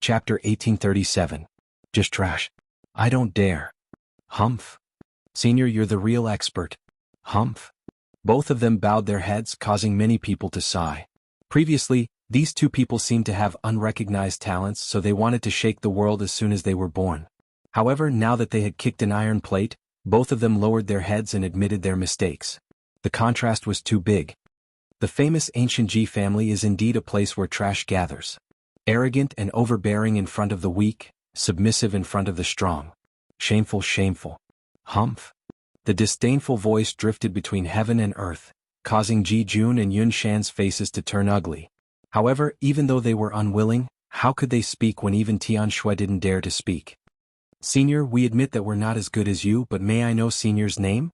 Chapter 1837. Just trash. I don't dare. Humph. Senior, you're the real expert. Humph. Both of them bowed their heads, causing many people to sigh. Previously, these two people seemed to have unrecognized talents, so they wanted to shake the world as soon as they were born. However, now that they had kicked an iron plate, both of them lowered their heads and admitted their mistakes. The contrast was too big. The famous ancient Ji family is indeed a place where trash gathers. Arrogant and overbearing in front of the weak, submissive in front of the strong. Shameful, shameful. Humph. The disdainful voice drifted between heaven and earth, causing Ji Jun and Yun Shan's faces to turn ugly. However, even though they were unwilling, how could they speak when even Xianxia didn't dare to speak? Senior, we admit that we're not as good as you, but may I know Senior's name?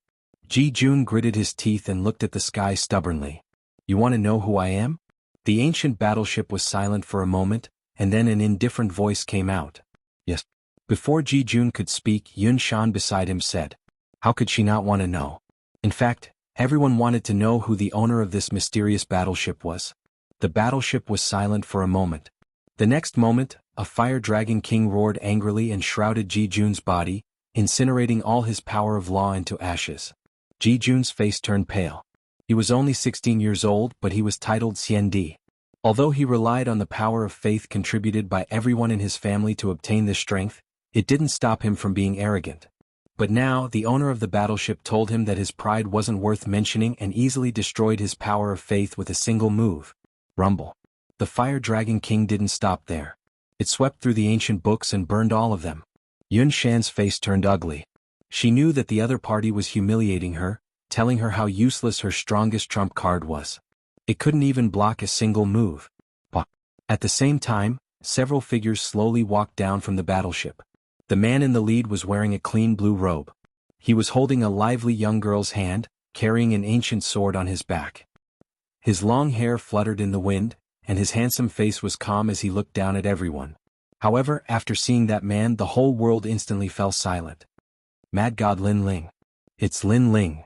Ji Jun gritted his teeth and looked at the sky stubbornly. You want to know who I am? The ancient battleship was silent for a moment, and then an indifferent voice came out. Yes. Before Ji Jun could speak, Yun Shan beside him said. How could she not want to know? In fact, everyone wanted to know who the owner of this mysterious battleship was. The battleship was silent for a moment. The next moment, a fire-dragon king roared angrily and shrouded Ji Jun's body, incinerating all his power of law into ashes. Ji Jun's face turned pale. He was only 16 years old, but he was titled Xiandi. Although he relied on the power of faith contributed by everyone in his family to obtain this strength, it didn't stop him from being arrogant. But now, the owner of the battleship told him that his pride wasn't worth mentioning and easily destroyed his power of faith with a single move. Rumble. The Fire Dragon King didn't stop there. It swept through the ancient books and burned all of them. Yun Shan's face turned ugly. She knew that the other party was humiliating her, telling her how useless her strongest trump card was. It couldn't even block a single move. At the same time, several figures slowly walked down from the battleship. The man in the lead was wearing a clean blue robe. He was holding a lively young girl's hand, carrying an ancient sword on his back. His long hair fluttered in the wind, and his handsome face was calm as he looked down at everyone. However, after seeing that man, the whole world instantly fell silent. Mad God Lin Ling. It's Lin Ling.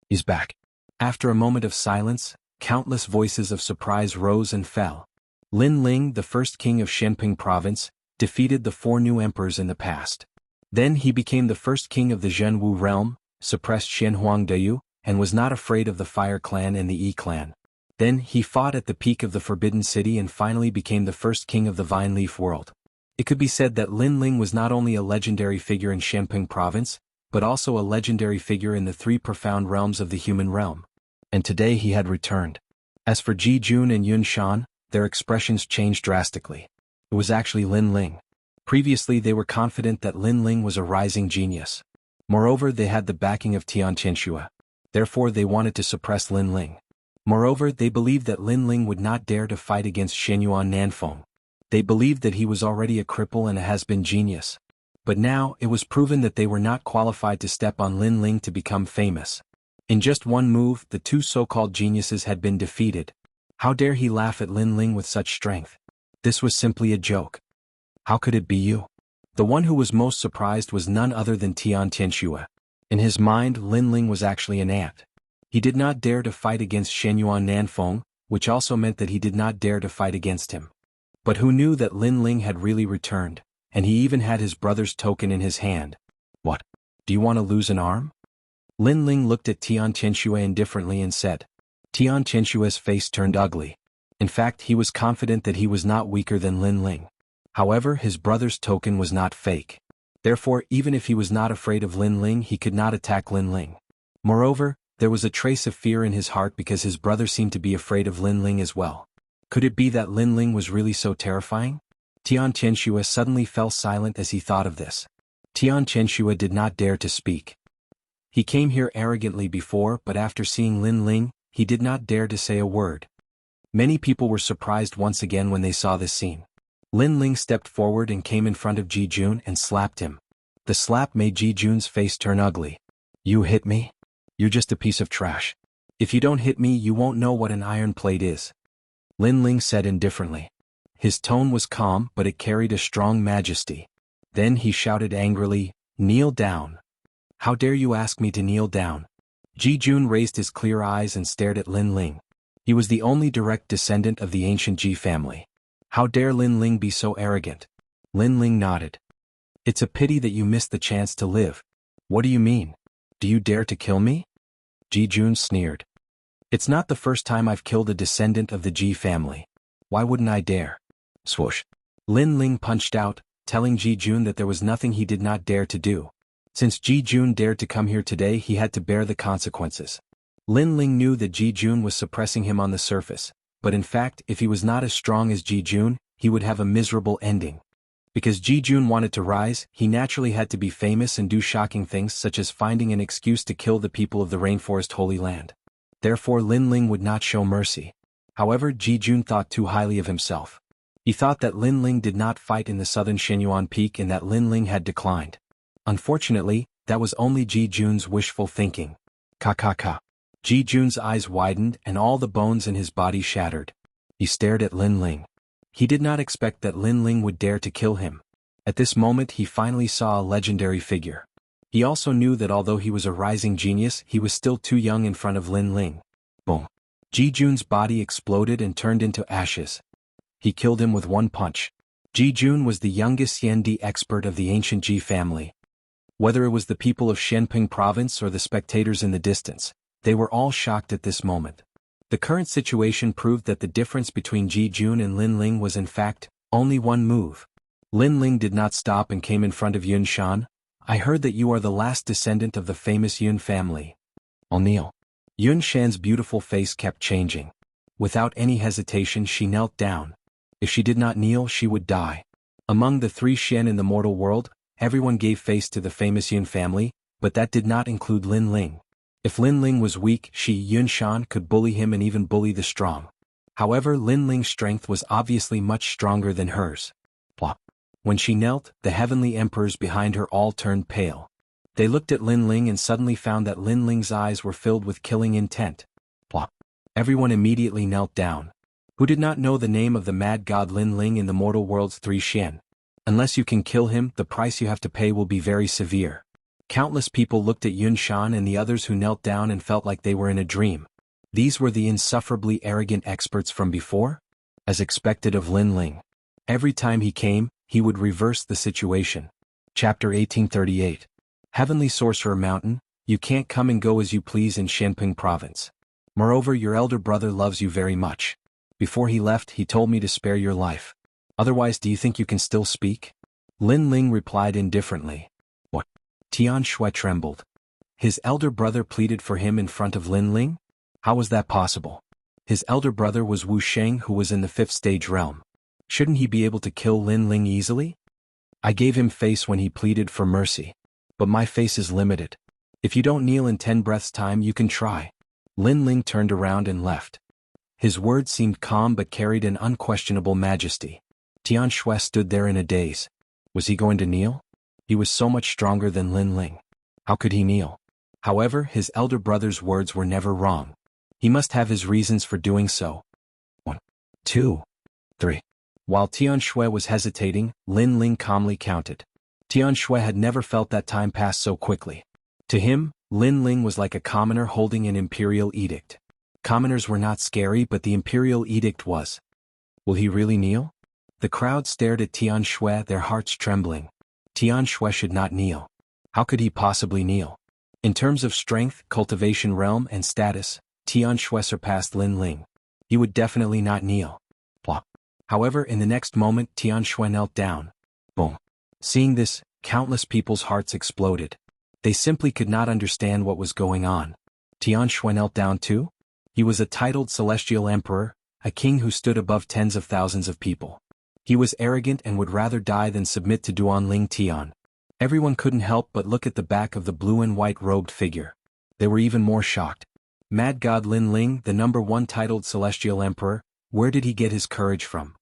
He's back. After a moment of silence, countless voices of surprise rose and fell. Lin Ling, the first king of Shenping province, defeated the 4 new emperors in the past. Then he became the first king of the Jianghu realm, suppressed Shenhuangdeyu, and was not afraid of the Fire Clan and the Yi Clan. Then he fought at the peak of the Forbidden City and finally became the first king of the Vine Leaf world. It could be said that Lin Ling was not only a legendary figure in Shenping province, but also a legendary figure in the 3 profound realms of the human realm. And today he had returned. As for Ji Jun and Yun Shan, their expressions changed drastically. It was actually Lin Ling. Previously they were confident that Lin Ling was a rising genius. Moreover, they had the backing of Xianxia. Therefore they wanted to suppress Lin Ling. Moreover, they believed that Lin Ling would not dare to fight against Shenyuan Nanfeng. They believed that he was already a cripple and a has-been genius. But now, it was proven that they were not qualified to step on Lin Ling to become famous. In just one move, the 2 so-called geniuses had been defeated. How dare he laugh at Lin Ling with such strength? This was simply a joke. How could it be you? The one who was most surprised was none other than Xianxia. In his mind, Lin Ling was actually an ant. He did not dare to fight against Shenyuan Nanfeng, which also meant that he did not dare to fight against him. But who knew that Lin Ling had really returned, and he even had his brother's token in his hand. What? Do you want to lose an arm? Lin Ling looked at Xianxia indifferently and said. Xianxia's face turned ugly. In fact, he was confident that he was not weaker than Lin Ling. However, his brother's token was not fake. Therefore, even if he was not afraid of Lin Ling, he could not attack Lin Ling. Moreover, there was a trace of fear in his heart because his brother seemed to be afraid of Lin Ling as well. Could it be that Lin Ling was really so terrifying? Xianxia suddenly fell silent as he thought of this. Xianxia did not dare to speak. He came here arrogantly before, but after seeing Lin Ling, he did not dare to say a word. Many people were surprised once again when they saw this scene. Lin Ling stepped forward and came in front of Ji Jun and slapped him. The slap made Ji Jun's face turn ugly. You hit me? You're just a piece of trash. If you don't hit me, you won't know what an iron plate is. Lin Ling said indifferently. His tone was calm, but it carried a strong majesty. Then he shouted angrily, Kneel down. How dare you ask me to kneel down? Ji Jun raised his clear eyes and stared at Lin Ling. He was the only direct descendant of the ancient Ji family. How dare Lin Ling be so arrogant? Lin Ling nodded. It's a pity that you missed the chance to live. What do you mean? Do you dare to kill me? Ji Jun sneered. It's not the first time I've killed a descendant of the Ji family. Why wouldn't I dare? Swoosh. Lin Ling punched out, telling Ji Jun that there was nothing he did not dare to do. Since Ji Jun dared to come here today, he had to bear the consequences. Lin Ling knew that Ji Jun was suppressing him on the surface, but in fact, if he was not as strong as Ji Jun, he would have a miserable ending. Because Ji Jun wanted to rise, he naturally had to be famous and do shocking things such as finding an excuse to kill the people of the Rainforest Holy Land. Therefore Lin Ling would not show mercy. However, Ji Jun thought too highly of himself. He thought that Lin Ling did not fight in the southern Xianyuan peak and that Lin Ling had declined. Unfortunately, that was only Ji Jun's wishful thinking. Ka. Ji Jun's eyes widened and all the bones in his body shattered. He stared at Lin Ling. He did not expect that Lin Ling would dare to kill him. At this moment he finally saw a legendary figure. He also knew that although he was a rising genius, he was still too young in front of Lin Ling. Boom. Ji Jun's body exploded and turned into ashes. He killed him with one punch. Ji Jun was the youngest Xiandi expert of the ancient Ji family. Whether it was the people of Xianping province or the spectators in the distance, they were all shocked at this moment. The current situation proved that the difference between Ji Jun and Lin Ling was in fact only one move. Lin Ling did not stop and came in front of Yun Shan. I heard that you are the last descendant of the famous Yun family. I'll kneel. Yun Shan's beautiful face kept changing. Without any hesitation she knelt down. If she did not kneel she would die. Among the 3 Xian in the mortal world, everyone gave face to the famous Yun family, but that did not include Lin Ling. If Lin Ling was weak, Yun Shan could bully him and even bully the strong. However, Lin Ling's strength was obviously much stronger than hers. Plop. When she knelt, the heavenly emperors behind her all turned pale. They looked at Lin Ling and suddenly found that Lin Ling's eyes were filled with killing intent. Plop. Everyone immediately knelt down. Who did not know the name of the mad god Lin Ling in the mortal world's 3 Xian? Unless you can kill him, the price you have to pay will be very severe. Countless people looked at Yun Shan and the others who knelt down and felt like they were in a dream. These were the insufferably arrogant experts from before? As expected of Lin Ling. Every time he came, he would reverse the situation. Chapter 1838. Heavenly Sorcerer Mountain, you can't come and go as you please in Xianping province. Moreover, your elder brother loves you very much. Before he left, he told me to spare your life. Otherwise, do you think you can still speak? Lin Ling replied indifferently. What? Tian Shui trembled. His elder brother pleaded for him in front of Lin Ling? How was that possible? His elder brother was Wu Sheng, who was in the 5th stage realm. Shouldn't he be able to kill Lin Ling easily? I gave him face when he pleaded for mercy. But my face is limited. If you don't kneel in 10 breaths' time, you can try. Lin Ling turned around and left. His words seemed calm but carried an unquestionable majesty. Tian Shui stood there in a daze. Was he going to kneel? He was so much stronger than Lin Ling. How could he kneel? However, his elder brother's words were never wrong. He must have his reasons for doing so. 1, 2, 3. While Tian Shui was hesitating, Lin Ling calmly counted. Tian Shui had never felt that time pass so quickly. To him, Lin Ling was like a commoner holding an imperial edict. Commoners were not scary, but the imperial edict was. Will he really kneel? The crowd stared at Tian Shui, their hearts trembling. Tian Shui should not kneel. How could he possibly kneel? In terms of strength, cultivation realm, and status, Tian Shui surpassed Lin Ling. He would definitely not kneel. Plop. However, in the next moment, Tian Shui knelt down. Boom. Seeing this, countless people's hearts exploded. They simply could not understand what was going on. Tian Shui knelt down too? He was a titled celestial emperor, a king who stood above tens of thousands of people. He was arrogant and would rather die than submit to Duan Ling Tian. Everyone couldn't help but look at the back of the blue and white robed figure. They were even more shocked. Mad God Lin Ling, the #1 titled celestial emperor, where did he get his courage from?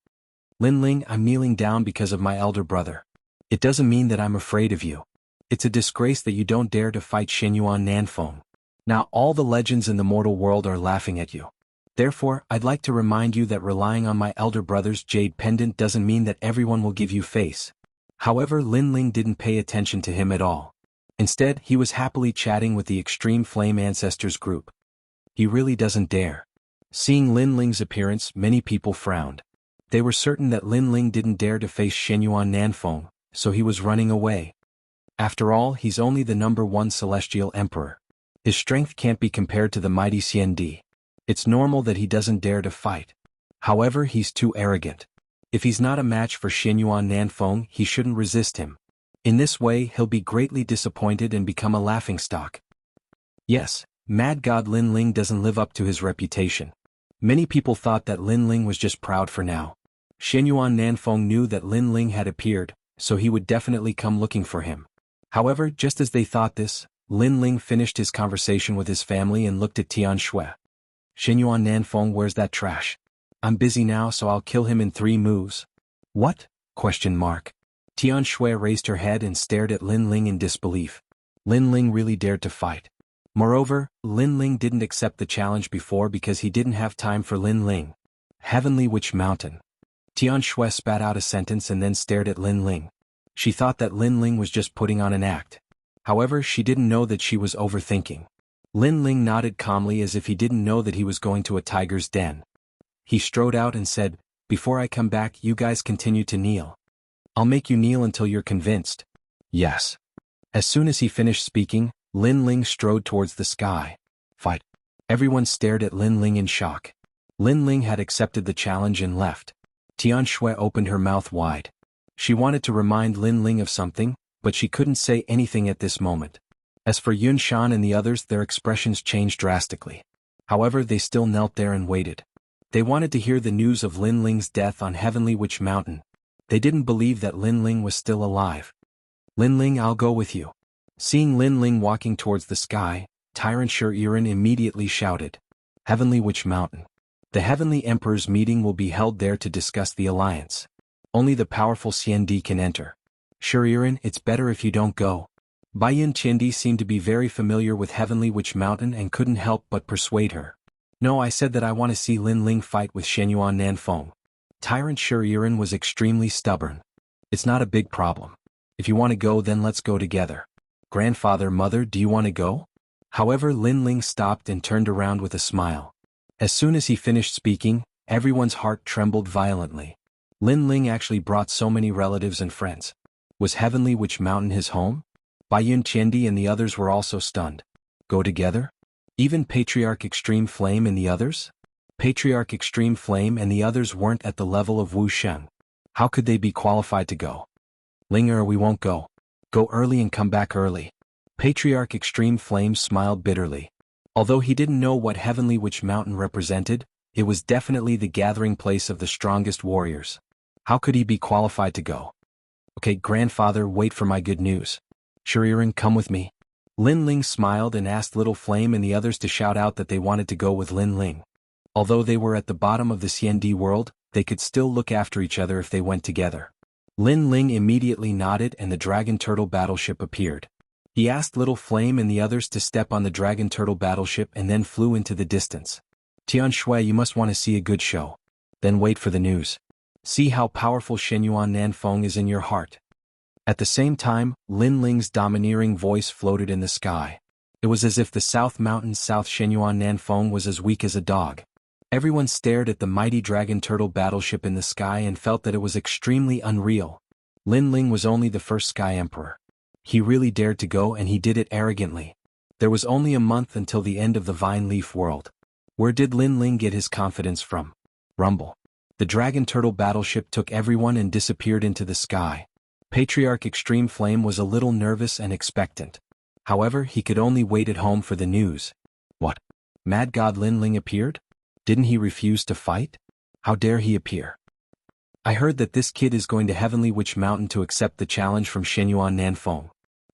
Lin Ling, I'm kneeling down because of my elder brother. It doesn't mean that I'm afraid of you. It's a disgrace that you don't dare to fight Xianyuan Nanfeng. Now all the legends in the mortal world are laughing at you. Therefore, I'd like to remind you that relying on my elder brother's jade pendant doesn't mean that everyone will give you face. However, Lin Ling didn't pay attention to him at all. Instead, he was happily chatting with the Extreme Flame Ancestors group. He really doesn't dare. Seeing Lin Ling's appearance, many people frowned. They were certain that Lin Ling didn't dare to face Shenyuan Nanfeng, so he was running away. After all, he's only the #1 celestial emperor. His strength can't be compared to the mighty Xiandi. It's normal that he doesn't dare to fight. However, he's too arrogant. If he's not a match for Shenyuan Nanfeng, he shouldn't resist him. In this way, he'll be greatly disappointed and become a laughingstock. Yes, Mad God Lin Ling doesn't live up to his reputation. Many people thought that Lin Ling was just proud for now. Shenyuan Nanfeng knew that Lin Ling had appeared, so he would definitely come looking for him. However, just as they thought this, Lin Ling finished his conversation with his family and looked at Tian Shui. Shenyuan Nanfeng, where's that trash? I'm busy now, so I'll kill him in 3 moves. What? Tian Shui raised her head and stared at Lin Ling in disbelief. Lin Ling really dared to fight. Moreover, Lin Ling didn't accept the challenge before because he didn't have time for Lin Ling. Heavenly Witch Mountain. Tian Shui spat out a sentence and then stared at Lin Ling. She thought that Lin Ling was just putting on an act. However, she didn't know that she was overthinking. Lin Ling nodded calmly as if he didn't know that he was going to a tiger's den. He strode out and said, "Before I come back, you guys continue to kneel. I'll make you kneel until you're convinced." Yes. As soon as he finished speaking, Lin Ling strode towards the sky. Fight. Everyone stared at Lin Ling in shock. Lin Ling had accepted the challenge and left. Tian Shui opened her mouth wide. She wanted to remind Lin Ling of something, but she couldn't say anything at this moment. As for Yun Shan and the others, their expressions changed drastically. However, they still knelt there and waited. They wanted to hear the news of Lin Ling's death on Heavenly Witch Mountain. They didn't believe that Lin Ling was still alive. "Lin Ling, I'll go with you." Seeing Lin Ling walking towards the sky, Tyrant Shirin immediately shouted, "Heavenly Witch Mountain. The Heavenly Emperor's meeting will be held there to discuss the alliance. Only the powerful Xiandi can enter. Shirin, it's better if you don't go." Baiyun Qiandi seemed to be very familiar with Heavenly Witch Mountain and couldn't help but persuade her. "No, I said that I want to see Lin Ling fight with Shenyuan Nanfeng." Tyrant Shirin was extremely stubborn. "It's not a big problem. If you want to go, then let's go together." "Grandfather, mother, do you want to go?" However, Lin Ling stopped and turned around with a smile. As soon as he finished speaking, everyone's heart trembled violently. Lin Ling actually brought so many relatives and friends. Was Heavenly Witch Mountain his home? Baiyun Qiandi and the others were also stunned. Go together? Even Patriarch Extreme Flame and the others? Patriarch Extreme Flame and the others weren't at the level of Wuxia. How could they be qualified to go? "Linger, we won't go. Go early and come back early." Patriarch Extreme Flame smiled bitterly. Although he didn't know what Heavenly Witch Mountain represented, it was definitely the gathering place of the strongest warriors. How could he be qualified to go? "Okay, grandfather, wait for my good news. Shirin, come with me." Lin Ling smiled and asked Little Flame and the others to shout out that they wanted to go with Lin Ling. Although they were at the bottom of the Xiandi world, they could still look after each other if they went together. Lin Ling immediately nodded and the Dragon Turtle battleship appeared. He asked Little Flame and the others to step on the Dragon Turtle battleship and then flew into the distance. "Tian Shui, you must want to see a good show. Then wait for the news. See how powerful Shenyuan Nanfeng is in your heart." At the same time, Lin Ling's domineering voice floated in the sky. It was as if the South Mountain's South Shenyuan Nanfeng was as weak as a dog. Everyone stared at the mighty Dragon Turtle battleship in the sky and felt that it was extremely unreal. Lin Ling was only the first Sky Emperor. He really dared to go and he did it arrogantly. There was only a month until the end of the Vine Leaf world. Where did Lin Ling get his confidence from? Rumble. The Dragon Turtle battleship took everyone and disappeared into the sky. Patriarch Extreme Flame was a little nervous and expectant. However, he could only wait at home for the news. What? Mad God Lin Ling appeared? Didn't he refuse to fight? How dare he appear? I heard that this kid is going to Heavenly Witch Mountain to accept the challenge from Shenyuan Nanfeng.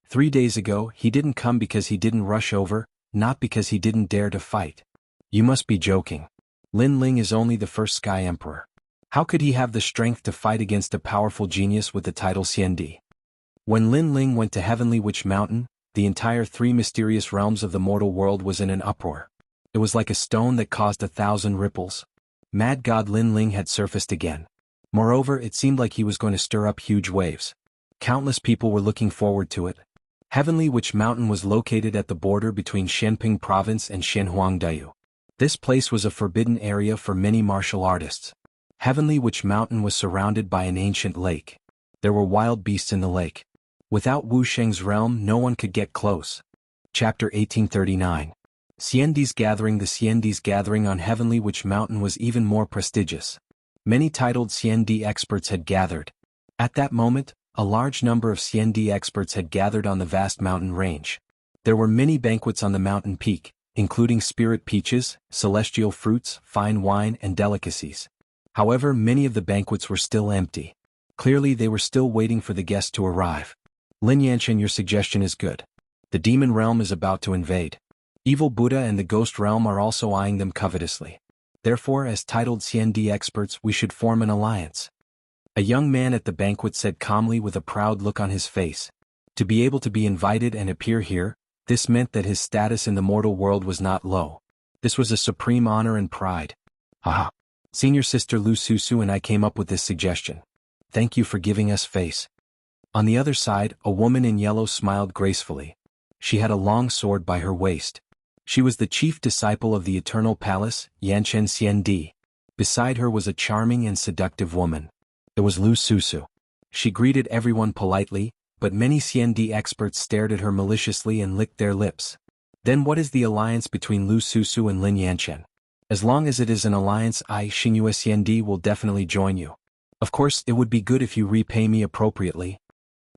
3 days ago, he didn't come because he didn't rush over, not because he didn't dare to fight. You must be joking. Lin Ling is only the first Sky Emperor. How could he have the strength to fight against a powerful genius with the title Xiandi? When Lin Ling went to Heavenly Witch Mountain, the entire 3 mysterious realms of the mortal world was in an uproar. It was like a stone that caused 1,000 ripples. Mad God Lin Ling had surfaced again. Moreover, it seemed like he was going to stir up huge waves. Countless people were looking forward to it. Heavenly Witch Mountain was located at the border between Shenping Province and Shenhuangdayu. This place was a forbidden area for many martial artists. Heavenly Witch Mountain was surrounded by an ancient lake. There were wild beasts in the lake. Without Wu Sheng's realm, no one could get close. Chapter 1839. Xiandi's Gathering. The Xiandi's Gathering on Heavenly Witch Mountain was even more prestigious. Many titled Xiandi experts had gathered. At that moment, a large number of Xiandi experts had gathered on the vast mountain range. There were many banquets on the mountain peak, including spirit peaches, celestial fruits, fine wine, and delicacies. However, many of the banquets were still empty. Clearly they were still waiting for the guests to arrive. Lin Yanshan, your suggestion is good. The demon realm is about to invade. Evil Buddha and the ghost realm are also eyeing them covetously. Therefore, as titled Xiandi experts, we should form an alliance. A young man at the banquet said calmly with a proud look on his face. To be able to be invited and appear here, this meant that his status in the mortal world was not low. This was a supreme honor and pride. Haha. Senior sister Lu Susu and I came up with this suggestion. Thank you for giving us face. On the other side, a woman in yellow smiled gracefully. She had a long sword by her waist. She was the chief disciple of the Eternal Palace, Yanshan Xiandi. Beside her was a charming and seductive woman. It was Lu Susu. She greeted everyone politely, but many Xiandi experts stared at her maliciously and licked their lips. Then what is the alliance between Lu Susu and Lin Yanshan? As long as it is an alliance, I, Xingyue Xiandi, will definitely join you. Of course, it would be good if you repay me appropriately.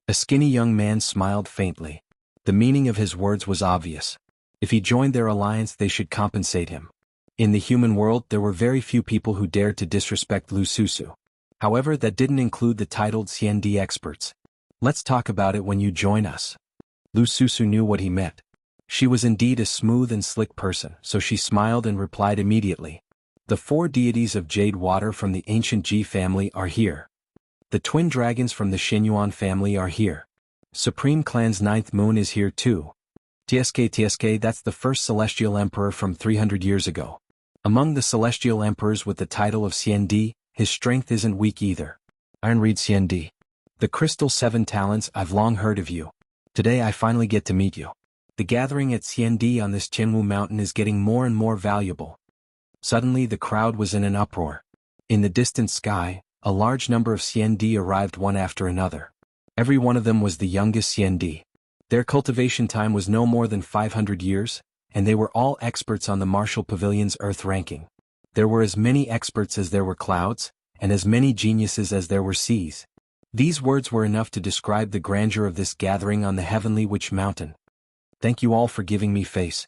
A skinny young man smiled faintly. The meaning of his words was obvious. If he joined their alliance, they should compensate him. In the human world, there were very few people who dared to disrespect Lu Susu. However, that didn't include the titled Xiandi experts. Let's talk about it when you join us. Lu Susu knew what he meant. She was indeed a smooth and slick person, so she smiled and replied immediately. The 4 deities of Jade Water from the ancient Ji family are here. The twin dragons from the Xinyuan family are here. Supreme Clan's 9th moon is here too. TSK, that's the first celestial emperor from 300 years ago. Among the celestial emperors with the title of Xiandi, his strength isn't weak either. Iron Reed Xiandi. The Crystal 7 Talents, I've long heard of you. Today I finally get to meet you. The gathering at Xiandi on this Jianghu mountain is getting more and more valuable. Suddenly the crowd was in an uproar. In the distant sky, a large number of Xiandi arrived one after another. Every one of them was the youngest Xiandi. Their cultivation time was no more than 500 years, and they were all experts on the Martial Pavilion's Earth ranking. There were as many experts as there were clouds, and as many geniuses as there were seas. These words were enough to describe the grandeur of this gathering on the Heavenly Witch Mountain. Thank you all for giving me face.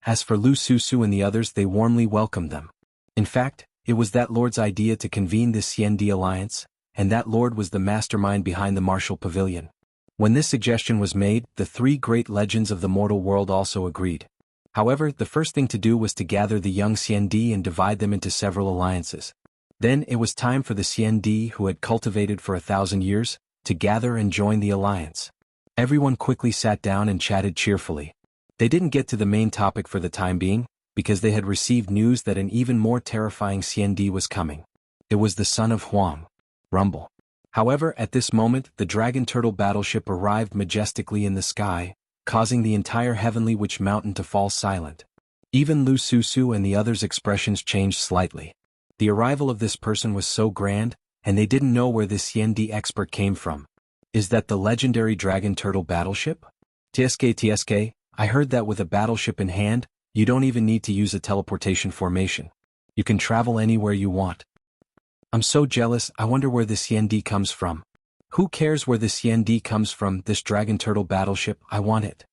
As for Lu Susu and the others, they warmly welcomed them. In fact, it was that lord's idea to convene this Xiandi alliance, and that lord was the mastermind behind the Martial Pavilion. When this suggestion was made, the 3 great legends of the mortal world also agreed. However, the first thing to do was to gather the young Xiandi and divide them into several alliances. Then it was time for the Xiandi who had cultivated for 1,000 years, to gather and join the alliance. Everyone quickly sat down and chatted cheerfully. They didn't get to the main topic for the time being, because they had received news that an even more terrifying Xiandi was coming. It was the son of Huang. Rumble. However, at this moment, the Dragon Turtle battleship arrived majestically in the sky, causing the entire Heavenly Witch Mountain to fall silent. Even Lu Susu and the others' expressions changed slightly. The arrival of this person was so grand, and they didn't know where this Xiandi expert came from. Is that the legendary Dragon Turtle battleship? TSK, I heard that with a battleship in hand, you don't even need to use a teleportation formation. You can travel anywhere you want. I'm so jealous, I wonder where this Xiandi comes from. Who cares where this Xiandi comes from, this Dragon Turtle battleship, I want it.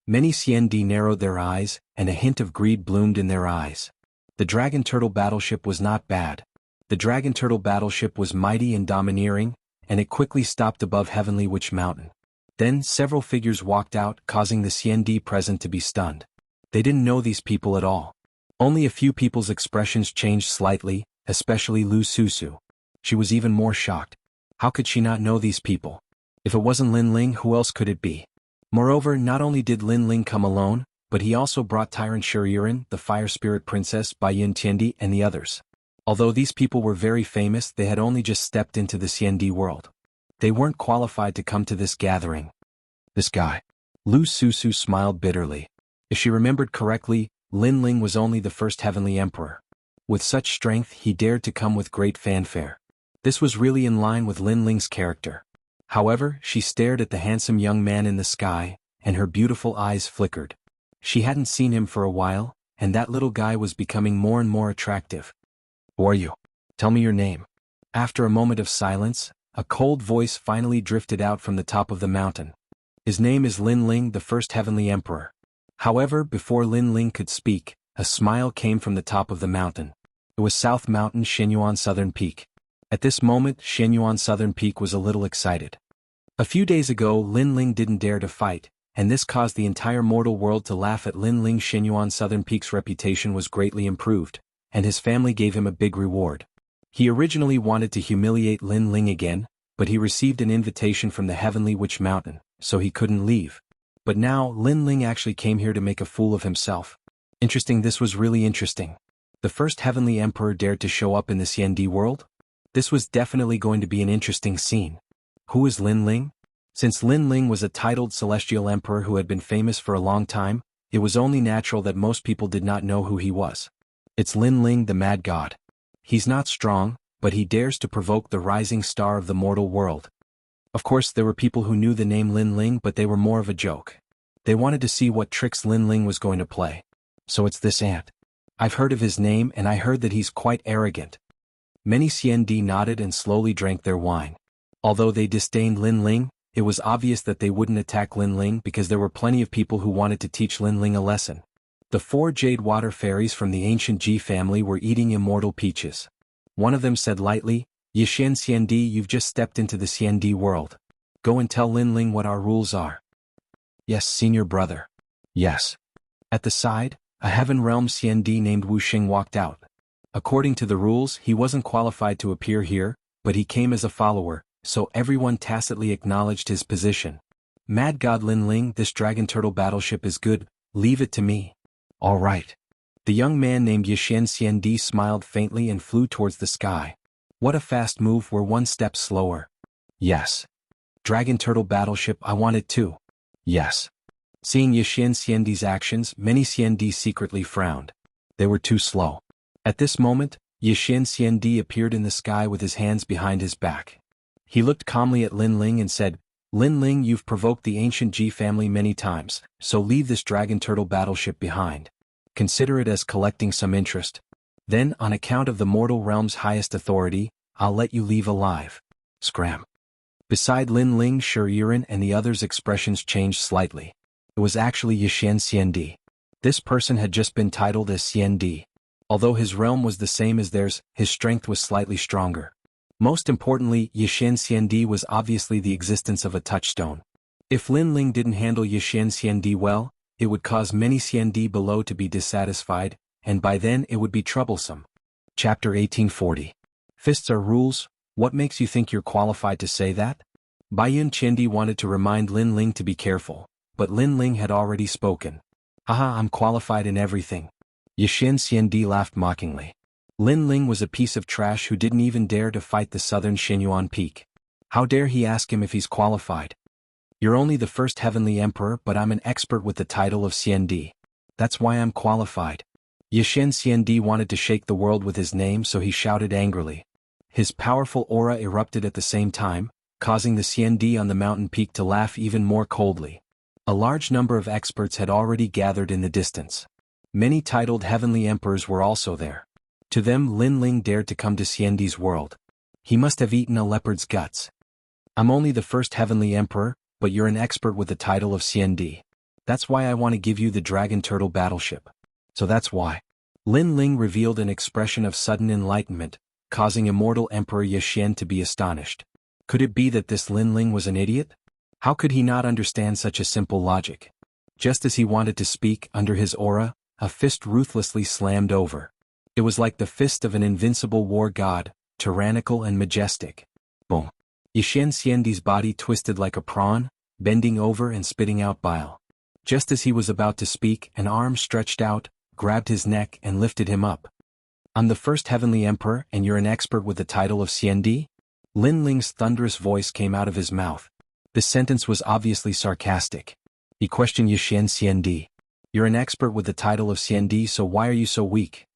Many Xiandi narrowed their eyes, and a hint of greed bloomed in their eyes. The Dragon Turtle battleship was not bad. The Dragon Turtle battleship was mighty and domineering, and it quickly stopped above Heavenly Witch Mountain. Then several figures walked out, causing the Xiandi present to be stunned. They didn't know these people at all. Only a few people's expressions changed slightly, especially Lu Susu. She was even more shocked. How could she not know these people? If it wasn't Lin Ling, who else could it be? Moreover, not only did Lin Ling come alone, but he also brought Tyrant Shuriren, the Fire Spirit Princess, Baiyin Tiandi, and the others. Although these people were very famous, they had only just stepped into the Xiandi world. They weren't qualified to come to this gathering. This guy. Lu Susu smiled bitterly. If she remembered correctly, Lin Ling was only the first Heavenly Emperor. With such strength he dared to come with great fanfare. This was really in line with Lin Ling's character. However, she stared at the handsome young man in the sky, and her beautiful eyes flickered. She hadn't seen him for a while, and that little guy was becoming more and more attractive. "Who are you? Tell me your name." After a moment of silence, a cold voice finally drifted out from the top of the mountain. "His name is Lin Ling, the first heavenly emperor." However, before Lin Ling could speak, a smile came from the top of the mountain. It was South Mountain Xianyuan Southern Peak. At this moment, Xianyuan Southern Peak was a little excited. A few days ago, Lin Ling didn't dare to fight, and this caused the entire mortal world to laugh at Lin Ling. Xianyuan Southern Peak's reputation was greatly improved, and his family gave him a big reward. He originally wanted to humiliate Lin Ling again, but he received an invitation from the Heavenly Witch Mountain, so he couldn't leave. But now, Lin Ling actually came here to make a fool of himself. Interesting, this was really interesting. The first heavenly emperor dared to show up in the Xiandi world? This was definitely going to be an interesting scene. Who is Lin Ling? Since Lin Ling was a titled celestial emperor who had been famous for a long time, it was only natural that most people did not know who he was. It's Lin Ling, the mad god. He's not strong, but he dares to provoke the rising star of the mortal world. Of course, there were people who knew the name Lin Ling, but they were more of a joke. They wanted to see what tricks Lin Ling was going to play. So it's this ant. I've heard of his name, and I heard that he's quite arrogant. Many Xiandi nodded and slowly drank their wine. Although they disdained Lin Ling, it was obvious that they wouldn't attack Lin Ling because there were plenty of people who wanted to teach Lin Ling a lesson. The 4 jade water fairies from the ancient Ji family were eating immortal peaches. One of them said lightly, "Yishan Xiandi, you've just stepped into the Xiandi world. Go and tell Lin Ling what our rules are." "Yes, senior brother." "Yes." At the side, a heaven realm Xiandi named Wuxia walked out. According to the rules, he wasn't qualified to appear here, but he came as a follower, so everyone tacitly acknowledged his position. "Mad God Lin Ling, this dragon turtle battleship is good, leave it to me." "All right." The young man named Yishan Xiandi smiled faintly and flew towards the sky. What a fast move, we're one step slower. "Yes." "Dragon turtle battleship, I want it too." "Yes." Seeing Yishan Xiandi's actions, many Xiandi secretly frowned. They were too slow. At this moment, Yishan Xiandi appeared in the sky with his hands behind his back. He looked calmly at Lin Ling and said, "Lin Ling, you've provoked the ancient Ji family many times, so leave this dragon turtle battleship behind. Consider it as collecting some interest. Then, on account of the mortal realm's highest authority, I'll let you leave alive." Scram. Beside Lin Ling, Shirin and the others' expressions changed slightly. It was actually Yishan Xiandi. This person had just been titled as Xiandi. Although his realm was the same as theirs, his strength was slightly stronger. Most importantly, Yishan Xiandi was obviously the existence of a touchstone. If Lin Ling didn't handle Yishan Xiandi well, it would cause many Xiandi below to be dissatisfied, and by then it would be troublesome. Chapter 1840. Fists are rules. What makes you think you're qualified to say that? Baiyun Chendi wanted to remind Lin Ling to be careful, but Lin Ling had already spoken. "Haha, I'm qualified in everything." Yishan Xiandi laughed mockingly. Lin Ling was a piece of trash who didn't even dare to fight the southern Xianyuan peak. How dare he ask him if he's qualified? "You're only the first heavenly emperor, but I'm an expert with the title of Xiandi. That's why I'm qualified." Yishan Xiandi wanted to shake the world with his name, so he shouted angrily. His powerful aura erupted at the same time, causing the Xiandi on the mountain peak to laugh even more coldly. A large number of experts had already gathered in the distance. Many titled heavenly emperors were also there. To them, Lin Ling dared to come to Xiandi's world. He must have eaten a leopard's guts. "I'm only the first heavenly emperor, but you're an expert with the title of Xiandi. That's why I want to give you the dragon turtle battleship." "So that's why." Lin Ling revealed an expression of sudden enlightenment, causing Immortal Emperor Yishan to be astonished. Could it be that this Lin Ling was an idiot? How could he not understand such a simple logic? Just as he wanted to speak, under his aura, a fist ruthlessly slammed over. It was like the fist of an invincible war god, tyrannical and majestic. Boom. Yishan Xiandi's body twisted like a prawn, bending over and spitting out bile. Just as he was about to speak, an arm stretched out, grabbed his neck and lifted him up. "I'm the first heavenly emperor and you're an expert with the title of Xiandi?" Lin Ling's thunderous voice came out of his mouth. This sentence was obviously sarcastic. He questioned Yishan Xiandi. "You're an expert with the title of Xiandi, so why are you so weak?"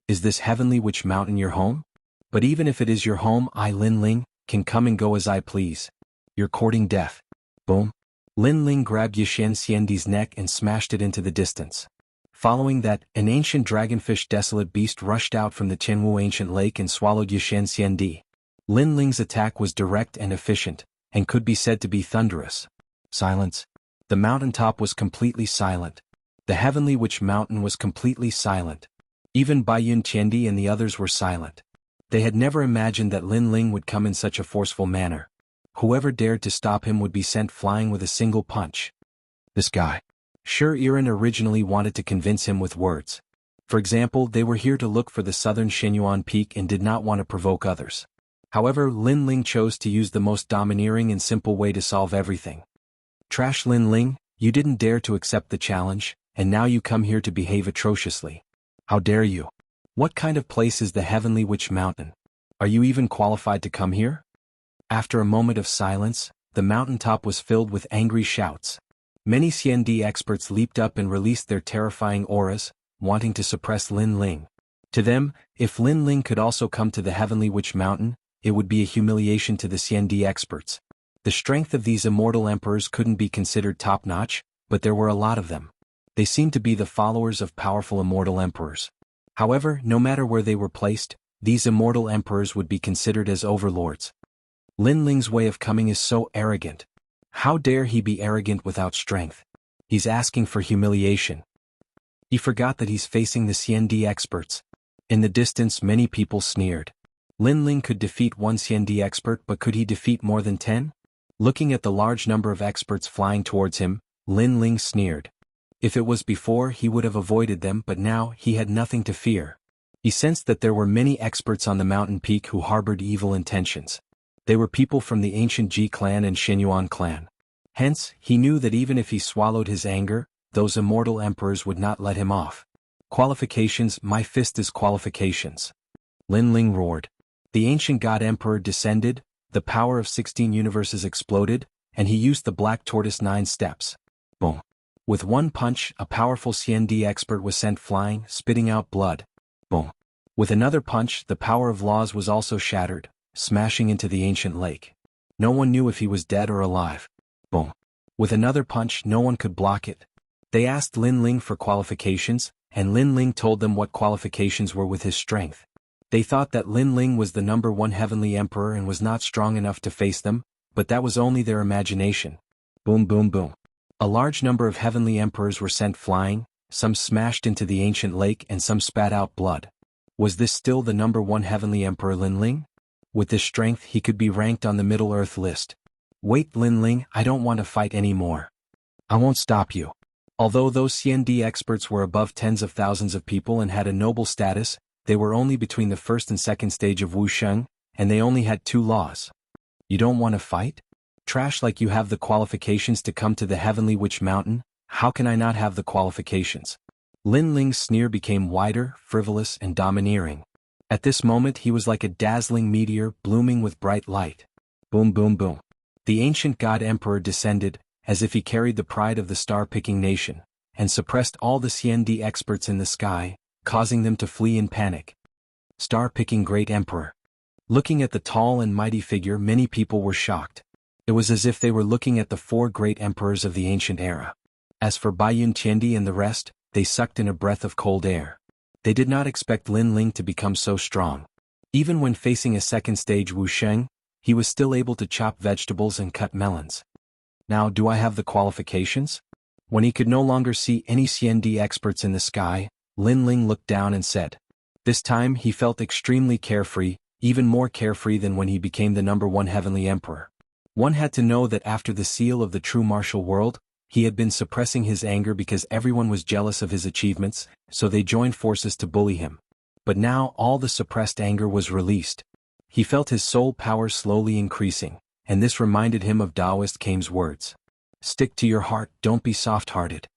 Is this heavenly witch mountain your home? But even if it is your home, I, Lin Ling, can come and go as I please. You're courting death. Boom. Lin Ling grabbed Xianxia's neck and smashed it into the distance. Following that, an ancient dragonfish desolate beast rushed out from the Jianghu ancient lake and swallowed Xianxia. Lin Ling's attack was direct and efficient, and could be said to be thunderous. Silence. The mountaintop was completely silent. The heavenly witch mountain was completely silent. Even Baiyun Qiandi and the others were silent. They had never imagined that Lin Ling would come in such a forceful manner. Whoever dared to stop him would be sent flying with a single punch. This guy. Sure, Iran originally wanted to convince him with words. For example, they were here to look for the southern Xinyuan peak and did not want to provoke others. However, Lin Ling chose to use the most domineering and simple way to solve everything. Trash Lin Ling, you didn't dare to accept the challenge, and now you come here to behave atrociously. How dare you? What kind of place is the Heavenly Witch Mountain? Are you even qualified to come here? After a moment of silence, the mountaintop was filled with angry shouts. Many CND experts leaped up and released their terrifying auras, wanting to suppress Lin Ling. To them, if Lin Ling could also come to the Heavenly Witch Mountain, it would be a humiliation to the CND experts. The strength of these immortal emperors couldn't be considered top-notch, but there were a lot of them. They seemed to be the followers of powerful immortal emperors. However, no matter where they were placed, these immortal emperors would be considered as overlords. Lin Ling's way of coming is so arrogant. How dare he be arrogant without strength? He's asking for humiliation. He forgot that he's facing the CND experts. In the distance, many people sneered. Lin Ling could defeat one CND expert, but could he defeat more than 10? Looking at the large number of experts flying towards him, Lin Ling sneered. If it was before, he would have avoided them, but now he had nothing to fear. He sensed that there were many experts on the mountain peak who harbored evil intentions. They were people from the ancient Ji clan and Xinyuan clan. Hence, he knew that even if he swallowed his anger, those immortal emperors would not let him off. Qualifications, my fist is qualifications. Lin Ling roared. The ancient god emperor descended, the power of 16 universes exploded, and he used the black tortoise 9 steps. Boom. With one punch, a powerful CND expert was sent flying, spitting out blood. Boom. With another punch, the power of laws was also shattered, smashing into the ancient lake. No one knew if he was dead or alive. Boom. With another punch, no one could block it. They asked Lin Ling for qualifications, and Lin Ling told them what qualifications were with his strength. They thought that Lin Ling was the #1 heavenly emperor and was not strong enough to face them, but that was only their imagination. Boom boom boom. A large number of heavenly emperors were sent flying, some smashed into the ancient lake and some spat out blood. Was this still the #1 heavenly emperor Lin Ling? With this strength he could be ranked on the Middle-earth list. Wait Lin Ling, I don't want to fight anymore. I won't stop you. Although those CND experts were above tens of thousands of people and had a noble status, they were only between the first and second stage of Wuxia, and they only had 2 laws. You don't want to fight? Trash, like you have the qualifications to come to the Heavenly Witch Mountain, how can I not have the qualifications? Lin Ling's sneer became wider, frivolous, and domineering. At this moment he was like a dazzling meteor blooming with bright light. Boom boom boom. The ancient god emperor descended, as if he carried the pride of the star-picking nation, and suppressed all the CND experts in the sky, causing them to flee in panic. Star-picking great emperor. Looking at the tall and mighty figure, many people were shocked. It was as if they were looking at the 4 great emperors of the ancient era. As for Baiyun Qiandi and the rest, they sucked in a breath of cold air. They did not expect Lin Ling to become so strong. Even when facing a second stage Wuxia, he was still able to chop vegetables and cut melons. Now, do I have the qualifications? When he could no longer see any CND experts in the sky, Lin Ling looked down and said. This time he felt extremely carefree, even more carefree than when he became the #1 heavenly emperor. One had to know that after the seal of the true martial world, he had been suppressing his anger because everyone was jealous of his achievements, so they joined forces to bully him. But now all the suppressed anger was released. He felt his soul power slowly increasing, and this reminded him of Taoist Kame's words. Stick to your heart, don't be soft-hearted.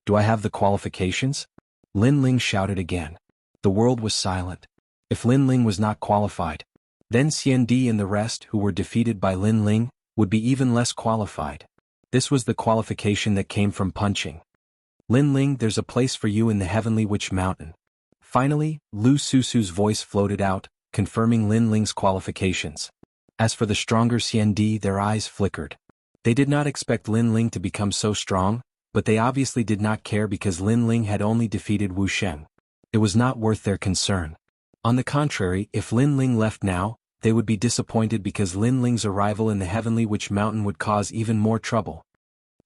Do I have the qualifications? Lin Ling shouted again. The world was silent. If Lin Ling was not qualified, then CND and the rest who were defeated by Lin Ling would be even less qualified. This was the qualification that came from punching. Lin Ling, there's a place for you in the Heavenly Witch Mountain. Finally, Lu Susu's voice floated out, confirming Lin Ling's qualifications. As for the stronger Xiandi, their eyes flickered. They did not expect Lin Ling to become so strong, but they obviously did not care because Lin Ling had only defeated Wu Shen. It was not worth their concern. On the contrary, if Lin Ling left now, they would be disappointed because Lin Ling's arrival in the Heavenly Witch Mountain would cause even more trouble.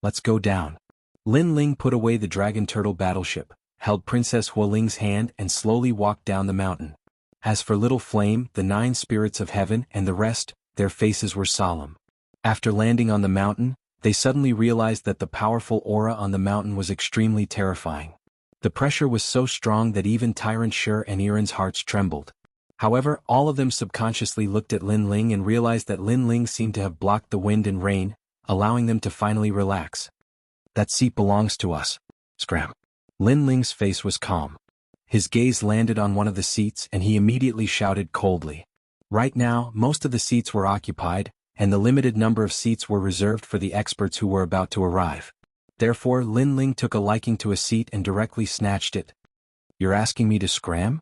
Let's go down. Lin Ling put away the dragon turtle battleship, held Princess Huoling's hand and slowly walked down the mountain. As for Little Flame, the 9 spirits of heaven and the rest, their faces were solemn. After landing on the mountain, they suddenly realized that the powerful aura on the mountain was extremely terrifying. The pressure was so strong that even Tyrant Shur and Iren's hearts trembled. However, all of them subconsciously looked at Lin Ling and realized that Lin Ling seemed to have blocked the wind and rain, allowing them to finally relax. That seat belongs to us. Scram. Lin Ling's face was calm. His gaze landed on one of the seats and he immediately shouted coldly. Right now, most of the seats were occupied, and the limited number of seats were reserved for the experts who were about to arrive. Therefore, Lin Ling took a liking to a seat and directly snatched it. You're asking me to scram?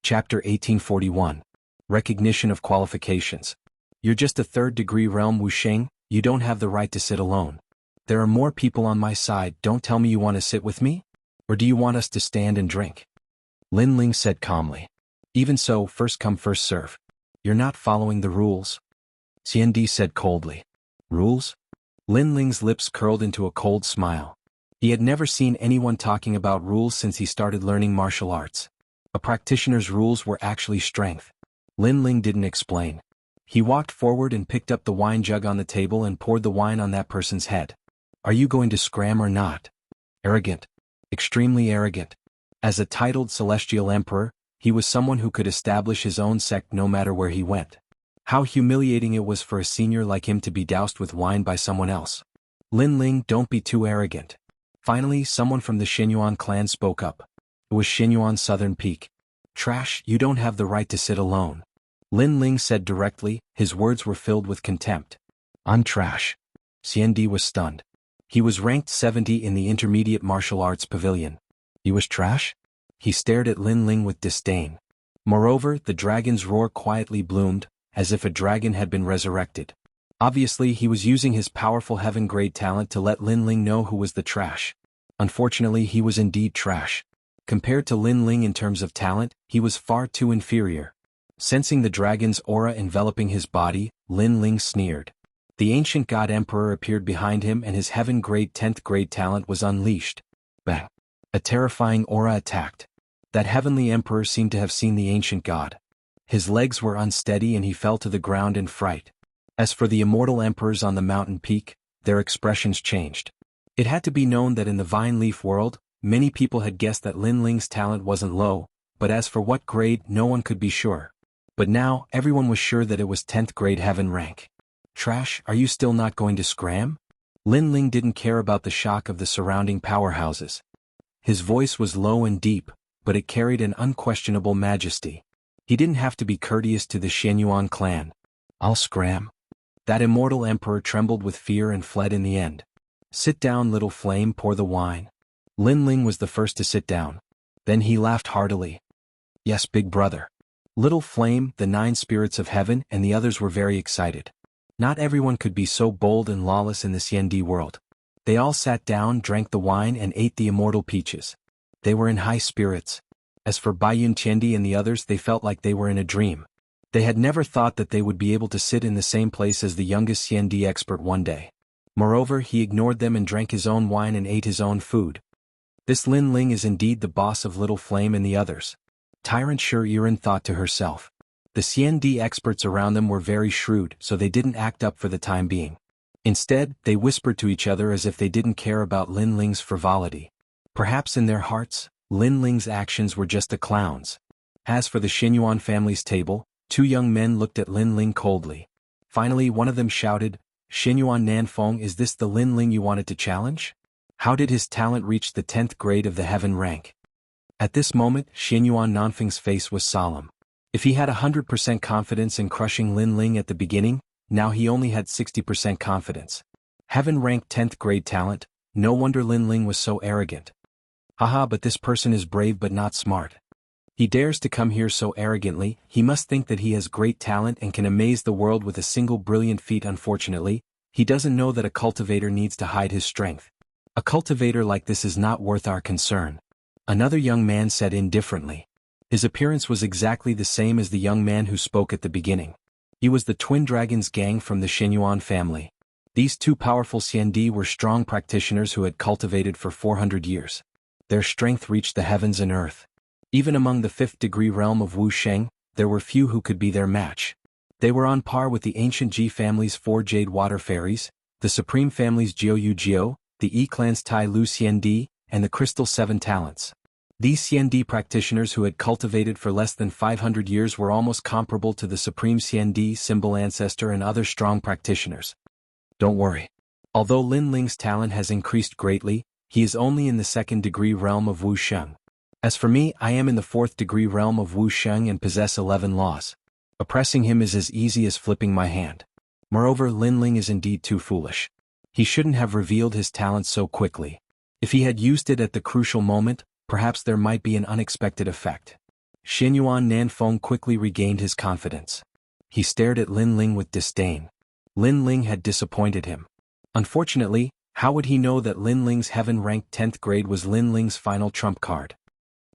Chapter 1841. Recognition of Qualifications. You're just a third-degree realm Wuxing, you don't have the right to sit alone. There are more people on my side, don't tell me you want to sit with me? Or do you want us to stand and drink? Lin Ling said calmly. Even so, first come first serve. You're not following the rules. Xiandi said coldly. Rules? Lin Ling's lips curled into a cold smile. He had never seen anyone talking about rules since he started learning martial arts. A practitioner's rules were actually strength. Lin Ling didn't explain. He walked forward and picked up the wine jug on the table and poured the wine on that person's head. Are you going to scram or not? Arrogant. Extremely arrogant. As a titled celestial emperor, he was someone who could establish his own sect no matter where he went. How humiliating it was for a senior like him to be doused with wine by someone else. Lin Ling, don't be too arrogant. Finally, someone from the Xianyuan clan spoke up. It was Xianyuan's southern peak. Trash, you don't have the right to sit alone. Lin Ling said directly, his words were filled with contempt. I'm trash. Xiandi was stunned. He was ranked 70 in the intermediate martial arts pavilion. He was trash? He stared at Lin Ling with disdain. Moreover, the dragon's roar quietly bloomed, as if a dragon had been resurrected. Obviously, he was using his powerful heaven-grade talent to let Lin Ling know who was the trash. Unfortunately, he was indeed trash. Compared to Lin Ling in terms of talent, he was far too inferior. Sensing the dragon's aura enveloping his body, Lin Ling sneered. The ancient god emperor appeared behind him and his heaven-grade 10th grade talent was unleashed. Bang! A terrifying aura attacked. That heavenly emperor seemed to have seen the ancient god. His legs were unsteady and he fell to the ground in fright. As for the immortal emperors on the mountain peak, their expressions changed. It had to be known that in the vine leaf world, many people had guessed that Lin Ling's talent wasn't low, but as for what grade, no one could be sure. But now, everyone was sure that it was 10th grade heaven rank. Trash, are you still not going to scram? Lin Ling didn't care about the shock of the surrounding powerhouses. His voice was low and deep, but it carried an unquestionable majesty. He didn't have to be courteous to the Xianyuan clan. I'll scram. That immortal emperor trembled with fear and fled in the end. Sit down, Little Flame, pour the wine. Lin Ling was the first to sit down. Then he laughed heartily. Yes, big brother. Little Flame, the 9 spirits of heaven and the others were very excited. Not everyone could be so bold and lawless in the Xiandi world. They all sat down, drank the wine and ate the immortal peaches. They were in high spirits. As for Baiyun Qiandi and the others, they felt like they were in a dream. They had never thought that they would be able to sit in the same place as the youngest Xiandi expert one day. Moreover, he ignored them and drank his own wine and ate his own food. This Lin Ling is indeed the boss of Little Flame and the others. Tyrant Shur Iren thought to herself. The Xiandi experts around them were very shrewd, so they didn't act up for the time being. Instead, they whispered to each other as if they didn't care about Lin Ling's frivolity. Perhaps in their hearts, Lin Ling's actions were just a clown's. As for the Xianyuan family's table, 2 young men looked at Lin Ling coldly. Finally, one of them shouted, Xianyuan Nanfeng, is this the Lin Ling you wanted to challenge? How did his talent reach the 10th grade of the heaven rank? At this moment, Xianyuan Nanfeng's face was solemn. If he had 100% confidence in crushing Lin Ling at the beginning, now he only had 60% confidence. Heaven-ranked 10th grade talent, no wonder Lin Ling was so arrogant. Haha, but this person is brave but not smart. He dares to come here so arrogantly, he must think that he has great talent and can amaze the world with a single brilliant feat. Unfortunately, he doesn't know that a cultivator needs to hide his strength. A cultivator like this is not worth our concern. Another young man said indifferently. His appearance was exactly the same as the young man who spoke at the beginning. He was the Twin Dragons gang from the Xianyuan family. These two powerful Xiandi were strong practitioners who had cultivated for 400 years. Their strength reached the heavens and earth. Even among the fifth-degree realm of Wuxia, there were few who could be their match. They were on par with the ancient Ji family's 4 Jade Water Fairies, the Supreme family's Jiu Jiu, the E clan's Tai Lu Xiandi, and the Crystal 7 Talents. These Xiandi practitioners who had cultivated for less than 500 years were almost comparable to the Supreme Xiandi symbol ancestor and other strong practitioners. Don't worry. Although Lin Ling's talent has increased greatly, he is only in the second-degree realm of Wuxia. As for me, I am in the fourth-degree realm of Wuxia and possess 11 laws. Oppressing him is as easy as flipping my hand. Moreover, Lin Ling is indeed too foolish. He shouldn't have revealed his talent so quickly. If he had used it at the crucial moment, perhaps there might be an unexpected effect. Xianyuan Nanfeng quickly regained his confidence. He stared at Lin Ling with disdain. Lin Ling had disappointed him. Unfortunately, how would he know that Lin Ling's heaven-ranked 10th grade was Lin Ling's final trump card?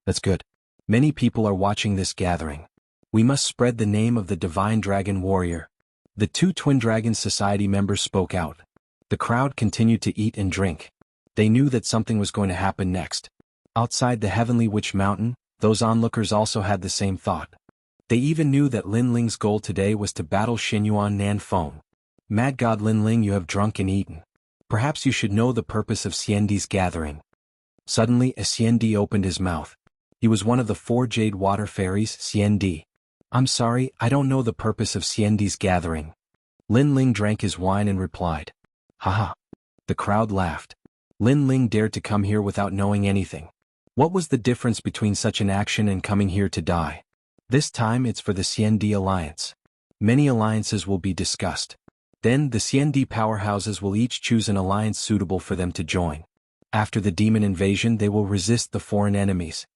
That's good. Many people are watching this gathering. We must spread the name of the Divine Dragon Warrior. The 2 Twin Dragons Society members spoke out. The crowd continued to eat and drink. They knew that something was going to happen next. Outside the Heavenly Witch Mountain, those onlookers also had the same thought. They even knew that Lin Ling's goal today was to battle Xianyuan Nanfeng. Mad God Lin Ling, you have drunk and eaten. Perhaps you should know the purpose of Xiandi's gathering. Suddenly a Xiandi opened his mouth. He was one of the 4 Jade Water Fairies, Xiandi. I'm sorry, I don't know the purpose of Xiandi's gathering. Lin Ling drank his wine and replied. Haha. The crowd laughed. Lin Ling dared to come here without knowing anything. What was the difference between such an action and coming here to die? This time it's for the Xiandi Alliance. Many alliances will be discussed. Then the Xiandi powerhouses will each choose an alliance suitable for them to join. After the demon invasion, they will resist the foreign enemies.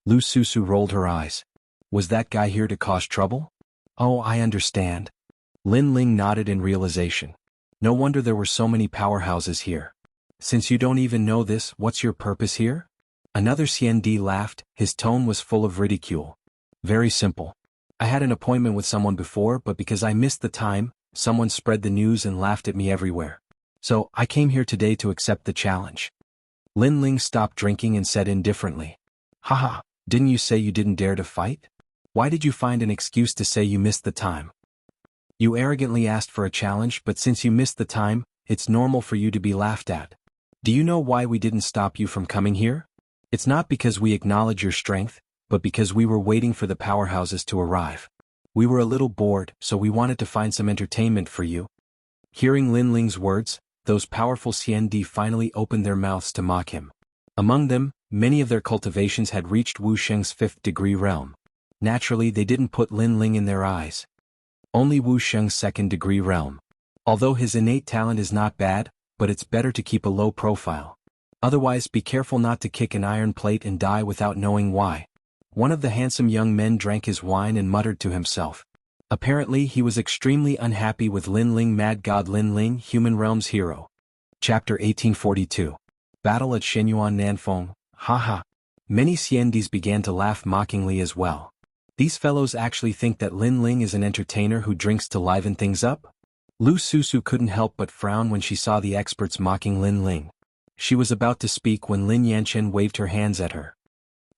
Lu Susu rolled her eyes. Was that guy here to cause trouble? Oh, I understand. Lin Ling nodded in realization. No wonder there were so many powerhouses here. Since you don't even know this, what's your purpose here? Another Xiandi laughed, his tone was full of ridicule. Very simple. I had an appointment with someone before, but because I missed the time, someone spread the news and laughed at me everywhere. So, I came here today to accept the challenge. Lin Ling stopped drinking and said indifferently. Haha, didn't you say you didn't dare to fight? Why did you find an excuse to say you missed the time? You arrogantly asked for a challenge, but since you missed the time, it's normal for you to be laughed at. Do you know why we didn't stop you from coming here? It's not because we acknowledge your strength, but because we were waiting for the powerhouses to arrive. We were a little bored, so we wanted to find some entertainment for you. Hearing Lin Ling's words, those powerful Xiandi finally opened their mouths to mock him. Among them, many of their cultivations had reached Wuxia's 5th-degree realm. Naturally, they didn't put Lin Ling in their eyes. Only Wuxia's 2nd-degree realm. Although his innate talent is not bad, but it's better to keep a low profile. Otherwise, be careful not to kick an iron plate and die without knowing why. One of the handsome young men drank his wine and muttered to himself. Apparently, he was extremely unhappy with Lin Ling. Mad God Lin Ling, Human Realm's hero. Chapter 1842. Battle at Xianyuan Nanfeng. Haha. Many Xiandis began to laugh mockingly as well. These fellows actually think that Lin Ling is an entertainer who drinks to liven things up? Lu Susu couldn't help but frown when she saw the experts mocking Lin Ling. She was about to speak when Lin Yanchen waved her hands at her.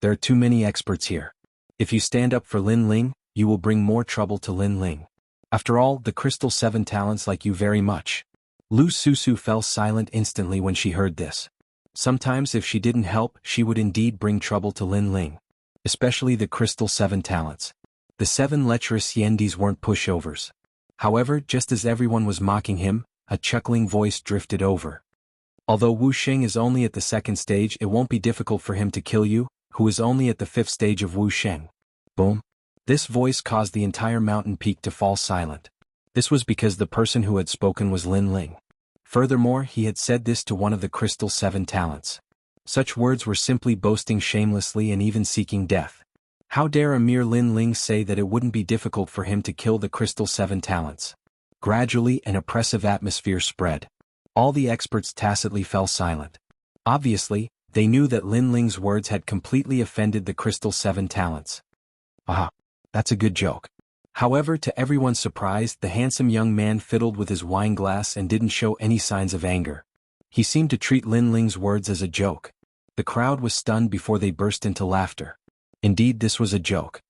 There are too many experts here. If you stand up for Lin Ling, you will bring more trouble to Lin Ling. After all, the Crystal 7 Talents like you very much. Lu Susu fell silent instantly when she heard this. Sometimes if she didn't help, she would indeed bring trouble to Lin Ling. Especially the Crystal 7 Talents. The 7 lecherous Xiandis weren't pushovers. However, just as everyone was mocking him, a chuckling voice drifted over. Although Wu Xing is only at the 2nd stage, it won't be difficult for him to kill you, who is only at the 5th stage of Wu Xing. Boom. This voice caused the entire mountain peak to fall silent. This was because the person who had spoken was Lin Ling. Furthermore, he had said this to one of the Crystal 7 Talents. Such words were simply boasting shamelessly and even seeking death. How dare a mere Lin Ling say that it wouldn't be difficult for him to kill the Crystal Seven Talents? Gradually an oppressive atmosphere spread. All the experts tacitly fell silent. Obviously, they knew that Lin Ling's words had completely offended the Crystal Seven Talents. Aha, that's a good joke. However, to everyone's surprise, the handsome young man fiddled with his wine glass and didn't show any signs of anger. He seemed to treat Lin Ling's words as a joke. The crowd was stunned before they burst into laughter. Indeed, this was a joke.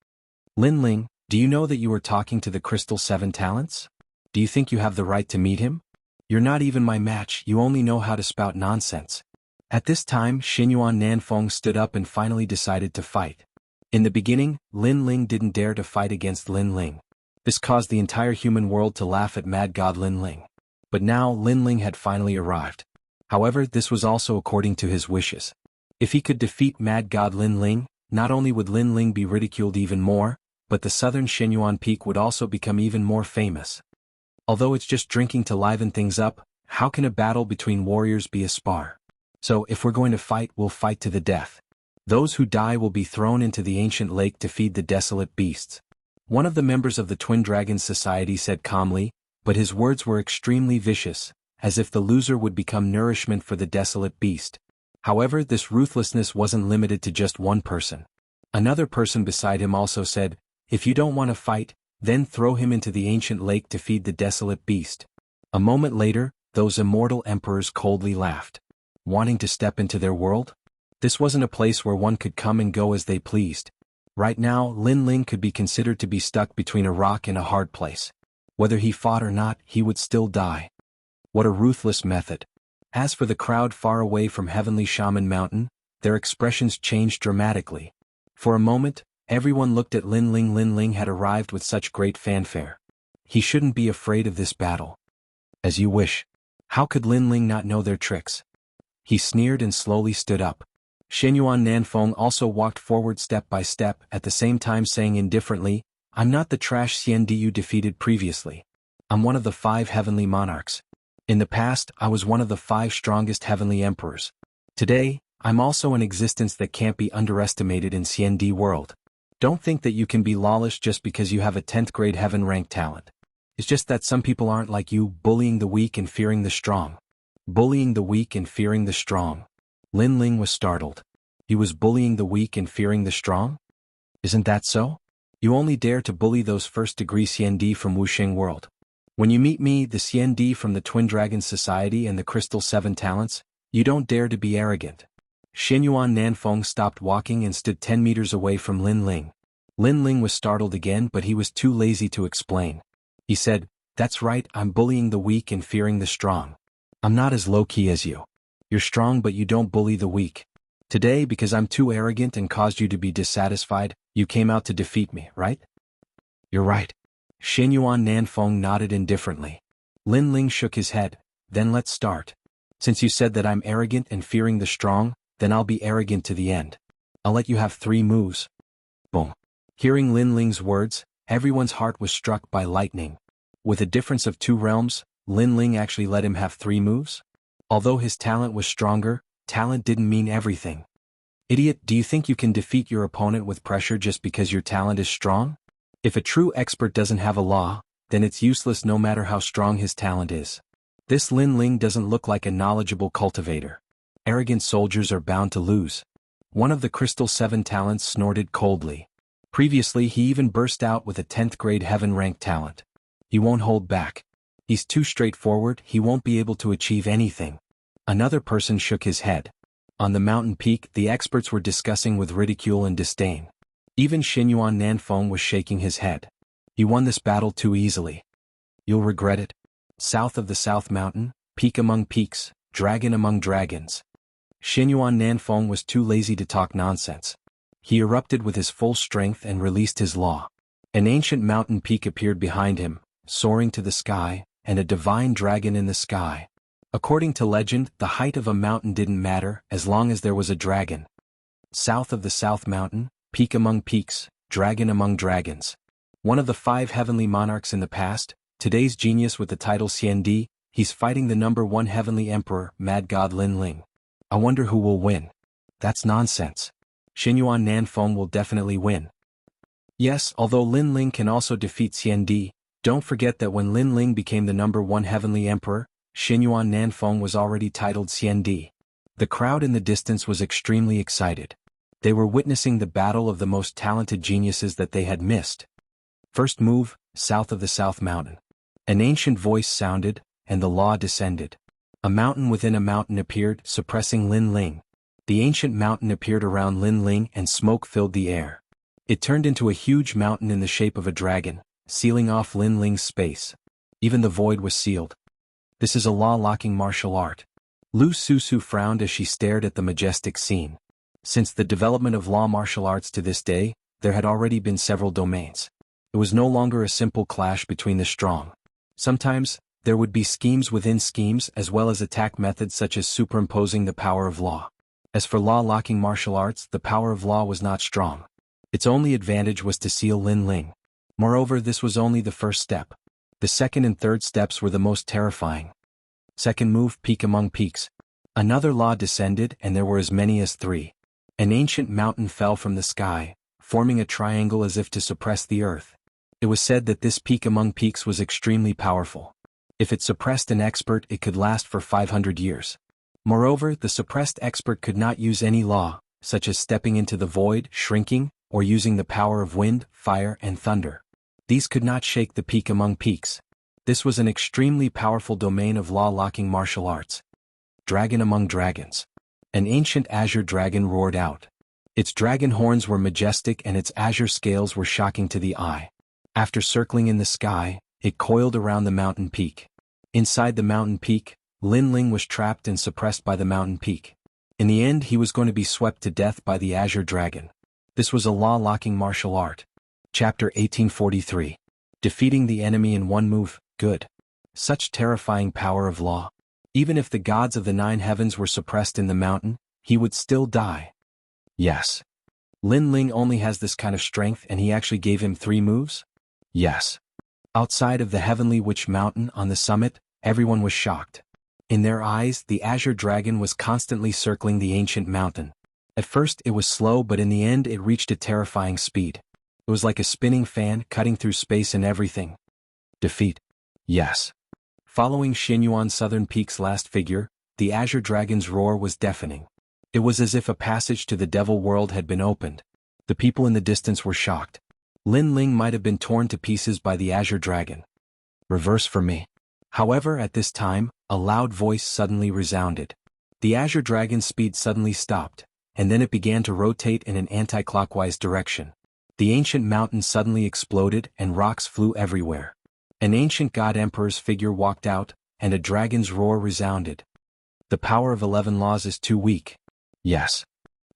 Lin Ling, do you know that you are talking to the Crystal Seven Talents? Do you think you have the right to meet him? You're not even my match, you only know how to spout nonsense. At this time, Xinyuan Nanfeng stood up and finally decided to fight. In the beginning, Lin Ling didn't dare to fight against Lin Ling. This caused the entire human world to laugh at Mad God Lin Ling. But now Lin Ling had finally arrived. However, this was also according to his wishes. If he could defeat Mad God Lin Ling, not only would Lin Ling be ridiculed even more, but the southern Xinyuan peak would also become even more famous. Although it's just drinking to liven things up, how can a battle between warriors be a spar? So if we're going to fight, we'll fight to the death. Those who die will be thrown into the ancient lake to feed the desolate beasts. One of the members of the Twin Dragons Society said calmly, but his words were extremely vicious, as if the loser would become nourishment for the desolate beast. However, this ruthlessness wasn't limited to just one person. Another person beside him also said, if you don't want to fight, then throw him into the ancient lake to feed the desolate beast. A moment later, those immortal emperors coldly laughed. Wanting to step into their world? This wasn't a place where one could come and go as they pleased. Right now, Lin Ling could be considered to be stuck between a rock and a hard place. Whether he fought or not, he would still die. What a ruthless method. As for the crowd far away from Heavenly Shaman Mountain, their expressions changed dramatically. For a moment, everyone looked at Lin Ling. Lin Ling had arrived with such great fanfare. He shouldn't be afraid of this battle. As you wish. How could Lin Ling not know their tricks? He sneered and slowly stood up. Xinyuan Nanfeng also walked forward step by step, at the same time saying indifferently, I'm not the trash Xiandi you defeated previously. I'm one of the 5 heavenly monarchs. In the past, I was one of the 5 strongest heavenly emperors. Today, I'm also an existence that can't be underestimated in Xiandi world. Don't think that you can be lawless just because you have a 10th grade heaven rank talent. It's just that some people aren't like you, bullying the weak and fearing the strong. Bullying the weak and fearing the strong. Lin Ling was startled. He was bullying the weak and fearing the strong? Isn't that so? You only dare to bully those first-degree Xiandi from Wuxia world. When you meet me, the Xiandi from the Twin Dragons Society and the Crystal Seven Talents, you don't dare to be arrogant. Xinyuan Nanfeng stopped walking and stood 10 meters away from Lin Ling. Lin Ling was startled again, but he was too lazy to explain. He said, that's right, I'm bullying the weak and fearing the strong. I'm not as low-key as you. You're strong but you don't bully the weak. Today, because I'm too arrogant and caused you to be dissatisfied, you came out to defeat me, right? You're right. Xinyuan Nanfeng nodded indifferently. Lin Ling shook his head. Then let's start. Since you said that I'm arrogant and fearing the strong, then I'll be arrogant to the end. I'll let you have 3 moves. Boom. Hearing Lin Ling's words, everyone's heart was struck by lightning. With a difference of 2 realms, Lin Ling actually let him have 3 moves? Although his talent was stronger, talent didn't mean everything. Idiot, do you think you can defeat your opponent with pressure just because your talent is strong? If a true expert doesn't have a law, then it's useless no matter how strong his talent is. This Lin Ling doesn't look like a knowledgeable cultivator. Arrogant soldiers are bound to lose. One of the Crystal Seven Talents snorted coldly. Previously he even burst out with a 10th grade heaven rank talent. He won't hold back. He's too straightforward, he won't be able to achieve anything. Another person shook his head. On the mountain peak, the experts were discussing with ridicule and disdain. Even Xinyuan Nanfeng was shaking his head. He won this battle too easily. You'll regret it. South of the South Mountain, peak among peaks, dragon among dragons. Xinyuan Nanfeng was too lazy to talk nonsense. He erupted with his full strength and released his law. An ancient mountain peak appeared behind him, soaring to the sky, and a divine dragon in the sky. According to legend, the height of a mountain didn't matter as long as there was a dragon. South of the South Mountain, peak among peaks, dragon among dragons. One of the 5 heavenly monarchs in the past, today's genius with the title Xiandi, he's fighting the #1 heavenly emperor, Mad God Lin Ling. I wonder who will win. That's nonsense. Xinyuan Nanfeng will definitely win. Yes, although Lin Ling can also defeat Xian Di, don't forget that when Lin Ling became the #1 heavenly emperor, Xinyuan Nanfeng was already titled Xian Di. The crowd in the distance was extremely excited. They were witnessing the battle of the most talented geniuses that they had missed. First move, south of the South Mountain. An ancient voice sounded, and the law descended. A mountain within a mountain appeared, suppressing Lin Ling. The ancient mountain appeared around Lin Ling and smoke filled the air. It turned into a huge mountain in the shape of a dragon, sealing off Lin Ling's space. Even the void was sealed. This is a law-locking martial art. Lu Susu frowned as she stared at the majestic scene. Since the development of law martial arts to this day, there had already been several domains. It was no longer a simple clash between the strong. Sometimes, there would be schemes within schemes as well as attack methods such as superimposing the power of law. As for law-locking martial arts, the power of law was not strong. Its only advantage was to seal Lin Ling. Moreover, this was only the first step. The second and third steps were the most terrifying. Second move, peak among peaks. Another law descended and there were as many as 3. An ancient mountain fell from the sky, forming a triangle as if to suppress the earth. It was said that this peak among peaks was extremely powerful. If it suppressed an expert, it could last for 500 years. Moreover, the suppressed expert could not use any law, such as stepping into the void, shrinking, or using the power of wind, fire, and thunder. These could not shake the peak among peaks. This was an extremely powerful domain of law-locking martial arts. Dragon among dragons. An ancient azure dragon roared out. Its dragon horns were majestic and its azure scales were shocking to the eye. After circling in the sky, it coiled around the mountain peak. Inside the mountain peak, Lin Ling was trapped and suppressed by the mountain peak. In the end, he was going to be swept to death by the azure dragon. This was a law-locking martial art. Chapter 1843. Defeating the enemy in one move, good. Such terrifying power of law. Even if the gods of the 9 heavens were suppressed in the mountain, he would still die. Yes. Lin Ling only has this kind of strength and he actually gave him 3 moves? Yes. Outside of the heavenly witch mountain on the summit, everyone was shocked. In their eyes, the azure dragon was constantly circling the ancient mountain. At first it was slow, but in the end it reached a terrifying speed. It was like a spinning fan cutting through space and everything. Defeat. Yes. Following Xinyuan Southern Peak's last figure, the azure dragon's roar was deafening. It was as if a passage to the devil world had been opened. The people in the distance were shocked. Lin Ling might have been torn to pieces by the azure dragon. Reverse for me. However, at this time, a loud voice suddenly resounded. The azure dragon's speed suddenly stopped, and then it began to rotate in an anti-clockwise direction. The ancient mountain suddenly exploded and rocks flew everywhere. An ancient god emperor's figure walked out, and a dragon's roar resounded. The power of 11 laws is too weak. Yes.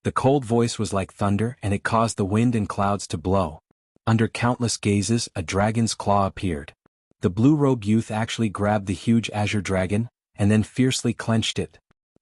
The cold voice was like thunder and it caused the wind and clouds to blow. Under countless gazes, a dragon's claw appeared. The blue-robed youth actually grabbed the huge azure dragon, and then fiercely clenched it.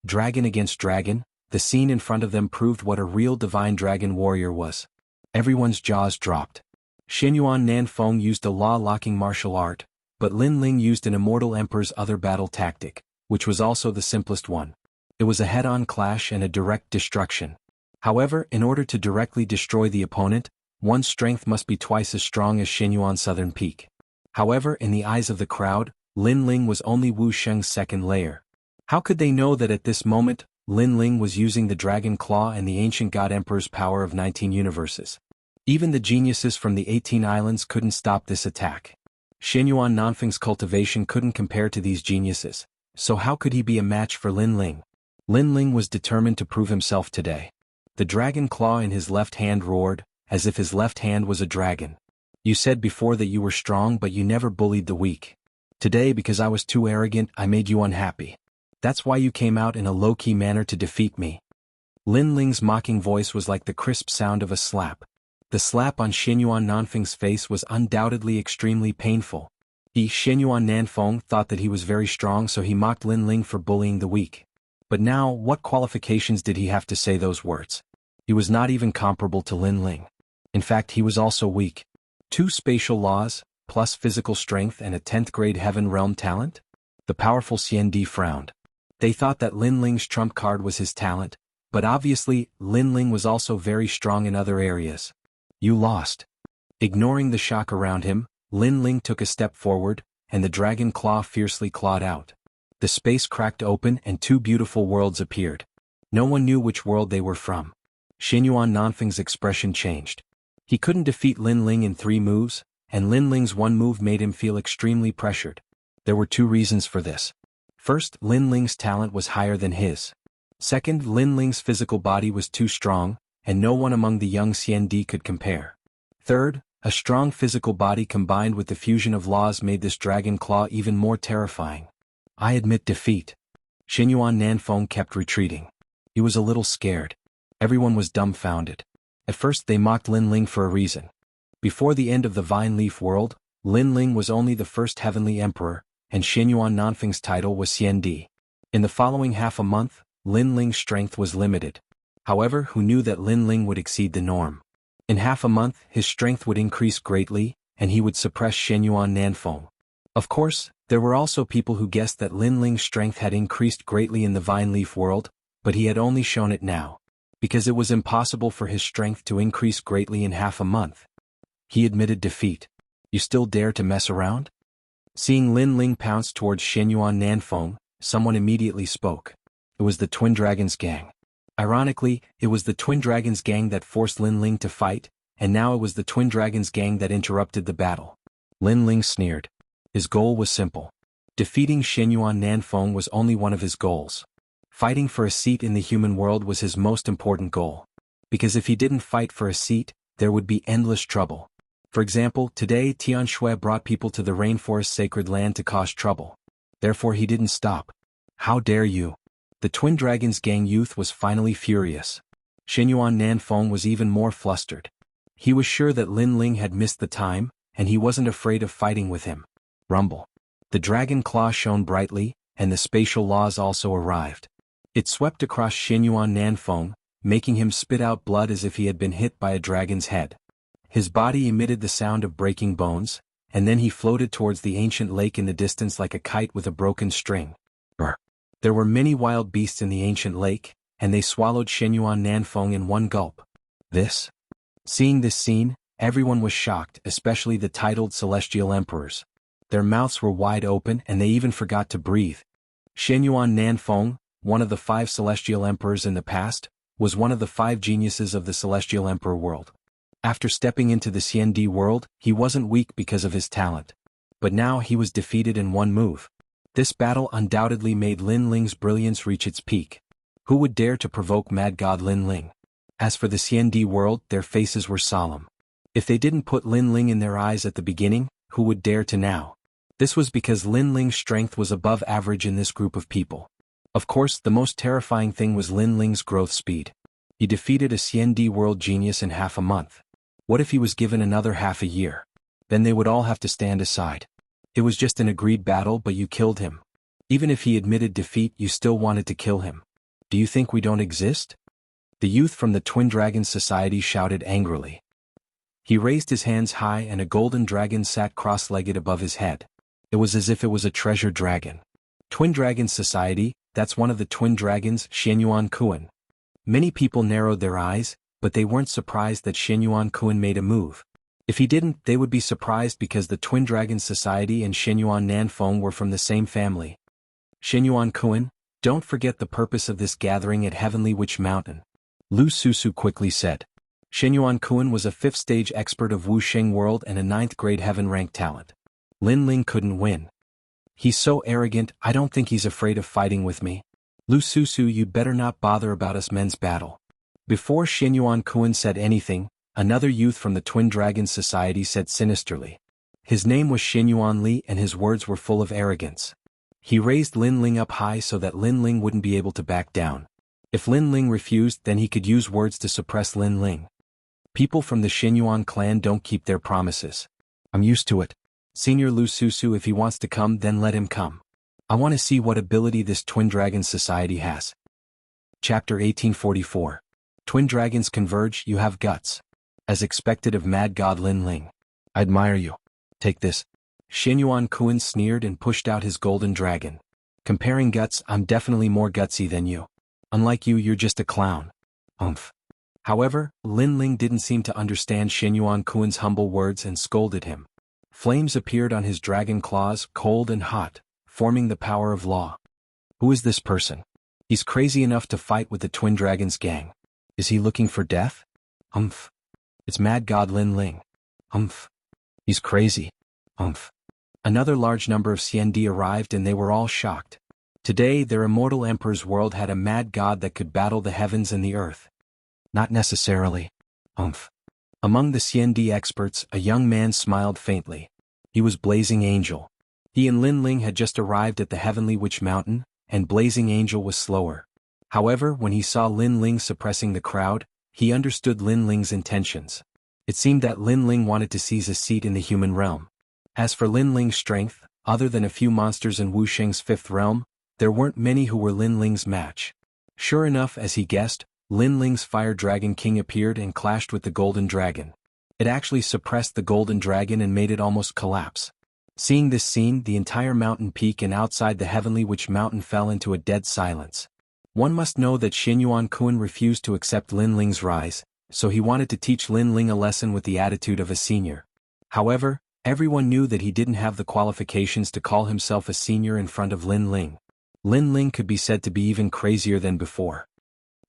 Dragon against dragon, the scene in front of them proved what a real divine dragon warrior was. Everyone's jaws dropped. Xinyuan Nanfeng used a law-locking martial art, but Lin Ling used an immortal emperor's other battle tactic, which was also the simplest one. It was a head-on clash and a direct destruction. However, in order to directly destroy the opponent, one's strength must be twice as strong as Xinyuan Southern Peak. However, in the eyes of the crowd, Lin Ling was only Wu Sheng's second layer. How could they know that at this moment, Lin Ling was using the dragon claw and the ancient god emperor's power of 19 universes? Even the geniuses from the 18 islands couldn't stop this attack. Xinyuan Nanfeng's cultivation couldn't compare to these geniuses, so how could he be a match for Lin Ling? Lin Ling was determined to prove himself today. The dragon claw in his left hand roared, as if his left hand was a dragon. You said before that you were strong, but you never bullied the weak. Today, because I was too arrogant, I made you unhappy. That's why you came out in a low-key manner to defeat me. Lin Ling's mocking voice was like the crisp sound of a slap. The slap on Xinyuan Nanfeng's face was undoubtedly extremely painful. Xinyuan Nanfeng thought that he was very strong, so he mocked Lin Ling for bullying the weak. But now, what qualifications did he have to say those words? He was not even comparable to Lin Ling. In fact, he was also weak. 2 spatial laws, plus physical strength and a 10th grade heaven realm talent? The powerful Xian Di frowned. They thought that Lin Ling's trump card was his talent, but obviously, Lin Ling was also very strong in other areas. You lost. Ignoring the shock around him, Lin Ling took a step forward, and the dragon claw fiercely clawed out. The space cracked open and two beautiful worlds appeared. No one knew which world they were from. Xianyuan Nanfeng's expression changed. He couldn't defeat Lin Ling in 3 moves, and Lin Ling's one move made him feel extremely pressured. There were 2 reasons for this. First, Lin Ling's talent was higher than his. Second, Lin Ling's physical body was too strong, and no one among the young Xiandi could compare. Third, a strong physical body combined with the fusion of laws made this dragon claw even more terrifying. I admit defeat. Xianyuan Nanfeng kept retreating. He was a little scared. Everyone was dumbfounded. At first they mocked Lin Ling for a reason. Before the end of the Vine Leaf world, Lin Ling was only the first heavenly emperor, and Xianyuan Nanfeng's title was Xiandi. In the following half a month, Lin Ling's strength was limited. However, who knew that Lin Ling would exceed the norm? In half a month, his strength would increase greatly, and he would suppress Xianyuan Nanfeng. Of course, there were also people who guessed that Lin Ling's strength had increased greatly in the Vine Leaf world, but he had only shown it now. Because it was impossible for his strength to increase greatly in half a month. He admitted defeat. You still dare to mess around? Seeing Lin Ling pounce towards Xianyuan Nanfeng, someone immediately spoke. It was the Twin Dragons gang. Ironically, it was the Twin Dragons gang that forced Lin Ling to fight, and now it was the Twin Dragons gang that interrupted the battle. Lin Ling sneered. His goal was simple. Defeating Xianyuan Nanfeng was only one of his goals. Fighting for a seat in the human world was his most important goal. Because if he didn't fight for a seat, there would be endless trouble. For example, today Tianshui brought people to the rainforest sacred land to cause trouble. Therefore he didn't stop. How dare you? The Twin Dragons gang youth was finally furious. Xianyuan Nanfeng was even more flustered. He was sure that Lin Ling had missed the time, and he wasn't afraid of fighting with him. Rumble. The dragon claw shone brightly, and the spatial laws also arrived. It swept across Xianyuan Nanfeng, making him spit out blood as if he had been hit by a dragon's head. His body emitted the sound of breaking bones, and then he floated towards the ancient lake in the distance like a kite with a broken string. There were many wild beasts in the ancient lake, and they swallowed Xianyuan Nanfeng in one gulp. Seeing this scene, everyone was shocked, especially the titled celestial emperors. Their mouths were wide open and they even forgot to breathe. Xianyuan Nanfeng, one of the 5 celestial emperors in the past, was one of the 5 geniuses of the celestial emperor world. After stepping into the Xiandi world, he wasn't weak because of his talent. But now he was defeated in one move. This battle undoubtedly made Lin Ling's brilliance reach its peak. Who would dare to provoke Mad God Lin Ling? As for the Xiandi world, their faces were solemn. If they didn't put Lin Ling in their eyes at the beginning, who would dare to now? This was because Lin Ling's strength was above average in this group of people. Of course, the most terrifying thing was Lin Ling's growth speed. He defeated a Xiandi world genius in half a month. What if he was given another half a year? Then they would all have to stand aside. It was just an agreed battle, but you killed him. Even if he admitted defeat, you still wanted to kill him. Do you think we don't exist? The youth from the Twin Dragons Society shouted angrily. He raised his hands high and a golden dragon sat cross-legged above his head. It was as if it was a treasure dragon. Twin Dragons Society, that's one of the Twin Dragons, Xianyuan Kuan. Many people narrowed their eyes, but they weren't surprised that Xianyuan Kuan made a move. If he didn't, they would be surprised because the Twin Dragons Society and Xianyuan Nanfeng were from the same family. Xianyuan Kuan, don't forget the purpose of this gathering at Heavenly Witch Mountain. Lu Susu quickly said. Xianyuan Kuan was a 5th stage expert of Wuxia world and a 9th grade heaven rank talent. Lin Ling couldn't win. He's so arrogant, I don't think he's afraid of fighting with me. Lu Susu, you'd better not bother about us men's battle. Before Xianyuan Kuan said anything, another youth from the Twin Dragons Society said sinisterly. His name was Xianyuan Li and his words were full of arrogance. He raised Lin Ling up high so that Lin Ling wouldn't be able to back down. If Lin Ling refused, then he could use words to suppress Lin Ling. People from the Xianyuan clan don't keep their promises. I'm used to it. Senior Lu Susu, if he wants to come, then let him come. I want to see what ability this Twin Dragons Society has. Chapter 1844. Twin Dragons converge, you have guts. As expected of Mad God Lin Ling. I admire you. Take this. Xianyuan Kuan sneered and pushed out his golden dragon. Comparing guts, I'm definitely more gutsy than you. Unlike you, you're just a clown. Umph. However, Lin Ling didn't seem to understand Xianyuan Kuan's humble words and scolded him. Flames appeared on his dragon claws, cold and hot, forming the power of law. Who is this person? He's crazy enough to fight with the Twin Dragons gang. Is he looking for death? Humph. It's Mad God Lin Ling. Humph. He's crazy. Humph. Another large number of CND arrived and they were all shocked. Today their immortal emperor's world had a mad god that could battle the heavens and the earth. Not necessarily. Humph. Among the CND experts, a young man smiled faintly. He was Blazing Angel. He and Lin Ling had just arrived at the Heavenly Witch Mountain, and Blazing Angel was slower. However, when he saw Lin Ling suppressing the crowd, he understood Lin Ling's intentions. It seemed that Lin Ling wanted to seize a seat in the human realm. As for Lin Ling's strength, other than a few monsters in Wu Sheng's fifth realm, there weren't many who were Lin Ling's match. Sure enough, as he guessed, Lin Ling's Fire Dragon King appeared and clashed with the Golden Dragon. It actually suppressed the Golden Dragon and made it almost collapse. Seeing this scene, the entire mountain peak and outside the Heavenly Witch Mountain fell into a dead silence. One must know that Xianyuan Kun refused to accept Lin Ling's rise, so he wanted to teach Lin Ling a lesson with the attitude of a senior. However, everyone knew that he didn't have the qualifications to call himself a senior in front of Lin Ling. Lin Ling could be said to be even crazier than before.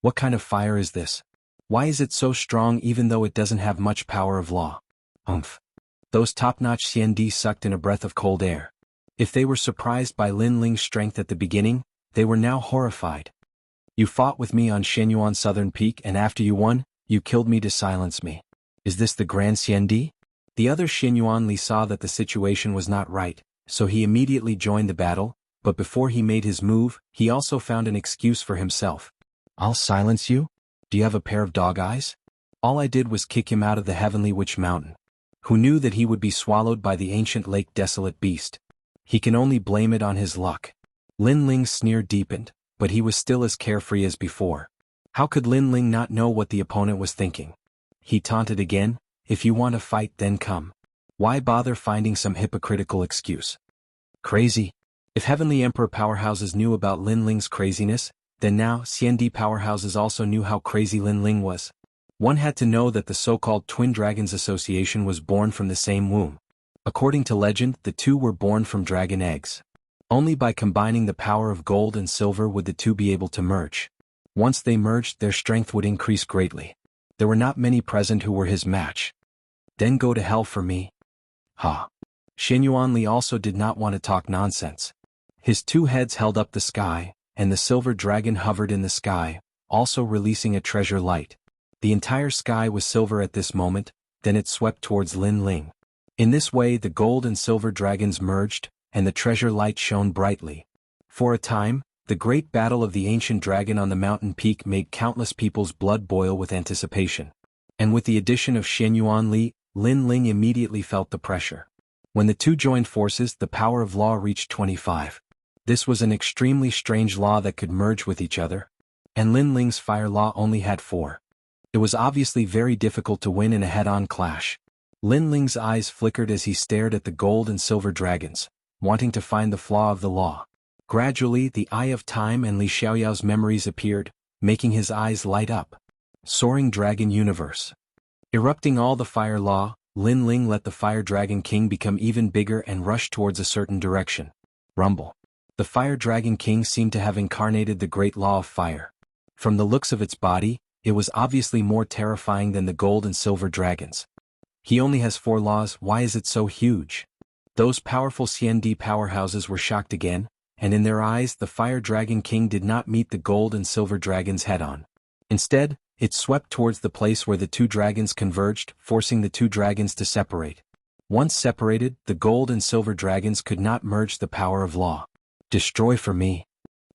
What kind of fire is this? Why is it so strong even though it doesn't have much power of law? Humph. Those top-notch CND sucked in a breath of cold air. If they were surprised by Lin Ling's strength at the beginning, they were now horrified. You fought with me on Xianyuan Southern Peak and after you won, you killed me to silence me. Is this the Grand CND? The other Xianyuan Li saw that the situation was not right, so he immediately joined the battle, but before he made his move, he also found an excuse for himself. I'll silence you? Do you have a pair of dog eyes? All I did was kick him out of the Heavenly Witch Mountain. Who knew that he would be swallowed by the ancient lake desolate beast? He can only blame it on his luck. Lin Ling's sneer deepened, but he was still as carefree as before. How could Lin Ling not know what the opponent was thinking? He taunted again, if you want to fight then come. Why bother finding some hypocritical excuse? Crazy. If Heavenly Emperor powerhouses knew about Lin Ling's craziness, then now CND powerhouses also knew how crazy Lin Ling was. One had to know that the so-called Twin Dragons Association was born from the same womb. According to legend, the two were born from dragon eggs. Only by combining the power of gold and silver would the two be able to merge. Once they merged, their strength would increase greatly. There were not many present who were his match. Then go to hell for me. Ha. Xianyuan Li also did not want to talk nonsense. His two heads held up the sky, and the silver dragon hovered in the sky, also releasing a treasure light. The entire sky was silver at this moment, then it swept towards Lin Ling. In this way the gold and silver dragons merged, and the treasure light shone brightly. For a time, the great battle of the ancient dragon on the mountain peak made countless people's blood boil with anticipation. And with the addition of Xianyuan Li, Lin Ling immediately felt the pressure. When the two joined forces, the power of law reached 25. This was an extremely strange law that could merge with each other. And Lin Ling's fire law only had 4. It was obviously very difficult to win in a head-on clash. Lin Ling's eyes flickered as he stared at the gold and silver dragons, wanting to find the flaw of the law. Gradually, the Eye of Time and Li Xiaoyao's memories appeared, making his eyes light up. Soaring Dragon Universe. Erupting all the fire law, Lin Ling let the Fire Dragon King become even bigger and rush towards a certain direction. Rumble. The Fire Dragon King seemed to have incarnated the great law of fire. From the looks of its body, it was obviously more terrifying than the gold and silver dragons. He only has 4 laws, why is it so huge? Those powerful CND powerhouses were shocked again, and in their eyes the Fire Dragon King did not meet the gold and silver dragons head-on. Instead, it swept towards the place where the 2 dragons converged, forcing the 2 dragons to separate. Once separated, the gold and silver dragons could not merge the power of law. Destroy for me.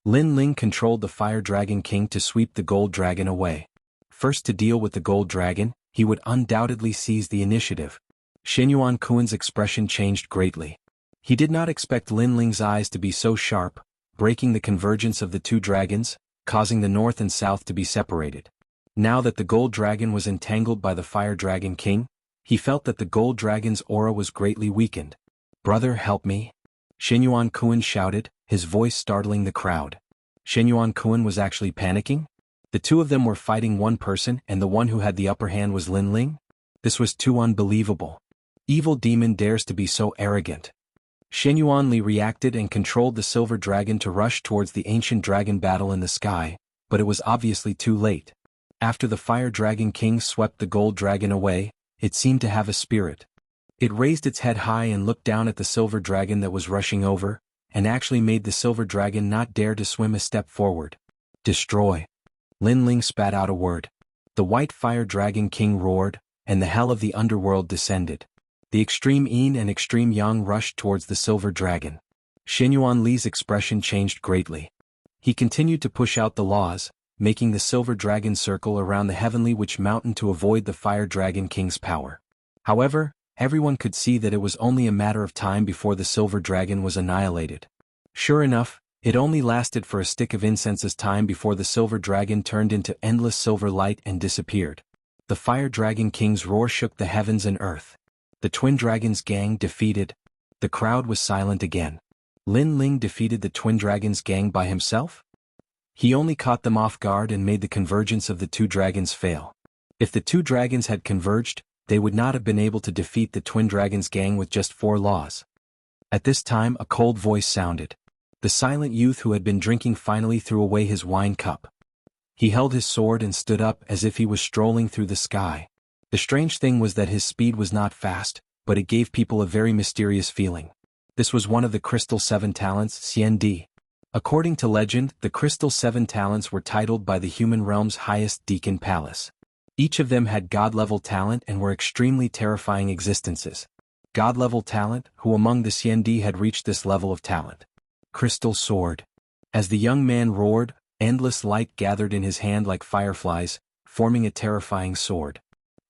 Lin Ling controlled the Fire Dragon King to sweep the gold dragon away. First to deal with the gold dragon, he would undoubtedly seize the initiative. Xianyuan Kuan's expression changed greatly. He did not expect Lin Ling's eyes to be so sharp, breaking the convergence of the 2 dragons, causing the north and south to be separated. Now that the gold dragon was entangled by the Fire Dragon King, he felt that the gold dragon's aura was greatly weakened. Brother, help me. Xianyuan Kuan shouted, his voice startling the crowd. Xianyuan Kuan was actually panicking? The two of them were fighting one person and the one who had the upper hand was Lin Ling? This was too unbelievable. Evil demon dares to be so arrogant. Xianyuan Li reacted and controlled the silver dragon to rush towards the ancient dragon battle in the sky, but it was obviously too late. After the fire dragon king swept the gold dragon away, it seemed to have a spirit. It raised its head high and looked down at the silver dragon that was rushing over, and actually made the silver dragon not dare to swim a step forward. Destroy. Lin Ling spat out a word. The white fire dragon king roared, and the hell of the underworld descended. The extreme yin and extreme yang rushed towards the silver dragon. Xianyuan Li's expression changed greatly. He continued to push out the laws, making the silver dragon circle around the heavenly witch mountain to avoid the fire dragon king's power. However, everyone could see that it was only a matter of time before the silver dragon was annihilated. Sure enough, it only lasted for a stick of incense's time before the silver dragon turned into endless silver light and disappeared. The fire dragon king's roar shook the heavens and earth. The twin dragons gang defeated. The crowd was silent again. Lin Ling defeated the twin dragons gang by himself? He only caught them off guard and made the convergence of the two dragons fail. If the two dragons had converged, they would not have been able to defeat the twin dragons gang with just 4 laws. At this time a cold voice sounded. The silent youth who had been drinking finally threw away his wine cup. He held his sword and stood up as if he was strolling through the sky. The strange thing was that his speed was not fast, but it gave people a very mysterious feeling. This was one of the Crystal 7 Talents, Xiandi. According to legend, the Crystal 7 Talents were titled by the human realm's highest deacon palace. Each of them had god-level talent and were extremely terrifying existences. God-level talent, who among the Xiandi had reached this level of talent? Crystal sword. As the young man roared, endless light gathered in his hand like fireflies, forming a terrifying sword.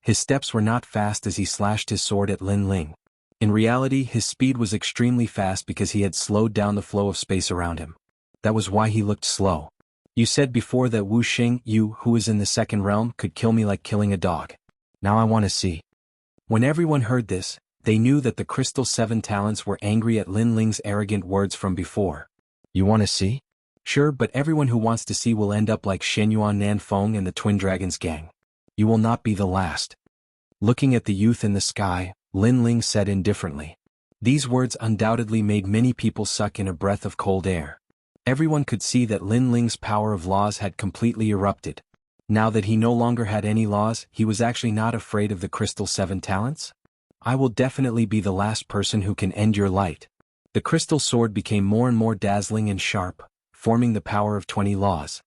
His steps were not fast as he slashed his sword at Lin Ling. In reality, his speed was extremely fast because he had slowed down the flow of space around him. That was why he looked slow. You said before that Wuxia, you who is in the second realm, could kill me like killing a dog. Now I want to see. When everyone heard this, they knew that the Crystal 7 Talents were angry at Lin Ling's arrogant words from before. You want to see? Sure, but everyone who wants to see will end up like Xianyuan Nanfeng and the Twin Dragons gang. You will not be the last. Looking at the youth in the sky, Lin Ling said indifferently. These words undoubtedly made many people suck in a breath of cold air. Everyone could see that Lin Ling's power of laws had completely erupted. Now that he no longer had any laws, he was actually not afraid of the Crystal 7 Talents. I will definitely be the last person who can end your light. The crystal sword became more and more dazzling and sharp, forming the power of 20 laws.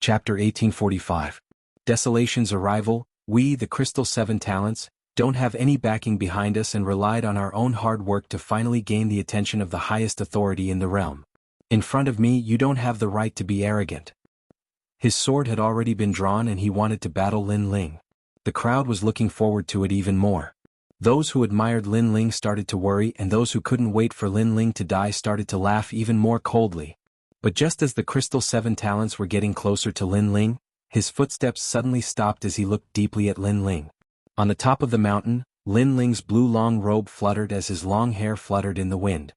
Chapter 1845. Desolation's arrival. We, the Crystal 7 Talents, don't have any backing behind us and relied on our own hard work to finally gain the attention of the highest authority in the realm. In front of me, you don't have the right to be arrogant. His sword had already been drawn and he wanted to battle Lin Ling. The crowd was looking forward to it even more. Those who admired Lin Ling started to worry and those who couldn't wait for Lin Ling to die started to laugh even more coldly. But just as the Crystal 7 Talents were getting closer to Lin Ling, his footsteps suddenly stopped as he looked deeply at Lin Ling. On the top of the mountain, Lin Ling's blue long robe fluttered as his long hair fluttered in the wind.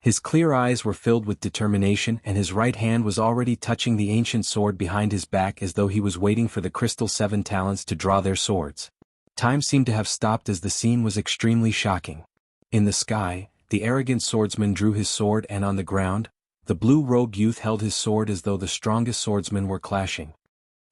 His clear eyes were filled with determination and his right hand was already touching the ancient sword behind his back as though he was waiting for the Crystal 7 Talents to draw their swords. Time seemed to have stopped as the scene was extremely shocking. In the sky, the arrogant swordsman drew his sword and on the ground, the blue-robed youth held his sword as though the strongest swordsmen were clashing.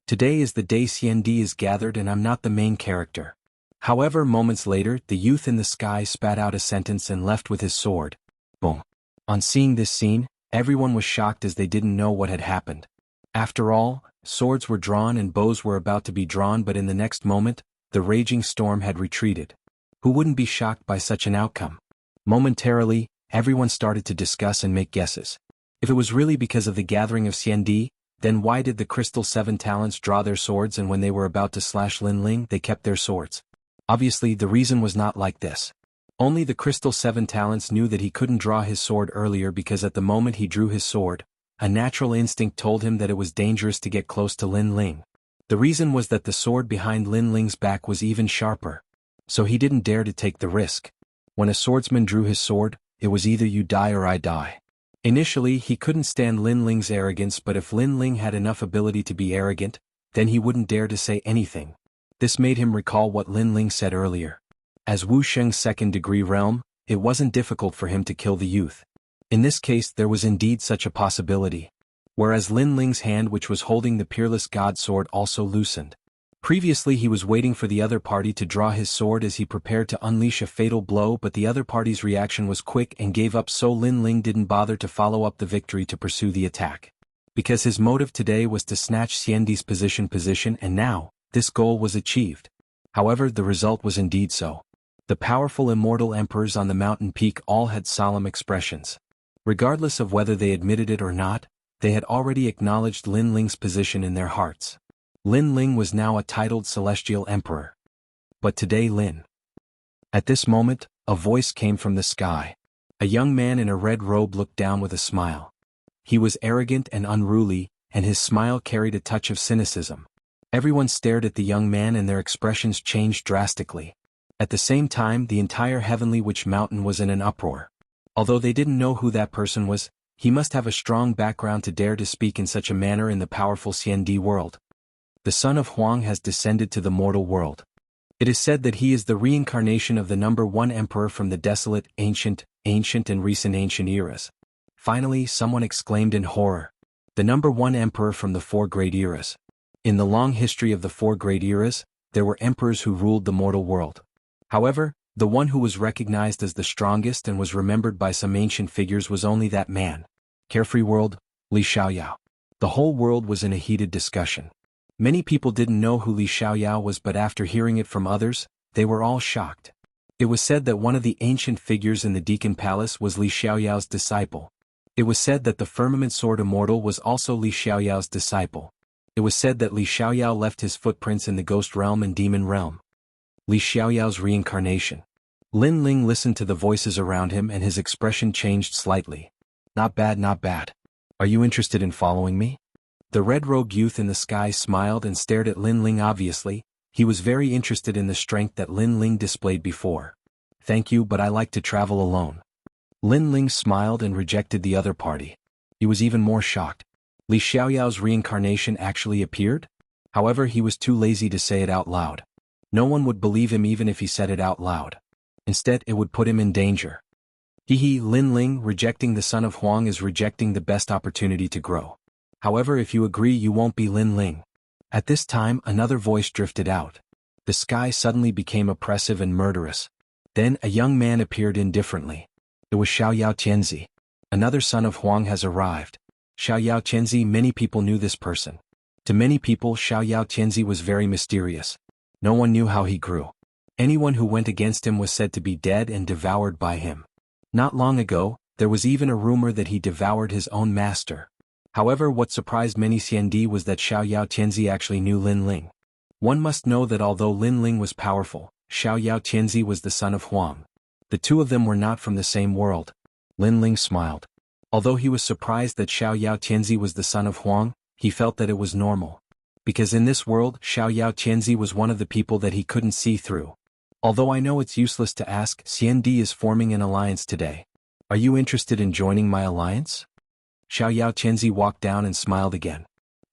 Today is the day Xiandi is gathered and I'm not the main character. However, moments later, the youth in the sky spat out a sentence and left with his sword. Boom. On seeing this scene, everyone was shocked as they didn't know what had happened. After all, swords were drawn and bows were about to be drawn, but in the next moment, the raging storm had retreated. Who wouldn't be shocked by such an outcome? Momentarily, everyone started to discuss and make guesses. If it was really because of the gathering of Xiandi, then why did the Crystal 7 Talents draw their swords and when they were about to slash Lin Ling they kept their swords? Obviously the reason was not like this. Only the Crystal 7 Talents knew that he couldn't draw his sword earlier because at the moment he drew his sword, a natural instinct told him that it was dangerous to get close to Lin Ling. The reason was that the sword behind Lin Ling's back was even sharper. So he didn't dare to take the risk. When a swordsman drew his sword, it was either you die or I die. Initially he couldn't stand Lin Ling's arrogance, but if Lin Ling had enough ability to be arrogant, then he wouldn't dare to say anything. This made him recall what Lin Ling said earlier. As Wu Sheng's second-degree realm, it wasn't difficult for him to kill the youth. In this case there was indeed such a possibility. Whereas Lin Ling's hand which was holding the peerless god sword also loosened. Previously he was waiting for the other party to draw his sword as he prepared to unleash a fatal blow, but the other party's reaction was quick and gave up, so Lin Ling didn't bother to follow up the victory to pursue the attack. Because his motive today was to snatch Xiandi's position, and now, this goal was achieved. However, the result was indeed so. The powerful immortal emperors on the mountain peak all had solemn expressions. Regardless of whether they admitted it or not, they had already acknowledged Lin Ling's position in their hearts. Lin Ling was now a titled celestial emperor. But today At this moment, a voice came from the sky. A young man in a red robe looked down with a smile. He was arrogant and unruly, and his smile carried a touch of cynicism. Everyone stared at the young man and their expressions changed drastically. At the same time, the entire Heavenly Witch Mountain was in an uproar. Although they didn't know who that person was, he must have a strong background to dare to speak in such a manner in the powerful Xiandi world. The son of Huang has descended to the mortal world. It is said that he is the reincarnation of the number one emperor from the desolate, ancient and recent ancient eras. Finally, someone exclaimed in horror. The number one emperor from the four great eras. In the long history of the four great eras, there were emperors who ruled the mortal world. However, the one who was recognized as the strongest and was remembered by some ancient figures was only that man. Carefree world, Li Xiaoyao. The whole world was in a heated discussion. Many people didn't know who Li Xiaoyao was, but after hearing it from others, they were all shocked. It was said that one of the ancient figures in the Deacon Palace was Li Xiaoyao's disciple. It was said that the firmament sword Immortal was also Li Xiaoyao's disciple. It was said that Li Xiaoyao left his footprints in the ghost realm and demon realm. Li Xiaoyao's reincarnation. Lin Ling listened to the voices around him and his expression changed slightly. Not bad, not bad. Are you interested in following me? The red-robed youth in the sky smiled and stared at Lin Ling. Obviously, he was very interested in the strength that Lin Ling displayed before. Thank you, but I like to travel alone. Lin Ling smiled and rejected the other party. He was even more shocked. Li Xiaoyao's reincarnation actually appeared? However, he was too lazy to say it out loud. No one would believe him even if he said it out loud. Instead, it would put him in danger. Lin Ling rejecting the son of Huang is rejecting the best opportunity to grow. However, if you agree, you won't be Lin Ling. At this time, another voice drifted out. The sky suddenly became oppressive and murderous. Then, a young man appeared indifferently. It was Xiaoyao Tianzi. Another son of Huang has arrived. Xiaoyao Tianzi. Many people knew this person. To many people, Xiaoyao Tianzi was very mysterious. No one knew how he grew. Anyone who went against him was said to be dead and devoured by him. Not long ago, there was even a rumor that he devoured his own master. However, what surprised many Xiandi was that Xiaoyao Tianzi actually knew Lin Ling. One must know that although Lin Ling was powerful, Xiaoyao Tianzi was the son of Huang. The two of them were not from the same world. Lin Ling smiled. Although he was surprised that Xiaoyao Tianzi was the son of Huang, he felt that it was normal. Because in this world, Xiaoyao Tianzi was one of the people that he couldn't see through. Although I know it's useless to ask, Xiandi is forming an alliance today. Are you interested in joining my alliance? Xiaoyao Tianzi walked down and smiled again.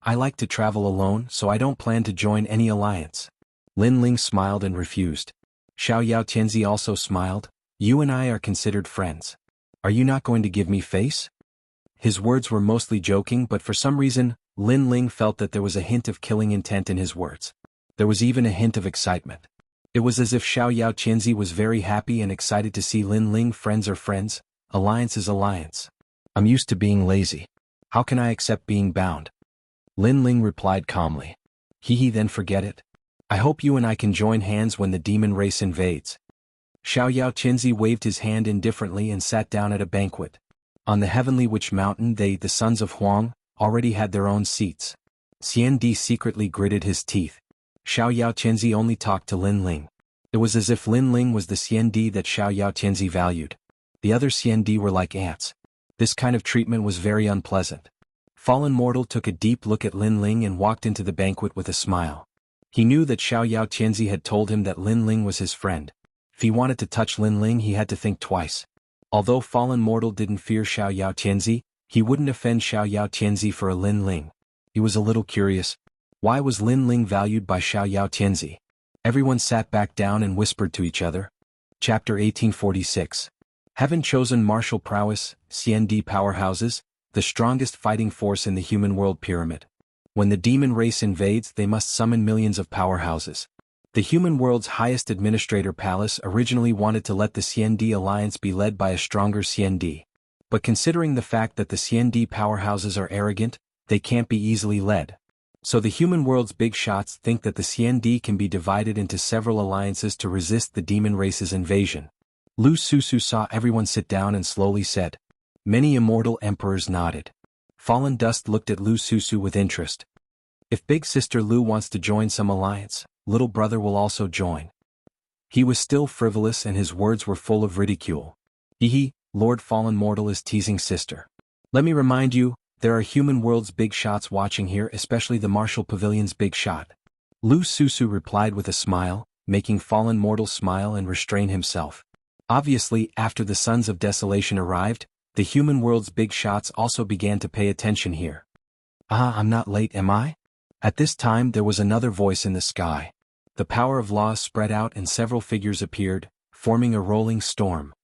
I like to travel alone, so I don't plan to join any alliance. Lin Ling smiled and refused. Xiaoyao Tianzi also smiled. You and I are considered friends. Are you not going to give me face? His words were mostly joking, but for some reason, Lin Ling felt that there was a hint of killing intent in his words. There was even a hint of excitement. It was as if Xiaoyao Tianzi was very happy and excited to see Lin Ling. Friends are friends, alliance is alliance. I'm used to being lazy. How can I accept being bound? Lin Ling replied calmly. Then forget it. I hope you and I can join hands when the demon race invades. Xiaoyao Tianzi waved his hand indifferently and sat down at a banquet. On the Heavenly Witch Mountain they, the sons of Huang, already had their own seats. Xiandi secretly gritted his teeth. Xiaoyao Tianzi only talked to Lin Ling. It was as if Lin Ling was the Xiandi that Xiaoyao Tianzi valued. The other Xiandi were like ants. This kind of treatment was very unpleasant. Fallen Mortal took a deep look at Lin Ling and walked into the banquet with a smile. He knew that Xiaoyao Tianzi had told him that Lin Ling was his friend. If he wanted to touch Lin Ling, he had to think twice. Although Fallen Mortal didn't fear Xiaoyao Tianzi, he wouldn't offend Xiaoyao Tianzi for a Lin Ling. He was a little curious. Why was Lin Ling valued by Xiao Tianzi? Everyone sat back down and whispered to each other. Chapter 1846. Heaven chosen martial prowess, CND powerhouses, the strongest fighting force in the human world pyramid. When the demon race invades, they must summon millions of powerhouses. The human world's highest administrator palace originally wanted to let the CND alliance be led by a stronger CND. But considering the fact that the CND powerhouses are arrogant, they can't be easily led. So the human world's big shots think that the CND can be divided into several alliances to resist the demon race's invasion. Lu Susu saw everyone sit down and slowly said. Many immortal emperors nodded. Fallen Dust looked at Lu Susu with interest. If big sister Lu wants to join some alliance, little brother will also join. He was still frivolous and his words were full of ridicule. Hehe, Lord Fallen Mortal is teasing sister. Let me remind you, there are human world's big shots watching here, especially the Martial Pavilion's big shot. Lu Susu replied with a smile, making Fallen Mortal smile and restrain himself. Obviously, after the Sons of Desolation arrived, the human world's big shots also began to pay attention here. I'm not late, am I? At this time there was another voice in the sky. The power of laws spread out and several figures appeared, forming a rolling storm.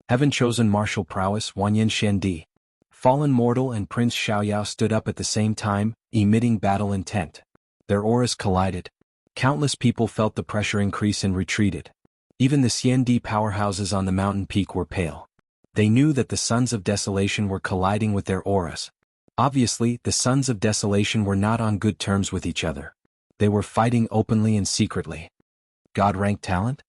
Heaven-chosen martial prowess Wanyan Shendi. Fallen Mortal and Prince Xiaoyao stood up at the same time, emitting battle intent. Their auras collided. Countless people felt the pressure increase and retreated. Even the CND powerhouses on the mountain peak were pale. They knew that the Sons of Desolation were colliding with their auras. Obviously, the Sons of Desolation were not on good terms with each other. They were fighting openly and secretly. God-rank talent?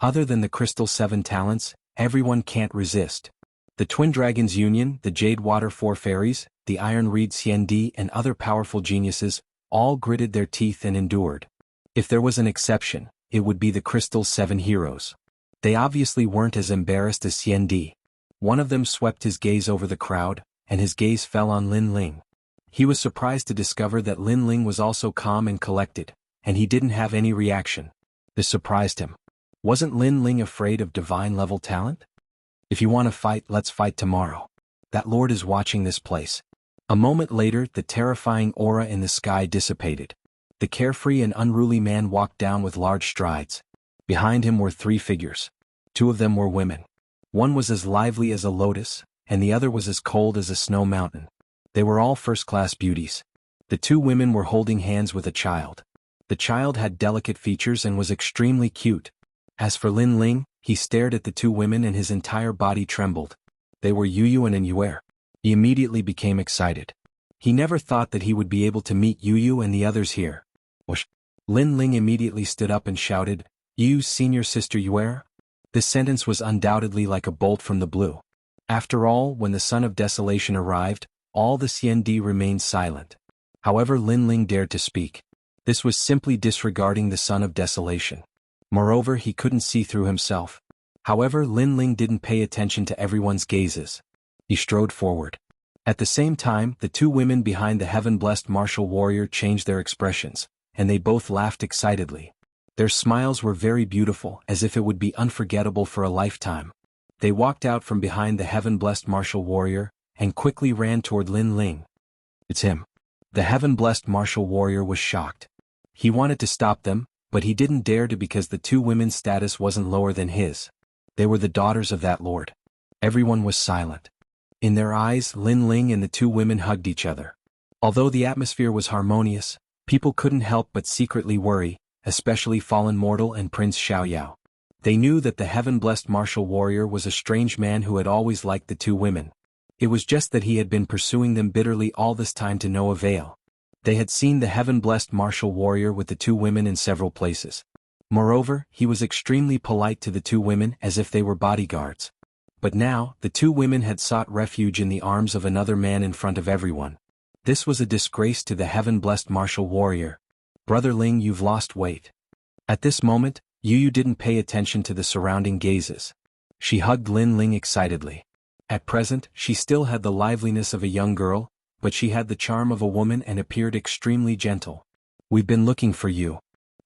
Other than the Crystal 7 talents, everyone can't resist. The Twin Dragons Union, the Jade Water Four Fairies, the Iron Reed CND and other powerful geniuses, all gritted their teeth and endured. If there was an exception, it would be the Crystal 7 heroes. They obviously weren't as embarrassed as CND. One of them swept his gaze over the crowd, and his gaze fell on Lin Ling. He was surprised to discover that Lin Ling was also calm and collected, and he didn't have any reaction. This surprised him. Wasn't Lin Ling afraid of divine-level talent? If you want to fight, let's fight tomorrow. That lord is watching this place. A moment later, the terrifying aura in the sky dissipated. The carefree and unruly man walked down with large strides. Behind him were three figures. Two of them were women. One was as lively as a lotus, and the other was as cold as a snow mountain. They were all first-class beauties. The two women were holding hands with a child. The child had delicate features and was extremely cute. As for Lin Ling, he stared at the two women and his entire body trembled. They were Yuyu and Yuer. He immediately became excited. He never thought that he would be able to meet Yuyu and the others here. Whoosh! Lin Ling immediately stood up and shouted, "Yu's senior sister Yuer?" This sentence was undoubtedly like a bolt from the blue. After all, when the Son of Desolation arrived, all the CND remained silent. However, Lin Ling dared to speak. This was simply disregarding the Son of Desolation. Moreover, he couldn't see through himself. However, Lin Ling didn't pay attention to everyone's gazes. He strode forward. At the same time, the two women behind the heaven-blessed martial warrior changed their expressions, and they both laughed excitedly. Their smiles were very beautiful, as if it would be unforgettable for a lifetime. They walked out from behind the heaven-blessed martial warrior, and quickly ran toward Lin Ling. It's him. The heaven-blessed martial warrior was shocked. He wanted to stop them, but he didn't dare to because the two women's status wasn't lower than his. They were the daughters of that lord. Everyone was silent. In their eyes, Lin Ling and the two women hugged each other. Although the atmosphere was harmonious, people couldn't help but secretly worry, especially Fallen Mortal and Prince Xiaoyao. They knew that the heaven-blessed martial warrior was a strange man who had always liked the two women. It was just that he had been pursuing them bitterly all this time to no avail. They had seen the heaven-blessed martial warrior with the two women in several places. Moreover, he was extremely polite to the two women as if they were bodyguards. But now, the two women had sought refuge in the arms of another man in front of everyone. This was a disgrace to the heaven-blessed martial warrior. Brother Ling, you've lost weight. At this moment, Yuyu didn't pay attention to the surrounding gazes. She hugged Lin Ling excitedly. At present, she still had the liveliness of a young girl, but she had the charm of a woman and appeared extremely gentle. We've been looking for you.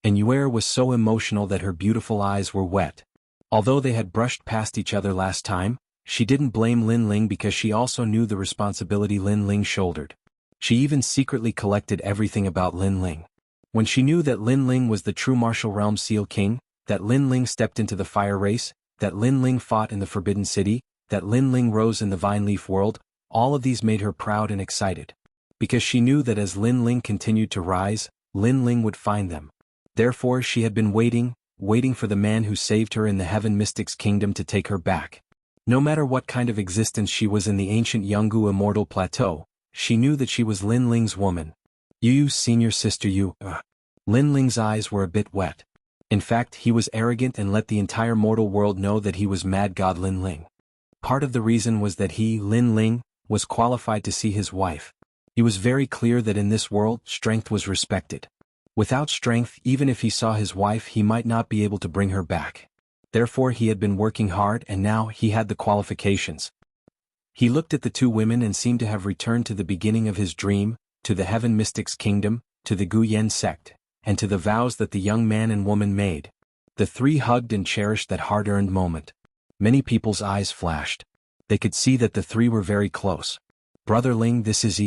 And Yuer was so emotional that her beautiful eyes were wet. Although they had brushed past each other last time, she didn't blame Lin Ling because she also knew the responsibility Lin Ling shouldered. She even secretly collected everything about Lin Ling. When she knew that Lin Ling was the true martial realm Seal King, that Lin Ling stepped into the fire race, that Lin Ling fought in the Forbidden City, that Lin Ling rose in the Vine Leaf world, all of these made her proud and excited. Because she knew that as Lin Ling continued to rise, Lin Ling would find them. Therefore she had been waiting for the man who saved her in the Heaven Mystic's kingdom to take her back. No matter what kind of existence she was in the ancient Jianghu Immortal Plateau, she knew that she was Lin Ling's woman. Yu's senior sister Yu. Lin Ling's eyes were a bit wet. In fact, he was arrogant and let the entire mortal world know that he was Mad God Lin Ling. Part of the reason was that he, Lin Ling, was qualified to see his wife. He was very clear that in this world, strength was respected. Without strength, even if he saw his wife, he might not be able to bring her back. Therefore he had been working hard and now he had the qualifications. He looked at the two women and seemed to have returned to the beginning of his dream, to the Heaven Mystic's kingdom, to the Gu Yen sect, and to the vows that the young man and woman made. The three hugged and cherished that hard-earned moment. Many people's eyes flashed. They could see that the three were very close. Brother Ling, this is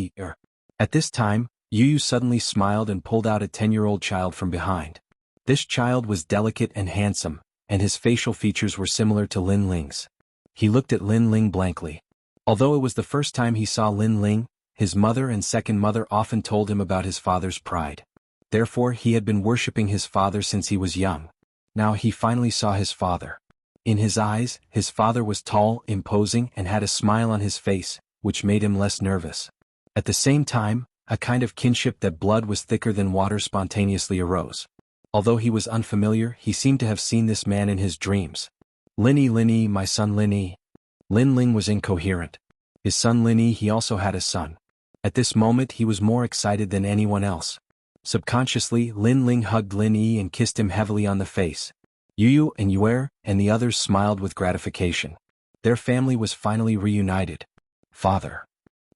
At this time, Yu suddenly smiled and pulled out a 10-year-old child from behind. This child was delicate and handsome, and his facial features were similar to Lin Ling's. He looked at Lin Ling blankly. Although it was the first time he saw Lin Ling, his mother and second mother often told him about his father's pride. Therefore he had been worshipping his father since he was young. Now he finally saw his father. In his eyes, his father was tall, imposing, and had a smile on his face, which made him less nervous. At the same time, a kind of kinship that blood was thicker than water spontaneously arose. Although he was unfamiliar, he seemed to have seen this man in his dreams. Linny, my son Linny. Lin Ling was incoherent. His son Linny, he also had a son. At this moment he was more excited than anyone else. Subconsciously, Lin Ling hugged Lin Yi and kissed him heavily on the face. Yu and Yuer and the others smiled with gratification. Their family was finally reunited. Father.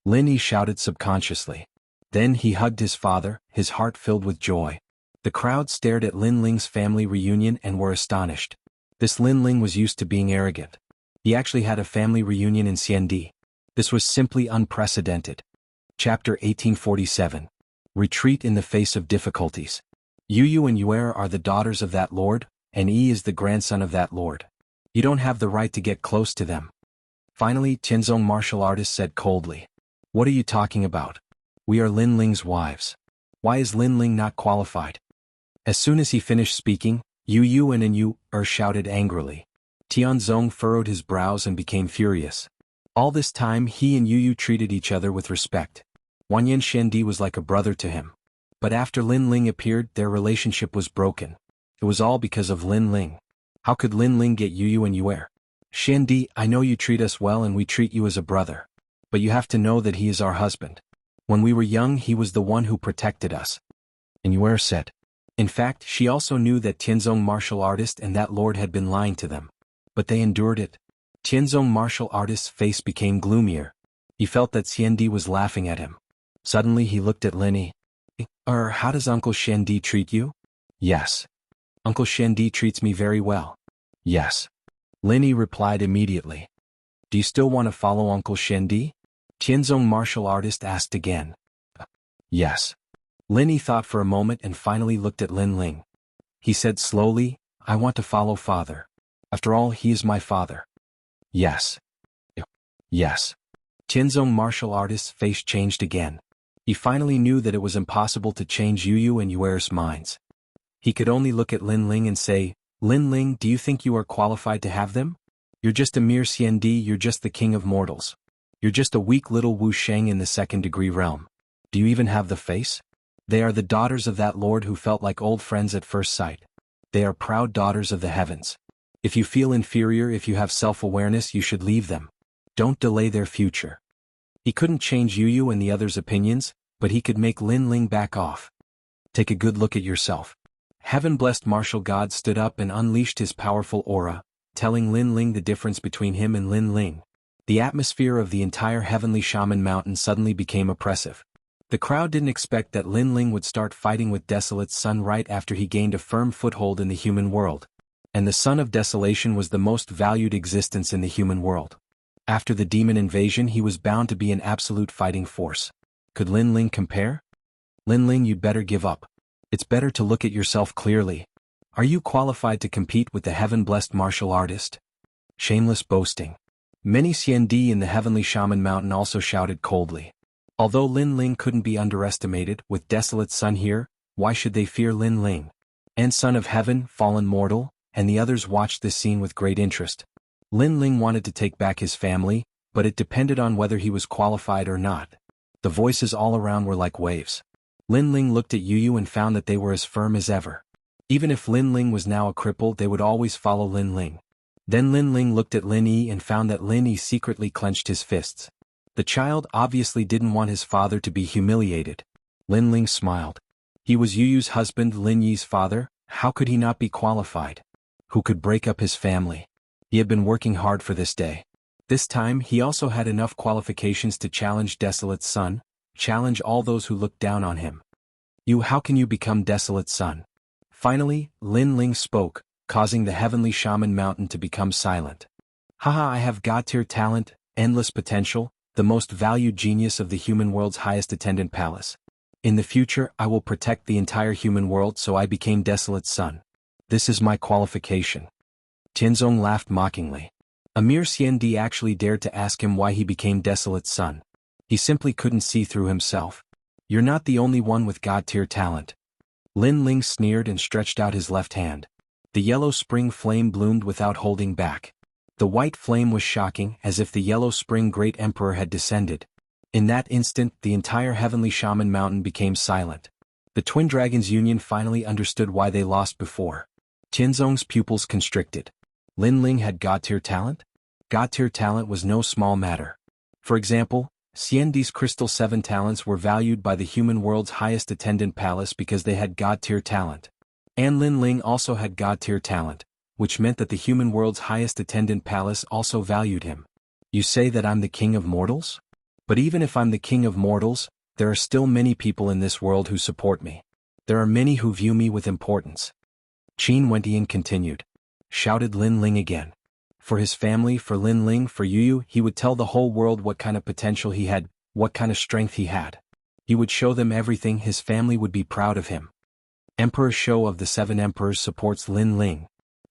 Lin Yi shouted subconsciously. Then he hugged his father, his heart filled with joy. The crowd stared at Lin Ling's family reunion and were astonished. This Lin Ling was used to being arrogant. He actually had a family reunion in Xiandi. This was simply unprecedented. Chapter 1847. Retreat in the face of difficulties. Yu and Yuer are the daughters of that lord, and Yi is the grandson of that lord. You don't have the right to get close to them. Finally, Tianzong martial artist said coldly. What are you talking about? We are Lin Ling's wives. Why is Lin Ling not qualified? As soon as he finished speaking, Yu and Yu shouted angrily. Tianzong furrowed his brows and became furious. All this time he and Yu treated each other with respect. Wanyan Shendi was like a brother to him. But after Lin Ling appeared, their relationship was broken. It was all because of Lin Ling. How could Lin Ling get Yu and Yuer? Shendi, I know you treat us well and we treat you as a brother. But you have to know that he is our husband. When we were young he was the one who protected us. And Yuer said. In fact, she also knew that Tianzong martial artist and that lord had been lying to them. But they endured it. Tianzong martial artist's face became gloomier. He felt that Xiandi was laughing at him. Suddenly he looked at Linny. How does Uncle Shendi treat you? Yes. Uncle Shendi treats me very well. Yes. Linny replied immediately. Do you still want to follow Uncle Shendi? Tianzong martial artist asked again. Yes. Linny thought for a moment and finally looked at Lin Ling. He said slowly, I want to follow father. After all, he is my father. Yes. Yes. Tianzong martial artist's face changed again. He finally knew that it was impossible to change Yu and Yuer's minds. He could only look at Lin Ling and say, Lin Ling, do you think you are qualified to have them? You're just a mere Xiandi, you're just the king of mortals. You're just a weak little Wu Sheng in the second-degree realm. Do you even have the face? They are the daughters of that lord who felt like old friends at first sight. They are proud daughters of the heavens. If you feel inferior, if you have self-awareness, you should leave them. Don't delay their future. He couldn't change Yu and the others' opinions, but he could make Lin Ling back off. Take a good look at yourself. Heaven-blessed martial god stood up and unleashed his powerful aura, telling Lin Ling the difference between him and Lin Ling. The atmosphere of the entire heavenly shaman mountain suddenly became oppressive. The crowd didn't expect that Lin Ling would start fighting with Desolate's son right after he gained a firm foothold in the human world. And the son of desolation was the most valued existence in the human world. After the demon invasion he was bound to be an absolute fighting force. Could Lin Ling compare? Lin Ling, you'd better give up. It's better to look at yourself clearly. Are you qualified to compete with the heaven-blessed martial artist? Shameless boasting. Many Xiandi in the heavenly shaman mountain also shouted coldly. Although Lin Ling couldn't be underestimated, with Desolate Sun here, why should they fear Lin Ling? And Son of Heaven, fallen mortal, and the others watched this scene with great interest. Lin Ling wanted to take back his family, but it depended on whether he was qualified or not. The voices all around were like waves. Lin Ling looked at Yu Yu and found that they were as firm as ever. Even if Lin Ling was now a cripple, they would always follow Lin Ling. Then Lin Ling looked at Lin Yi and found that Lin Yi secretly clenched his fists. The child obviously didn't want his father to be humiliated. Lin Ling smiled. He was Yu Yu's husband, Lin Yi's father. How could he not be qualified? Who could break up his family? He had been working hard for this day. This time he also had enough qualifications to challenge Desolate Sun, challenge all those who looked down on him. You, how can you become Desolate Sun? Finally, Lin Ling spoke, causing the heavenly shaman mountain to become silent. Haha, I have God-tier talent, endless potential, the most valued genius of the human world's highest attendant palace. In the future I will protect the entire human world, so I became Desolate Sun. This is my qualification. Tianzong laughed mockingly. A mere Xiandi actually dared to ask him why he became Desolate Sun. He simply couldn't see through himself. You're not the only one with God-tier talent. Lin Ling sneered and stretched out his left hand. The yellow spring flame bloomed without holding back. The white flame was shocking, as if the yellow spring great emperor had descended. In that instant, the entire heavenly shaman mountain became silent. The twin dragons' union finally understood why they lost before. Tianzong's pupils constricted. Lin Ling had God-tier talent? God-tier talent was no small matter. For example, Xiandi's Crystal 7 talents were valued by the human world's highest attendant palace because they had God-tier talent. And Lin Ling also had God-tier talent, which meant that the human world's highest attendant palace also valued him. You say that I'm the king of mortals? But even if I'm the king of mortals, there are still many people in this world who support me. There are many who view me with importance. Qin Wentian continued. Shouted Lin Ling again. For his family, for Lin Ling, for Yu Yu, he would tell the whole world what kind of potential he had, what kind of strength he had. He would show them everything. His family would be proud of him. Emperor Shou of the 7 Emperors supports Lin Ling.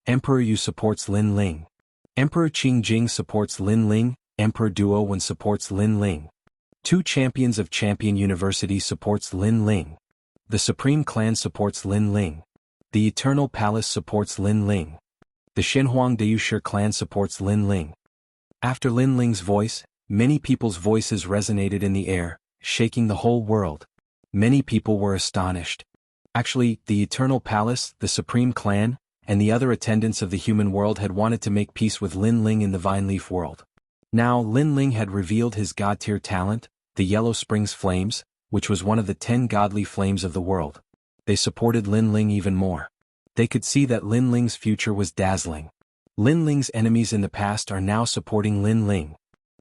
Emperor Yu supports Lin Ling. Emperor Qingjing supports Lin Ling. Emperor Duo Wen supports Lin Ling. 2 champions of Champion University supports Lin Ling. The Supreme Clan supports Lin Ling. The Eternal Palace supports Lin Ling. The Xinhuang Deyushi clan supports Lin Ling. After Lin Ling's voice, many people's voices resonated in the air, shaking the whole world. Many people were astonished. Actually, the Eternal Palace, the Supreme Clan, and the other attendants of the human world had wanted to make peace with Lin Ling in the Vine Leaf world. Now Lin Ling had revealed his God-tier talent, the Yellow Springs Flames, which was one of the 10 godly flames of the world. They supported Lin Ling even more. They could see that Lin Ling's future was dazzling. Lin Ling's enemies in the past are now supporting Lin Ling.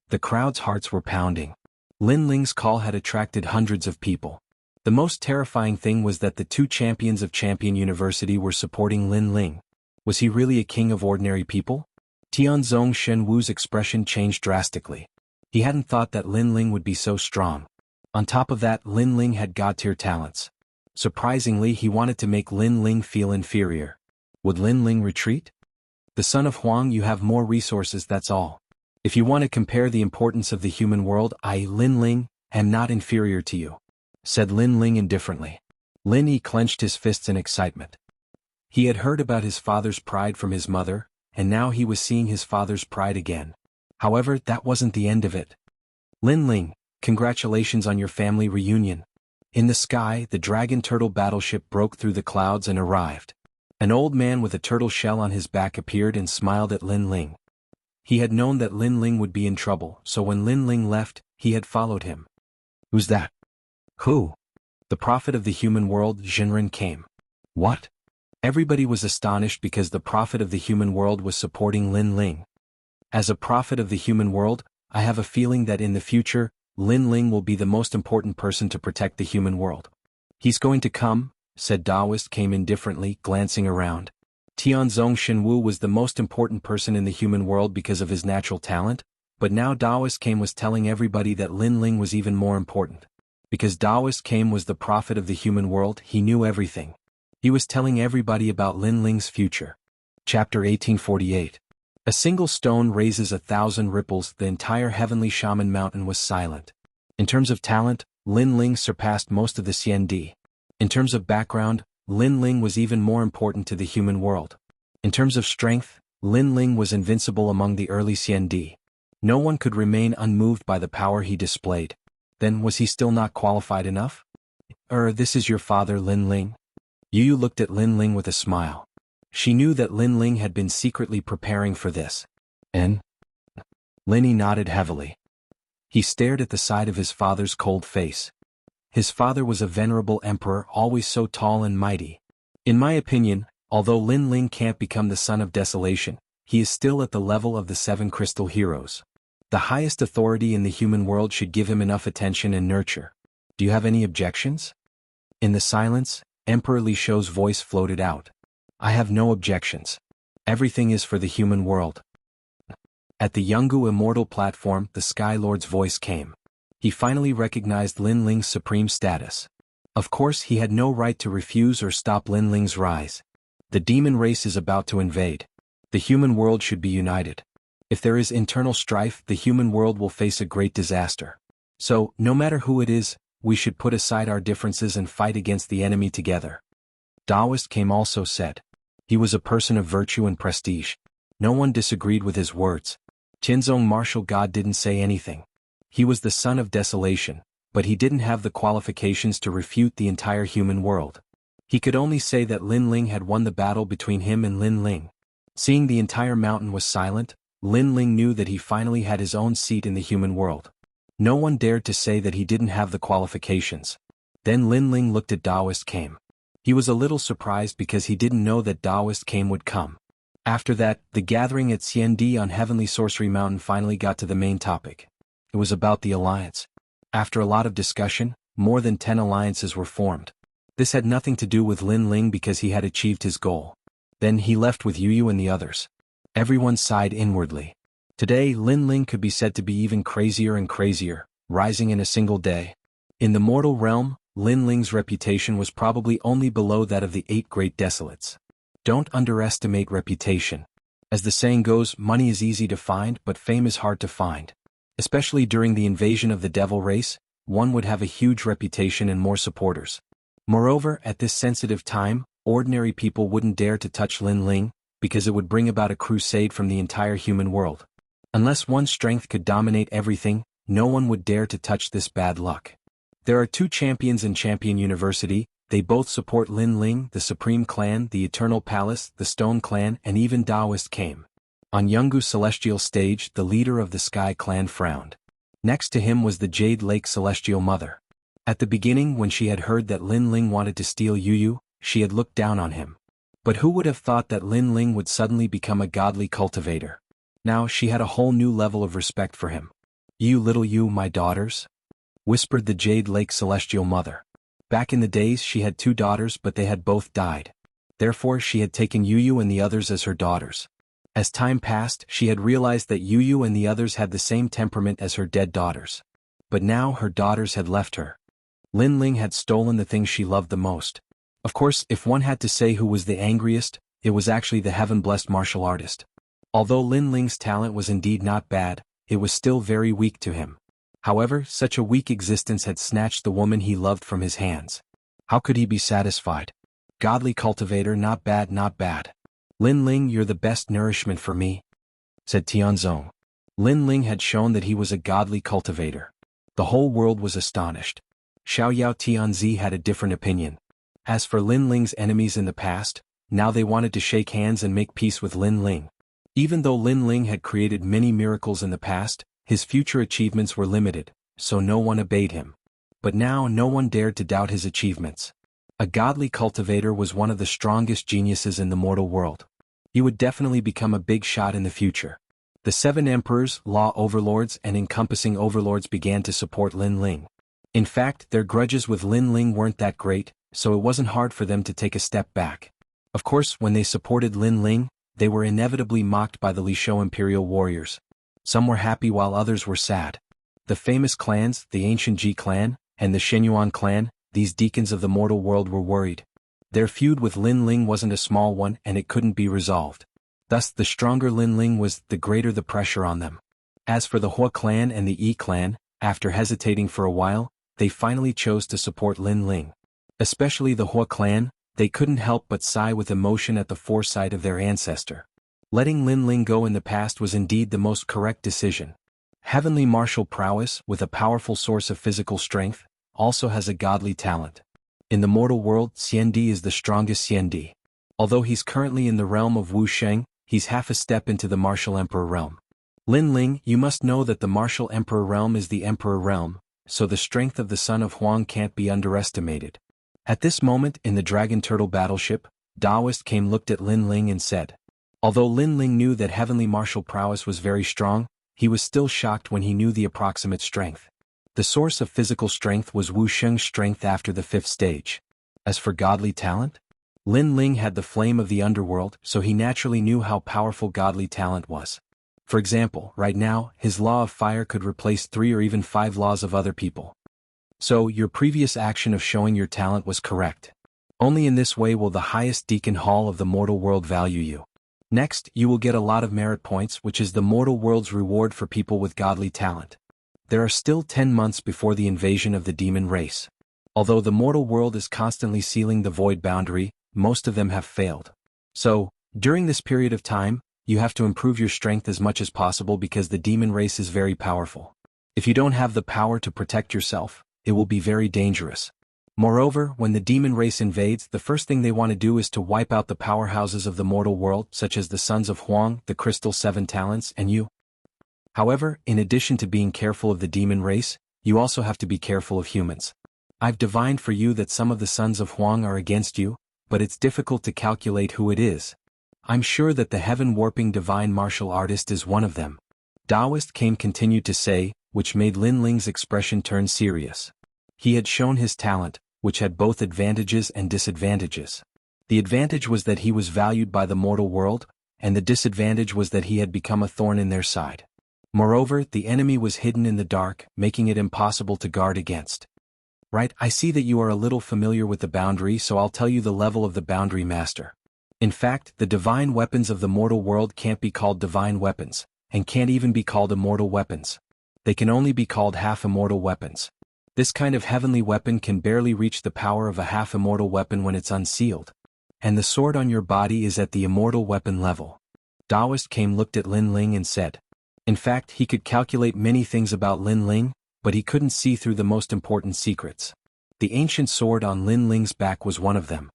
The crowd's hearts were pounding. Lin Ling's call had attracted hundreds of people. The most terrifying thing was that the 2 champions of Champion University were supporting Lin Ling. Was he really a king of ordinary people? Tianzong Shenwu's expression changed drastically. He hadn't thought that Lin Ling would be so strong. On top of that, Lin Ling had God-tier talents. Surprisingly, he wanted to make Lin Ling feel inferior. Would Lin Ling retreat? The son of Huang, you have more resources, that's all. If you want to compare the importance of the human world, I, Lin Ling, am not inferior to you, said Lin Ling indifferently. Lin Yi clenched his fists in excitement. He had heard about his father's pride from his mother, and now he was seeing his father's pride again. However, that wasn't the end of it. Lin Ling, congratulations on your family reunion. In the sky, the dragon turtle battleship broke through the clouds and arrived. An old man with a turtle shell on his back appeared and smiled at Lin Ling. He had known that Lin Ling would be in trouble, so when Lin Ling left, he had followed him. Who's that? Who? The prophet of the human world, Jinren, came. What? Everybody was astonished because the prophet of the human world was supporting Lin Ling. As a prophet of the human world, I have a feeling that in the future, Lin Ling will be the most important person to protect the human world. He's going to come, said Daoist came indifferently, glancing around. Tianzong Shenwu was the most important person in the human world because of his natural talent, but now Daoist came was telling everybody that Lin Ling was even more important. Because Daoist came was the prophet of the human world, he knew everything. He was telling everybody about Lin Ling's future. Chapter 1848. A single stone raises 1,000 ripples. The entire heavenly shaman mountain was silent. In terms of talent, Lin Ling surpassed most of the Xiandi. In terms of background, Lin Ling was even more important to the human world. In terms of strength, Lin Ling was invincible among the early Xiandi. No one could remain unmoved by the power he displayed. Then was he still not qualified enough? This is your father Lin Ling? Yu looked at Lin Ling with a smile. She knew that Lin Ling had been secretly preparing for this. And? Linny nodded heavily. He stared at the side of his father's cold face. His father was a venerable emperor, always so tall and mighty. In my opinion, although Lin Ling can't become the son of desolation, he is still at the level of the 7 crystal heroes. The highest authority in the human world should give him enough attention and nurture. Do you have any objections? In the silence, Emperor Li Shou's voice floated out. I have no objections. Everything is for the human world. At the Jianghu Immortal platform, the Sky Lord's voice came. He finally recognized Lin Ling's supreme status. Of course, he had no right to refuse or stop Lin Ling's rise. The demon race is about to invade. The human world should be united. If there is internal strife, the human world will face a great disaster. So, no matter who it is, we should put aside our differences and fight against the enemy together. Daoist came also said. He was a person of virtue and prestige. No one disagreed with his words. Qinzong martial god didn't say anything. He was the son of desolation, but he didn't have the qualifications to refute the entire human world. He could only say that Lin Ling had won the battle between him and Lin Ling. Seeing the entire mountain was silent, Lin Ling knew that he finally had his own seat in the human world. No one dared to say that he didn't have the qualifications. Then Lin Ling looked at Daoist came. He was a little surprised because he didn't know that Daoist came would come. After that, the gathering at Xiandi on Heavenly Sorcery Mountain finally got to the main topic. It was about the alliance. After a lot of discussion, more than 10 alliances were formed. This had nothing to do with Lin Ling because he had achieved his goal. Then he left with Yu and the others. Everyone sighed inwardly. Today Lin Ling could be said to be even crazier and crazier, rising in a single day. In the mortal realm, Lin Ling's reputation was probably only below that of the 8 great desolates. Don't underestimate reputation. As the saying goes, money is easy to find but fame is hard to find. Especially during the invasion of the devil race, one would have a huge reputation and more supporters. Moreover, at this sensitive time, ordinary people wouldn't dare to touch Lin Ling, because it would bring about a crusade from the entire human world. Unless one's strength could dominate everything, no one would dare to touch this bad luck. There are 2 champions in Champion University, they both support Lin Ling, the Supreme Clan, the Eternal Palace, the Stone Clan, and even Daoist came. On Jianghu's celestial stage, the leader of the Sky Clan frowned. Next to him was the Jade Lake Celestial Mother. At the beginning, when she had heard that Lin Ling wanted to steal Yu, she had looked down on him. But who would have thought that Lin Ling would suddenly become a godly cultivator? Now she had a whole new level of respect for him. You little you, my daughters? Whispered the Jade Lake Celestial Mother. Back in the days she had 2 daughters but they had both died. Therefore she had taken Yu and the others as her daughters. As time passed, she had realized that Yu and the others had the same temperament as her dead daughters. But now her daughters had left her. Lin Ling had stolen the things she loved the most. Of course, if one had to say who was the angriest, it was actually the heaven-blessed martial artist. Although Lin Ling's talent was indeed not bad, it was still very weak to him. However, such a weak existence had snatched the woman he loved from his hands. How could he be satisfied? Godly cultivator, not bad, not bad. Lin Ling, you're the best nourishment for me, said Tianzong. Lin Ling had shown that he was a godly cultivator. The whole world was astonished. Xiaoyao Tianzi had a different opinion. As for Lin Ling's enemies in the past, now they wanted to shake hands and make peace with Lin Ling. Even though Lin Ling had created many miracles in the past, his future achievements were limited, so no one obeyed him. But now no one dared to doubt his achievements. A godly cultivator was one of the strongest geniuses in the mortal world. He would definitely become a big shot in the future. The 7 emperors, law overlords and encompassing overlords began to support Lin Ling. In fact, their grudges with Lin Ling weren't that great, so it wasn't hard for them to take a step back. Of course, when they supported Lin Ling, they were inevitably mocked by the Li Shou imperial warriors. Some were happy while others were sad. The famous clans, the ancient Ji clan, and the Shenyuan clan, these deacons of the mortal world, were worried. Their feud with Lin Ling wasn't a small one and it couldn't be resolved. Thus the stronger Lin Ling was, the greater the pressure on them. As for the Hua clan and the Yi clan, after hesitating for a while, they finally chose to support Lin Ling. Especially the Hua clan, they couldn't help but sigh with emotion at the foresight of their ancestor. Letting Lin Ling go in the past was indeed the most correct decision. Heavenly martial prowess, with a powerful source of physical strength, also has a godly talent. In the mortal world, Xiandi is the strongest Xiandi. Although he's currently in the realm of Wuxia, he's half a step into the martial emperor realm. Lin Ling, you must know that the martial emperor realm is the emperor realm, so the strength of the son of Huang can't be underestimated. At this moment in the Dragon Turtle battleship, Daoist came looked at Lin Ling and said. Although Lin Ling knew that heavenly martial prowess was very strong, he was still shocked when he knew the approximate strength. The source of physical strength was Wuxia's strength after the 5th stage. As for godly talent? Lin Ling had the flame of the underworld, so he naturally knew how powerful godly talent was. For example, right now, his law of fire could replace 3 or even 5 laws of other people. So, your previous action of showing your talent was correct. Only in this way will the highest deacon hall of the mortal world value you. Next, you will get a lot of merit points, which is the mortal world's reward for people with godly talent. There are still 10 months before the invasion of the demon race. Although the mortal world is constantly sealing the void boundary, most of them have failed. So, during this period of time, you have to improve your strength as much as possible because the demon race is very powerful. If you don't have the power to protect yourself, it will be very dangerous. Moreover, when the demon race invades, the first thing they want to do is to wipe out the powerhouses of the mortal world, such as the sons of Huang, the Crystal 7 Talents, and you. However, in addition to being careful of the demon race, you also have to be careful of humans. I've divined for you that some of the sons of Huang are against you, but it's difficult to calculate who it is. I'm sure that the heaven-warping divine martial artist is one of them. Daoist came continued to say, which made Lin Ling's expression turn serious. He had shown his talent, which had both advantages and disadvantages. The advantage was that he was valued by the mortal world, and the disadvantage was that he had become a thorn in their side. Moreover, the enemy was hidden in the dark, making it impossible to guard against. Right, I see that you are a little familiar with the boundary, so I'll tell you the level of the boundary master. In fact, the divine weapons of the mortal world can't be called divine weapons, and can't even be called immortal weapons. They can only be called half-immortal weapons. This kind of heavenly weapon can barely reach the power of a half-immortal weapon when it's unsealed. And the sword on your body is at the immortal weapon level. Daoist came looked at Lin Ling and said. In fact, he could calculate many things about Lin Ling, but he couldn't see through the most important secrets. The ancient sword on Lin Ling's back was one of them.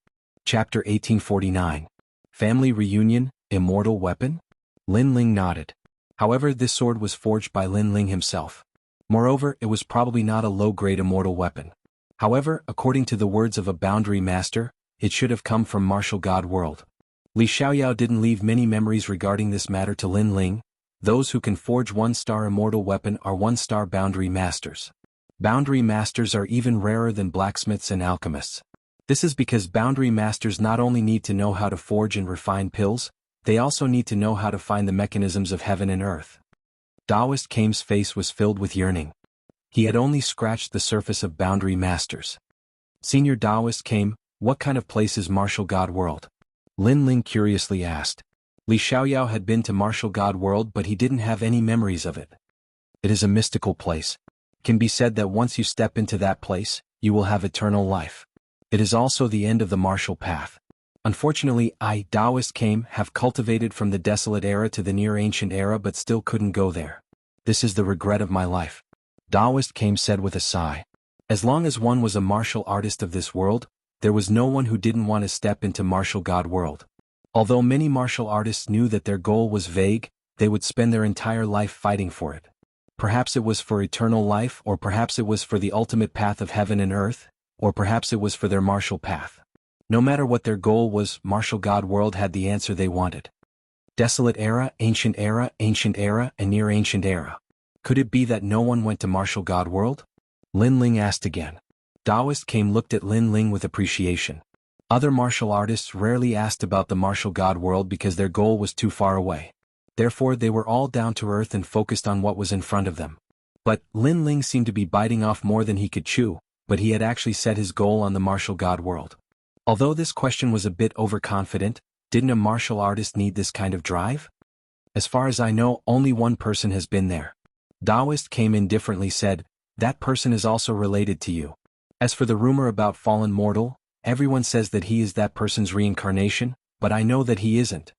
Chapter 1849. Family Reunion, Immortal Weapon? Lin Ling nodded. However, this sword was forged by Lin Ling himself. Moreover, it was probably not a low-grade immortal weapon. However, according to the words of a boundary master, it should have come from martial god world. Li Xiaoyao didn't leave many memories regarding this matter to Lin Ling. Those who can forge 1-star immortal weapon are 1-star boundary masters. Boundary masters are even rarer than blacksmiths and alchemists. This is because boundary masters not only need to know how to forge and refine pills, they also need to know how to find the mechanisms of heaven and earth. Daoist Kame's face was filled with yearning. He had only scratched the surface of boundary masters. Senior Daoist Kame, what kind of place is martial god world? Lin Ling curiously asked. Li Xiaoyao had been to martial god world but he didn't have any memories of it. It is a mystical place. It can be said that once you step into that place, you will have eternal life. It is also the end of the martial path. Unfortunately, I, Daoist Kame, have cultivated from the desolate era to the near ancient era but still couldn't go there. This is the regret of my life. Daoist Kame said with a sigh. As long as one was a martial artist of this world, there was no one who didn't want to step into martial god world. Although many martial artists knew that their goal was vague, they would spend their entire life fighting for it. Perhaps it was for eternal life, or perhaps it was for the ultimate path of heaven and earth, or perhaps it was for their martial path. No matter what their goal was, martial god world had the answer they wanted. Desolate era, ancient era, and near ancient era. Could it be that no one went to martial god world? Lin Ling asked again. Daoist Kame looked at Lin Ling with appreciation. Other martial artists rarely asked about the martial god world because their goal was too far away. Therefore they were all down to earth and focused on what was in front of them. But Lin Ling seemed to be biting off more than he could chew, but he had actually set his goal on the martial god world. Although this question was a bit overconfident, didn't a martial artist need this kind of drive? As far as I know, only one person has been there. Daoist came indifferently said, that person is also related to you. As for the rumor about fallen mortal, everyone says that he is that person's reincarnation, but I know that he isn't.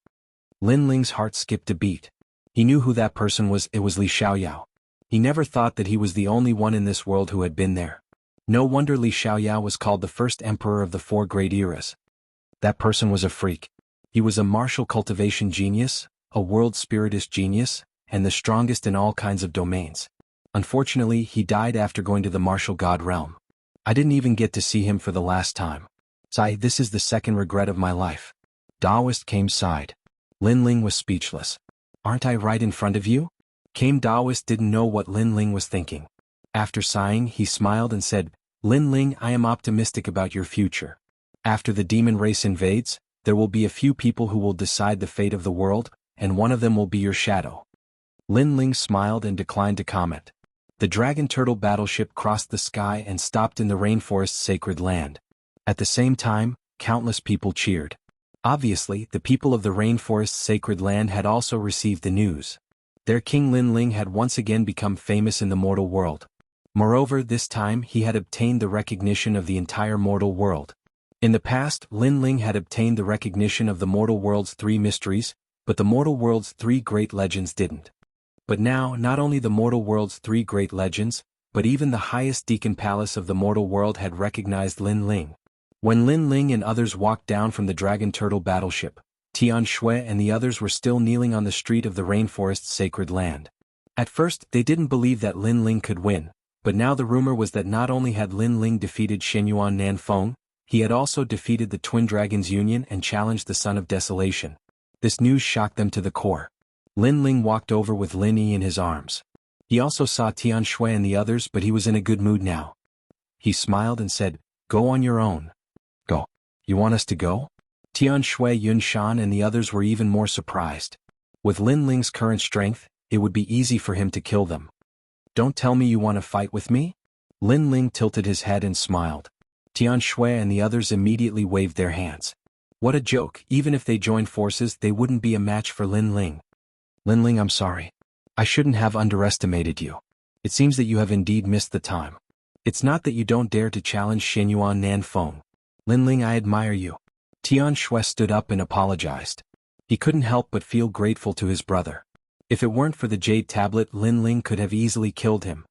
Lin Ling's heart skipped a beat. He knew who that person was, it was Li Xiaoyao. He never thought that he was the only one in this world who had been there. No wonder Li Xiaoyao was called the first emperor of the 4 great eras. That person was a freak. He was a martial cultivation genius, a world spiritist genius, and the strongest in all kinds of domains. Unfortunately, he died after going to the martial god realm. I didn't even get to see him for the last time. Sigh, this is the second regret of my life. Daoist came sighed. Lin Ling was speechless. Aren't I right in front of you? Came Daoist didn't know what Lin Ling was thinking. After sighing, he smiled and said, Lin Ling, I am optimistic about your future. After the demon race invades, there will be a few people who will decide the fate of the world, and one of them will be your shadow. Lin Ling smiled and declined to comment. The dragon turtle battleship crossed the sky and stopped in the rainforest's sacred land. At the same time, countless people cheered. Obviously, the people of the rainforest's sacred land had also received the news. Their king Lin Ling had once again become famous in the mortal world. Moreover, this time he had obtained the recognition of the entire mortal world. In the past, Lin Ling had obtained the recognition of the mortal world's 3 mysteries, but the mortal world's 3 great legends didn't. But now, not only the mortal world's 3 great legends, but even the highest deacon palace of the mortal world had recognized Lin Ling. When Lin Ling and others walked down from the dragon turtle battleship, Tian Shui and the others were still kneeling on the street of the rainforest's sacred land. At first, they didn't believe that Lin Ling could win, but now the rumor was that not only had Lin Ling defeated Shenyuan Nanfeng, he had also defeated the Twin Dragons Union and challenged the Son of Desolation. This news shocked them to the core. Lin Ling walked over with Lin Yi in his arms. He also saw Tian Shui and the others, but he was in a good mood now. He smiled and said, Go on your own. Go. You want us to go? Tian Shui, Yun Shan and the others were even more surprised. With Lin Ling's current strength, it would be easy for him to kill them. Don't tell me you want to fight with me? Lin Ling tilted his head and smiled. Tian Shui and the others immediately waved their hands. What a joke, even if they joined forces they wouldn't be a match for Lin Ling. Lin Ling, I'm sorry. I shouldn't have underestimated you. It seems that you have indeed missed the time. It's not that you don't dare to challenge Shenyuan Nanfeng. Lin Ling, I admire you. Tian Shui stood up and apologized. He couldn't help but feel grateful to his brother. If it weren't for the jade tablet, Lin Ling could have easily killed him.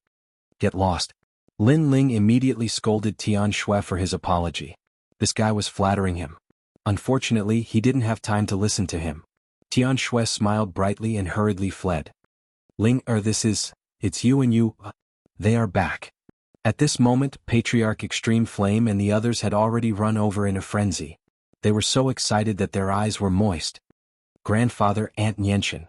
Get lost. Lin Ling immediately scolded Tian Shui for his apology. This guy was flattering him. Unfortunately, he didn't have time to listen to him. Tian Shui smiled brightly and hurriedly fled. Ling, it's you and you. They are back. At this moment, Patriarch Extreme Flame and the others had already run over in a frenzy. They were so excited that their eyes were moist. Grandfather, Aunt Nianshan.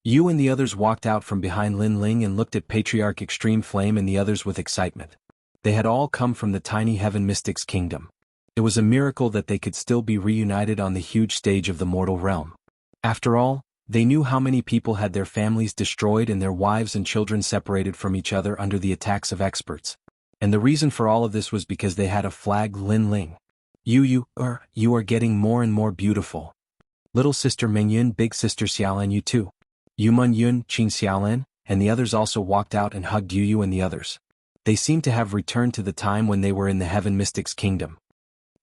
You and the others walked out from behind Lin Ling and looked at Patriarch Extreme Flame and the others with excitement. They had all come from the tiny Heaven Mystics Kingdom. It was a miracle that they could still be reunited on the huge stage of the mortal realm. After all, they knew how many people had their families destroyed and their wives and children separated from each other under the attacks of experts. And the reason for all of this was because they had a flag Lin Ling. You are getting more and more beautiful. Little sister Mengyun, big sister Xiaolan, you too. Yumun Yun, Qing Xiaolan, and the others also walked out and hugged Yu and the others. They seemed to have returned to the time when they were in the Heaven Mystics Kingdom.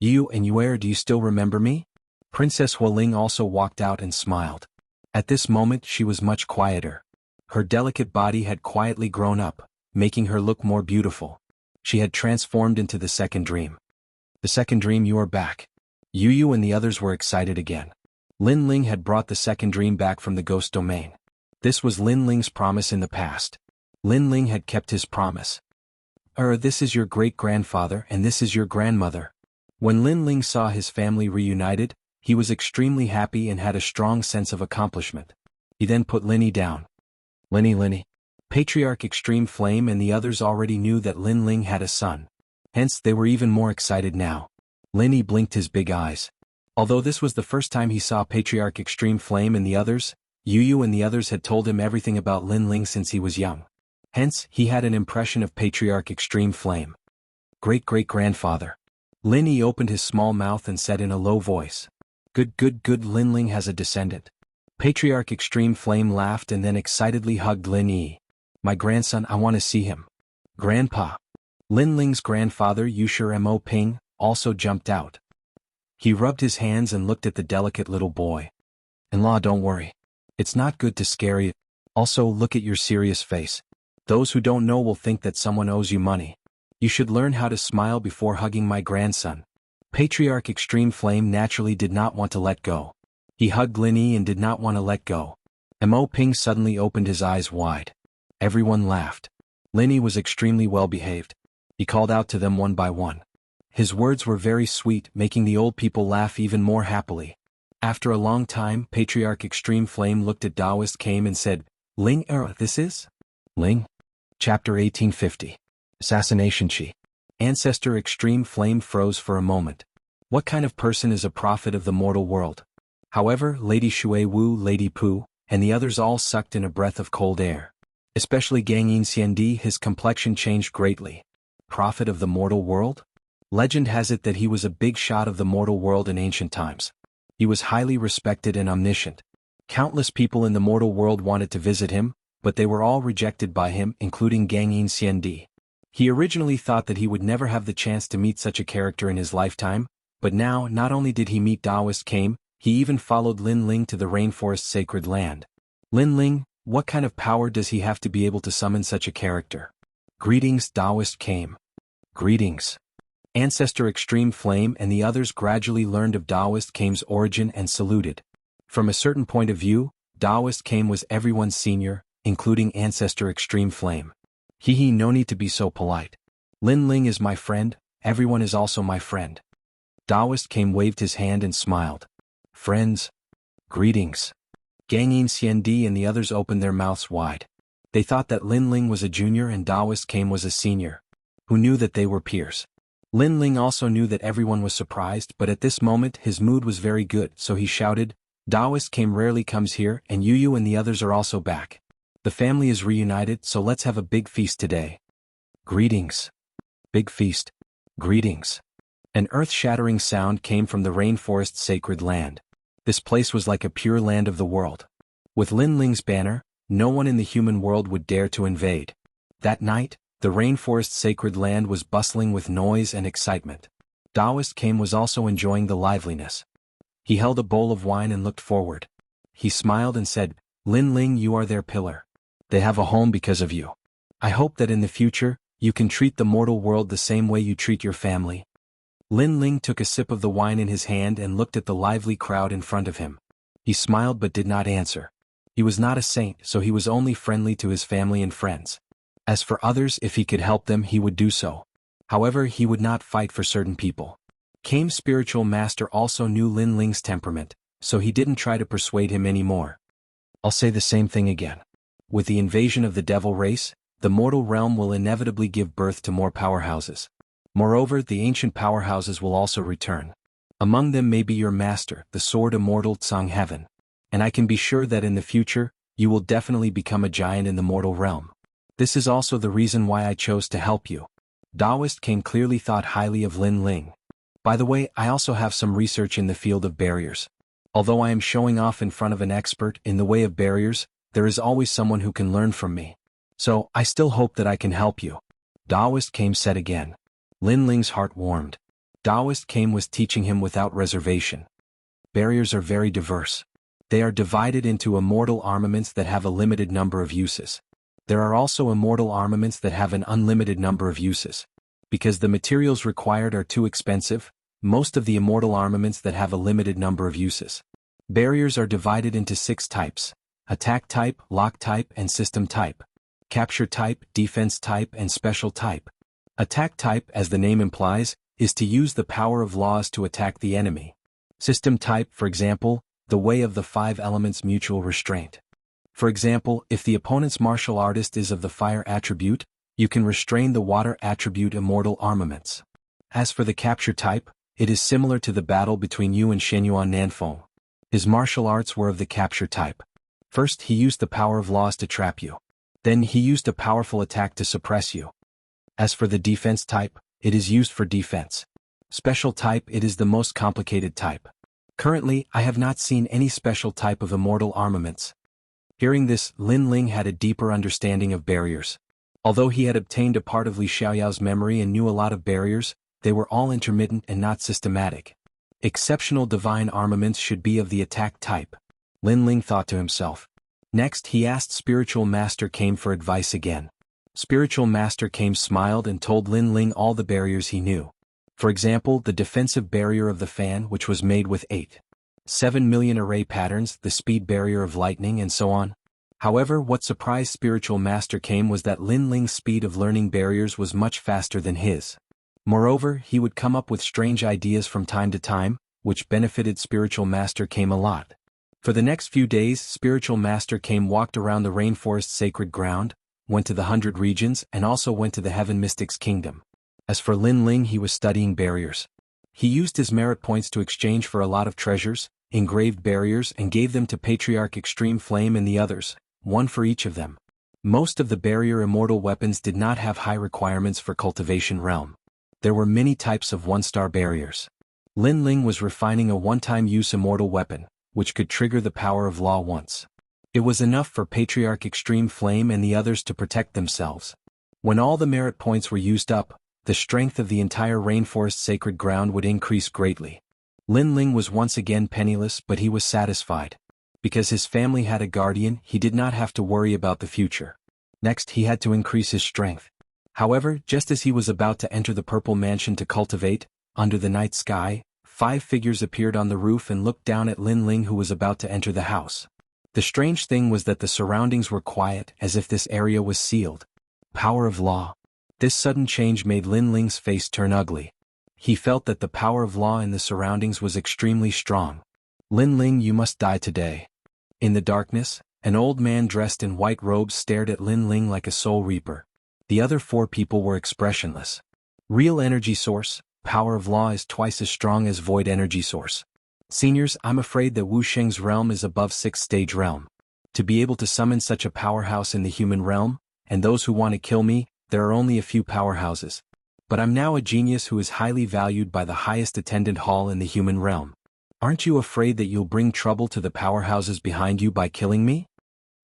Yu and Yuer, do you still remember me? Princess Hualing also walked out and smiled. At this moment she was much quieter. Her delicate body had quietly grown up, making her look more beautiful. She had transformed into the second dream. The second dream, you are back. Yu and the others were excited again. Lin Ling had brought the second dream back from the ghost domain. This was Lin Ling's promise in the past. Lin Ling had kept his promise. This is your great-grandfather and this is your grandmother. When Lin Ling saw his family reunited, he was extremely happy and had a strong sense of accomplishment. He then put Linny down. Linny. Patriarch Extreme Flame and the others already knew that Lin Ling had a son. Hence they were even more excited now. Linny blinked his big eyes. Although this was the first time he saw Patriarch Extreme Flame and the others, Yu and the others had told him everything about Lin Ling since he was young. Hence, he had an impression of Patriarch Extreme Flame. great-great-grandfather. Lin Yi opened his small mouth and said in a low voice. Good, Lin Ling has a descendant. Patriarch Extreme Flame laughed and then excitedly hugged Lin Yi. My grandson, I want to see him. Grandpa. Lin Ling's grandfather Yushir Mo Ping also jumped out. He rubbed his hands and looked at the delicate little boy. In-law, don't worry. It's not good to scare you. Also, look at your serious face. Those who don't know will think that someone owes you money. You should learn how to smile before hugging my grandson. Patriarch Extreme Flame naturally did not want to let go. He hugged Lin Yi and did not want to let go. Mo Ping suddenly opened his eyes wide. Everyone laughed. Lin Yi was extremely well behaved. He called out to them one by one. His words were very sweet, making the old people laugh even more happily. After a long time, Patriarch Extreme Flame looked at Taoist Came and said, Ling this is? Ling? Chapter 1850. Assassination Chi. Ancestor Extreme Flame froze for a moment. What kind of person is a prophet of the mortal world? However, Lady Shui Wu, Lady Pu, and the others all sucked in a breath of cold air. Especially Gangyin Xiandi, his complexion changed greatly. Prophet of the mortal world? Legend has it that he was a big shot of the mortal world in ancient times. He was highly respected and omniscient. Countless people in the mortal world wanted to visit him, but they were all rejected by him, including Gangyin Xiandi. He originally thought that he would never have the chance to meet such a character in his lifetime, but now not only did he meet Taoist Came, he even followed Lin Ling to the rainforest sacred land. Lin Ling, what kind of power does he have to be able to summon such a character? Greetings, Taoist Came. Greetings. Ancestor Extreme Flame and the others gradually learned of Taoist Came's origin and saluted. From a certain point of view, Taoist Came was everyone's senior, including Ancestor Extreme Flame. No need to be so polite. Lin Ling is my friend, everyone is also my friend. Taoist Came waved his hand and smiled. Friends. Greetings. Gangyin Xiandi and the others opened their mouths wide. They thought that Lin Ling was a junior and Taoist Came was a senior. Who knew that they were peers? Lin Ling also knew that everyone was surprised, but at this moment his mood was very good, so he shouted, Taoist Came rarely comes here and Yu and the others are also back. The family is reunited, so let's have a big feast today. Greetings. Big feast. Greetings. An earth-shattering sound came from the rainforest sacred land. This place was like a pure land of the world. With Lin Ling's banner, no one in the human world would dare to invade. That night, the rainforest sacred land was bustling with noise and excitement. Taoist Came was also enjoying the liveliness. He held a bowl of wine and looked forward. He smiled and said, Lin Ling, you are their pillar. They have a home because of you. I hope that in the future, you can treat the mortal world the same way you treat your family. Lin Ling took a sip of the wine in his hand and looked at the lively crowd in front of him. He smiled but did not answer. He was not a saint, so he was only friendly to his family and friends. As for others, if he could help them, he would do so. However, he would not fight for certain people. Came's spiritual master also knew Lin Ling's temperament, so he didn't try to persuade him anymore. I'll say the same thing again. With the invasion of the devil race, the mortal realm will inevitably give birth to more powerhouses. Moreover, the ancient powerhouses will also return. Among them may be your master, the sword Immortal Tsang Heaven. And I can be sure that in the future, you will definitely become a giant in the mortal realm. This is also the reason why I chose to help you. Taoist Came clearly thought highly of Lin Ling. By the way, I also have some research in the field of barriers. Although I am showing off in front of an expert in the way of barriers, there is always someone who can learn from me. So, I still hope that I can help you. Taoist Came said again. Lin Ling's heart warmed. Taoist Came was teaching him without reservation. Barriers are very diverse. They are divided into immortal armaments that have a limited number of uses. There are also immortal armaments that have an unlimited number of uses. Because the materials required are too expensive, most of the immortal armaments that have a limited number of uses. Barriers are divided into 6 types: attack type, lock type, and system type. Capture type, defense type, and special type. Attack type, as the name implies, is to use the power of laws to attack the enemy. System type, for example, the way of the 5 elements mutual restraint. For example, if the opponent's martial artist is of the fire attribute, you can restrain the water attribute immortal armaments. As for the capture type, it is similar to the battle between you and Shenyuan Nanfeng. His martial arts were of the capture type. First, he used the power of laws to trap you. Then he used a powerful attack to suppress you. As for the defense type, It is used for defense. Special type, it is the most complicated type. Currently, I have not seen any special type of immortal armaments. Hearing this, Lin Ling had a deeper understanding of barriers. Although he had obtained a part of Li Xiaoyao's memory and knew a lot of barriers, they were all intermittent and not systematic. Exceptional divine armaments should be of the attack type, Lin Ling thought to himself. Next, he asked Spiritual Master Kame for advice again. Spiritual Master Kame smiled and told Lin Ling all the barriers he knew. For example, the defensive barrier of the fan, which was made with 7 million array patterns, the speed barrier of lightning, and so on. However, what surprised Spiritual Master Kame was that Lin Ling's speed of learning barriers was much faster than his. Moreover, he would come up with strange ideas from time to time, which benefited Spiritual Master Kame a lot. For the next few days, Spiritual Master Kame walked around the rainforest sacred ground, went to the 100 regions, and also went to the Heaven Mystics Kingdom. As for Lin Ling, he was studying barriers. He used his merit points to exchange for a lot of treasures, engraved barriers, and gave them to Patriarch Extreme Flame and the others, one for each of them. Most of the barrier immortal weapons did not have high requirements for cultivation realm. There were many types of one-star barriers. Lin Ling was refining a one-time use immortal weapon, which could trigger the power of law once. It was enough for Patriarch Extreme Flame and the others to protect themselves. When all the merit points were used up, the strength of the entire rainforest sacred ground would increase greatly. Lin Ling was once again penniless, but he was satisfied. Because his family had a guardian, he did not have to worry about the future. Next, he had to increase his strength. However, just as he was about to enter the purple mansion to cultivate, under the night sky, 5 figures appeared on the roof and looked down at Lin Ling, who was about to enter the house. The strange thing was that the surroundings were quiet, as if this area was sealed. Power of law. This sudden change made Lin Ling's face turn ugly. He felt that the power of law in the surroundings was extremely strong. Lin Ling, you must die today. In the darkness, an old man dressed in white robes stared at Lin Ling like a soul reaper. The other 4 people were expressionless. Real energy source, power of law is twice as strong as void energy source. Seniors, I'm afraid that Wu Sheng's realm is above 6th stage realm. To be able to summon such a powerhouse in the human realm, and those who want to kill me, there are only a few powerhouses. But I'm now a genius who is highly valued by the highest attendant hall in the human realm. Aren't you afraid that you'll bring trouble to the powerhouses behind you by killing me?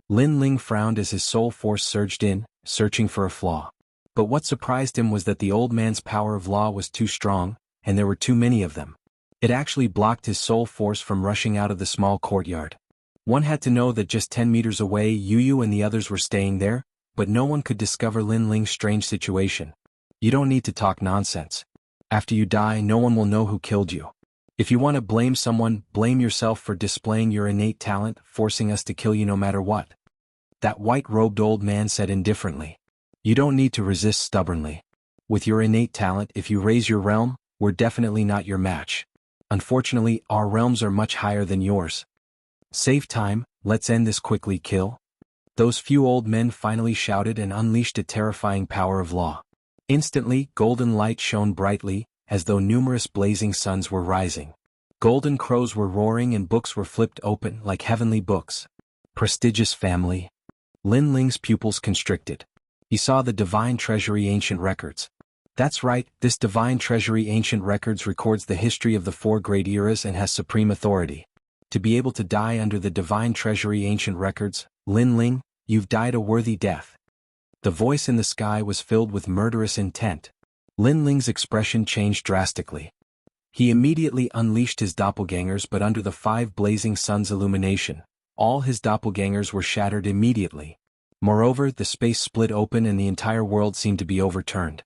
Lin Ling frowned as his soul force surged in, searching for a flaw. But what surprised him was that the old man's power of law was too strong, and there were too many of them. It actually blocked his soul force from rushing out of the small courtyard. One had to know that just 10 meters away Yu and the others were staying there, but no one could discover Lin Ling's strange situation. You don't need to talk nonsense. After you die, no one will know who killed you. If you want to blame someone, blame yourself for displaying your innate talent, forcing us to kill you no matter what. That white-robed old man said indifferently. You don't need to resist stubbornly. With your innate talent, if you raise your realm, we're definitely not your match. Unfortunately, our realms are much higher than yours. Save time, let's end this quickly, kill. Those few old men finally shouted and unleashed a terrifying power of law. Instantly, golden light shone brightly, as though numerous blazing suns were rising. Golden crows were roaring and books were flipped open like heavenly books. Prestigious family. Lin Ling's pupils constricted. He saw the Divine Treasury Ancient Records. That's right, this Divine Treasury Ancient Records records the history of the 4 great eras and has supreme authority. To be able to die under the Divine Treasury Ancient Records, Lin Ling, you've died a worthy death. The voice in the sky was filled with murderous intent. Lin Ling's expression changed drastically. He immediately unleashed his doppelgangers, but under the 5 blazing suns' illumination, all his doppelgangers were shattered immediately. Moreover, the space split open and the entire world seemed to be overturned.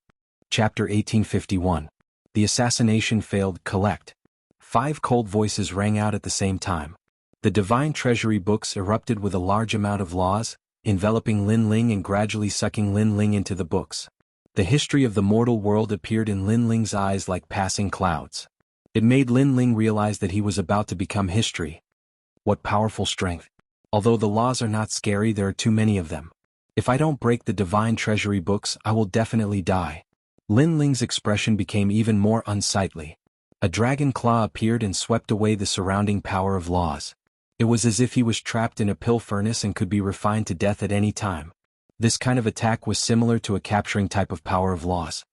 Chapter 1851. The assassination failed. Collect. 5 cold voices rang out at the same time. The Divine Treasury books erupted with a large amount of laws, enveloping Lin Ling and gradually sucking Lin Ling into the books. The history of the mortal world appeared in Lin Ling's eyes like passing clouds. It made Lin Ling realize that he was about to become history. What powerful strength. Although the laws are not scary, there are too many of them. If I don't break the Divine Treasury books, I will definitely die. Lin Ling's expression became even more unsightly. A dragon claw appeared and swept away the surrounding power of laws. It was as if he was trapped in a pill furnace and could be refined to death at any time. This kind of attack was similar to a capturing type of power of laws.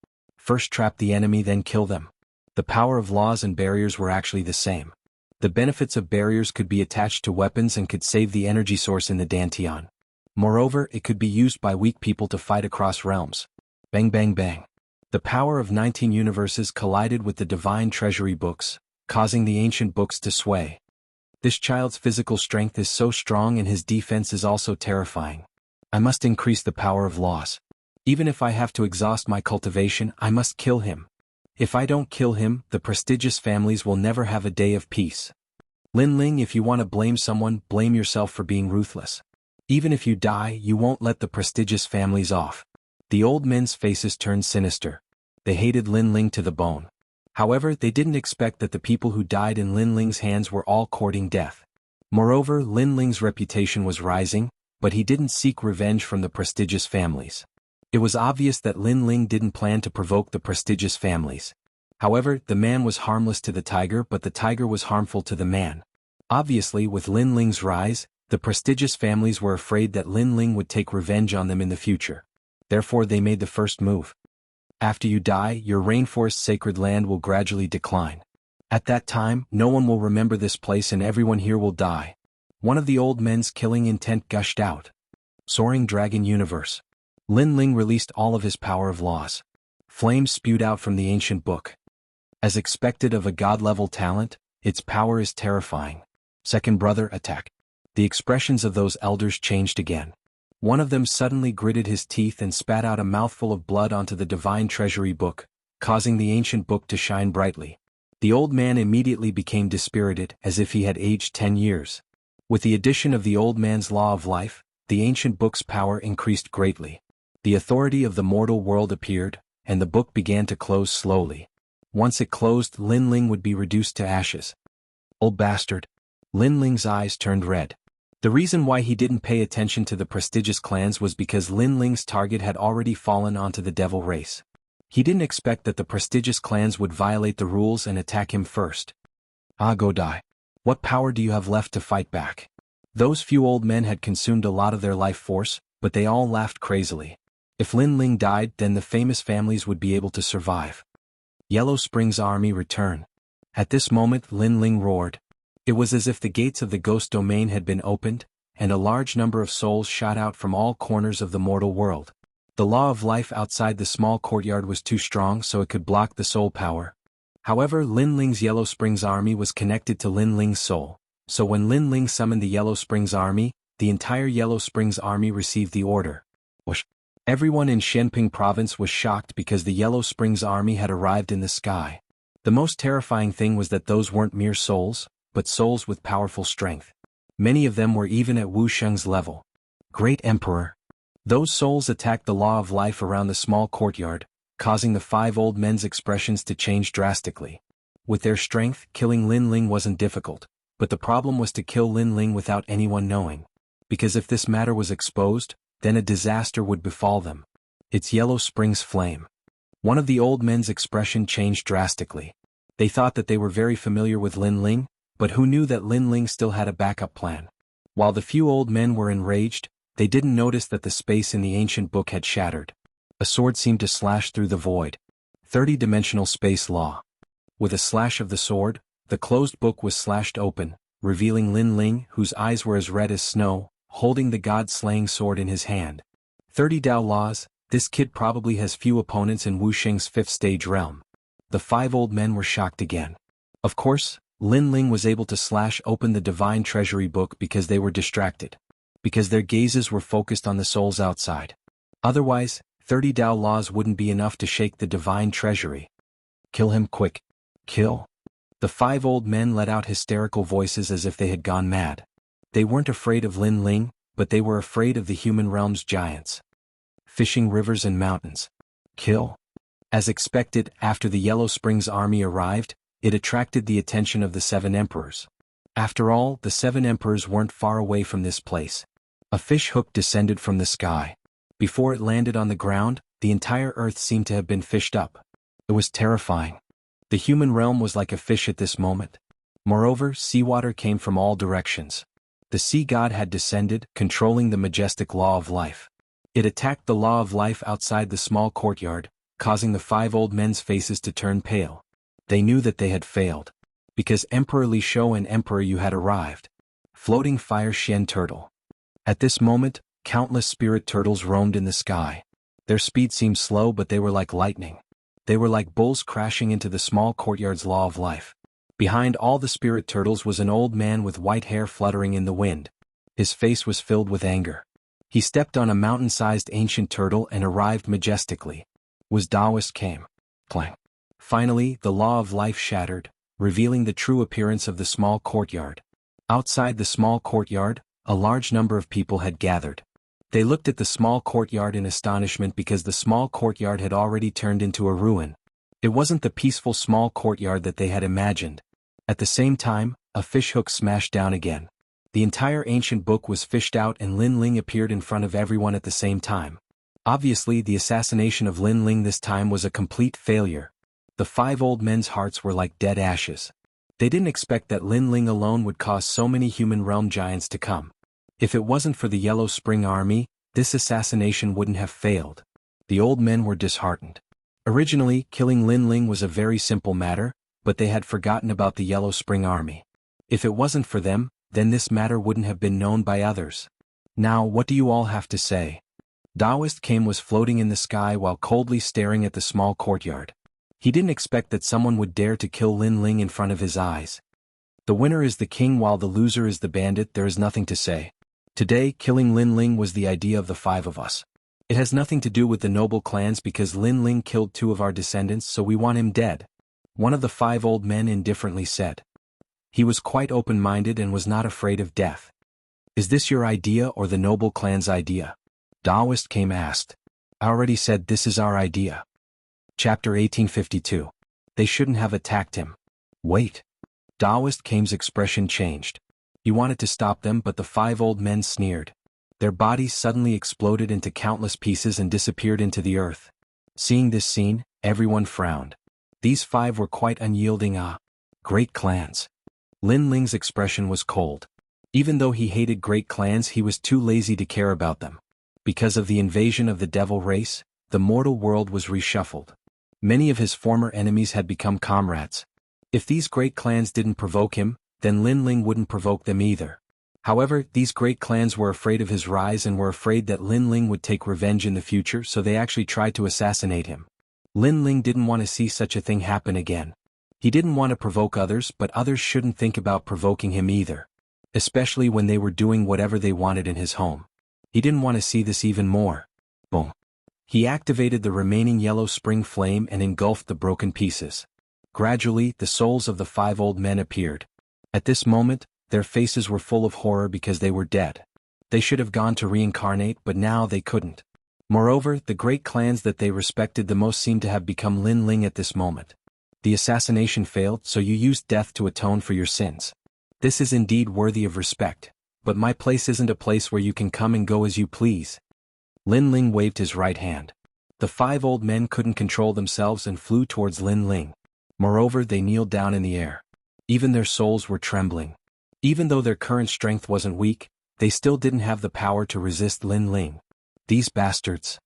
First trap the enemy, then kill them. The power of laws and barriers were actually the same. The benefits of barriers could be attached to weapons and could save the energy source in the Dantian. Moreover, it could be used by weak people to fight across realms. Bang bang bang. The power of 19 universes collided with the divine treasury books, causing the ancient books to sway. This child's physical strength is so strong and his defense is also terrifying. I must increase the power of laws. Even if I have to exhaust my cultivation, I must kill him. If I don't kill him, the prestigious families will never have a day of peace. Lin Ling, if you want to blame someone, blame yourself for being ruthless. Even if you die, you won't let the prestigious families off. The old men's faces turned sinister. They hated Lin Ling to the bone. However, they didn't expect that the people who died in Lin Ling's hands were all courting death. Moreover, Lin Ling's reputation was rising, but he didn't seek revenge from the prestigious families. It was obvious that Lin Ling didn't plan to provoke the prestigious families. However, the man was harmless to the tiger, but the tiger was harmful to the man. Obviously, with Lin Ling's rise, the prestigious families were afraid that Lin Ling would take revenge on them in the future. Therefore, they made the first move. After you die, your rainforest sacred land will gradually decline. At that time, no one will remember this place and everyone here will die. One of the old men's killing intent gushed out. Soaring Dragon Universe. Lin Ling released all of his power of laws. Flames spewed out from the ancient book. As expected of a god-level talent, its power is terrifying. Second brother, attack. The expressions of those elders changed again. One of them suddenly gritted his teeth and spat out a mouthful of blood onto the divine treasury book, causing the ancient book to shine brightly. The old man immediately became dispirited, as if he had aged 10 years. With the addition of the old man's law of life, the ancient book's power increased greatly. The authority of the mortal world appeared, and the book began to close slowly. Once it closed, Lin Ling would be reduced to ashes. Old bastard. Lin Ling's eyes turned red. The reason why he didn't pay attention to the prestigious clans was because Lin Ling's target had already fallen onto the devil race. He didn't expect that the prestigious clans would violate the rules and attack him first. Ah, go die. What power do you have left to fight back? Those few old men had consumed a lot of their life force, but they all laughed crazily. If Lin Ling died, then the famous families would be able to survive. Yellow Spring's army return. At this moment, Lin Ling roared. It was as if the gates of the ghost domain had been opened, and a large number of souls shot out from all corners of the mortal world. The law of life outside the small courtyard was too strong so it could block the soul power. However, Lin Ling's Yellow Springs army was connected to Lin Ling's soul, so when Lin Ling summoned the Yellow Springs army, the entire Yellow Springs army received the order. Whoosh. Everyone in Shenping province was shocked because the Yellow Springs army had arrived in the sky. The most terrifying thing was that those weren't mere souls, but souls with powerful strength. Many of them were even at Wu Sheng's level. Great Emperor. Those souls attacked the law of life around the small courtyard, causing the 5 old men's expressions to change drastically. With their strength, killing Lin Ling wasn't difficult, but the problem was to kill Lin Ling without anyone knowing. Because if this matter was exposed, then a disaster would befall them. It's Yellow Springs flame. One of the old men's expression changed drastically. They thought that they were very familiar with Lin Ling, but who knew that Lin Ling still had a backup plan? While the few old men were enraged, they didn't notice that the space in the ancient book had shattered. A sword seemed to slash through the void. 30-dimensional space law. With a slash of the sword, the closed book was slashed open, revealing Lin Ling, whose eyes were as red as snow, holding the god-slaying sword in his hand. 30 Dao laws, this kid probably has few opponents in Wu Sheng's 5th stage realm. The 5 old men were shocked again. Of course, Lin Ling was able to slash open the divine treasury book because they were distracted. Because their gazes were focused on the souls outside. Otherwise, 30 Dao laws wouldn't be enough to shake the divine treasury. Kill him quick. Kill. The 5 old men let out hysterical voices as if they had gone mad. They weren't afraid of Lin Ling, but they were afraid of the human realm's giants. Fishing rivers and mountains. Kill. As expected, after the Yellow Springs army arrived, it attracted the attention of the 7 emperors. After all, the 7 emperors weren't far away from this place. A fish hook descended from the sky. Before it landed on the ground, the entire earth seemed to have been fished up. It was terrifying. The human realm was like a fish at this moment. Moreover, seawater came from all directions. The sea god had descended, controlling the majestic law of life. It attacked the law of life outside the small courtyard, causing the 5 old men's faces to turn pale. They knew that they had failed. Because Emperor Li Shou and Emperor Yu had arrived. Floating fire Xian turtle. At this moment, countless spirit turtles roamed in the sky. Their speed seemed slow, but they were like lightning. They were like bulls crashing into the small courtyard's law of life. Behind all the spirit turtles was an old man with white hair fluttering in the wind. His face was filled with anger. He stepped on a mountain-sized ancient turtle and arrived majestically. Was Taoist came. Clang. Finally, the law of life shattered, revealing the true appearance of the small courtyard. Outside the small courtyard, a large number of people had gathered. They looked at the small courtyard in astonishment because the small courtyard had already turned into a ruin. It wasn't the peaceful small courtyard that they had imagined. At the same time, a fishhook smashed down again. The entire ancient book was fished out and Lin Ling appeared in front of everyone at the same time. Obviously, the assassination of Lin Ling this time was a complete failure. The 5 old men's hearts were like dead ashes. They didn't expect that Lin Ling alone would cause so many human realm giants to come. If it wasn't for the Yellow Spring Army, this assassination wouldn't have failed. The old men were disheartened. Originally, killing Lin Ling was a very simple matter, but they had forgotten about the Yellow Spring Army. If it wasn't for them, then this matter wouldn't have been known by others. Now, what do you all have to say? Taoist Came was floating in the sky while coldly staring at the small courtyard. He didn't expect that someone would dare to kill Lin Ling in front of his eyes. The winner is the king while the loser is the bandit. There is nothing to say. Today, killing Lin Ling was the idea of the 5 of us. It has nothing to do with the noble clans because Lin Ling killed 2 of our descendants, so we want him dead. One of the 5 old men indifferently said. He was quite open-minded and was not afraid of death. Is this your idea or the noble clan's idea? Taoist Came asked. I already said this is our idea. Chapter 1852. They shouldn't have attacked him. Wait. Taoist Came's expression changed. He wanted to stop them, but the 5 old men sneered. Their bodies suddenly exploded into countless pieces and disappeared into the earth. Seeing this scene, everyone frowned. These 5 were quite unyielding. Great clans. Lin Ling's expression was cold. Even though he hated great clans, he was too lazy to care about them. Because of the invasion of the devil race, the mortal world was reshuffled. Many of his former enemies had become comrades. If these great clans didn't provoke him, then Lin Ling wouldn't provoke them either. However, these great clans were afraid of his rise and were afraid that Lin Ling would take revenge in the future, so they actually tried to assassinate him. Lin Ling didn't want to see such a thing happen again. He didn't want to provoke others, but others shouldn't think about provoking him either. Especially when they were doing whatever they wanted in his home. He didn't want to see this even more. Boom. He activated the remaining yellow spring flame and engulfed the broken pieces. Gradually, the souls of the 5 old men appeared. At this moment, their faces were full of horror because they were dead. They should have gone to reincarnate, but now they couldn't. Moreover, the great clans that they respected the most seemed to have become Lin Ling at this moment. The assassination failed, so you used death to atone for your sins. This is indeed worthy of respect, but my place isn't a place where you can come and go as you please. Lin Ling waved his right hand. The 5 old men couldn't control themselves and flew towards Lin Ling. Moreover, they kneeled down in the air. Even their souls were trembling. Even though their current strength wasn't weak, they still didn't have the power to resist Lin Ling. These bastards.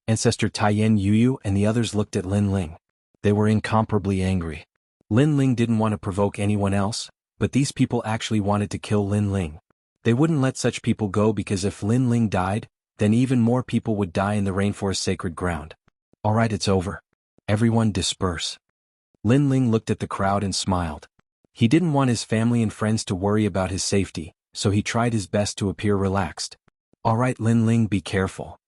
Ancestor Taiyan Yuyu and the others looked at Lin Ling. They were incomparably angry. Lin Ling didn't want to provoke anyone else, but these people actually wanted to kill Lin Ling. They wouldn't let such people go because if Lin Ling died, then even more people would die in the rainforest sacred ground. Alright, it's over. Everyone disperse. Lin Ling looked at the crowd and smiled. He didn't want his family and friends to worry about his safety, so he tried his best to appear relaxed. Alright Lin Ling, be careful.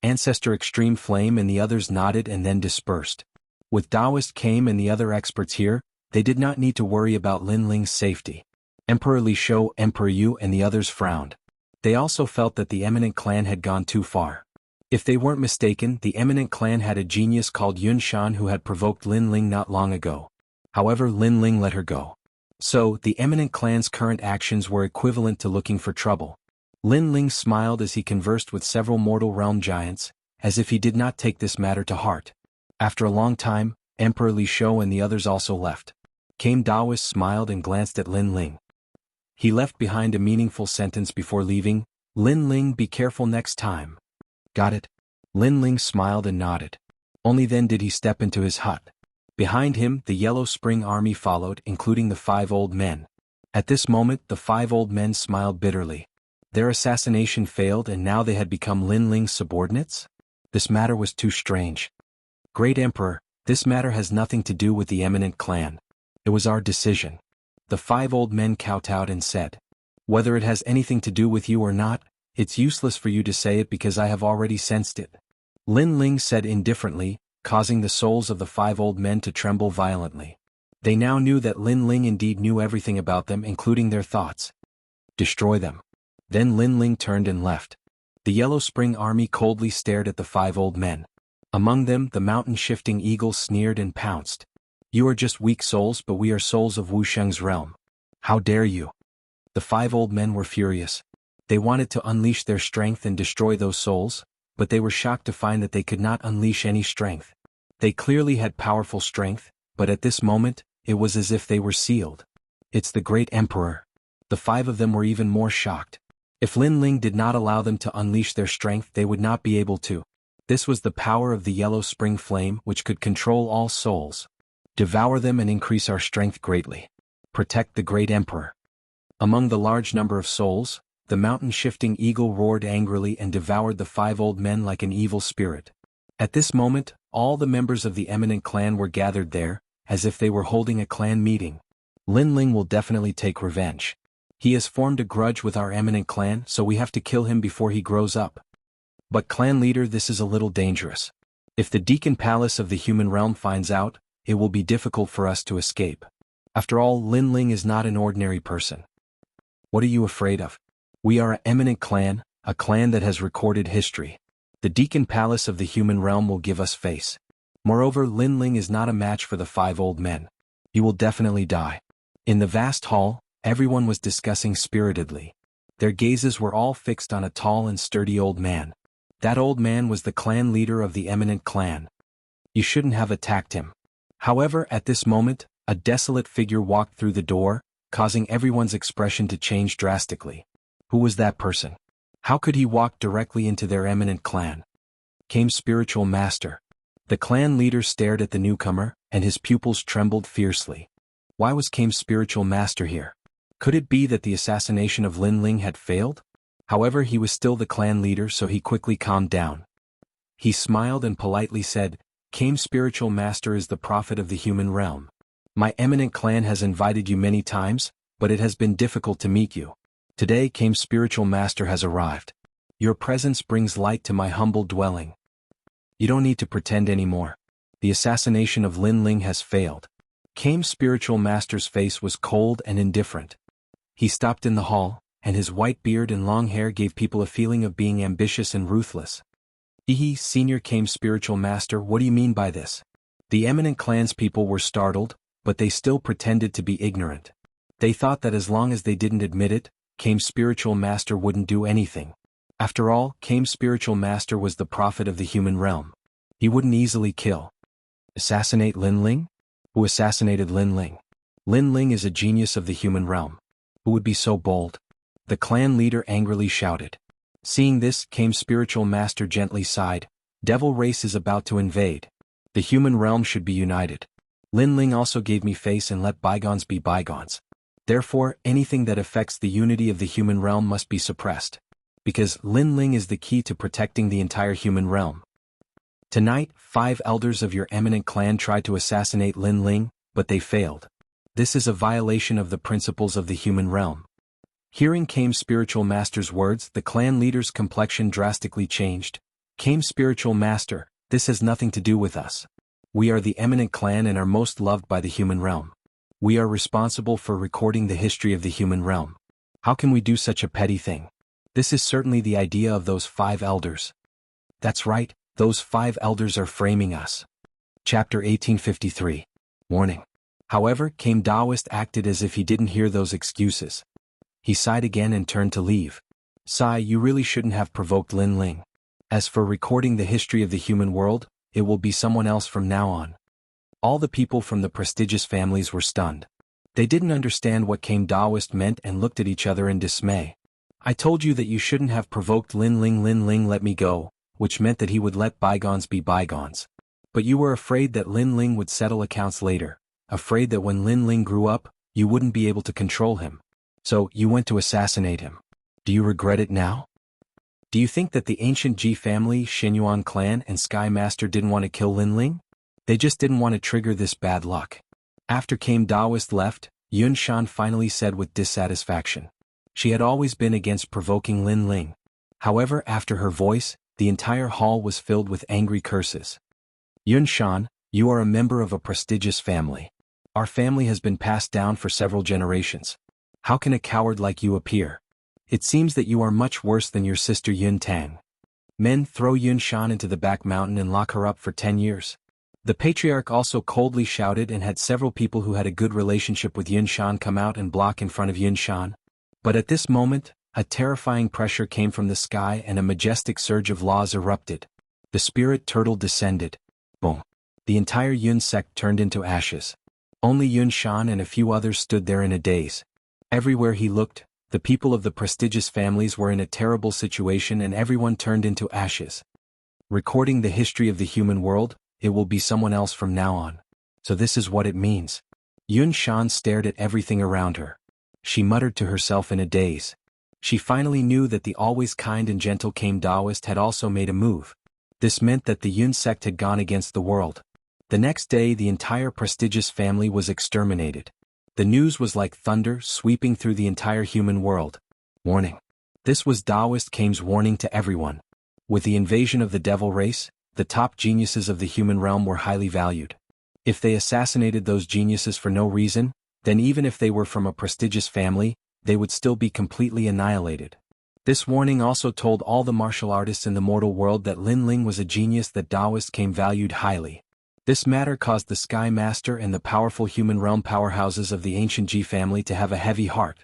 Ancestor Extreme Flame and the others nodded and then dispersed. With Taoist Came and the other experts here, they did not need to worry about Lin Ling's safety. Emperor Li Shou, Emperor Yu and the others frowned. They also felt that the Eminent Clan had gone too far. If they weren't mistaken, the Eminent Clan had a genius called Yun Shan who had provoked Lin Ling not long ago. However, Lin Ling let her go. So, the Eminent Clan's current actions were equivalent to looking for trouble. Lin Ling smiled as he conversed with several mortal realm giants, as if he did not take this matter to heart. After a long time, Emperor Li Shou and the others also left. Came Taoist smiled and glanced at Lin Ling. He left behind a meaningful sentence before leaving, Lin Ling, be careful next time. Got it? Lin Ling smiled and nodded. Only then did he step into his hut. Behind him, the Yellow Spring army followed, including the 5 old men. At this moment, the 5 old men smiled bitterly. Their assassination failed and now they had become Lin Ling's subordinates? This matter was too strange. Great Emperor, this matter has nothing to do with the eminent clan. It was our decision. The 5 old men kowtowed and said, "Whether it has anything to do with you or not, it's useless for you to say it because I have already sensed it." Lin Ling said indifferently, causing the souls of the 5 old men to tremble violently. They now knew that Lin Ling indeed knew everything about them, including their thoughts. Destroy them. Then Lin Ling turned and left. The Yellow Spring army coldly stared at the 5 old men. Among them, the mountain-shifting eagle sneered and pounced. "You are just weak souls, but we are souls of Wuxia's realm. How dare you?" The 5 old men were furious. They wanted to unleash their strength and destroy those souls, but they were shocked to find that they could not unleash any strength. They clearly had powerful strength, but at this moment, it was as if they were sealed. "It's the great emperor." The 5 of them were even more shocked. If Lin Ling did not allow them to unleash their strength, they would not be able to. This was the power of the Yellow Spring flame, which could control all souls. Devour them and increase our strength greatly. Protect the great emperor. Among the large number of souls, the mountain-shifting eagle roared angrily and devoured the 5 old men like an evil spirit. At this moment, all the members of the eminent clan were gathered there, as if they were holding a clan meeting. Lin Ling will definitely take revenge. He has formed a grudge with our eminent clan, so we have to kill him before he grows up. But clan leader, this is a little dangerous. If the Deacon Palace of the human realm finds out, it will be difficult for us to escape. After all, Lin Ling is not an ordinary person. What are you afraid of? We are an eminent clan, a clan that has recorded history. The Deacon Palace of the human realm will give us face. Moreover, Lin Ling is not a match for the 5 old men. He will definitely die. In the vast hall, everyone was discussing spiritedly. Their gazes were all fixed on a tall and sturdy old man. That old man was the clan leader of the eminent clan. You shouldn't have attacked him. However, at this moment, a desolate figure walked through the door, causing everyone's expression to change drastically. Who was that person? How could he walk directly into their eminent clan? Came Spiritual Master. The clan leader stared at the newcomer, and his pupils trembled fiercely. Why was Kame's Spiritual Master here? Could it be that the assassination of Lin Ling had failed? However, he was still the clan leader, so he quickly calmed down. He smiled and politely said, "Kame's Spiritual Master is the prophet of the human realm. My eminent clan has invited you many times, but it has been difficult to meet you. Today Kame's Spiritual Master has arrived. Your presence brings light to my humble dwelling. You don't need to pretend anymore. The assassination of Lin Ling has failed." Kame's Spiritual Master's face was cold and indifferent. He stopped in the hall, and his white beard and long hair gave people a feeling of being ambitious and ruthless. Senior Kame's Spiritual Master, what do you mean by this? The eminent clan's people were startled, but they still pretended to be ignorant. They thought that as long as they didn't admit it, Kame's Spiritual Master wouldn't do anything. After all, Kame's Spiritual Master was the prophet of the human realm. He wouldn't easily kill. Assassinate Lin Ling? Who assassinated Lin Ling? Lin Ling is a genius of the human realm. Who would be so bold? The clan leader angrily shouted. Seeing this, Kame's Spiritual Master gently sighed. Devil race is about to invade. The human realm should be united. Lin Ling also gave me face and let bygones be bygones. Therefore, anything that affects the unity of the human realm must be suppressed. Because Lin Ling is the key to protecting the entire human realm. Tonight, 5 elders of your eminent clan tried to assassinate Lin Ling, but they failed. This is a violation of the principles of the human realm. Hearing Kame's Spiritual Master's words, the clan leader's complexion drastically changed. Kame's Spiritual Master, this has nothing to do with us. We are the eminent clan and are most loved by the human realm. We are responsible for recording the history of the human realm. How can we do such a petty thing? This is certainly the idea of those 5 elders. That's right, those 5 elders are framing us. Chapter 1853. Warning. However, Kame Daoist acted as if he didn't hear those excuses. He sighed again and turned to leave. Sigh, you really shouldn't have provoked Lin Ling. As for recording the history of the human world, it will be someone else from now on. All the people from the prestigious families were stunned. They didn't understand what Kame Daoist meant and looked at each other in dismay. I told you that you shouldn't have provoked Lin Ling. Lin Ling let me go, which meant that he would let bygones be bygones. But you were afraid that Lin Ling would settle accounts later, afraid that when Lin Ling grew up, you wouldn't be able to control him. So, you went to assassinate him. Do you regret it now? Do you think that the ancient Ji family, Xinyuan clan and Sky Master didn't want to kill Lin Ling? They just didn't want to trigger this bad luck. After Daoist left, Yun Shan finally said with dissatisfaction. She had always been against provoking Lin Ling. However, after her voice, the entire hall was filled with angry curses. Yun Shan, you are a member of a prestigious family. Our family has been passed down for several generations. How can a coward like you appear? It seems that you are much worse than your sister Yun Tang. Men, throw Yun Shan into the back mountain and lock her up for 10 years. The patriarch also coldly shouted and had several people who had a good relationship with Yun Shan come out and block in front of Yun Shan. But at this moment, a terrifying pressure came from the sky and a majestic surge of laws erupted. The spirit turtle descended. Boom. The entire Yun sect turned into ashes. Only Yun Shan and a few others stood there in a daze. Everywhere he looked, the people of the prestigious families were in a terrible situation and everyone turned into ashes. Recording the history of the human world, it will be someone else from now on. So this is what it means. Yun Shan stared at everything around her. She muttered to herself in a daze. She finally knew that the always kind and gentle Daoist had also made a move. This meant that the Yun sect had gone against the world. The next day the entire prestigious family was exterminated. The news was like thunder sweeping through the entire human world. Warning. This was Daoist Kame's warning to everyone. With the invasion of the devil race, the top geniuses of the human realm were highly valued. If they assassinated those geniuses for no reason, then even if they were from a prestigious family, they would still be completely annihilated. This warning also told all the martial artists in the mortal world that Lin Ling was a genius that Daoist Kame valued highly. This matter caused the Sky Master and the powerful human realm powerhouses of the ancient Ji family to have a heavy heart.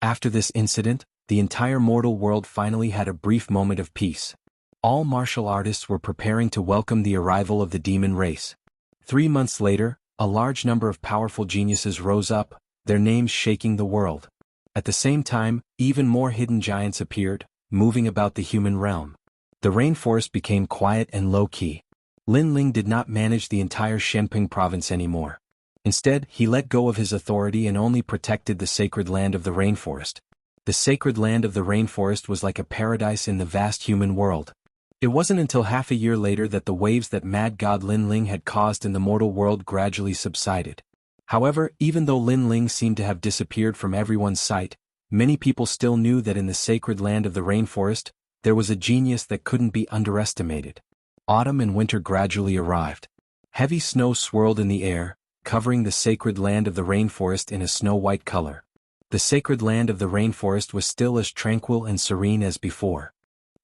After this incident, the entire mortal world finally had a brief moment of peace. All martial artists were preparing to welcome the arrival of the demon race. 3 months later, a large number of powerful geniuses rose up, their names shaking the world. At the same time, even more hidden giants appeared, moving about the human realm. The rainforest became quiet and low-key. Lin Ling did not manage the entire Shenping province anymore. Instead, he let go of his authority and only protected the sacred land of the rainforest. The sacred land of the rainforest was like a paradise in the vast human world. It wasn't until half a year later that the waves that mad god Lin Ling had caused in the mortal world gradually subsided. However, even though Lin Ling seemed to have disappeared from everyone's sight, many people still knew that in the sacred land of the rainforest, there was a genius that couldn't be underestimated. Autumn and winter gradually arrived. Heavy snow swirled in the air, covering the sacred land of the rainforest in a snow-white color. The sacred land of the rainforest was still as tranquil and serene as before.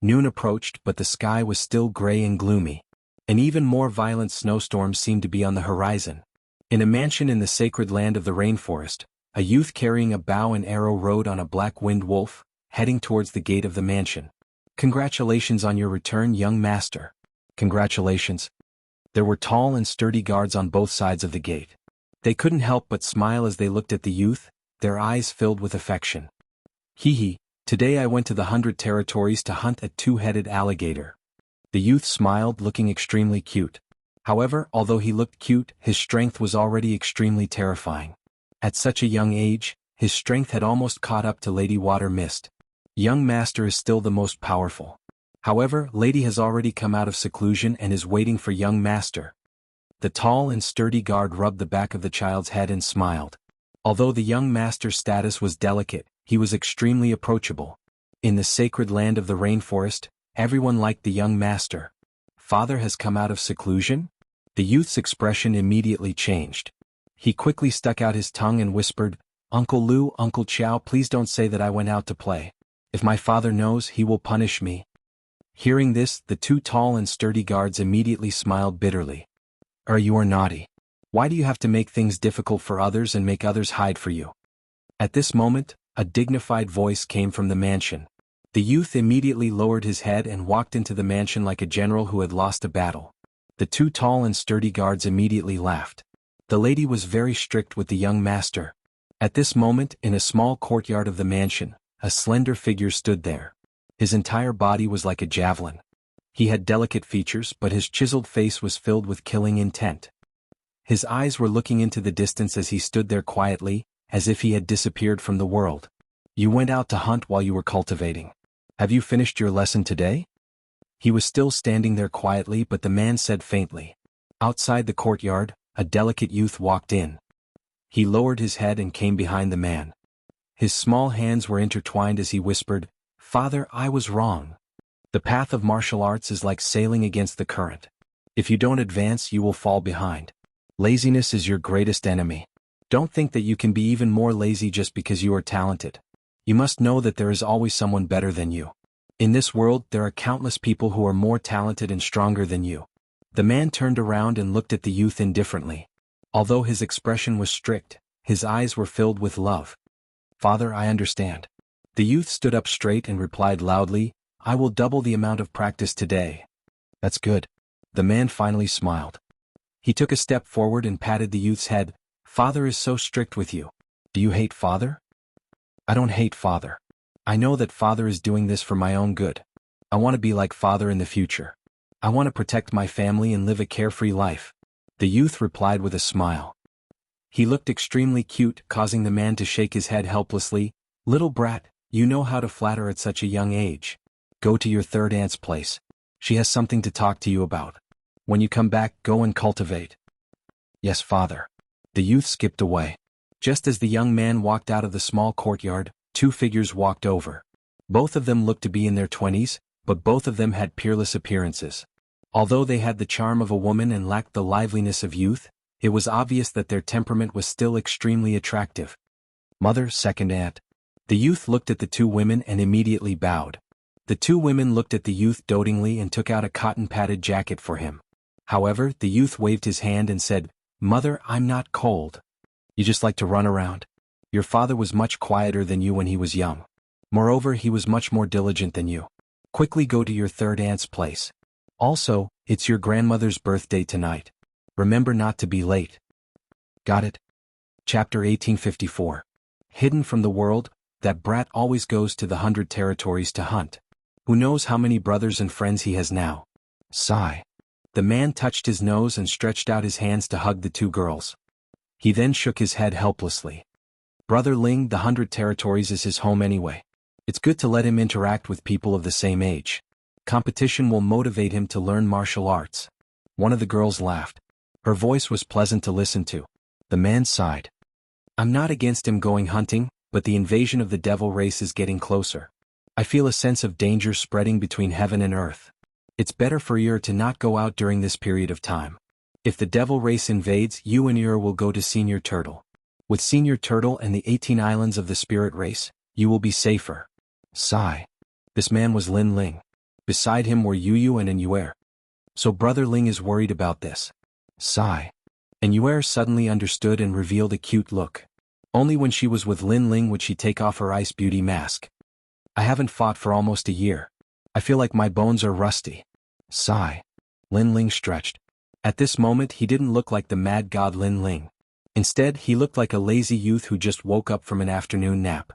Noon approached, but the sky was still gray and gloomy. An even more violent snowstorm seemed to be on the horizon. In a mansion in the sacred land of the rainforest, a youth carrying a bow and arrow rode on a black winged wolf, heading towards the gate of the mansion. "Congratulations on your return, young master." "Congratulations." There were tall and sturdy guards on both sides of the gate. They couldn't help but smile as they looked at the youth, their eyes filled with affection. "Hee, today I went to the 100 territories to hunt a two-headed alligator." The youth smiled, looking extremely cute. However, although he looked cute, his strength was already extremely terrifying. At such a young age, his strength had almost caught up to Lady Water Mist. Young Master is still the most powerful. However, Lady has already come out of seclusion and is waiting for young Master. The tall and sturdy guard rubbed the back of the child's head and smiled. Although the young Master's status was delicate, he was extremely approachable. In the sacred land of the rainforest, everyone liked the young Master. "Father has come out of seclusion?" The youth's expression immediately changed. He quickly stuck out his tongue and whispered, "Uncle Lu, Uncle Qiao, please don't say that I went out to play. If my father knows, he will punish me." Hearing this, the two tall and sturdy guards immediately smiled bitterly. You are naughty. Why do you have to make things difficult for others and make others hide for you?" At this moment, a dignified voice came from the mansion. The youth immediately lowered his head and walked into the mansion like a general who had lost a battle. The two tall and sturdy guards immediately laughed. The lady was very strict with the young master. At this moment, in a small courtyard of the mansion, a slender figure stood there. His entire body was like a javelin. He had delicate features, but his chiseled face was filled with killing intent. His eyes were looking into the distance as he stood there quietly, as if he had disappeared from the world. You went out to hunt while you were cultivating. Have you finished your lesson today? He was still standing there quietly, but the man said faintly. Outside the courtyard, a delicate youth walked in. He lowered his head and came behind the man. His small hands were intertwined as he whispered, "Father, I was wrong. The path of martial arts is like sailing against the current. If you don't advance, you will fall behind. Laziness is your greatest enemy. Don't think that you can be even more lazy just because you are talented. You must know that there is always someone better than you. In this world, there are countless people who are more talented and stronger than you." The man turned around and looked at the youth indifferently. Although his expression was strict, his eyes were filled with love. "Father, I understand." The youth stood up straight and replied loudly, "I will double the amount of practice today." "That's good." The man finally smiled. He took a step forward and patted the youth's head. "Father is so strict with you. Do you hate Father?" "I don't hate Father. I know that Father is doing this for my own good. I want to be like Father in the future. I want to protect my family and live a carefree life." The youth replied with a smile. He looked extremely cute, causing the man to shake his head helplessly. "Little brat, you know how to flatter at such a young age. Go to your third aunt's place. She has something to talk to you about. When you come back, go and cultivate." "Yes, Father." The youth skipped away. Just as the young man walked out of the small courtyard, two figures walked over. Both of them looked to be in their 20s, but both of them had peerless appearances. Although they had the charm of a woman and lacked the liveliness of youth, it was obvious that their temperament was still extremely attractive. "Mother, second aunt." The youth looked at the two women and immediately bowed. The two women looked at the youth dotingly and took out a cotton-padded jacket for him. However, the youth waved his hand and said, "Mother, I'm not cold. You just like to run around. Your father was much quieter than you when he was young. Moreover, he was much more diligent than you. Quickly go to your third aunt's place. Also, it's your grandmother's birthday tonight. Remember not to be late." Got it? Chapter 1854. Hidden from the world, that brat always goes to the 100 territories to hunt. Who knows how many brothers and friends he has now? Sigh. The man touched his nose and stretched out his hands to hug the two girls. He then shook his head helplessly. Brother Ling, the 100 territories is his home anyway. It's good to let him interact with people of the same age. Competition will motivate him to learn martial arts. One of the girls laughed. Her voice was pleasant to listen to. The man sighed. "I'm not against him going hunting, but the invasion of the devil race is getting closer. I feel a sense of danger spreading between heaven and earth. It's better for Yer to not go out during this period of time. If the devil race invades, you and Yer will go to Senior Turtle. With Senior Turtle and the 18 islands of the spirit race, you will be safer." Sigh. This man was Lin Ling. Beside him were Yu and Yuer. So Brother Ling is worried about this. Sigh. And Yuer suddenly understood and revealed a cute look. Only when she was with Lin Ling would she take off her ice beauty mask. "I haven't fought for almost a year. I feel like my bones are rusty." Sigh. Lin Ling stretched. At this moment he didn't look like the mad god Lin Ling. Instead, he looked like a lazy youth who just woke up from an afternoon nap.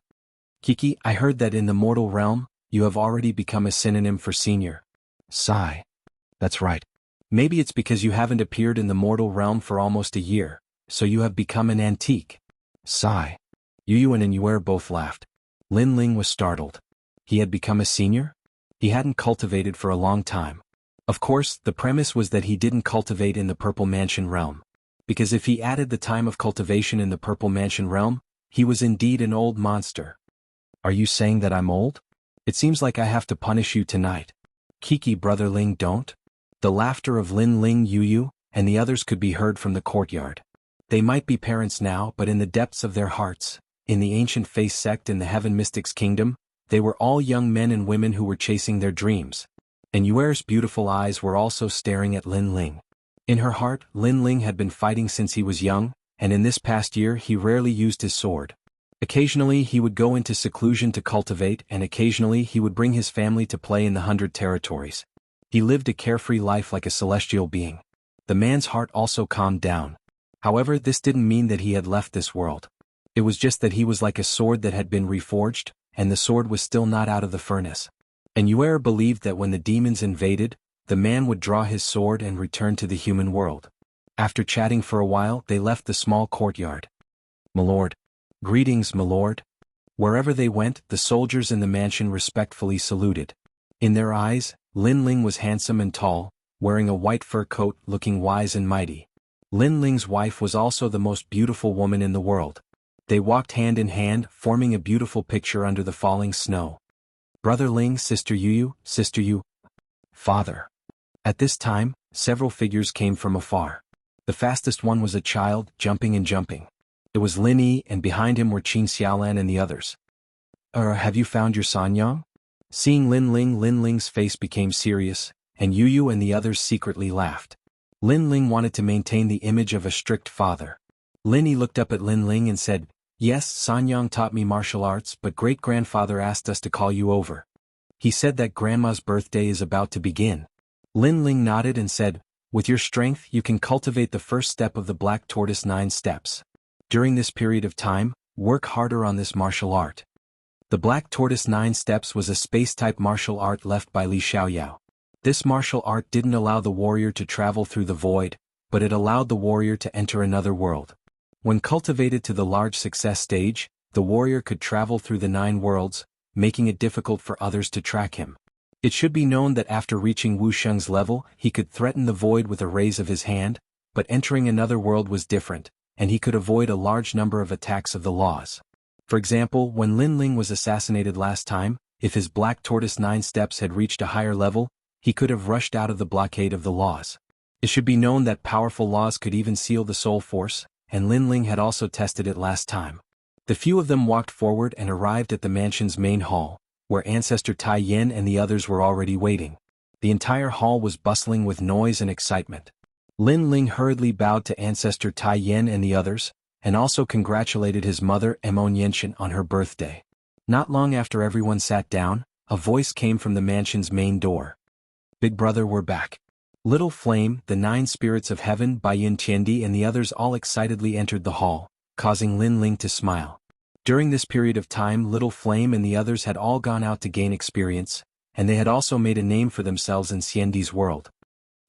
"Kiki, I heard that in the mortal realm, you have already become a synonym for senior." Sigh. "That's right. Maybe it's because you haven't appeared in the mortal realm for almost a year, so you have become an antique." Sigh. Yu and Yuer both laughed. Lin Ling was startled. He had become a senior? He hadn't cultivated for a long time. Of course, the premise was that he didn't cultivate in the Purple Mansion realm. Because if he added the time of cultivation in the Purple Mansion realm, he was indeed an old monster. "Are you saying that I'm old? It seems like I have to punish you tonight." "Kiki, Brother Ling, don't." The laughter of Lin Ling, Yu, and the others could be heard from the courtyard. They might be parents now, but in the depths of their hearts, in the ancient face sect in the Heaven Mystics Kingdom, they were all young men and women who were chasing their dreams. And Yuer's beautiful eyes were also staring at Lin Ling. In her heart, Lin Ling had been fighting since he was young, and in this past year he rarely used his sword. Occasionally he would go into seclusion to cultivate, and occasionally he would bring his family to play in the 100 territories. He lived a carefree life like a celestial being. The man's heart also calmed down. However, this didn't mean that he had left this world. It was just that he was like a sword that had been reforged, and the sword was still not out of the furnace. And Yuer believed that when the demons invaded, the man would draw his sword and return to the human world. After chatting for a while, they left the small courtyard. "Milord." "Greetings, milord." Wherever they went, the soldiers in the mansion respectfully saluted. In their eyes, Lin Ling was handsome and tall, wearing a white fur coat, looking wise and mighty. Lin Ling's wife was also the most beautiful woman in the world. They walked hand in hand, forming a beautiful picture under the falling snow. "Brother Ling, sister Yu, sister Yu." "Father." At this time, several figures came from afar. The fastest one was a child, jumping and jumping. It was Lin Yi, and behind him were Qin Xiaolan and the others. Have you found your Sanyang?" Seeing Lin Ling's face became serious, and Yu and the others secretly laughed. Lin Ling wanted to maintain the image of a strict father. Lin Yi looked up at Lin Ling and said, "Yes, Sanyang taught me martial arts, but great-grandfather asked us to call you over. He said that grandma's birthday is about to begin." Lin Ling nodded and said, "With your strength you can cultivate the first step of the Black Tortoise 9 steps. During this period of time, work harder on this martial art." The Black Tortoise 9 steps was a space-type martial art left by Li Xiaoyao. This martial art didn't allow the warrior to travel through the void, but it allowed the warrior to enter another world. When cultivated to the large success stage, the warrior could travel through the 9 worlds, making it difficult for others to track him. It should be known that after reaching Wuxia's level, he could threaten the void with a raise of his hand, but entering another world was different, and he could avoid a large number of attacks of the laws. For example, when Lin Ling was assassinated last time, if his Black Tortoise 9 steps had reached a higher level, he could have rushed out of the blockade of the laws. It should be known that powerful laws could even seal the soul force, and Lin Ling had also tested it last time. The few of them walked forward and arrived at the mansion's main hall, where Ancestor Tai Yin and the others were already waiting. The entire hall was bustling with noise and excitement. Lin Ling hurriedly bowed to Ancestor Tai Yin and the others, and also congratulated his mother Emon Yenshin on her birthday. Not long after everyone sat down, a voice came from the mansion's main door. "Big brother, we're back." Little Flame, the 9 spirits of heaven, Bai Yin Tiandi and the others all excitedly entered the hall, causing Lin Ling to smile. During this period of time, Little Flame and the others had all gone out to gain experience, and they had also made a name for themselves in Xiandi's world.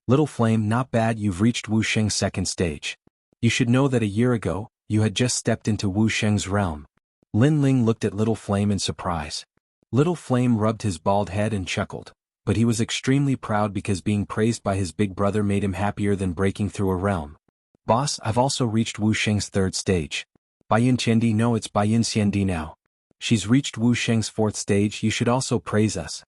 "Little Flame, not bad, you've reached Wu Sheng's 2nd stage. You should know that a year ago, you had just stepped into Wu Sheng's realm." Lin Ling looked at Little Flame in surprise. Little Flame rubbed his bald head and chuckled, but he was extremely proud because being praised by his big brother made him happier than breaking through a realm. "Boss, I've also reached Wu Sheng's 3rd stage. Bai Yin Tiandi, no, it's Bai Yin Xiandi now. She's reached Wu Sheng's 4th stage, you should also praise us."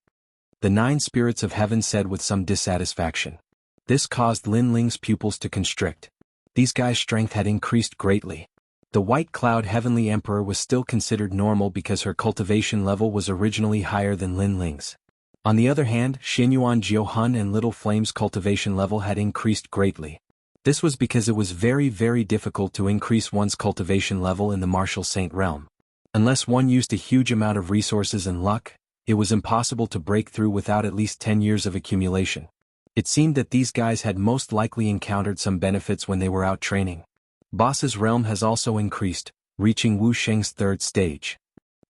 The 9 spirits of heaven said with some dissatisfaction. This caused Lin Ling's pupils to constrict. These guys' strength had increased greatly. The White Cloud Heavenly Emperor was still considered normal because her cultivation level was originally higher than Lin Ling's. On the other hand, Xinyuan Jiuhun and Little Flame's cultivation level had increased greatly. This was because it was very difficult to increase one's cultivation level in the Martial Saint realm. Unless one used a huge amount of resources and luck, it was impossible to break through without at least 10 years of accumulation. It seemed that these guys had most likely encountered some benefits when they were out training. Boss's realm has also increased, reaching Wu Sheng's 3rd stage.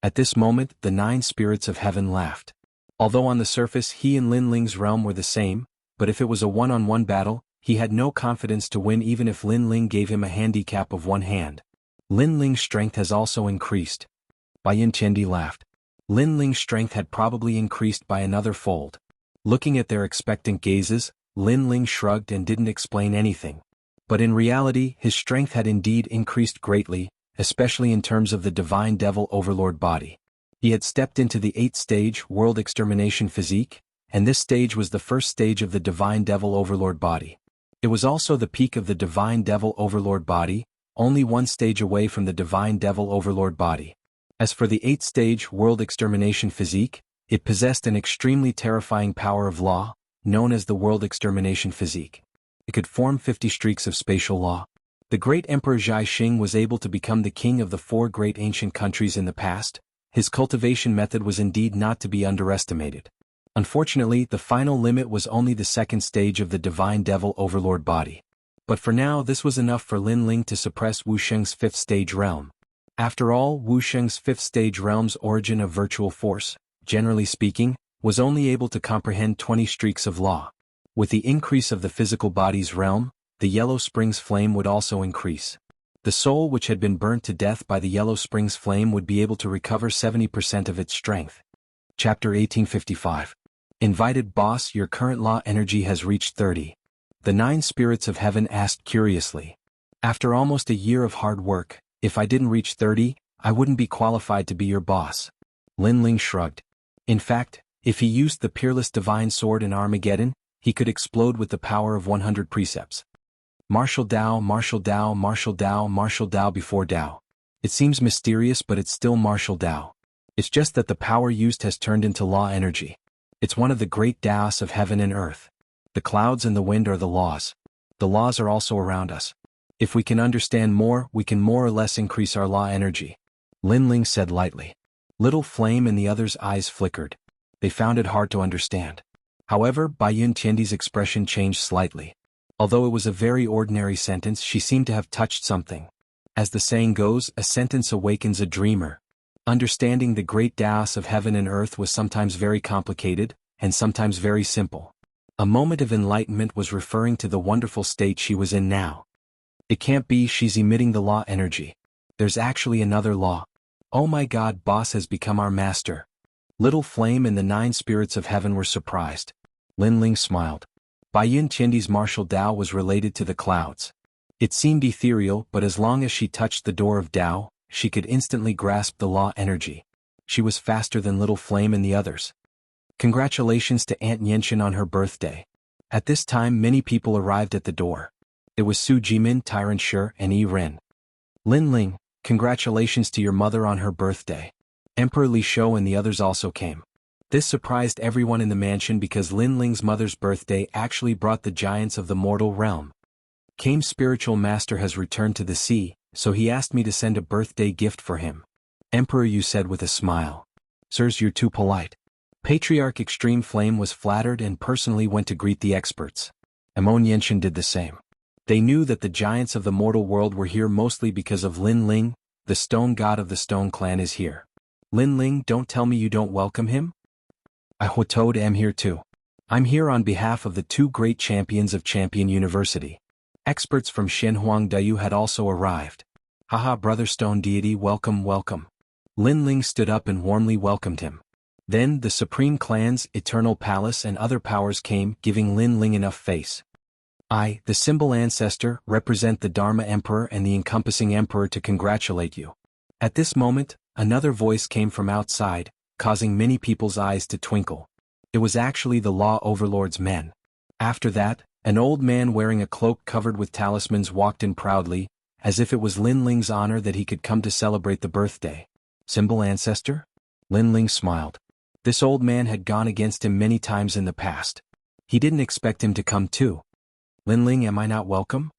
At this moment, the 9 spirits of heaven laughed. Although on the surface he and Lin Ling's realm were the same, but if it was a one-on-one battle, he had no confidence to win even if Lin Ling gave him a handicap of 1 hand. Lin Ling's strength has also increased. Bai Yin Tiandi laughed. Lin Ling's strength had probably increased by another fold. Looking at their expectant gazes, Lin Ling shrugged and didn't explain anything. But in reality, his strength had indeed increased greatly, especially in terms of the Divine Devil Overlord body. He had stepped into the 8th stage, World Extermination Physique, and this stage was the first stage of the Divine Devil Overlord body. It was also the peak of the Divine Devil Overlord body, only 1 stage away from the Divine Devil Overlord body. As for the 8th stage, World Extermination Physique, it possessed an extremely terrifying power of law, known as the World Extermination Physique. It could form 50 streaks of spatial law. The great Emperor Zhai Xing was able to become the king of the 4 great ancient countries in the past. His cultivation method was indeed not to be underestimated. Unfortunately, the final limit was only the 2nd stage of the Divine Devil Overlord body. But for now, this was enough for Lin Ling to suppress Wu Sheng's 5th stage realm. After all, Wu Sheng's 5th stage realm's origin of virtual force, generally speaking, was only able to comprehend 20 streaks of law. With the increase of the physical body's realm, the Yellow Springs flame would also increase. The soul which had been burnt to death by the Yellow Springs flame would be able to recover 70% of its strength. Chapter 1855. Invited boss, your current law energy has reached 30. The 9 spirits of heaven asked curiously. After almost a year of hard work, if I didn't reach 30, I wouldn't be qualified to be your boss. Lin Ling shrugged. In fact, if he used the peerless divine sword in Armageddon, he could explode with the power of 100 precepts. Martial Tao, Martial Tao, Martial Tao, Martial Tao before Tao. It seems mysterious, but it's still Martial Tao. It's just that the power used has turned into law energy. It's one of the great Taos of heaven and earth. The clouds and the wind are the laws. The laws are also around us. If we can understand more, we can more or less increase our law energy. Lin Ling said lightly. Little Flame and the others' eyes flickered. They found it hard to understand. However, Bai Yun Tiandi's expression changed slightly. Although it was a very ordinary sentence, she seemed to have touched something. As the saying goes, a sentence awakens a dreamer. Understanding the great Taos of heaven and earth was sometimes very complicated, and sometimes very simple. A moment of enlightenment was referring to the wonderful state she was in now. It can't be she's emitting the law energy. There's actually another law. Oh my God, boss has become our master. Little Flame and the 9 spirits of heaven were surprised. Lin Ling smiled. Bai Yun Tiandi's martial Tao was related to the clouds. It seemed ethereal, but as long as she touched the door of Tao, she could instantly grasp the law energy. She was faster than Little Flame and the others. Congratulations to Aunt Xianxia on her birthday. At this time many people arrived at the door. It was Su Jimin, Tyrant Shi, and Yi Ren. Lin Ling, congratulations to your mother on her birthday. Emperor Li Shou and the others also came. This surprised everyone in the mansion because Lin Ling's mother's birthday actually brought the giants of the mortal realm. Kame's spiritual master has returned to the sea, so he asked me to send a birthday gift for him. Emperor Yu said with a smile. Sirs, you're too polite. Patriarch Extreme Flame was flattered and personally went to greet the experts. Amon Yenshin did the same. They knew that the giants of the mortal world were here mostly because of Lin Ling, the stone god of the stone clan is here. Lin Ling, don't tell me you don't welcome him? I Huotode am here too. I'm here on behalf of the 2 great champions of Champion University. Experts from Shenhuang Dayu had also arrived. Haha, brother stone deity, welcome, welcome. Lin Ling stood up and warmly welcomed him. Then the supreme clans, Eternal Palace and other powers came, giving Lin Ling enough face. I, the symbol ancestor, represent the Dharma Emperor and the encompassing Emperor to congratulate you. At this moment, another voice came from outside, causing many people's eyes to twinkle. It was actually the Law Overlord's men. After that, an old man wearing a cloak covered with talismans walked in proudly, as if it was Lin Ling's honor that he could come to celebrate the birthday. Symbol ancestor? Lin Ling smiled. This old man had gone against him many times in the past. He didn't expect him to come too. Lin Ling, am I not welcome?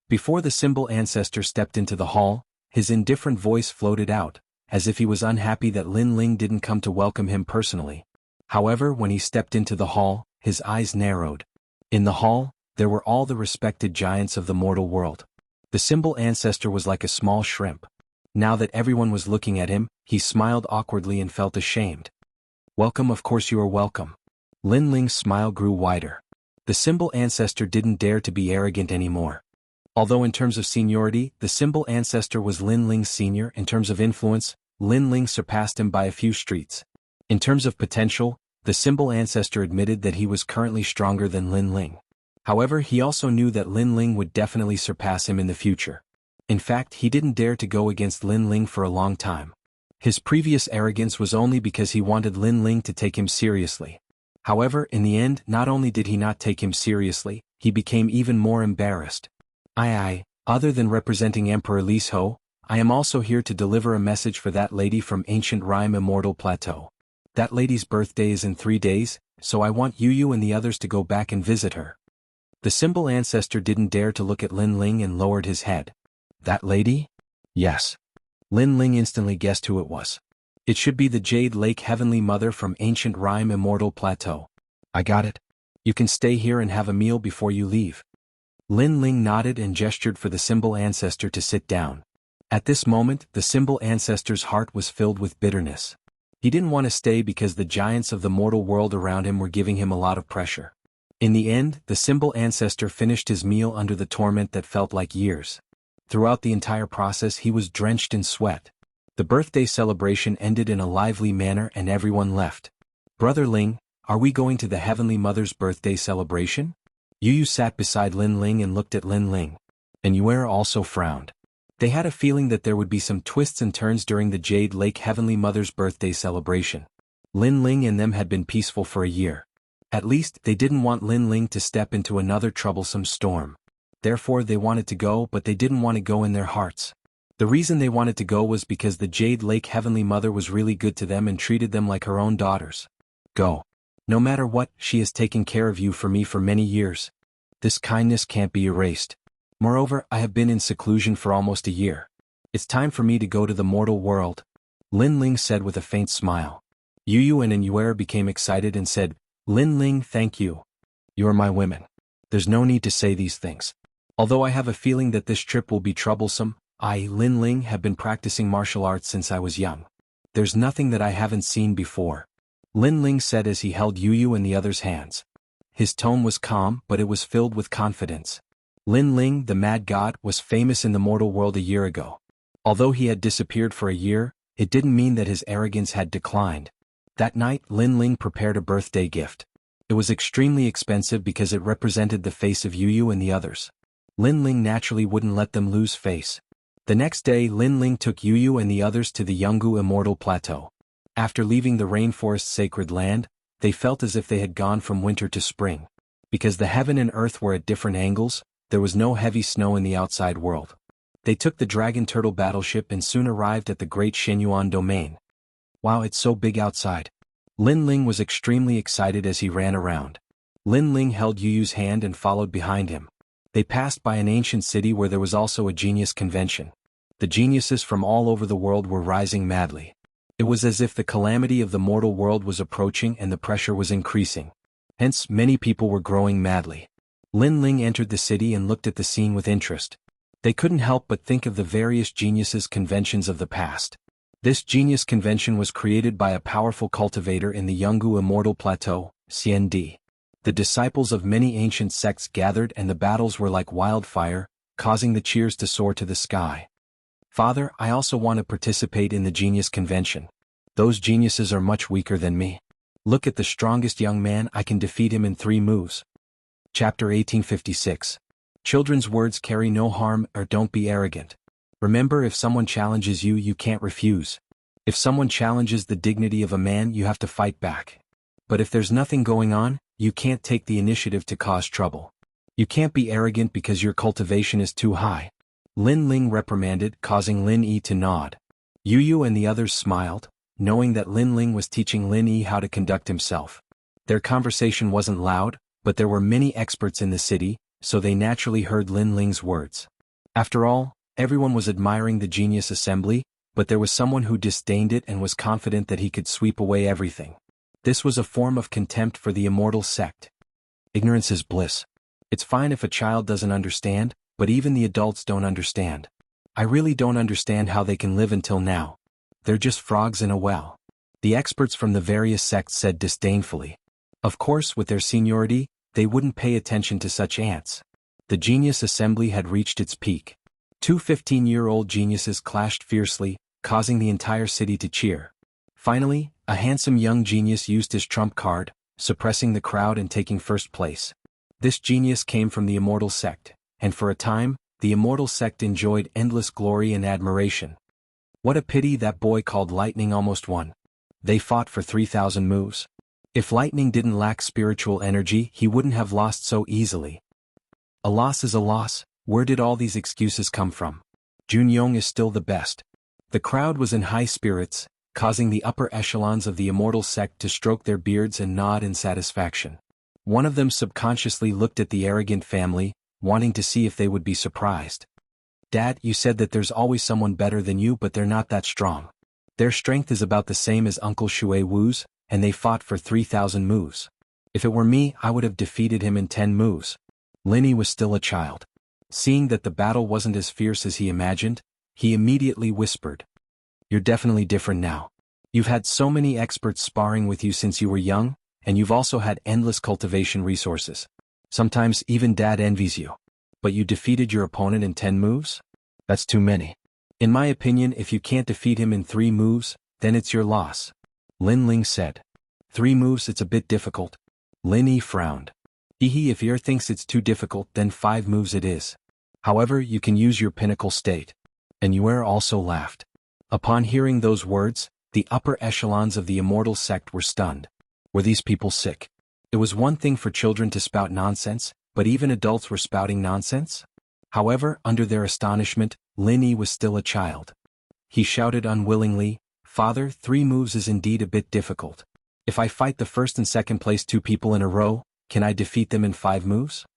Before the symbol ancestor stepped into the hall, his indifferent voice floated out, as if he was unhappy that Lin Ling didn't come to welcome him personally. However, when he stepped into the hall, his eyes narrowed. In the hall, there were all the respected giants of the mortal world. The symbol ancestor was like a small shrimp. Now that everyone was looking at him, he smiled awkwardly and felt ashamed. Welcome, of course you are welcome. Lin Ling's smile grew wider. The symbol ancestor didn't dare to be arrogant anymore. Although in terms of seniority, the symbol ancestor was Lin Ling's senior, in terms of influence, Lin Ling surpassed him by a few streets. In terms of potential, the symbol ancestor admitted that he was currently stronger than Lin Ling. However, he also knew that Lin Ling would definitely surpass him in the future. In fact, he didn't dare to go against Lin Ling for a long time. His previous arrogance was only because he wanted Lin Ling to take him seriously. However, in the end, not only did he not take him seriously, he became even more embarrassed. Other than representing Emperor Li Shou, I am also here to deliver a message for that lady from ancient Rime Immortal Plateau. That lady's birthday is in 3 days, so I want you and the others to go back and visit her. The symbol ancestor didn't dare to look at Lin Ling and lowered his head. That lady? Yes. Lin Ling instantly guessed who it was. It should be the Jade Lake Heavenly Mother from ancient Rime Immortal Plateau. I got it. You can stay here and have a meal before you leave. Lin Ling nodded and gestured for the symbol ancestor to sit down. At this moment, the symbol ancestor's heart was filled with bitterness. He didn't want to stay because the giants of the mortal world around him were giving him a lot of pressure. In the end, the symbol ancestor finished his meal under the torment that felt like years. Throughout the entire process he was drenched in sweat. The birthday celebration ended in a lively manner and everyone left. Brother Ling, are we going to the Heavenly Mother's birthday celebration? Yu sat beside Lin Ling and looked at Lin Ling. And Yue also frowned. They had a feeling that there would be some twists and turns during the Jade Lake Heavenly Mother's birthday celebration. Lin Ling and them had been peaceful for a year. At least, they didn't want Lin Ling to step into another troublesome storm. Therefore they wanted to go, but they didn't want to go in their hearts. The reason they wanted to go was because the Jade Lake Heavenly Mother was really good to them and treated them like her own daughters. Go. No matter what, she has taken care of you for me for many years. This kindness can't be erased. Moreover, I have been in seclusion for almost a year. It's time for me to go to the mortal world. Lin Ling said with a faint smile. Yu and Yue became excited and said, Lin Ling, thank you. You're my women. There's no need to say these things. Although I have a feeling that this trip will be troublesome, I, Lin Ling, have been practicing martial arts since I was young. There's nothing that I haven't seen before. Lin Ling said as he held Yu and the others' hands. His tone was calm, but it was filled with confidence. Lin Ling, the mad god, was famous in the mortal world a year ago. Although he had disappeared for a year, it didn't mean that his arrogance had declined. That night, Lin Ling prepared a birthday gift. It was extremely expensive because it represented the face of Yu and the others. Lin Ling naturally wouldn't let them lose face. The next day, Lin Ling took Yu and the others to the Jianghu Immortal Plateau. After leaving the rainforest's sacred land, they felt as if they had gone from winter to spring. Because the heaven and earth were at different angles, there was no heavy snow in the outside world. They took the Dragon Turtle battleship and soon arrived at the Great Shenyuan domain. Wow, it's so big outside. Lin Ling was extremely excited as he ran around. Lin Ling held Yu's hand and followed behind him. They passed by an ancient city where there was also a genius convention. The geniuses from all over the world were rising madly. It was as if the calamity of the mortal world was approaching and the pressure was increasing. Hence, many people were growing madly. Lin Ling entered the city and looked at the scene with interest. They couldn't help but think of the various geniuses' conventions of the past. This genius convention was created by a powerful cultivator in the Jianghu Immortal Plateau, Xianxia. The disciples of many ancient sects gathered and the battles were like wildfire, causing the cheers to soar to the sky. Father, I also want to participate in the genius convention. Those geniuses are much weaker than me. Look at the strongest young man, I can defeat him in 3 moves. Chapter 1856. Children's words carry no harm, or don't be arrogant. Remember, if someone challenges you, you can't refuse. If someone challenges the dignity of a man, you have to fight back. But if there's nothing going on, you can't take the initiative to cause trouble. You can't be arrogant because your cultivation is too high. Lin Ling reprimanded, causing Lin Yi to nod. Yu and the others smiled, knowing that Lin Ling was teaching Lin Yi how to conduct himself. Their conversation wasn't loud, but there were many experts in the city, so they naturally heard Lin Ling's words. After all, everyone was admiring the genius assembly, but there was someone who disdained it and was confident that he could sweep away everything. This was a form of contempt for the immortal sect. Ignorance is bliss. It's fine if a child doesn't understand, but even the adults don't understand. I really don't understand how they can live until now. They're just frogs in a well. The experts from the various sects said disdainfully. Of course, with their seniority, they wouldn't pay attention to such ants. The genius assembly had reached its peak. 2 15-year-old geniuses clashed fiercely, causing the entire city to cheer. Finally, a handsome young genius used his trump card, suppressing the crowd and taking first place. This genius came from the Immortal sect, and for a time, the Immortal sect enjoyed endless glory and admiration. What a pity that boy called Lightning almost won. They fought for 3,000 moves. If Lightning didn't lack spiritual energy, he wouldn't have lost so easily. A loss is a loss. Where did all these excuses come from? Junyong is still the best. The crowd was in high spirits, causing the upper echelons of the Immortal sect to stroke their beards and nod in satisfaction. One of them subconsciously looked at the arrogant family, wanting to see if they would be surprised. Dad, you said that there's always someone better than you, but they're not that strong. Their strength is about the same as Uncle Shui Wu's, and they fought for 3,000 moves. If it were me, I would have defeated him in 10 moves. Linny was still a child. Seeing that the battle wasn't as fierce as he imagined, he immediately whispered, "You're definitely different now. You've had so many experts sparring with you since you were young, and you've also had endless cultivation resources. Sometimes even dad envies you. But you defeated your opponent in 10 moves? That's too many. In my opinion, if you can't defeat him in 3 moves, then it's your loss. Lin Ling said. 3 moves, it's a bit difficult. Lin Yi frowned. If your thinks it's too difficult, then 5 moves it is. However, you can use your pinnacle state. And Yuer also laughed. Upon hearing those words, the upper echelons of the Immortal sect were stunned. Were these people sick? It was one thing for children to spout nonsense, but even adults were spouting nonsense? However, under their astonishment, Lin Yi was still a child. He shouted unwillingly, "Father, 3 moves is indeed a bit difficult. If I fight the first and second place 2 people in a row, can I defeat them in 5 moves?"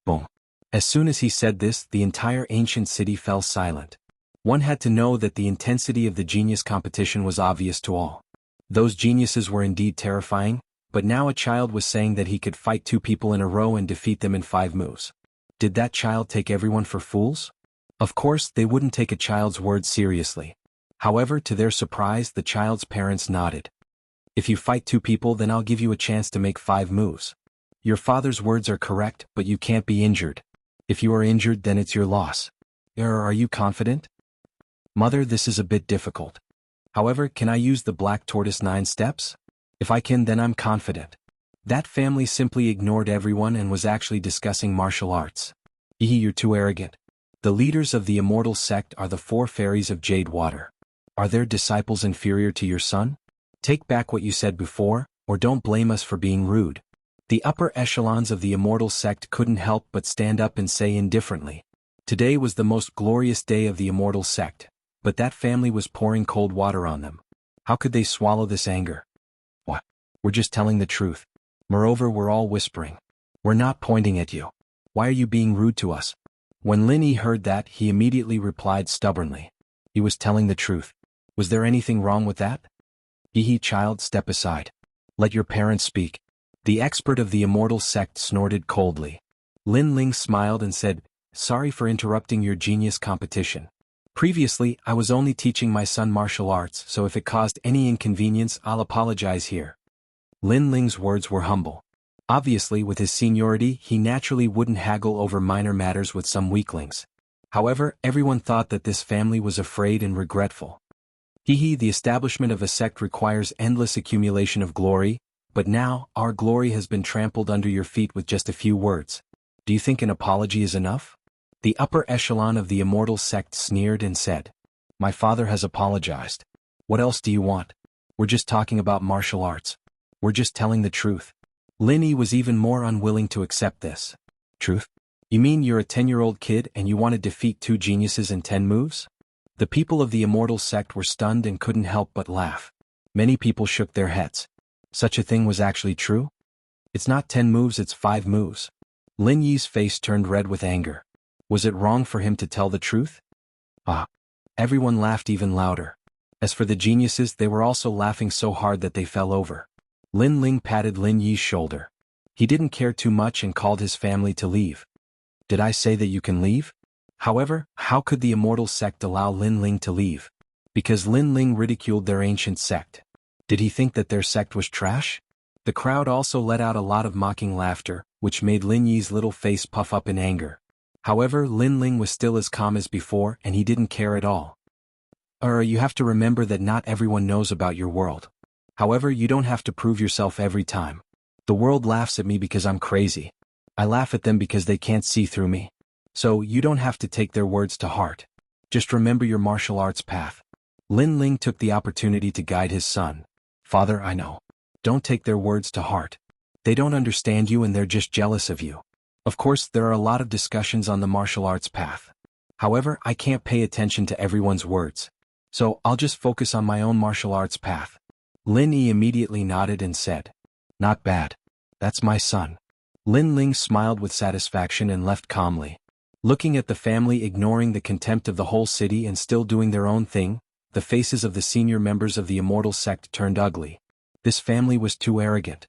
Boom. As soon as he said this, the entire ancient city fell silent. One had to know that the intensity of the genius competition was obvious to all. Those geniuses were indeed terrifying, but now a child was saying that he could fight 2 people in a row and defeat them in 5 moves. Did that child take everyone for fools? Of course, they wouldn't take a child's words seriously. However, to their surprise, the child's parents nodded. If you fight 2 people, then I'll give you a chance to make 5 moves. Your father's words are correct, but you can't be injured. If you are injured, then it's your loss. Are you confident? Mother, this is a bit difficult. However, can I use the black tortoise 9 steps? If I can, then I'm confident. That family simply ignored everyone and was actually discussing martial arts. You're too arrogant. The leaders of the Immortal sect are the 4 fairies of Jade Water. Are their disciples inferior to your son? Take back what you said before, or don't blame us for being rude. The upper echelons of the Immortal sect couldn't help but stand up and say indifferently. Today was the most glorious day of the Immortal sect, but that family was pouring cold water on them. How could they swallow this anger? What? We're just telling the truth. Moreover, we're all whispering. We're not pointing at you. Why are you being rude to us? When Lin Yi heard that, he immediately replied stubbornly. He was telling the truth. Was there anything wrong with that? Child, step aside. Let your parents speak. The expert of the Immortal sect snorted coldly. Lin Ling smiled and said, "Sorry for interrupting your genius competition. Previously, I was only teaching my son martial arts, so if it caused any inconvenience, I'll apologize here." Lin Ling's words were humble. Obviously, with his seniority, he naturally wouldn't haggle over minor matters with some weaklings. However, everyone thought that this family was afraid and regretful. The establishment of a sect requires endless accumulation of glory, but now, our glory has been trampled under your feet with just a few words. Do you think an apology is enough? The upper echelon of the Immortal sect sneered and said, "My father has apologized. What else do you want? We're just talking about martial arts. We're just telling the truth." Lin Yi was even more unwilling to accept this. Truth? You mean you're a 10-year-old kid and you want to defeat 2 geniuses in 10 moves? The people of the Immortal sect were stunned and couldn't help but laugh. Many people shook their heads. Such a thing was actually true? It's not 10 moves, it's 5 moves. Lin Yi's face turned red with anger. Was it wrong for him to tell the truth? Everyone laughed even louder. As for the geniuses, they were also laughing so hard that they fell over. Lin Ling patted Lin Yi's shoulder. He didn't care too much and called his family to leave. Did I say that you can leave? However, how could the Immortal sect allow Lin Ling to leave? Because Lin Ling ridiculed their ancient sect. Did he think that their sect was trash? The crowd also let out a lot of mocking laughter, which made Lin Yi's little face puff up in anger. However, Lin Ling was still as calm as before and he didn't care at all. You have to remember that not everyone knows about your world. However, you don't have to prove yourself every time. The world laughs at me because I'm crazy. I laugh at them because they can't see through me. So, you don't have to take their words to heart. Just remember your martial arts path. Lin Ling took the opportunity to guide his son. Father, I know. Don't take their words to heart. They don't understand you and they're just jealous of you. Of course, there are a lot of discussions on the martial arts path. However, I can't pay attention to everyone's words. So, I'll just focus on my own martial arts path. Lin Yi immediately nodded and said, "Not bad. That's my son." Lin Ling smiled with satisfaction and left calmly. Looking at the family ignoring the contempt of the whole city and still doing their own thing, the faces of the senior members of the Immortal sect turned ugly. This family was too arrogant.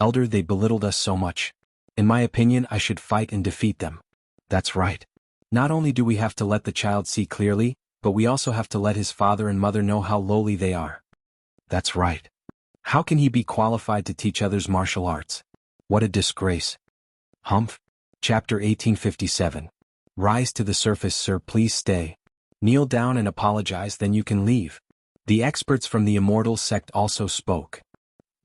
Elder, they belittled us so much. In my opinion, I should fight and defeat them. That's right. Not only do we have to let the child see clearly, but we also have to let his father and mother know how lowly they are. That's right. How can he be qualified to teach others martial arts? What a disgrace. Humph. Chapter 1857. Rise to the surface, sir, please stay. Kneel down and apologize, then you can leave. The experts from the Immortal sect also spoke.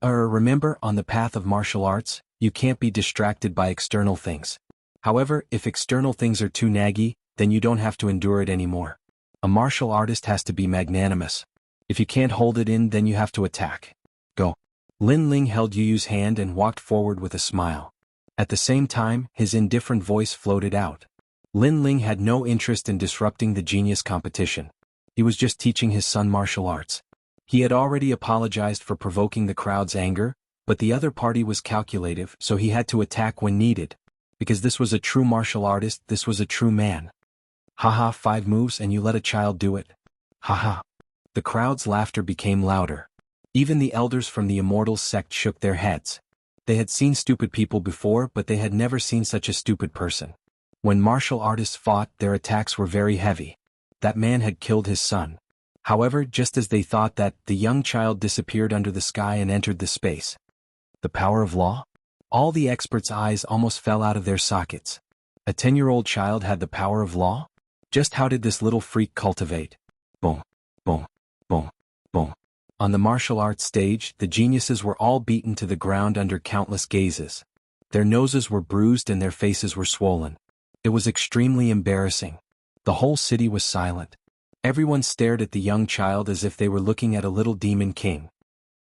Remember, on the path of martial arts, you can't be distracted by external things. However, if external things are too naggy, then you don't have to endure it anymore. A martial artist has to be magnanimous. If you can't hold it in, then you have to attack. Go. Lin Ling held Yuyu's hand and walked forward with a smile. At the same time, his indifferent voice floated out. Lin Ling had no interest in disrupting the genius competition. He was just teaching his son martial arts. He had already apologized for provoking the crowd's anger, but the other party was calculative, so he had to attack when needed. Because this was a true martial artist, this was a true man. Haha, 5 moves and you let a child do it? Haha. The crowd's laughter became louder. Even the elders from the Immortal sect shook their heads. They had seen stupid people before, but they had never seen such a stupid person. When martial artists fought, their attacks were very heavy. That man had killed his son. However, just as they thought that, the young child disappeared under the sky and entered the space. The power of law? All the experts' eyes almost fell out of their sockets. A 10-year-old child had the power of law? Just how did this little freak cultivate? Boom, boom, boom, boom. On the martial arts stage, the geniuses were all beaten to the ground under countless gazes. Their noses were bruised and their faces were swollen. It was extremely embarrassing. The whole city was silent. Everyone stared at the young child as if they were looking at a little demon king.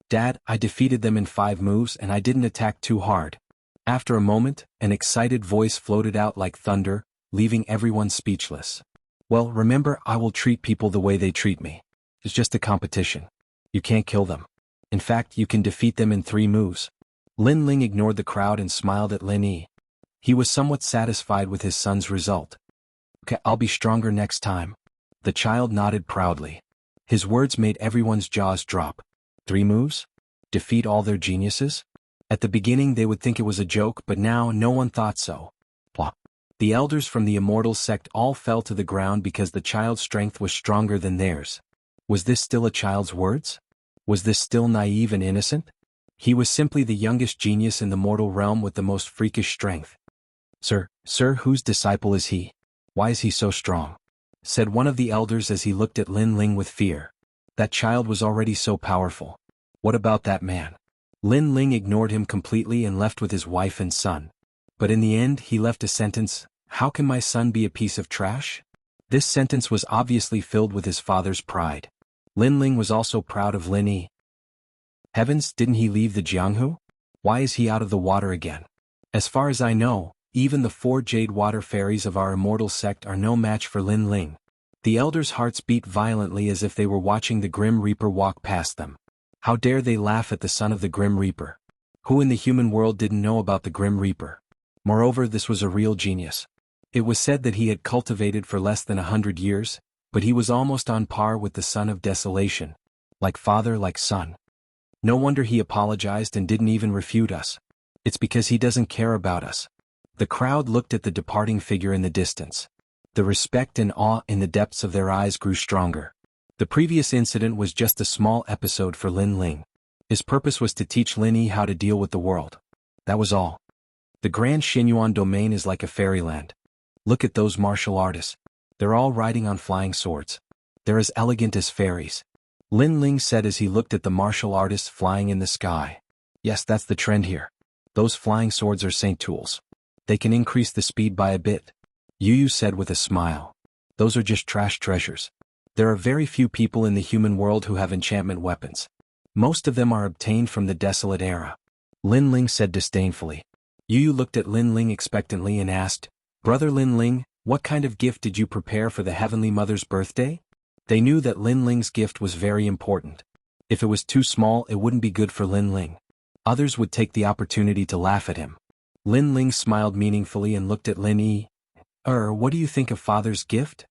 Dad, I defeated them in 5 moves and I didn't attack too hard. After a moment, an excited voice floated out like thunder, leaving everyone speechless. Well, remember, I will treat people the way they treat me. It's just a competition. You can't kill them. In fact, you can defeat them in 3 moves. Lin Ling ignored the crowd and smiled at Lin Yi. He was somewhat satisfied with his son's result. Okay, I'll be stronger next time. The child nodded proudly. His words made everyone's jaws drop. 3 moves? Defeat all their geniuses? At the beginning they would think it was a joke, but now no one thought so. Blah. The elders from the Immortal sect all fell to the ground because the child's strength was stronger than theirs. Was this still a child's words? Was this still naive and innocent? He was simply the youngest genius in the mortal realm with the most freakish strength. Sir, whose disciple is he? Why is he so strong? Said one of the elders as he looked at Lin Ling with fear. That child was already so powerful. What about that man? Lin Ling ignored him completely and left with his wife and son. But in the end he left a sentence, "How can my son be a piece of trash?" This sentence was obviously filled with his father's pride. Lin Ling was also proud of Lin Yi. Heavens, didn't he leave the Jianghu? Why is he out of the water again? As far as I know, even the 4 jade water fairies of our Immortal sect are no match for Lin Ling. The elders' hearts beat violently as if they were watching the Grim Reaper walk past them. How dare they laugh at the son of the Grim Reaper? Who in the human world didn't know about the Grim Reaper? Moreover, this was a real genius. It was said that he had cultivated for less than 100 years, but he was almost on par with the son of Desolation. Like father, like son. No wonder he apologized and didn't even refute us. It's because he doesn't care about us. The crowd looked at the departing figure in the distance. The respect and awe in the depths of their eyes grew stronger. The previous incident was just a small episode for Lin Ling. His purpose was to teach Lin Yi how to deal with the world. That was all. The Grand Xinyuan domain is like a fairyland. Look at those martial artists. They're all riding on flying swords. They're as elegant as fairies. Lin Ling said as he looked at the martial artists flying in the sky. Yes, that's the trend here. Those flying swords are saint tools. They can increase the speed by a bit. Yuyu said with a smile. Those are just trash treasures. There are very few people in the human world who have enchantment weapons. Most of them are obtained from the desolate era. Lin Ling said disdainfully. Yuyu looked at Lin Ling expectantly and asked, Brother Lin Ling, what kind of gift did you prepare for the Heavenly Mother's birthday? They knew that Lin Ling's gift was very important. If it was too small, it wouldn't be good for Lin Ling. Others would take the opportunity to laugh at him. Lin Ling smiled meaningfully and looked at Lin Yi. What do you think of Father's gift?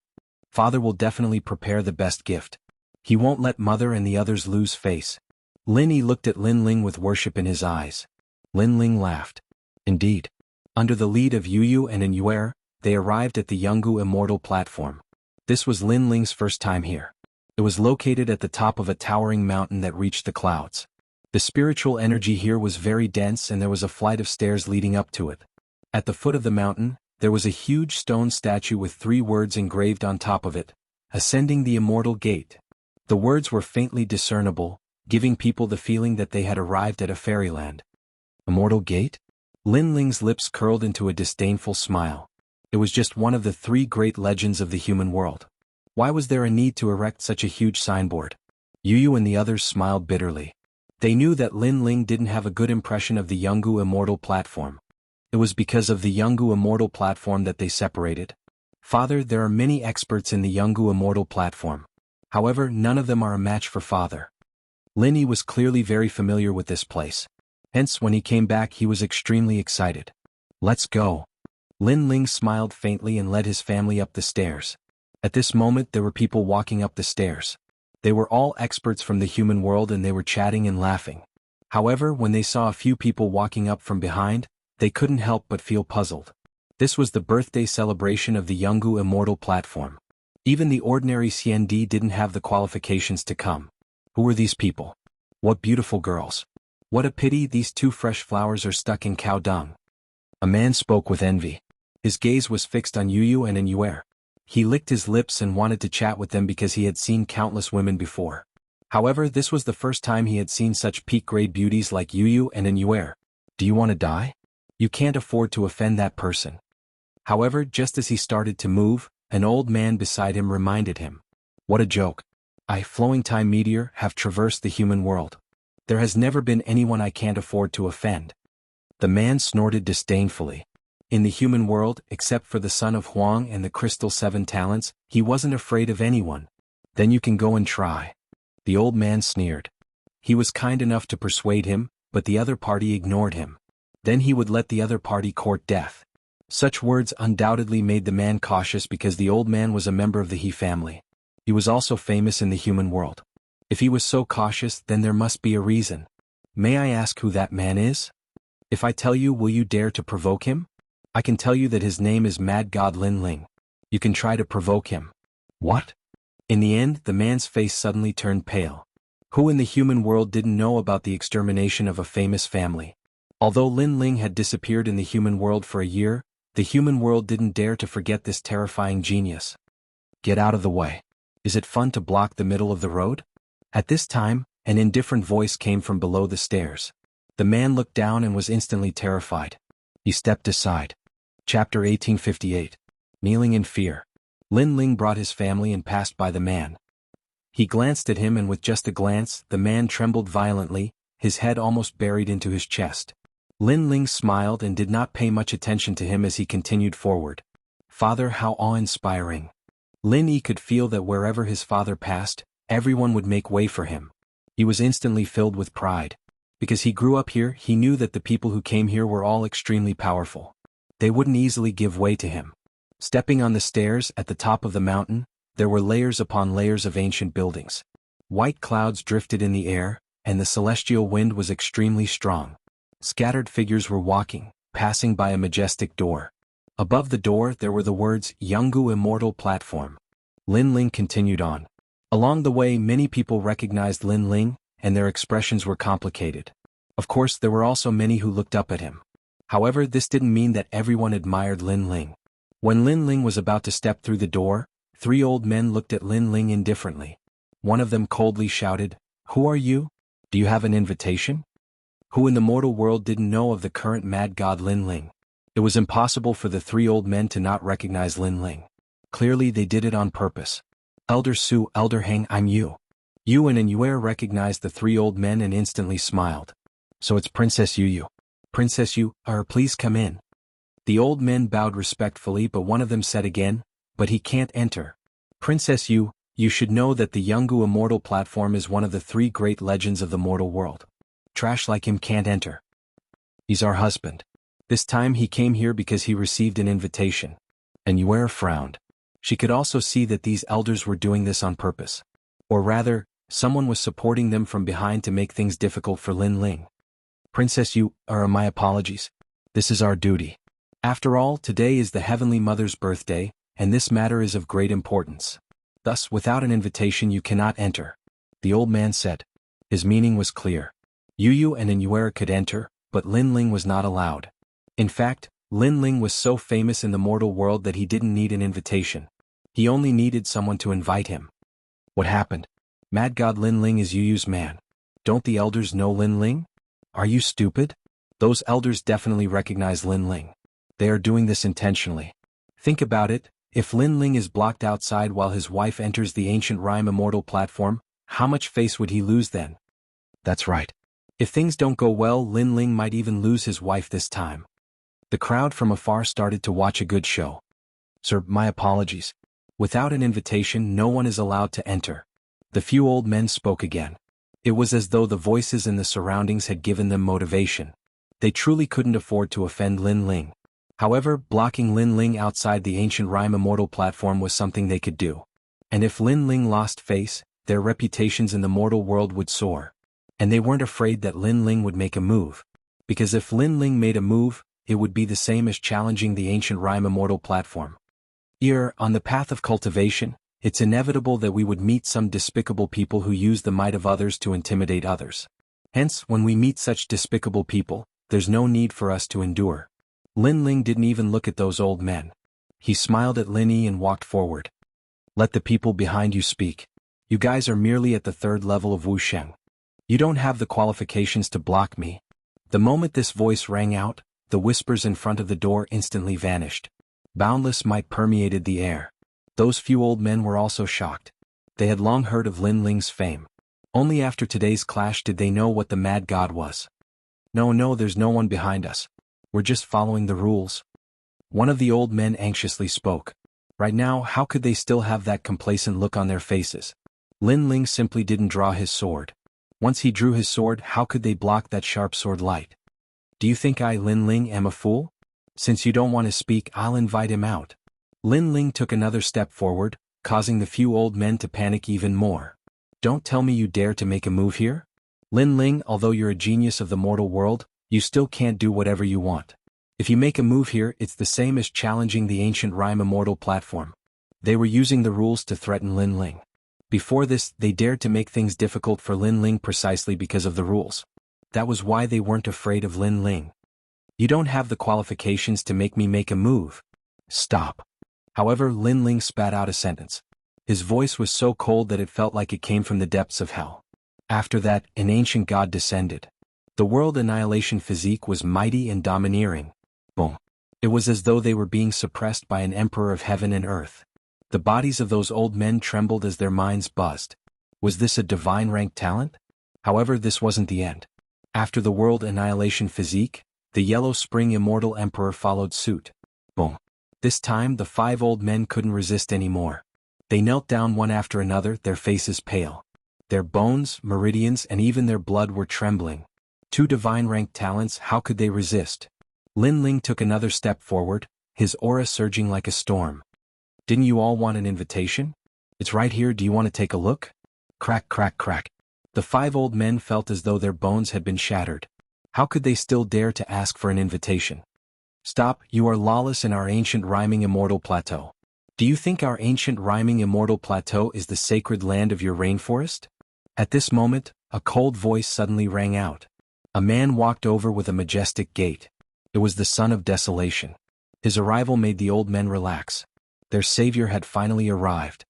Father will definitely prepare the best gift. He won't let Mother and the others lose face. Lin Yi looked at Lin Ling with worship in his eyes. Lin Ling laughed. Indeed. Under the lead of Yuyu and Yuer, they arrived at the Jianghu Immortal platform. This was Lin Ling's first time here. It was located at the top of a towering mountain that reached the clouds. The spiritual energy here was very dense and there was a flight of stairs leading up to it. At the foot of the mountain, there was a huge stone statue with 3 words engraved on top of it: ascending the immortal gate. The words were faintly discernible, giving people the feeling that they had arrived at a fairyland. Immortal gate? Lin Ling's lips curled into a disdainful smile. It was just one of the 3 great legends of the human world. Why was there a need to erect such a huge signboard? Yu and the others smiled bitterly. They knew that Lin Ling didn't have a good impression of the Jianghu Immortal platform. It was because of the Jianghu Immortal platform that they separated. Father, there are many experts in the Jianghu Immortal platform. However, none of them are a match for Father. Lin Yi was clearly very familiar with this place. Hence, when he came back, he was extremely excited. Let's go. Lin Ling smiled faintly and led his family up the stairs. At this moment, there were people walking up the stairs. They were all experts from the human world and they were chatting and laughing. However, when they saw a few people walking up from behind, they couldn't help but feel puzzled. This was the birthday celebration of the Jianghu Immortal platform. Even the ordinary Xiandi didn't have the qualifications to come. Who were these people? What beautiful girls. What a pity these 2 fresh flowers are stuck in cow dung. A man spoke with envy. His gaze was fixed on Yu and Inyue. He licked his lips and wanted to chat with them because he had seen countless women before. However, this was the first time he had seen such peak-grade beauties like Yu and Inyue. Do you want to die? You can't afford to offend that person. However, just as he started to move, an old man beside him reminded him. What a joke. I, flowing time meteor, have traversed the human world. There has never been anyone I can't afford to offend. The man snorted disdainfully. In the human world, except for the son of Huang and the Crystal 7 talents, he wasn't afraid of anyone. Then you can go and try. The old man sneered. He was kind enough to persuade him, but the other party ignored him. Then he would let the other party court death. Such words undoubtedly made the man cautious because the old man was a member of the He family. He was also famous in the human world. If he was so cautious, then there must be a reason. May I ask who that man is? If I tell you, will you dare to provoke him? I can tell you that his name is Mad God Lin Ling. You can try to provoke him. What? In the end, the man's face suddenly turned pale. Who in the human world didn't know about the extermination of a famous family? Although Lin Ling had disappeared in the human world for a year, the human world didn't dare to forget this terrifying genius. Get out of the way. Is it fun to block the middle of the road? At this time, an indifferent voice came from below the stairs. The man looked down and was instantly terrified. He stepped aside. Chapter 1858. Kneeling in fear. Lin Ling brought his family and passed by the man. He glanced at him and with just a glance, the man trembled violently, his head almost buried into his chest. Lin Ling smiled and did not pay much attention to him as he continued forward. Father, how awe-inspiring. Lin Yi could feel that wherever his father passed, everyone would make way for him. He was instantly filled with pride. Because he grew up here, he knew that the people who came here were all extremely powerful. They wouldn't easily give way to him. Stepping on the stairs at the top of the mountain, there were layers upon layers of ancient buildings. White clouds drifted in the air, and the celestial wind was extremely strong. Scattered figures were walking, passing by a majestic door. Above the door there were the words, Jianghu Immortal Platform. Lin Ling continued on. Along the way many people recognized Lin Ling, and their expressions were complicated. Of course, there were also many who looked up at him. However, this didn't mean that everyone admired Lin Ling. When Lin Ling was about to step through the door, 3 old men looked at Lin Ling indifferently. One of them coldly shouted, "Who are you? Do you have an invitation?" Who in the mortal world didn't know of the current mad god Lin Ling? It was impossible for the 3 old men to not recognize Lin Ling. Clearly they did it on purpose. Elder Su, Elder Heng, I'm Yu. Yu and Inyue recognized the 3 old men and instantly smiled. So it's Princess Yu. Princess Yu, please come in. The old men bowed respectfully, but one of them said again, but he can't enter. Princess Yu, you should know that the Jianghu Immortal Platform is one of the 3 great legends of the mortal world. Trash like him can't enter. He's our husband. This time he came here because he received an invitation. And Yue frowned. She could also see that these elders were doing this on purpose. Or rather, someone was supporting them from behind to make things difficult for Lin Ling. Princess Yu, my apologies. This is our duty. After all, today is the Heavenly Mother's birthday, and this matter is of great importance. Thus, without an invitation you cannot enter. The old man said. His meaning was clear. Yu and Inyue could enter, but Lin Ling was not allowed. In fact, Lin Ling was so famous in the mortal world that he didn't need an invitation. He only needed someone to invite him. What happened? Mad God Lin Ling is Yu's man. Don't the elders know Lin Ling? Are you stupid? Those elders definitely recognize Lin Ling. They are doing this intentionally. Think about it, if Lin Ling is blocked outside while his wife enters the ancient rhyme Immortal platform, how much face would he lose then? That's right. If things don't go well, Lin Ling might even lose his wife this time. The crowd from afar started to watch a good show. Sir, my apologies. Without an invitation, no one is allowed to enter. The few old men spoke again. It was as though the voices in the surroundings had given them motivation. They truly couldn't afford to offend Lin Ling. However, blocking Lin Ling outside the ancient rhyme Immortal platform was something they could do. And if Lin Ling lost face, their reputations in the mortal world would soar. And they weren't afraid that Lin Ling would make a move. Because if Lin Ling made a move, it would be the same as challenging the ancient rhyme Immortal platform. On the path of cultivation, it's inevitable that we would meet some despicable people who use the might of others to intimidate others. Hence, when we meet such despicable people, there's no need for us to endure. Lin Ling didn't even look at those old men. He smiled at Lin Yi and walked forward. Let the people behind you speak. You guys are merely at the 3rd level of Wuxia. You don't have the qualifications to block me. The moment this voice rang out, the whispers in front of the door instantly vanished. Boundless might permeated the air. Those few old men were also shocked. They had long heard of Lin Ling's fame. Only after today's clash did they know what the mad god was. No, there's no one behind us. We're just following the rules. One of the old men anxiously spoke. Right now, how could they still have that complacent look on their faces? Lin Ling simply didn't draw his sword. Once he drew his sword, how could they block that sharp sword light? Do you think I, Lin Ling, am a fool? Since you don't want to speak, I'll invite him out. Lin Ling took another step forward, causing the few old men to panic even more. Don't tell me you dare to make a move here? Lin Ling, although you're a genius of the mortal world, you still can't do whatever you want. If you make a move here, it's the same as challenging the ancient rhyme Immortal platform. They were using the rules to threaten Lin Ling. Before this, they dared to make things difficult for Lin Ling precisely because of the rules. That was why they weren't afraid of Lin Ling. You don't have the qualifications to make me make a move. Stop. However, Lin Ling spat out a sentence. His voice was so cold that it felt like it came from the depths of hell. After that, an ancient god descended. The world annihilation physique was mighty and domineering. Boom. It was as though they were being suppressed by an emperor of heaven and earth. The bodies of those old men trembled as their minds buzzed. Was this a divine rank talent? However, this wasn't the end. After the world annihilation physique, the Yellow Spring Immortal Emperor followed suit. Boom. This time, the 5 old men couldn't resist anymore. They knelt down one after another, their faces pale. Their bones, meridians, and even their blood were trembling. 2 divine rank talents, how could they resist? Lin Ling took another step forward, his aura surging like a storm. Didn't you all want an invitation? It's right here, do you want to take a look? Crack, crack, crack. The 5 old men felt as though their bones had been shattered. How could they still dare to ask for an invitation? Stop, you are lawless in our ancient rhyming Immortal plateau. Do you think our ancient rhyming Immortal plateau is the sacred land of your rainforest? At this moment, a cold voice suddenly rang out. A man walked over with a majestic gait. It was the Son of Desolation. His arrival made the old men relax. Their savior had finally arrived.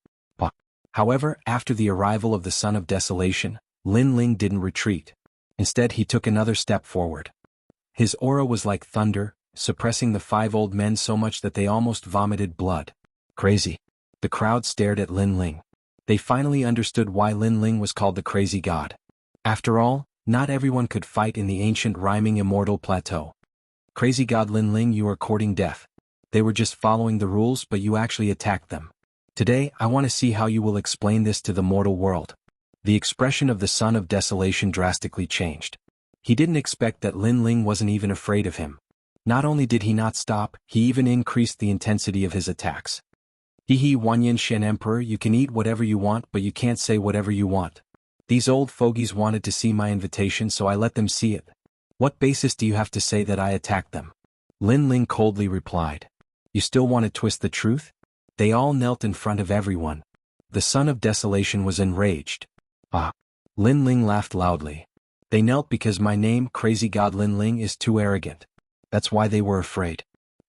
However, after the arrival of the Son of Desolation, Lin Ling didn't retreat. Instead, he took another step forward. His aura was like thunder, suppressing the 5 old men so much that they almost vomited blood. Crazy. The crowd stared at Lin Ling. They finally understood why Lin Ling was called the Crazy God. After all, not everyone could fight in the ancient rhyming Immortal plateau. Crazy God Lin Ling, you are courting death. They were just following the rules, but you actually attacked them. Today, I want to see how you will explain this to the mortal world. The expression of the Son of Desolation drastically changed. He didn't expect that Lin Ling wasn't even afraid of him. Not only did he not stop, he even increased the intensity of his attacks. Hehe, Wanyan Shen Emperor, you can eat whatever you want, but you can't say whatever you want. These old fogies wanted to see my invitation, so I let them see it. What basis do you have to say that I attacked them? Lin Ling coldly replied. You still want to twist the truth? They all knelt in front of everyone. The Son of Desolation was enraged. Lin Ling laughed loudly. They knelt because my name, Crazy God Lin Ling, is too arrogant. That's why they were afraid.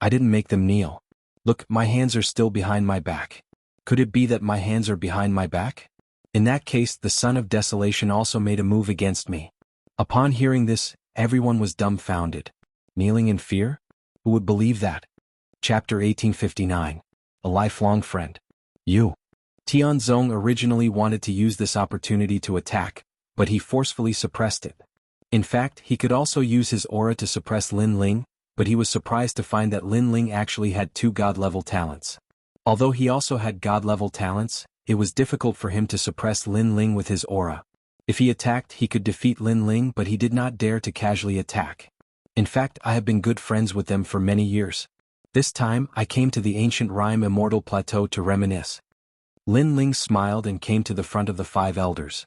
I didn't make them kneel. Look, my hands are still behind my back. Could it be that my hands are behind my back? In that case, the son of desolation also made a move against me. Upon hearing this, everyone was dumbfounded. Kneeling in fear? Who would believe that? Chapter 1859. A lifelong friend. Tianzong originally wanted to use this opportunity to attack, but he forcefully suppressed it. In fact, he could also use his aura to suppress Lin Ling, but he was surprised to find that Lin Ling actually had 2 god-level talents. Although he also had god-level talents, it was difficult for him to suppress Lin Ling with his aura. If he attacked, he could defeat Lin Ling, but he did not dare to casually attack. In fact, I have been good friends with them for many years. This time, I came to the ancient rhyme Immortal Plateau to reminisce. Lin Ling smiled and came to the front of the 5 elders.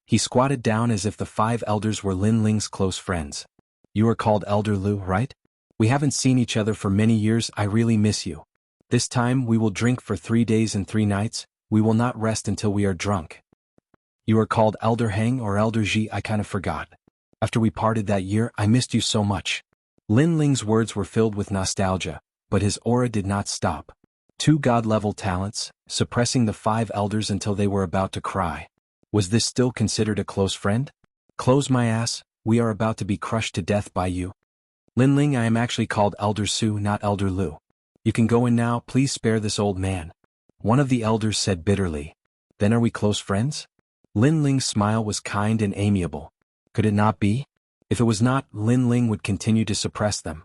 He squatted down as if the 5 elders were Lin Ling's close friends. You are called Elder Lu, right? We haven't seen each other for many years. I really miss you. This time we will drink for 3 days and 3 nights. We will not rest until we are drunk. You are called Elder Heng or Elder Ji. I kind of forgot. After we parted that year, I missed you so much. Lin Ling's words were filled with nostalgia, but his aura did not stop. 2 god-level talents, suppressing the 5 elders until they were about to cry. Was this still considered a close friend? Close my ass, we are about to be crushed to death by you. Lin Ling, I am actually called Elder Su, not Elder Lu. You can go in now, please spare this old man. One of the elders said bitterly. Then are we close friends? Lin Ling's smile was kind and amiable. Could it not be? If it was not, Lin Ling would continue to suppress them.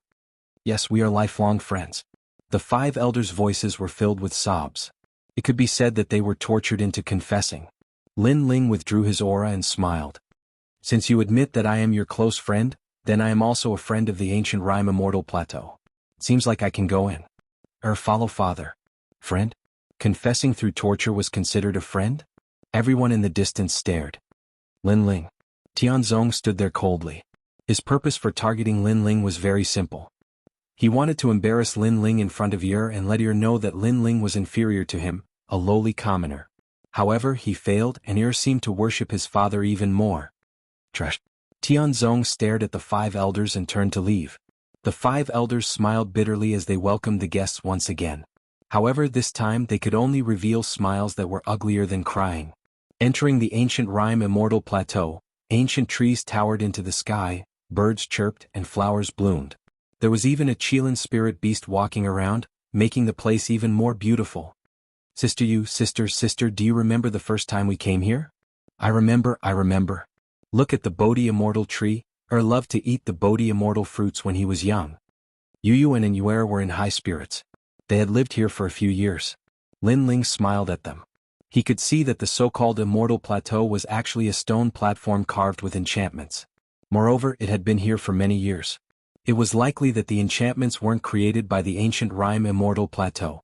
Yes, we are lifelong friends. The 5 elders' voices were filled with sobs. It could be said that they were tortured into confessing. Lin Ling withdrew his aura and smiled. Since you admit that I am your close friend, then I am also a friend of the ancient rhyme Immortal Plateau. Seems like I can go in. Follow father. Friend? Confessing through torture was considered a friend? Everyone in the distance stared. Lin Ling. Tianzong stood there coldly. His purpose for targeting Lin Ling was very simple. He wanted to embarrass Lin Ling in front of Yer and let Yer know that Lin Ling was inferior to him, a lowly commoner. However, he failed and Yer seemed to worship his father even more. Trash. Tianzong stared at the 5 elders and turned to leave. The 5 elders smiled bitterly as they welcomed the guests once again. However, this time they could only reveal smiles that were uglier than crying. Entering the ancient rhyme Immortal Plateau, ancient trees towered into the sky, birds chirped and flowers bloomed. There was even a Qilin spirit beast walking around, making the place even more beautiful. Sister, do you remember the first time we came here? I remember. Look at the Bodhi Immortal tree. Loved to eat the Bodhi Immortal fruits when he was young. Yu and Yuer were in high spirits. They had lived here for a few years. Lin Ling smiled at them. He could see that the so-called Immortal Plateau was actually a stone platform carved with enchantments. Moreover, it had been here for many years. It was likely that the enchantments weren't created by the ancient rhyme Immortal Plateau.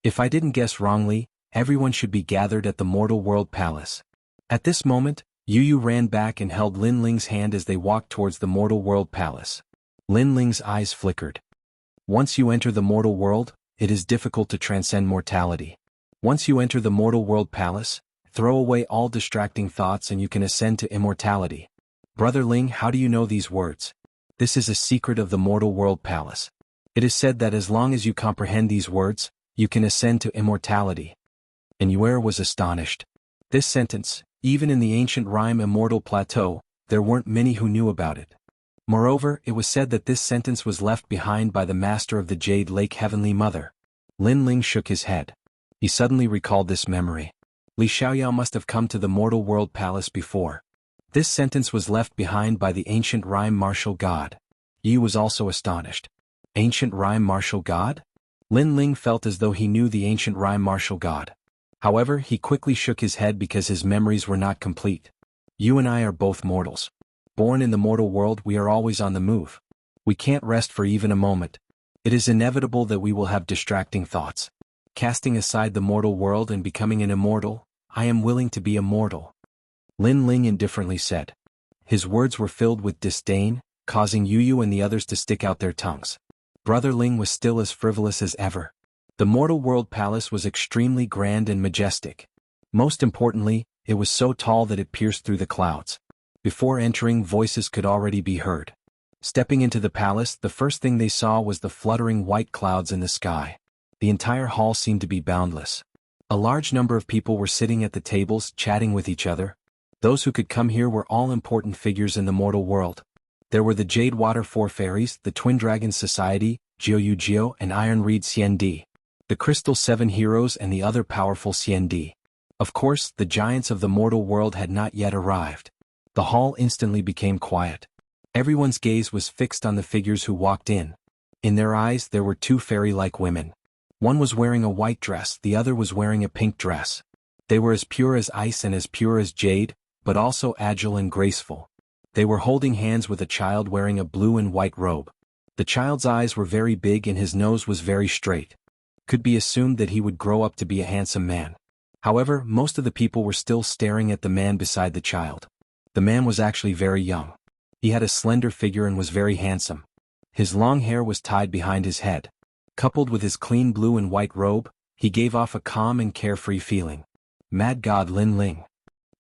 If I didn't guess wrongly, everyone should be gathered at the Mortal World Palace. At this moment, Yu ran back and held Lin Ling's hand as they walked towards the Mortal World Palace. Lin Ling's eyes flickered. Once you enter the mortal world, it is difficult to transcend mortality. Once you enter the Mortal World Palace, throw away all distracting thoughts and you can ascend to immortality. Brother Ling, how do you know these words? This is a secret of the Mortal World Palace. It is said that as long as you comprehend these words, you can ascend to immortality. And Yuer was astonished. This sentence, even in the ancient rhyme Immortal Plateau, there weren't many who knew about it. Moreover, it was said that this sentence was left behind by the master of the Jade Lake Heavenly Mother. Lin Ling shook his head. He suddenly recalled this memory. Li Xiaoyao must have come to the Mortal World Palace before. This sentence was left behind by the ancient rhyme martial god. Yi was also astonished. Ancient rhyme martial god? Lin Ling felt as though he knew the ancient rhyme martial god. However, he quickly shook his head because his memories were not complete. You and I are both mortals. Born in the mortal world, we are always on the move. We can't rest for even a moment. It is inevitable that we will have distracting thoughts. Casting aside the mortal world and becoming an immortal, I am willing to be immortal. Lin Ling indifferently said. His words were filled with disdain, causing Yu and the others to stick out their tongues. Brother Ling was still as frivolous as ever. The Mortal World Palace was extremely grand and majestic. Most importantly, it was so tall that it pierced through the clouds. Before entering, voices could already be heard. Stepping into the palace, the first thing they saw was the fluttering white clouds in the sky. The entire hall seemed to be boundless. A large number of people were sitting at the tables, chatting with each other. Those who could come here were all important figures in the mortal world. There were the Jade Water Four Fairies, the Twin Dragons Society, Jiu and Iron Reed Xiandi, the Crystal Seven Heroes and the other powerful Xiandi. Of course, the giants of the mortal world had not yet arrived. The hall instantly became quiet. Everyone's gaze was fixed on the figures who walked in. In their eyes there were two fairy-like women. One was wearing a white dress, the other was wearing a pink dress. They were as pure as ice and as pure as jade, but also agile and graceful. They were holding hands with a child wearing a blue and white robe. The child's eyes were very big and his nose was very straight. Could be assumed that he would grow up to be a handsome man. However, most of the people were still staring at the man beside the child. The man was actually very young. He had a slender figure and was very handsome. His long hair was tied behind his head. Coupled with his clean blue and white robe, he gave off a calm and carefree feeling. Mad God Lin Ling.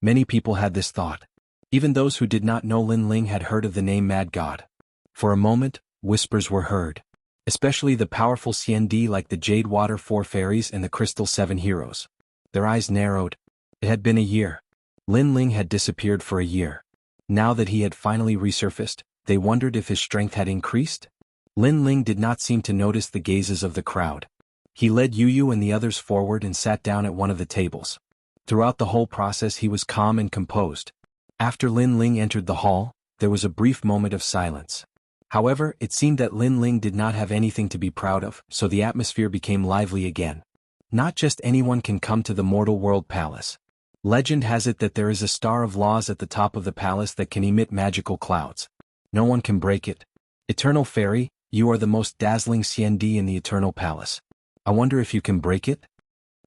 Many people had this thought. Even those who did not know Lin Ling had heard of the name Mad God. For a moment, whispers were heard. Especially the powerful Xiandi like the Jade Water Four Fairies and the Crystal Seven Heroes. Their eyes narrowed. It had been a year. Lin Ling had disappeared for a year. Now that he had finally resurfaced, they wondered if his strength had increased. Lin Ling did not seem to notice the gazes of the crowd. He led Yu and the others forward and sat down at one of the tables. Throughout the whole process he was calm and composed. After Lin Ling entered the hall, there was a brief moment of silence. However, it seemed that Lin Ling did not have anything to be proud of, so the atmosphere became lively again. Not just anyone can come to the Mortal World Palace. Legend has it that there is a star of laws at the top of the palace that can emit magical clouds. No one can break it. Eternal Fairy, you are the most dazzling Xiandi in the Eternal Palace. I wonder if you can break it?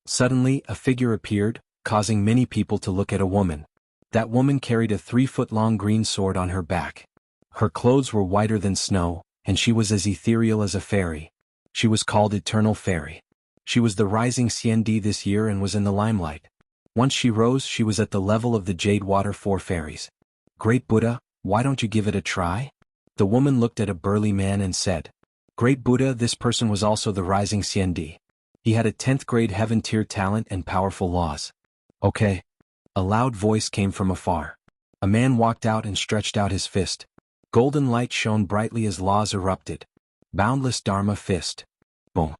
Suddenly, a figure appeared, causing many people to look at a woman. That woman carried a 3-foot-long green sword on her back. Her clothes were whiter than snow, and she was as ethereal as a fairy. She was called Eternal Fairy. She was the rising Xiandi this year and was in the limelight. Once she rose, she was at the level of the Jade Water Four Fairies. Great Buddha, why don't you give it a try? The woman looked at a burly man and said, Great Buddha, this person was also the rising Xiandi. He had a 10th grade heaven tier talent and powerful laws. Okay. A loud voice came from afar. A man walked out and stretched out his fist. Golden light shone brightly as laws erupted. Boundless Dharma fist. Boom.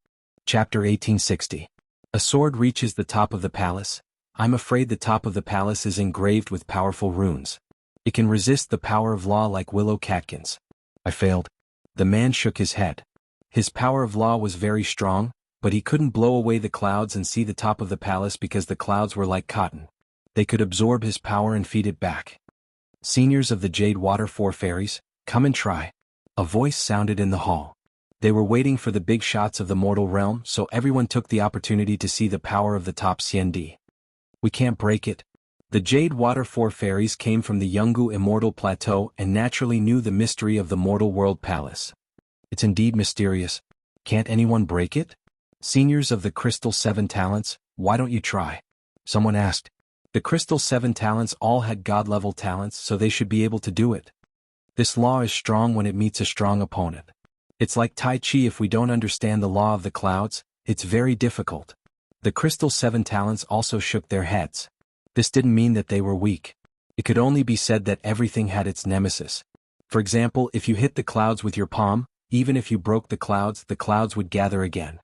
Chapter 1860. A sword reaches the top of the palace. I'm afraid the top of the palace is engraved with powerful runes. It can resist the power of law like willow catkins. I failed. The man shook his head. His power of law was very strong, but he couldn't blow away the clouds and see the top of the palace because the clouds were like cotton. They could absorb his power and feed it back. Seniors of the Jade Water Four Fairies, come and try. A voice sounded in the hall. They were waiting for the big shots of the mortal realm, so everyone took the opportunity to see the power of the top Xiandi. We can't break it. The Jade Water Four Fairies came from the Jianghu Immortal Plateau and naturally knew the mystery of the Mortal World Palace. It's indeed mysterious. Can't anyone break it? Seniors of the Crystal Seven Talents, why don't you try? Someone asked. The Crystal Seven Talents all had God-level talents, so they should be able to do it. This law is strong when it meets a strong opponent. It's like Tai Chi. If we don't understand the law of the clouds, it's very difficult. The Crystal Seven Talents also shook their heads. This didn't mean that they were weak. It could only be said that everything had its nemesis. For example, if you hit the clouds with your palm, even if you broke the clouds would gather again.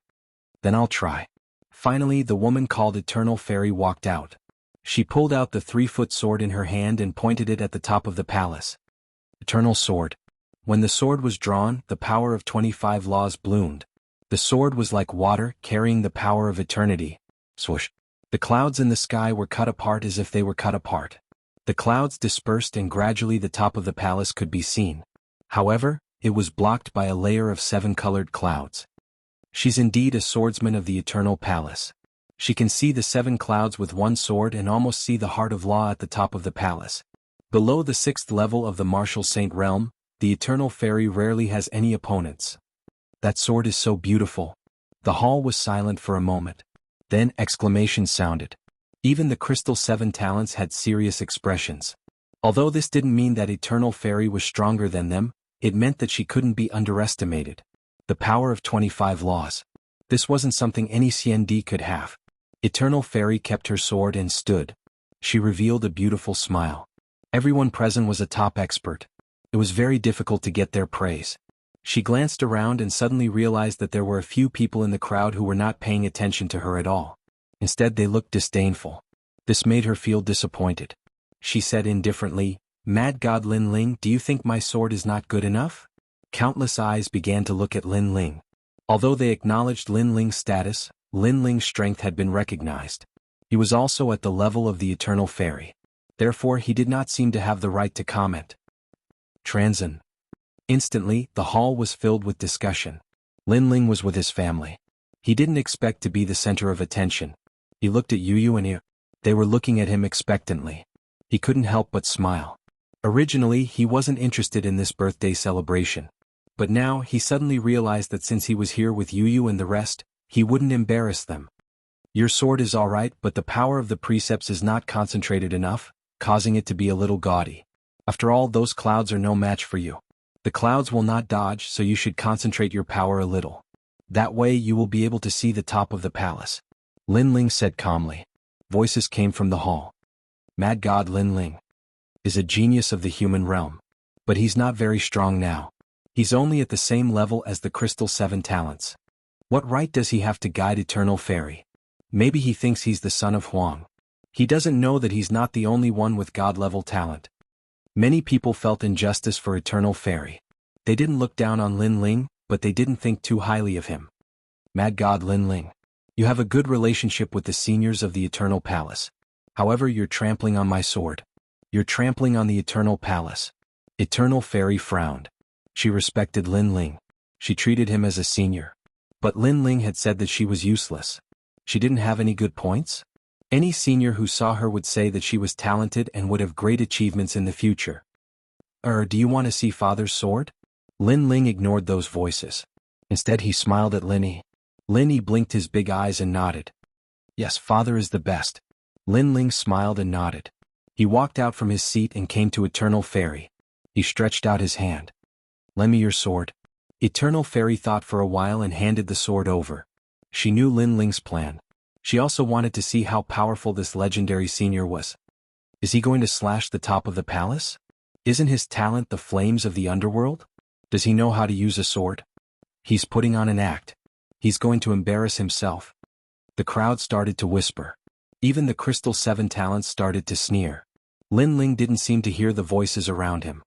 Then I'll try. Finally, the woman called Eternal Fairy walked out. She pulled out the 3-foot sword in her hand and pointed it at the top of the palace. Eternal Sword. When the sword was drawn, the power of 25 laws bloomed. The sword was like water, carrying the power of eternity. Swoosh. The clouds in the sky were cut apart as if they were cut apart. The clouds dispersed and gradually the top of the palace could be seen. However, it was blocked by a layer of 7-colored clouds. She's indeed a swordsman of the Eternal Palace. She can see the 7 clouds with one sword and almost see the heart of law at the top of the palace. Below the 6th level of the Martial Saint realm, the Eternal Fairy rarely has any opponents. That sword is so beautiful. The hall was silent for a moment. Then exclamations sounded. Even the Crystal Seven Talents had serious expressions. Although this didn't mean that Eternal Fairy was stronger than them, It meant that she couldn't be underestimated. The power of 25 laws. This wasn't something any CND could have. Eternal Fairy kept her sword and stood. She revealed a beautiful smile. Everyone present was a top expert. It was very difficult to get their praise. She glanced around and suddenly realized that there were a few people in the crowd who were not paying attention to her at all. Instead, they looked disdainful. This made her feel disappointed. She said indifferently, "Mad God Lin Ling, do you think my sword is not good enough?" Countless eyes began to look at Lin Ling. Although they acknowledged Lin Ling's status, Lin Ling's strength had been recognized. He was also at the level of the Eternal Fairy. Therefore, he did not seem to have the right to comment. Transin. Instantly, the hall was filled with discussion. Lin Ling was with his family. He didn't expect to be the center of attention. He looked at Yu and Yu. They were looking at him expectantly. He couldn't help but smile. Originally, he wasn't interested in this birthday celebration. But now, he suddenly realized that since he was here with Yu and the rest, he wouldn't embarrass them. Your sword is alright, but the power of the precepts is not concentrated enough, causing it to be a little gaudy. After all, those clouds are no match for you. The clouds will not dodge, so you should concentrate your power a little. That way you will be able to see the top of the palace. Lin Ling said calmly. Voices came from the hall. Mad God Lin Ling is a genius of the human realm. But he's not very strong now. He's only at the same level as the Crystal 7 talents. What right does he have to guide Eternal Fairy? Maybe he thinks he's the son of Huang. He doesn't know that he's not the only one with God-level talent. Many people felt injustice for Eternal Fairy. They didn't look down on Lin Ling, but they didn't think too highly of him. Mad God Lin Ling. You have a good relationship with the seniors of the Eternal Palace. However, you're trampling on my sword. You're trampling on the Eternal Palace. Eternal Fairy frowned. She respected Lin Ling. She treated him as a senior. But Lin Ling had said that she was useless. She didn't have any good points? Any senior who saw her would say that she was talented and would have great achievements in the future. Do you want to see Father's sword? Lin Ling ignored those voices. Instead, he smiled at Linny. Linny blinked his big eyes and nodded. Yes, Father is the best. Lin Ling smiled and nodded. He walked out from his seat and came to Eternal Fairy. He stretched out his hand. Lend me your sword. Eternal Fairy thought for a while and handed the sword over. She knew Lin Ling's plan. She also wanted to see how powerful this legendary senior was. Is he going to slash the top of the palace? Isn't his talent the flames of the underworld? Does he know how to use a sword? He's putting on an act. He's going to embarrass himself. The crowd started to whisper. Even the Crystal 7 talents started to sneer. Lin Ling didn't seem to hear the voices around him.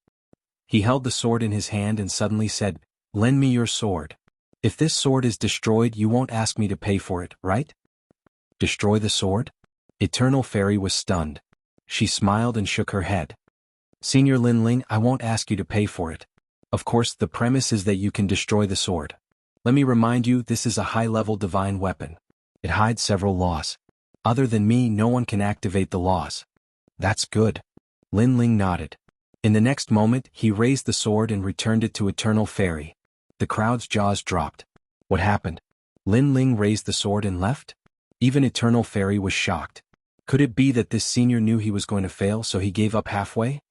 He held the sword in his hand and suddenly said, "Lend me your sword. If this sword is destroyed, you won't ask me to pay for it, right?" Destroy the sword? Eternal Fairy was stunned. She smiled and shook her head. Senior Lin Ling, I won't ask you to pay for it. Of course, the premise is that you can destroy the sword. Let me remind you, this is a high-level divine weapon. It hides several laws. Other than me, no one can activate the laws. That's good. Lin Ling nodded. In the next moment, he raised the sword and returned it to Eternal Fairy. The crowd's jaws dropped. What happened? Lin Ling raised the sword and left? Even Eternal Fairy was shocked. Could it be that this senior knew he was going to fail, so he gave up halfway?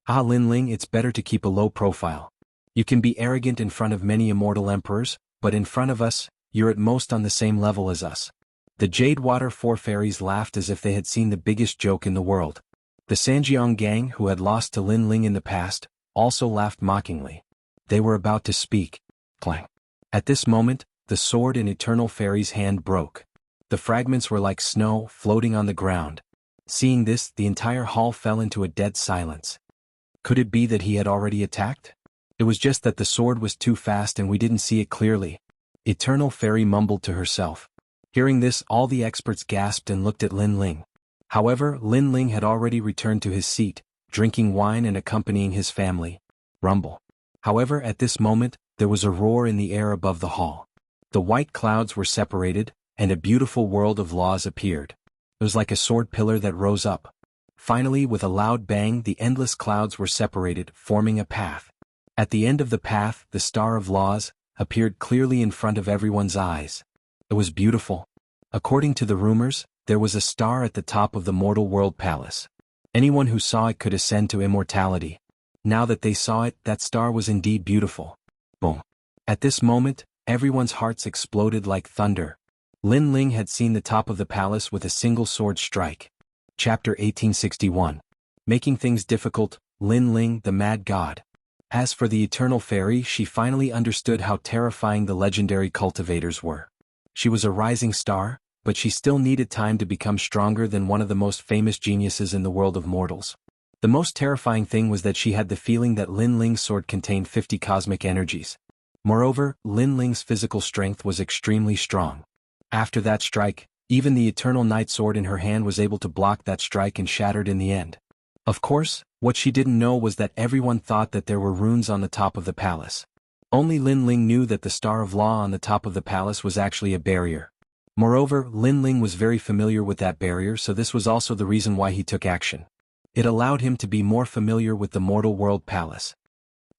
Ah, Lin Ling, it's better to keep a low profile. You can be arrogant in front of many immortal emperors, but in front of us, you're at most on the same level as us. The Jade Water 4 fairies laughed as if they had seen the biggest joke in the world. The Sanjiang gang, who had lost to Lin Ling in the past, also laughed mockingly. They were about to speak. Clang. At this moment, the sword in Eternal Fairy's hand broke. The fragments were like snow, floating on the ground. Seeing this, the entire hall fell into a dead silence. Could it be that he had already attacked? It was just that the sword was too fast and we didn't see it clearly. Eternal Fairy mumbled to herself. Hearing this, all the experts gasped and looked at Lin Ling. However, Lin Ling had already returned to his seat, drinking wine and accompanying his family. Rumble. However, at this moment, there was a roar in the air above the hall. The white clouds were separated, and a beautiful world of laws appeared. It was like a sword pillar that rose up. Finally, with a loud bang, the endless clouds were separated, forming a path. At the end of the path, the Star of Laws appeared clearly in front of everyone's eyes. It was beautiful. According to the rumors, there was a star at the top of the Mortal World Palace. Anyone who saw it could ascend to immortality. Now that they saw it, that star was indeed beautiful. Boom. At this moment, everyone's hearts exploded like thunder. Lin Ling had seen the top of the palace with a single sword strike. Chapter 1861. Making things difficult, Lin Ling, the mad god. As for the eternal fairy, she finally understood how terrifying the legendary cultivators were. She was a rising star, but she still needed time to become stronger than one of the most famous geniuses in the world of mortals. The most terrifying thing was that she had the feeling that Lin Ling's sword contained 50 cosmic energies. Moreover, Lin Ling's physical strength was extremely strong. After that strike, even the eternal night sword in her hand was able to block that strike and shattered in the end. Of course, what she didn't know was that everyone thought that there were runes on the top of the palace. Only Lin Ling knew that the Star of Law on the top of the palace was actually a barrier. Moreover, Lin Ling was very familiar with that barrier, so this was also the reason why he took action. It allowed him to be more familiar with the mortal world palace.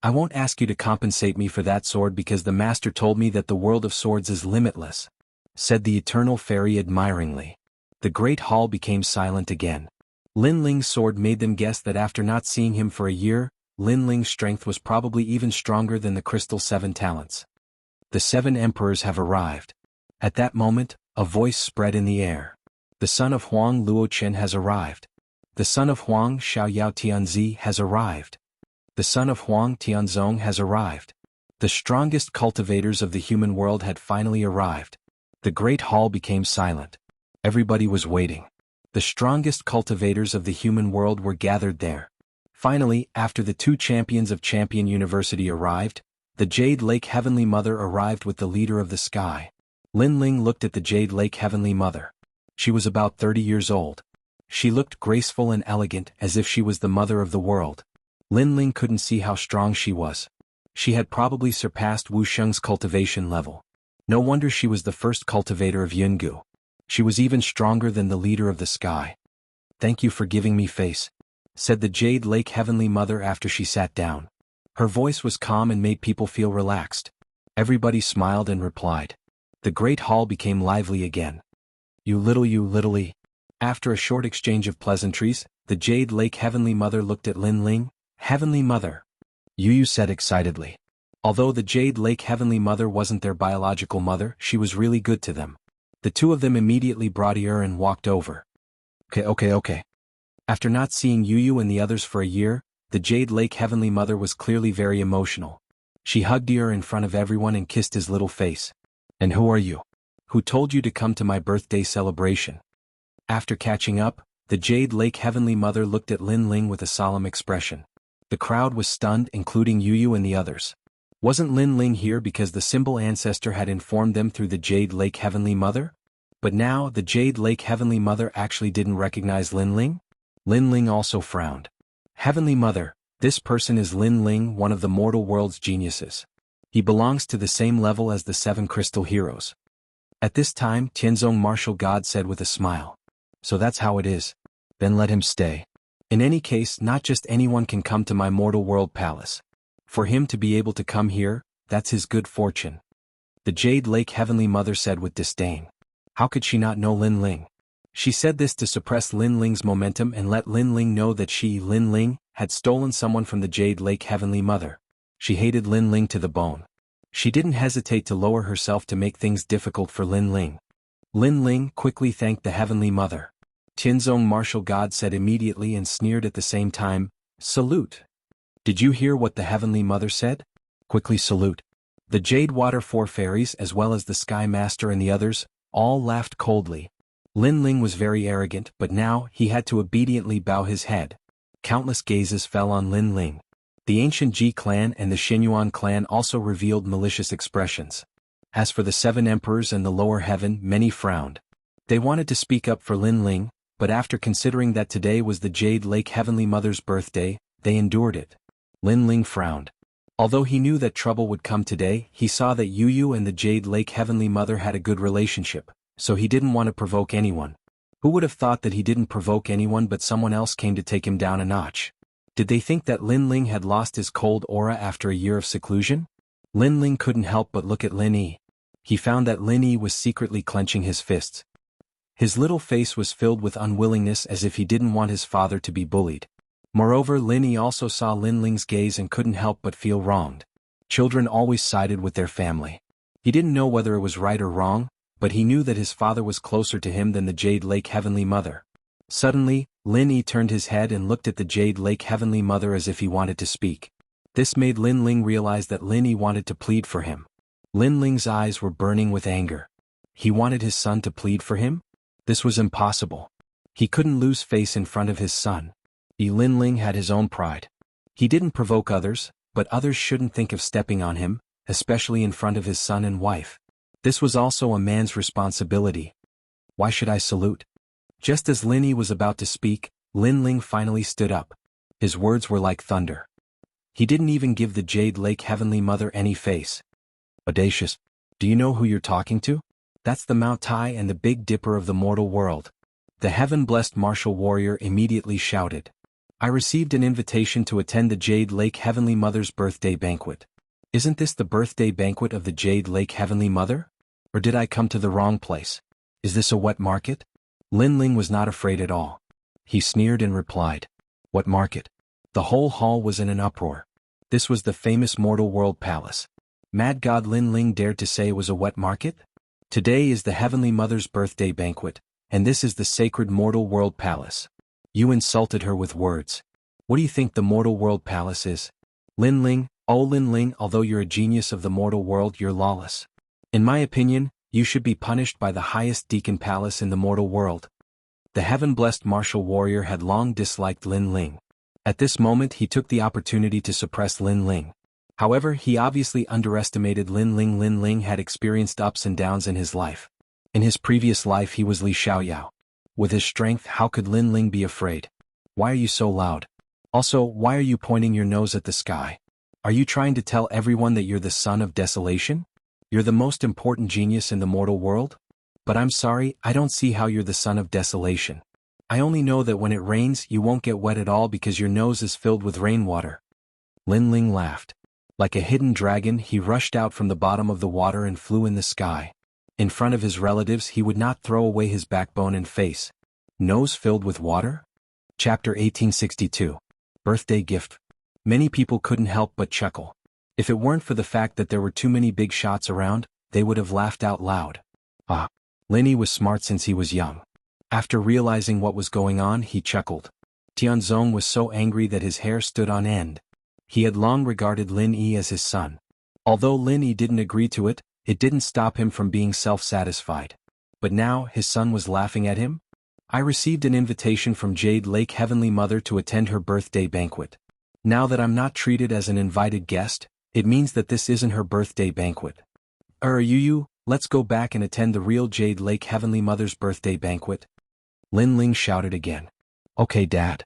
I won't ask you to compensate me for that sword because the master told me that the world of swords is limitless, said the eternal fairy admiringly. The great hall became silent again. Lin Ling's sword made them guess that after not seeing him for a year, Lin Ling's strength was probably even stronger than the crystal 7 talents. The 7 emperors have arrived. At that moment, a voice spread in the air. The son of Huang Luochen has arrived. The son of Huang Xiaoyao Tianzi has arrived. The son of Huang Tianzong has arrived. The strongest cultivators of the human world had finally arrived. The great hall became silent. Everybody was waiting. The strongest cultivators of the human world were gathered there. Finally, after the 2 champions of Champion University arrived, the Jade Lake Heavenly Mother arrived with the leader of the sky. Lin Ling looked at the Jade Lake Heavenly Mother. She was about 30 years old. She looked graceful and elegant as if she was the mother of the world. Lin Ling couldn't see how strong she was. She had probably surpassed Wuxia's cultivation level. No wonder she was the first cultivator of Jianghu. She was even stronger than the leader of the sky. Thank you for giving me face, said the Jade Lake Heavenly Mother after she sat down. Her voice was calm and made people feel relaxed. Everybody smiled and replied. The great hall became lively again. You little. After a short exchange of pleasantries, the Jade Lake Heavenly Mother looked at Lin Ling. Heavenly Mother, Yu said excitedly. Although the Jade Lake Heavenly Mother wasn't their biological mother, she was really good to them. The 2 of them immediately brought her and walked over. Okay. After not seeing Yu and the others for a year, the Jade Lake Heavenly Mother was clearly very emotional. She hugged her in front of everyone and kissed his little face. And who are you? Who told you to come to my birthday celebration? After catching up, the Jade Lake Heavenly Mother looked at Lin Ling with a solemn expression. The crowd was stunned, including Yu and the others. Wasn't Lin Ling here because the symbol ancestor had informed them through the Jade Lake Heavenly Mother? But now, the Jade Lake Heavenly Mother actually didn't recognize Lin Ling? Lin Ling also frowned. Heavenly Mother, this person is Lin Ling, one of the mortal world's geniuses. He belongs to the same level as the 7 crystal heroes. At this time, Tianzong martial god said with a smile. So that's how it is. Then let him stay. In any case, not just anyone can come to my mortal world palace. For him to be able to come here, that's his good fortune. The Jade Lake Heavenly Mother said with disdain. How could she not know Lin Ling? She said this to suppress Lin Ling's momentum and let Lin Ling know that she, Lin Ling, had stolen someone from the Jade Lake Heavenly Mother. She hated Lin Ling to the bone. She didn't hesitate to lower herself to make things difficult for Lin Ling. Lin Ling quickly thanked the Heavenly Mother. Tianzong martial god said immediately and sneered at the same time, Salute! Did you hear what the Heavenly Mother said? Quickly salute. The Jade Water 4 fairies as well as the Sky Master and the others, all laughed coldly. Lin Ling was very arrogant, but now he had to obediently bow his head. Countless gazes fell on Lin Ling. The ancient Ji clan and the Xinyuan clan also revealed malicious expressions. As for the 7 emperors and the lower heaven, many frowned. They wanted to speak up for Lin Ling, but after considering that today was the Jade Lake Heavenly Mother's birthday, they endured it. Lin Ling frowned. Although he knew that trouble would come today, he saw that Yu and the Jade Lake Heavenly Mother had a good relationship, so he didn't want to provoke anyone. Who would have thought that he didn't provoke anyone but someone else came to take him down a notch? Did they think that Lin Ling had lost his cold aura after a year of seclusion? Lin Ling couldn't help but look at Lin Yi. He found that Lin Yi was secretly clenching his fists. His little face was filled with unwillingness as if he didn't want his father to be bullied. Moreover, Lin Yi also saw Lin Ling's gaze and couldn't help but feel wronged. Children always sided with their family. He didn't know whether it was right or wrong, but he knew that his father was closer to him than the Jade Lake Heavenly Mother. Suddenly, Lin Yi turned his head and looked at the Jade Lake Heavenly Mother as if he wanted to speak. This made Lin Ling realize that Lin Yi wanted to plead for him. Lin Ling's eyes were burning with anger. He wanted his son to plead for him? This was impossible. He couldn't lose face in front of his son. Lin Ling had his own pride. He didn't provoke others, but others shouldn't think of stepping on him, especially in front of his son and wife. This was also a man's responsibility. Why should I salute? Just as Lin Yi was about to speak, Lin Ling finally stood up. His words were like thunder. He didn't even give the Jade Lake Heavenly Mother any face. Audacious. Do you know who you're talking to? That's the Mount Tai and the Big Dipper of the mortal world. The heaven-blessed martial warrior immediately shouted. I received an invitation to attend the Jade Lake Heavenly Mother's birthday banquet. Isn't this the birthday banquet of the Jade Lake Heavenly Mother? Or did I come to the wrong place? Is this a wet market? Lin Ling was not afraid at all. He sneered and replied. What market? The whole hall was in an uproar. This was the famous Mortal World Palace. Mad God Lin Ling dared to say it was a wet market? Today is the Heavenly Mother's birthday banquet, and this is the sacred Mortal World Palace. You insulted her with words. What do you think the Mortal World Palace is? Lin Ling, oh Lin Ling, although you're a genius of the mortal world, you're lawless. In my opinion, you should be punished by the highest Deacon Palace in the mortal world. The heaven-blessed martial warrior had long disliked Lin Ling. At this moment he took the opportunity to suppress Lin Ling. However, he obviously underestimated Lin Ling. Lin Ling had experienced ups and downs in his life. In his previous life he was Li Xiaoyao. With his strength, how could Lin Ling be afraid? Why are you so loud? Also, why are you pointing your nose at the sky? Are you trying to tell everyone that you're the son of desolation? You're the most important genius in the mortal world? But I'm sorry, I don't see how you're the son of desolation. I only know that when it rains you won't get wet at all because your nose is filled with rainwater. Lin Ling laughed. Like a hidden dragon he rushed out from the bottom of the water and flew in the sky. In front of his relatives he would not throw away his backbone and face. Nose filled with water? Chapter 1862. Birthday Gift. Many people couldn't help but chuckle. If it weren't for the fact that there were too many big shots around, they would have laughed out loud. Lin Yi was smart since he was young. After realizing what was going on he chuckled. Tianzong was so angry that his hair stood on end. He had long regarded Lin Yi as his son. Although Lin Yi didn't agree to it, it didn't stop him from being self-satisfied. But now his son was laughing at him? I received an invitation from Jade Lake Heavenly Mother to attend her birthday banquet. Now that I'm not treated as an invited guest, it means that this isn't her birthday banquet. Let's go back and attend the real Jade Lake Heavenly Mother's birthday banquet. Lin Ling shouted again. Okay, Dad.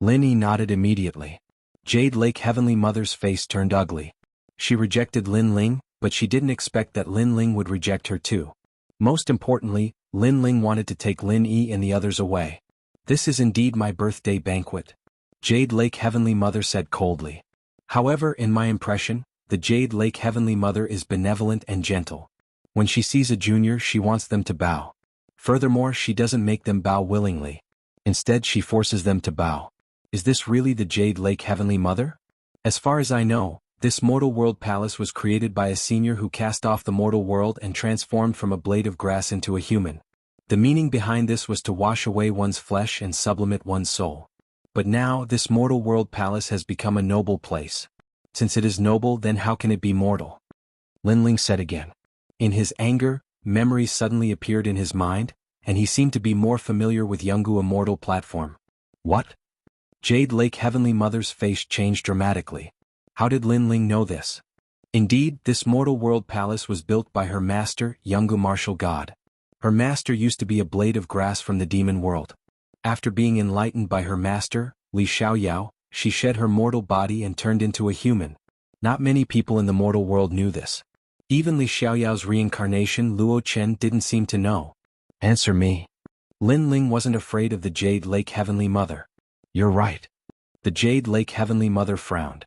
Lin Yi nodded immediately. Jade Lake Heavenly Mother's face turned ugly. She rejected Lin Ling, but she didn't expect that Lin Ling would reject her too. Most importantly, Lin Ling wanted to take Lin Yi and the others away. This is indeed my birthday banquet. Jade Lake Heavenly Mother said coldly. However, in my impression, the Jade Lake Heavenly Mother is benevolent and gentle. When she sees a junior she wants them to bow. Furthermore, she doesn't make them bow willingly. Instead she forces them to bow. Is this really the Jade Lake Heavenly Mother? As far as I know, this mortal world palace was created by a senior who cast off the mortal world and transformed from a blade of grass into a human. The meaning behind this was to wash away one's flesh and sublimate one's soul. But now this mortal world palace has become a noble place. Since it is noble, then how can it be mortal? Lin Ling said again. In his anger, memories suddenly appeared in his mind, and he seemed to be more familiar with Jianghu Immortal platform. What? Jade Lake Heavenly Mother's face changed dramatically. How did Lin Ling know this? Indeed, this mortal world palace was built by her master, Jianghu Martial God. Her master used to be a blade of grass from the demon world. After being enlightened by her master, Li Xiaoyao, she shed her mortal body and turned into a human. Not many people in the mortal world knew this. Even Li Xiaoyao's reincarnation Luo Chen didn't seem to know. Answer me. Lin Ling wasn't afraid of the Jade Lake Heavenly Mother. You're right. The Jade Lake Heavenly Mother frowned.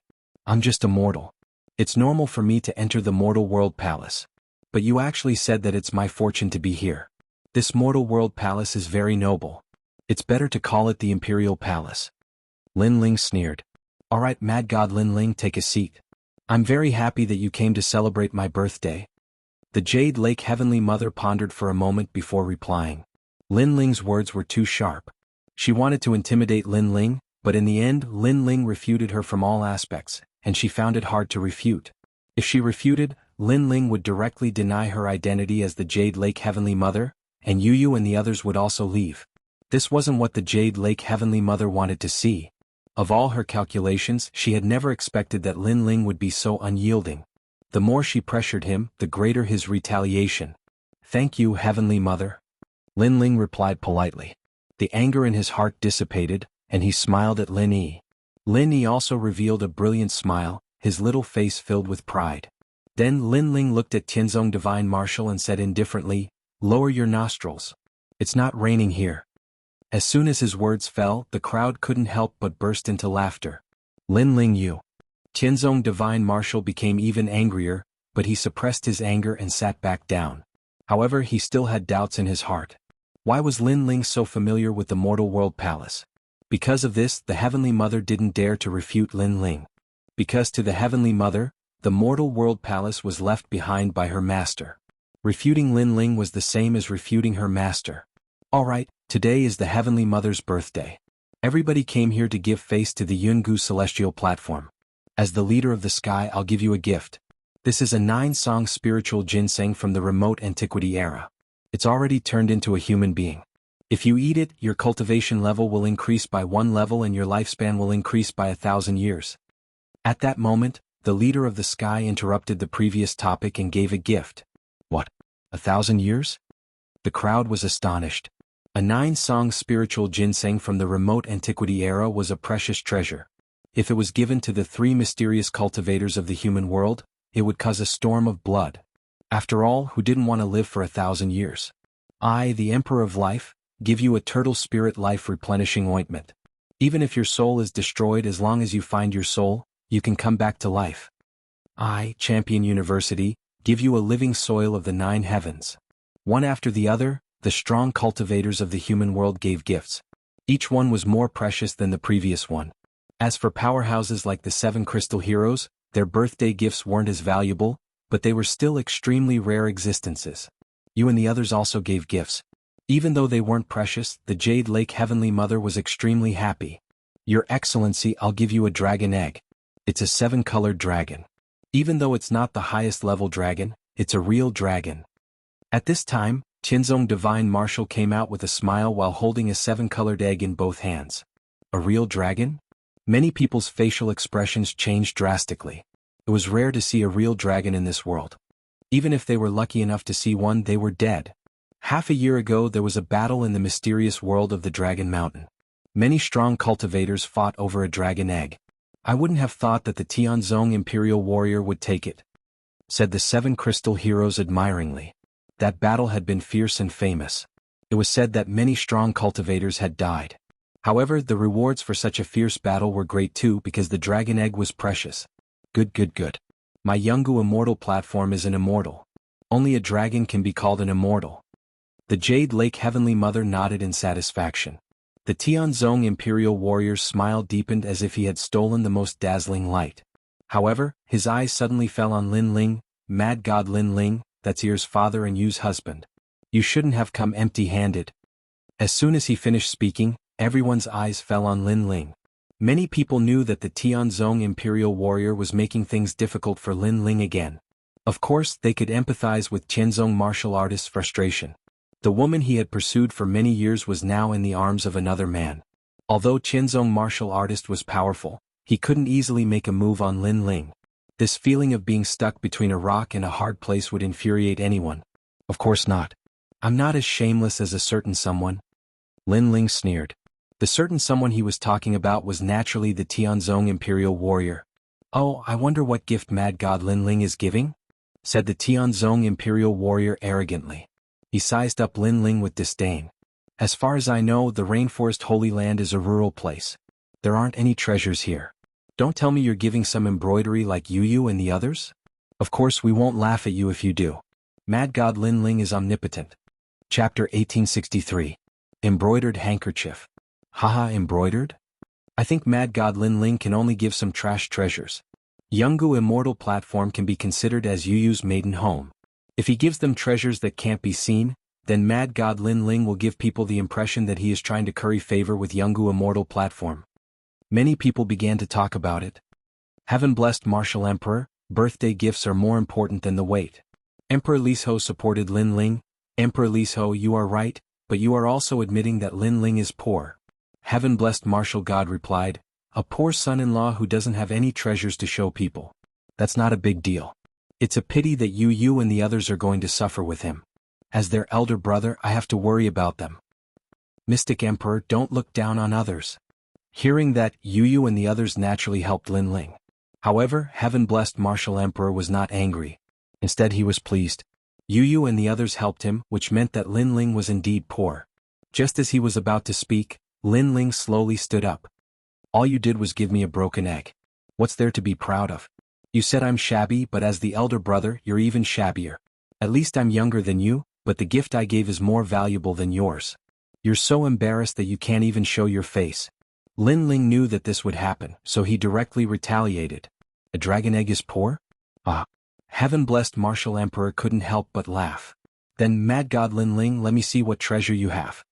I'm just a mortal. It's normal for me to enter the mortal world palace. But you actually said that it's my fortune to be here. This mortal world palace is very noble. It's better to call it the Imperial Palace. Lin Ling sneered. All right, Mad God Lin Ling, take a seat. I'm very happy that you came to celebrate my birthday. The Jade Lake Heavenly Mother pondered for a moment before replying. Lin Ling's words were too sharp. She wanted to intimidate Lin Ling, but in the end Lin Ling refuted her from all aspects, and she found it hard to refute. If she refuted, Lin Ling would directly deny her identity as the Jade Lake Heavenly Mother, and Yu and the others would also leave. This wasn't what the Jade Lake Heavenly Mother wanted to see. Of all her calculations, she had never expected that Lin Ling would be so unyielding. The more she pressured him, the greater his retaliation. Thank you, Heavenly Mother. Lin Ling replied politely. The anger in his heart dissipated, and he smiled at Lin Yi. Lin Yi also revealed a brilliant smile, his little face filled with pride. Then Lin Ling looked at Tianzong Divine Marshal and said indifferently, "Lower your nostrils. It's not raining here." As soon as his words fell, the crowd couldn't help but burst into laughter. Lin Ling Yu. Tianzong Divine Marshal became even angrier, but he suppressed his anger and sat back down. However, he still had doubts in his heart. Why was Lin Ling so familiar with the Mortal World Palace? Because of this, the Heavenly Mother didn't dare to refute Lin Ling. Because to the Heavenly Mother, the Mortal World Palace was left behind by her master. Refuting Lin Ling was the same as refuting her master. Alright, today is the Heavenly Mother's birthday. Everybody came here to give face to the Jianghu celestial platform. As the leader of the sky, I'll give you a gift. This is a 9-song spiritual ginseng from the remote antiquity era. It's already turned into a human being. If you eat it, your cultivation level will increase by 1 level and your lifespan will increase by 1,000 years. At that moment, the leader of the sky interrupted the previous topic and gave a gift. What? 1,000 years? The crowd was astonished. A 9-song spiritual ginseng from the remote antiquity era was a precious treasure. If it was given to the 3 mysterious cultivators of the human world, it would cause a storm of blood. After all, who didn't want to live for 1,000 years? I, the Emperor of Life, give you a turtle spirit life replenishing ointment. Even if your soul is destroyed, as long as you find your soul, you can come back to life. I, Champion University, give you a living soil of the 9 heavens. One after the other, the strong cultivators of the human world gave gifts. Each one was more precious than the previous one. As for powerhouses like the 7 crystal heroes, their birthday gifts weren't as valuable, but they were still extremely rare existences. You and the others also gave gifts. Even though they weren't precious, the Jade Lake Heavenly Mother was extremely happy. Your Excellency, I'll give you a dragon egg. It's a 7-colored dragon. Even though it's not the highest level dragon, it's a real dragon. At this time, Tianzong Divine Marshal came out with a smile while holding a 7-colored egg in both hands. A real dragon? Many people's facial expressions changed drastically. It was rare to see a real dragon in this world. Even if they were lucky enough to see one, they were dead. Half a year ago there was a battle in the mysterious world of the Dragon Mountain. Many strong cultivators fought over a dragon egg. I wouldn't have thought that the Tianzong Imperial Warrior would take it, said the 7 crystal heroes admiringly. That battle had been fierce and famous. It was said that many strong cultivators had died. However, the rewards for such a fierce battle were great too because the dragon egg was precious. Good. My Jianghu Immortal platform is an immortal. Only a dragon can be called an immortal. The Jade Lake Heavenly Mother nodded in satisfaction. The Tianzong Imperial Warrior's smile deepened as if he had stolen the most dazzling light. However, his eyes suddenly fell on Lin Ling, Mad God Lin Ling, that's Yu's father and Yu's husband. You shouldn't have come empty-handed. As soon as he finished speaking, everyone's eyes fell on Lin Ling. Many people knew that the Tianzong Imperial Warrior was making things difficult for Lin Ling again. Of course, they could empathize with Tianzong martial artist's frustration. The woman he had pursued for many years was now in the arms of another man. Although Tianzong martial artist was powerful, he couldn't easily make a move on Lin Ling. This feeling of being stuck between a rock and a hard place would infuriate anyone. Of course not. I'm not as shameless as a certain someone. Lin Ling sneered. The certain someone he was talking about was naturally the Tianzong Imperial Warrior. Oh, I wonder what gift Mad God Lin Ling is giving? Said the Tianzong Imperial Warrior arrogantly. He sized up Lin Ling with disdain. As far as I know, the Rainforest Holy Land is a rural place. There aren't any treasures here. Don't tell me you're giving some embroidery like Yu and the others? Of course we won't laugh at you if you do. Mad God Lin Ling is omnipotent. Chapter 1863. Embroidered handkerchief. Haha, embroidered? I think Mad God Lin Ling can only give some trash treasures. Jianghu Immortal platform can be considered as Yu Yu's maiden home. If he gives them treasures that can't be seen, then Mad God Lin Ling will give people the impression that he is trying to curry favor with Jianghu Immortal platform. Many people began to talk about it. Heaven blessed Martial Emperor, birthday gifts are more important than the weight. Emperor Lisho supported Lin Ling. Emperor Lisho, you are right, but you are also admitting that Lin Ling is poor. Heaven blessed Martial God replied, a poor son-in-law who doesn't have any treasures to show people. That's not a big deal. It's a pity that you and the others are going to suffer with him. As their elder brother, I have to worry about them. Mystic Emperor, don't look down on others. Hearing that, Yu and the others naturally helped Lin Ling. However, heaven-blessed Martial Emperor was not angry. Instead he was pleased. Yu and the others helped him, which meant that Lin Ling was indeed poor. Just as he was about to speak, Lin Ling slowly stood up. All you did was give me a broken egg. What's there to be proud of? You said I'm shabby, but as the elder brother, you're even shabbier. At least I'm younger than you, but the gift I gave is more valuable than yours. You're so embarrassed that you can't even show your face. Lin Ling knew that this would happen, so he directly retaliated. A dragon egg is poor? Ah. Heaven-blessed Martial Emperor couldn't help but laugh. Then Mad God Lin Ling, let me see what treasure you have.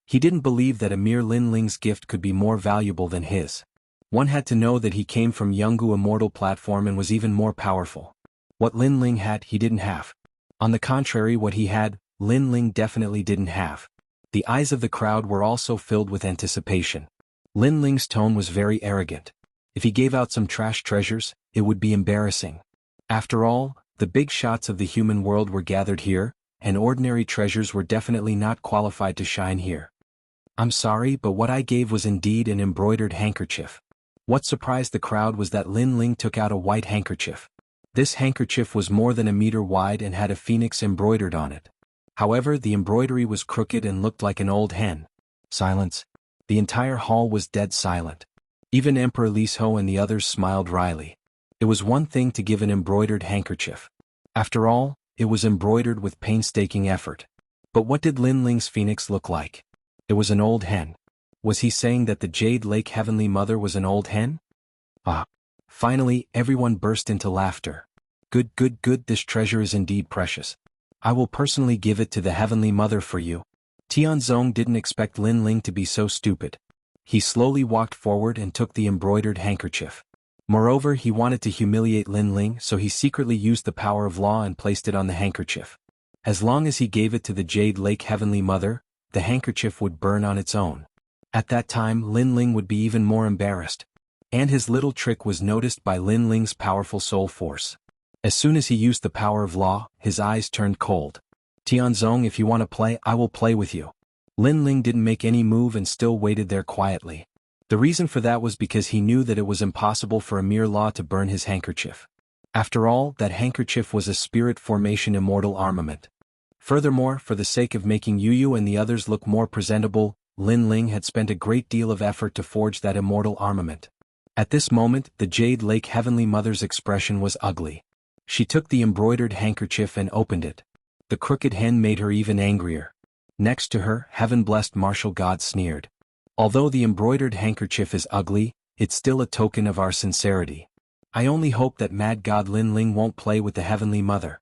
He didn't believe that a mere Lin Ling's gift could be more valuable than his. One had to know that he came from Jianghu Immortal platform and was even more powerful. What Lin Ling had, he didn't have. On the contrary, what he had, Lin Ling definitely didn't have. The eyes of the crowd were also filled with anticipation. Lin Ling's tone was very arrogant. If he gave out some trash treasures, it would be embarrassing. After all, the big shots of the human world were gathered here, and ordinary treasures were definitely not qualified to shine here. I'm sorry, but what I gave was indeed an embroidered handkerchief. What surprised the crowd was that Lin Ling took out a white handkerchief. This handkerchief was more than a meter wide and had a phoenix embroidered on it. However, the embroidery was crooked and looked like an old hen. Silence. The entire hall was dead silent. Even Emperor Lisho and the others smiled wryly. It was one thing to give an embroidered handkerchief. After all, it was embroidered with painstaking effort. But what did Lin Ling's phoenix look like? It was an old hen. Was he saying that the Jade Lake Heavenly Mother was an old hen? Ah. Finally, everyone burst into laughter. Good, this treasure is indeed precious. I will personally give it to the Heavenly Mother for you. Tianzong didn't expect Lin Ling to be so stupid. He slowly walked forward and took the embroidered handkerchief. Moreover, he wanted to humiliate Lin Ling, so he secretly used the power of law and placed it on the handkerchief. As long as he gave it to the Jade Lake Heavenly Mother, the handkerchief would burn on its own. At that time, Lin Ling would be even more embarrassed. And his little trick was noticed by Lin Ling's powerful soul force. As soon as he used the power of law, his eyes turned cold. Tianzong, if you want to play, I will play with you. Lin Ling didn't make any move and still waited there quietly. The reason for that was because he knew that it was impossible for a mere law to burn his handkerchief. After all, that handkerchief was a spirit formation immortal armament. Furthermore, for the sake of making Yu and the others look more presentable, Lin Ling had spent a great deal of effort to forge that immortal armament. At this moment, the Jade Lake Heavenly Mother's expression was ugly. She took the embroidered handkerchief and opened it. The crooked hen made her even angrier. Next to her, heaven-blessed Martial God sneered. Although the embroidered handkerchief is ugly, it's still a token of our sincerity. I only hope that Mad God Lin Ling won't play with the Heavenly Mother.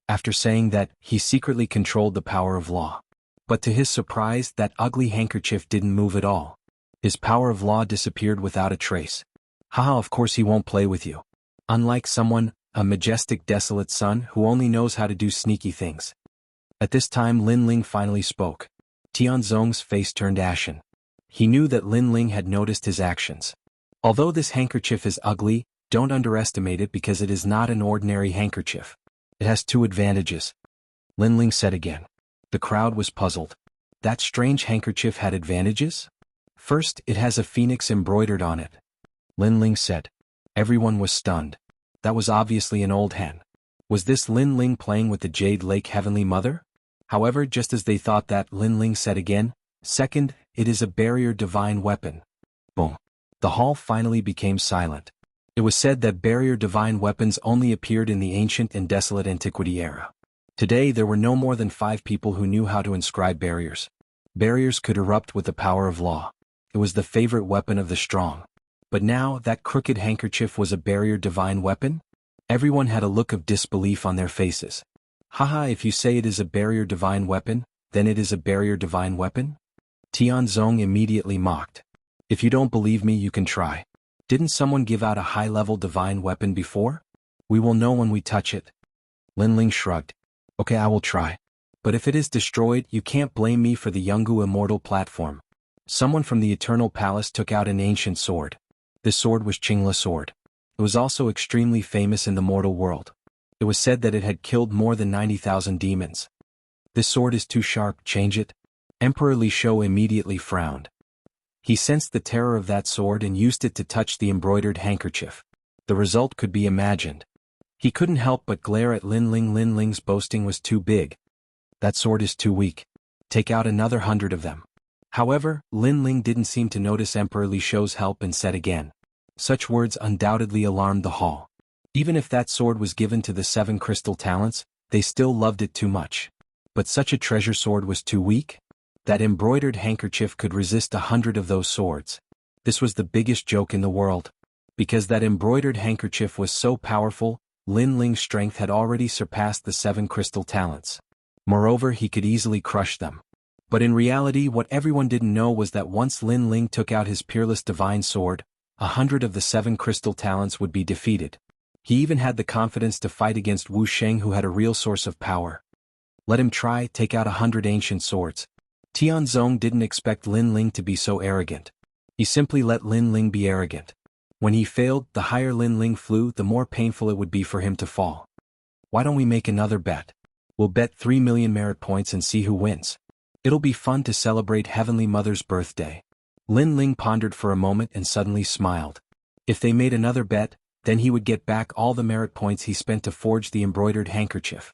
After saying that, he secretly controlled the power of law. But to his surprise, that ugly handkerchief didn't move at all. His power of law disappeared without a trace. Haha, of course he won't play with you. Unlike someone, a majestic desolate son who only knows how to do sneaky things. At this time Lin Ling finally spoke. Tianzong's face turned ashen. He knew that Lin Ling had noticed his actions. Although this handkerchief is ugly, don't underestimate it because it is not an ordinary handkerchief. It has two advantages. Lin Ling said again. The crowd was puzzled. That strange handkerchief had advantages? First, it has a phoenix embroidered on it. Lin Ling said. Everyone was stunned. That was obviously an old hen. Was this Lin Ling playing with the Jade Lake Heavenly Mother? However, just as they thought that, Lin Ling said again, second, it is a barrier divine weapon. Boom. The hall finally became silent. It was said that barrier divine weapons only appeared in the ancient and desolate antiquity era. Today there were no more than 5 people who knew how to inscribe barriers. Barriers could erupt with the power of law. It was the favorite weapon of the strong. But now, that crooked handkerchief was a barrier divine weapon? Everyone had a look of disbelief on their faces. Haha, if you say it is a barrier divine weapon, then it is a barrier divine weapon? Tianzong immediately mocked. If you don't believe me, you can try. Didn't someone give out a high-level divine weapon before? We will know when we touch it. Linling shrugged. Okay, I will try. But if it is destroyed, you can't blame me for the Jianghu Immortal platform. Someone from the Eternal Palace took out an ancient sword. This sword was Qingla's sword. It was also extremely famous in the mortal world. It was said that it had killed more than 90,000 demons. This sword is too sharp, change it. Emperor Li Shou immediately frowned. He sensed the terror of that sword and used it to touch the embroidered handkerchief. The result could be imagined. He couldn't help but glare at Linling. Linling's boasting was too big. That sword is too weak. Take out another 100 of them. However, Linling didn't seem to notice Emperor Li Shou's help and said again. Such words undoubtedly alarmed the hall. Even if that sword was given to the 7 crystal talents, they still loved it too much. But such a treasure sword was too weak? That embroidered handkerchief could resist 100 of those swords. This was the biggest joke in the world. Because that embroidered handkerchief was so powerful, Linling's strength had already surpassed the 7 crystal talents. Moreover, he could easily crush them. But in reality, what everyone didn't know was that once Linling took out his peerless divine sword, 100 of the 7 crystal talents would be defeated. He even had the confidence to fight against Wu Sheng, who had a real source of power. Let him try, take out 100 ancient swords. Tianzong didn't expect Linling to be so arrogant. He simply let Linling be arrogant. When he failed, the higher Linling flew, the more painful it would be for him to fall. Why don't we make another bet? We'll bet 3 million merit points and see who wins. It'll be fun to celebrate Heavenly Mother's birthday. Linling pondered for a moment and suddenly smiled. If they made another bet, then he would get back all the merit points he spent to forge the embroidered handkerchief.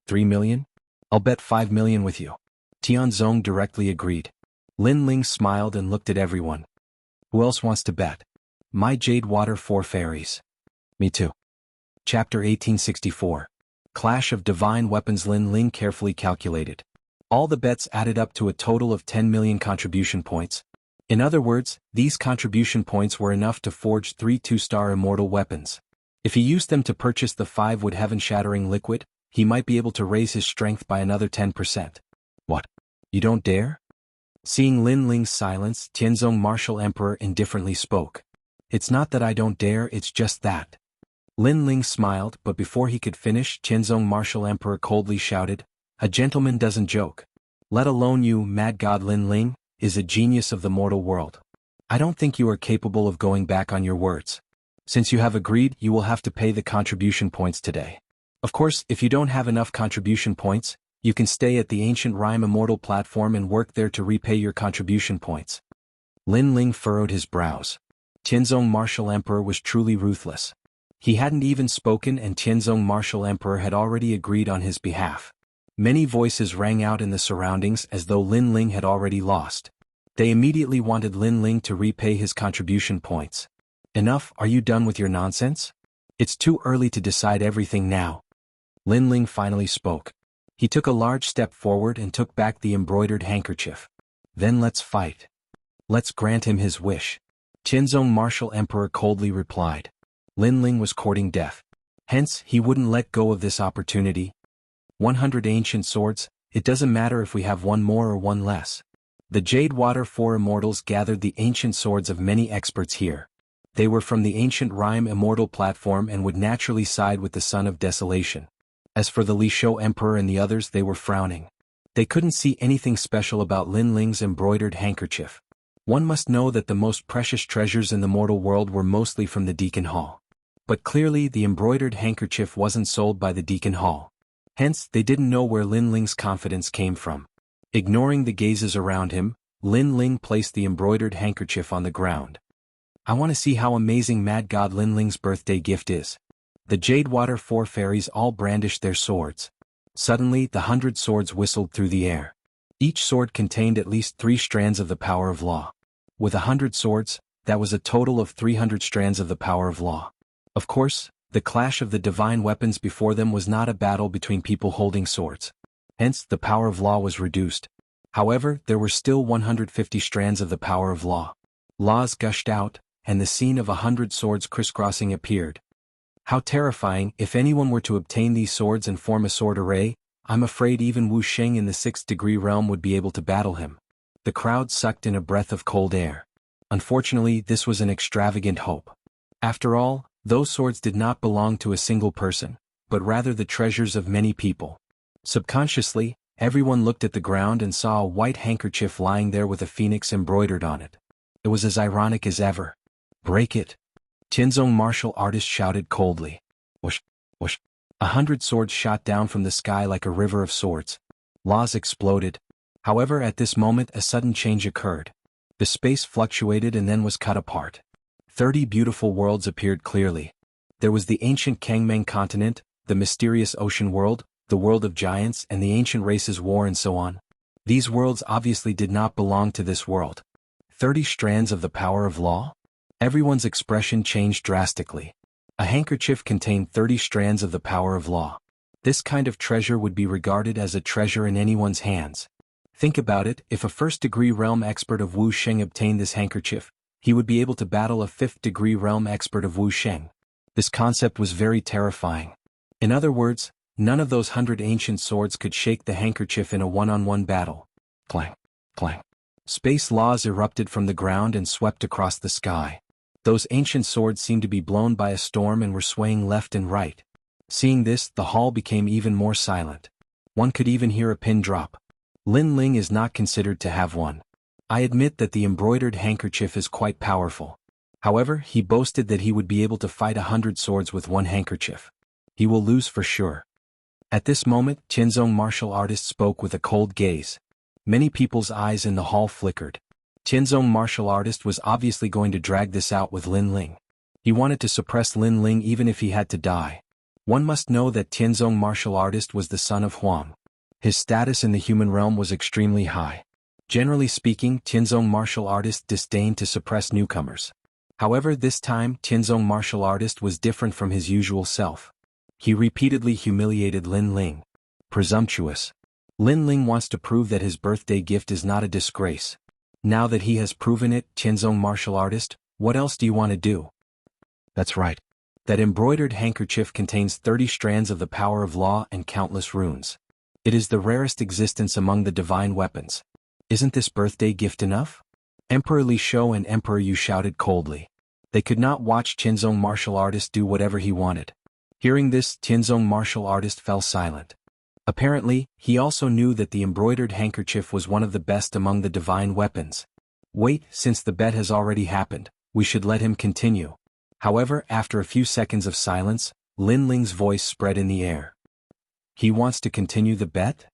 3 million? I'll bet 5 million with you. Tianzong directly agreed. Linling smiled and looked at everyone. Who else wants to bet? My Jade Water 4 Fairies. Me too. Chapter 1864. Clash of Divine Weapons. Linling carefully calculated. All the bets added up to a total of 10 million contribution points. In other words, these contribution points were enough to forge 3 2-star immortal weapons. If he used them to purchase the 5-wood heaven-shattering liquid, he might be able to raise his strength by another 10%. What? You don't dare? Seeing Linling's silence, Tianzong Martial Emperor indifferently spoke. It's not that I don't dare, it's just that. Linling smiled, but before he could finish, Tianzong Martial Emperor coldly shouted, a gentleman doesn't joke. Let alone you, mad god. Linling is a genius of the mortal world. I don't think you are capable of going back on your words. Since you have agreed, you will have to pay the contribution points today. Of course, if you don't have enough contribution points, you can stay at the Ancient Rime Immortal platform and work there to repay your contribution points. Linling furrowed his brows. Tianzong Martial Emperor was truly ruthless. He hadn't even spoken and Tianzong Martial Emperor had already agreed on his behalf. Many voices rang out in the surroundings as though Linling had already lost. They immediately wanted Linling to repay his contribution points. Enough, are you done with your nonsense? It's too early to decide everything now. Linling finally spoke. He took a large step forward and took back the embroidered handkerchief. Then let's fight. Let's grant him his wish. Tianzong Martial Emperor coldly replied. Linling was courting death. Hence, he wouldn't let go of this opportunity. 100 ancient swords, it doesn't matter if we have one more or one less. The Jade Water 4 Immortals gathered the ancient swords of many experts here. They were from the Ancient Rime Immortal platform and would naturally side with the Son of Desolation. As for the Li Shou Emperor and the others, they were frowning. They couldn't see anything special about Linling's embroidered handkerchief. One must know that the most precious treasures in the mortal world were mostly from the Deacon Hall. But clearly the embroidered handkerchief wasn't sold by the Deacon Hall. Hence, they didn't know where Linling's confidence came from. Ignoring the gazes around him, Linling placed the embroidered handkerchief on the ground. I want to see how amazing Mad God Linling's birthday gift is. The Jade Water 4 Fairies all brandished their swords. Suddenly, the 100 swords whistled through the air. Each sword contained at least 3 strands of the power of law. With 100 swords, that was a total of 300 strands of the power of law. Of course, the clash of the divine weapons before them was not a battle between people holding swords. Hence, the power of law was reduced. However, there were still 150 strands of the power of law. Laws gushed out, and the scene of 100 swords crisscrossing appeared. How terrifying! If anyone were to obtain these swords and form a sword array, I'm afraid even Wuxia in the 6th degree realm would be able to battle him. The crowd sucked in a breath of cold air. Unfortunately, this was an extravagant hope. After all, those swords did not belong to a single person, but rather the treasures of many people. Subconsciously, everyone looked at the ground and saw a white handkerchief lying there with a phoenix embroidered on it. It was as ironic as ever. Break it! Tianzong martial artist shouted coldly. Whoosh, whoosh. 100 swords shot down from the sky like a river of swords. Laws exploded. However, at this moment a sudden change occurred. The space fluctuated and then was cut apart. 30 beautiful worlds appeared clearly. There was the ancient Kangmeng continent, the mysterious ocean world, the world of giants and the ancient races war and so on. These worlds obviously did not belong to this world. 30 strands of the power of law? Everyone's expression changed drastically. A handkerchief contained 30 strands of the power of law. This kind of treasure would be regarded as a treasure in anyone's hands. Think about it, if a 1st degree realm expert of Wuxia obtained this handkerchief, he would be able to battle a 5th degree realm expert of Wuxia. This concept was very terrifying. In other words, none of those 100 ancient swords could shake the handkerchief in a one-on-one battle. Clang, clang. Space laws erupted from the ground and swept across the sky. Those ancient swords seemed to be blown by a storm and were swaying left and right. Seeing this, the hall became even more silent. One could even hear a pin drop. Lin Ling is not considered to have one. I admit that the embroidered handkerchief is quite powerful. However, he boasted that he would be able to fight 100 swords with one handkerchief. He will lose for sure. At this moment, Tianzong martial artist spoke with a cold gaze. Many people's eyes in the hall flickered. Tianzong martial artist was obviously going to drag this out with Lin Ling. He wanted to suppress Lin Ling even if he had to die. One must know that Tianzong martial artist was the son of Huang. His status in the human realm was extremely high. Generally speaking, Tianzong martial artist disdained to suppress newcomers. However, this time, Tianzong martial artist was different from his usual self. He repeatedly humiliated Lin Ling. Presumptuous. Lin Ling wants to prove that his birthday gift is not a disgrace. Now that he has proven it, Tianzong martial artist, what else do you want to do? That's right. That embroidered handkerchief contains 30 strands of the power of law and countless runes. It is the rarest existence among the divine weapons. Isn't this birthday gift enough? Emperor Li Shou and Emperor Yu shouted coldly. They could not watch Tianzong martial artist do whatever he wanted. Hearing this, Tianzong martial artist fell silent. Apparently, he also knew that the embroidered handkerchief was one of the best among the divine weapons. Wait, since the bet has already happened, we should let him continue. However, after a few seconds of silence, Lin Ling's voice spread in the air. He wants to continue the bet?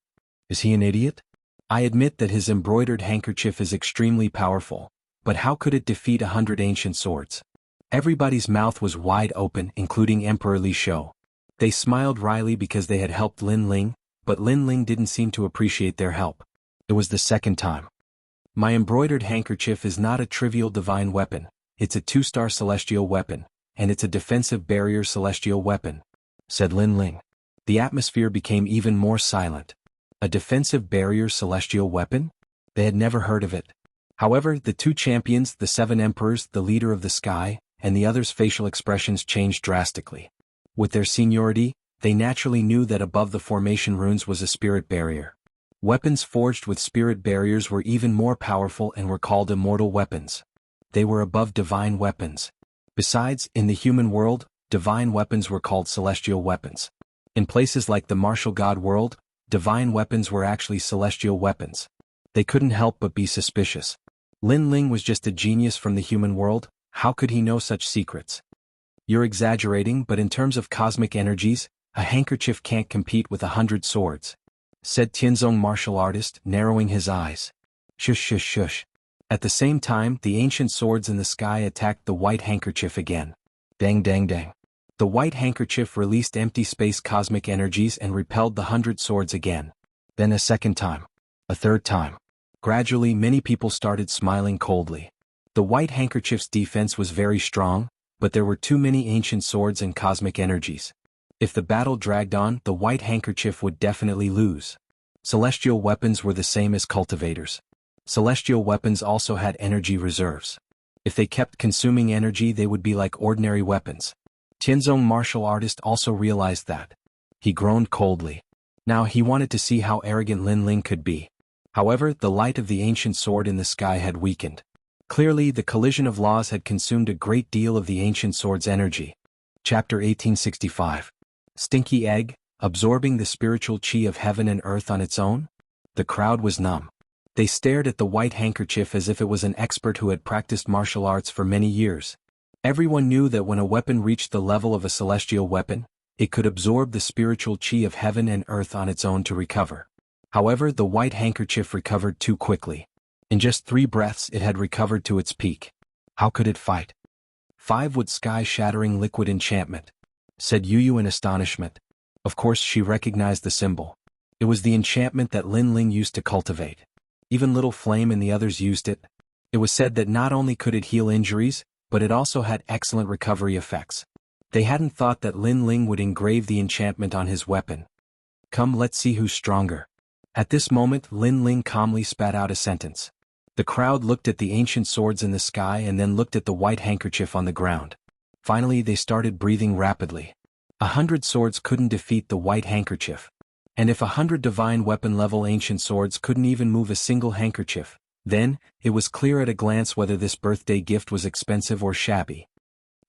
Is he an idiot? I admit that his embroidered handkerchief is extremely powerful, but how could it defeat 100 ancient swords? Everybody's mouth was wide open, including Emperor Li Shou. They smiled wryly because they had helped Lin Ling, but Lin Ling didn't seem to appreciate their help. It was the second time. My embroidered handkerchief is not a trivial divine weapon, it's a 2-star celestial weapon, and it's a defensive barrier celestial weapon, said Lin Ling. The atmosphere became even more silent. A defensive barrier celestial weapon? They had never heard of it. However, the two champions, the 7 emperors, the leader of the sky, and the others' facial expressions changed drastically. With their seniority, they naturally knew that above the formation runes was a spirit barrier. Weapons forged with spirit barriers were even more powerful and were called immortal weapons. They were above divine weapons. Besides, in the human world, divine weapons were called celestial weapons. In places like the martial god world, divine weapons were actually celestial weapons. They couldn't help but be suspicious. Lin Ling was just a genius from the human world. How could he know such secrets? You're exaggerating, but in terms of cosmic energies, a handkerchief can't compete with 100 swords, said Tianzong martial artist, narrowing his eyes. Shush shush shush. At the same time, the ancient swords in the sky attacked the white handkerchief again. Dang dang dang. The white handkerchief released empty space cosmic energies and repelled the 100 swords again. Then a second time. A third time. Gradually, many people started smiling coldly. The white handkerchief's defense was very strong, but there were too many ancient swords and cosmic energies. If the battle dragged on, the white handkerchief would definitely lose. Celestial weapons were the same as cultivators. Celestial weapons also had energy reserves. If they kept consuming energy, they would be like ordinary weapons. Tianzong martial artist also realized that. He groaned coldly. Now he wanted to see how arrogant Lin Ling could be. However, the light of the ancient sword in the sky had weakened. Clearly, the collision of laws had consumed a great deal of the ancient sword's energy. Chapter 1865. Stinky Egg, absorbing the spiritual chi of heaven and earth on its own? The crowd was numb. They stared at the white handkerchief as if it was an expert who had practiced martial arts for many years. Everyone knew that when a weapon reached the level of a celestial weapon, it could absorb the spiritual chi of heaven and earth on its own to recover. However, the white handkerchief recovered too quickly. In just 3 breaths it had recovered to its peak. How could it fight? 5 would sky-shattering liquid enchantment, said Yu in astonishment. Of course she recognized the symbol. It was the enchantment that Lin Ling used to cultivate. Even Little Flame and the others used it. It was said that not only could it heal injuries, but it also had excellent recovery effects. They hadn't thought that Lin Ling would engrave the enchantment on his weapon. Come, let's see who's stronger. At this moment, Lin Ling calmly spat out a sentence. The crowd looked at the ancient swords in the sky and then looked at the white handkerchief on the ground. Finally, they started breathing rapidly. 100 swords couldn't defeat the white handkerchief. And if 100 divine weapon-level ancient swords couldn't even move a single handkerchief, then, it was clear at a glance whether this birthday gift was expensive or shabby.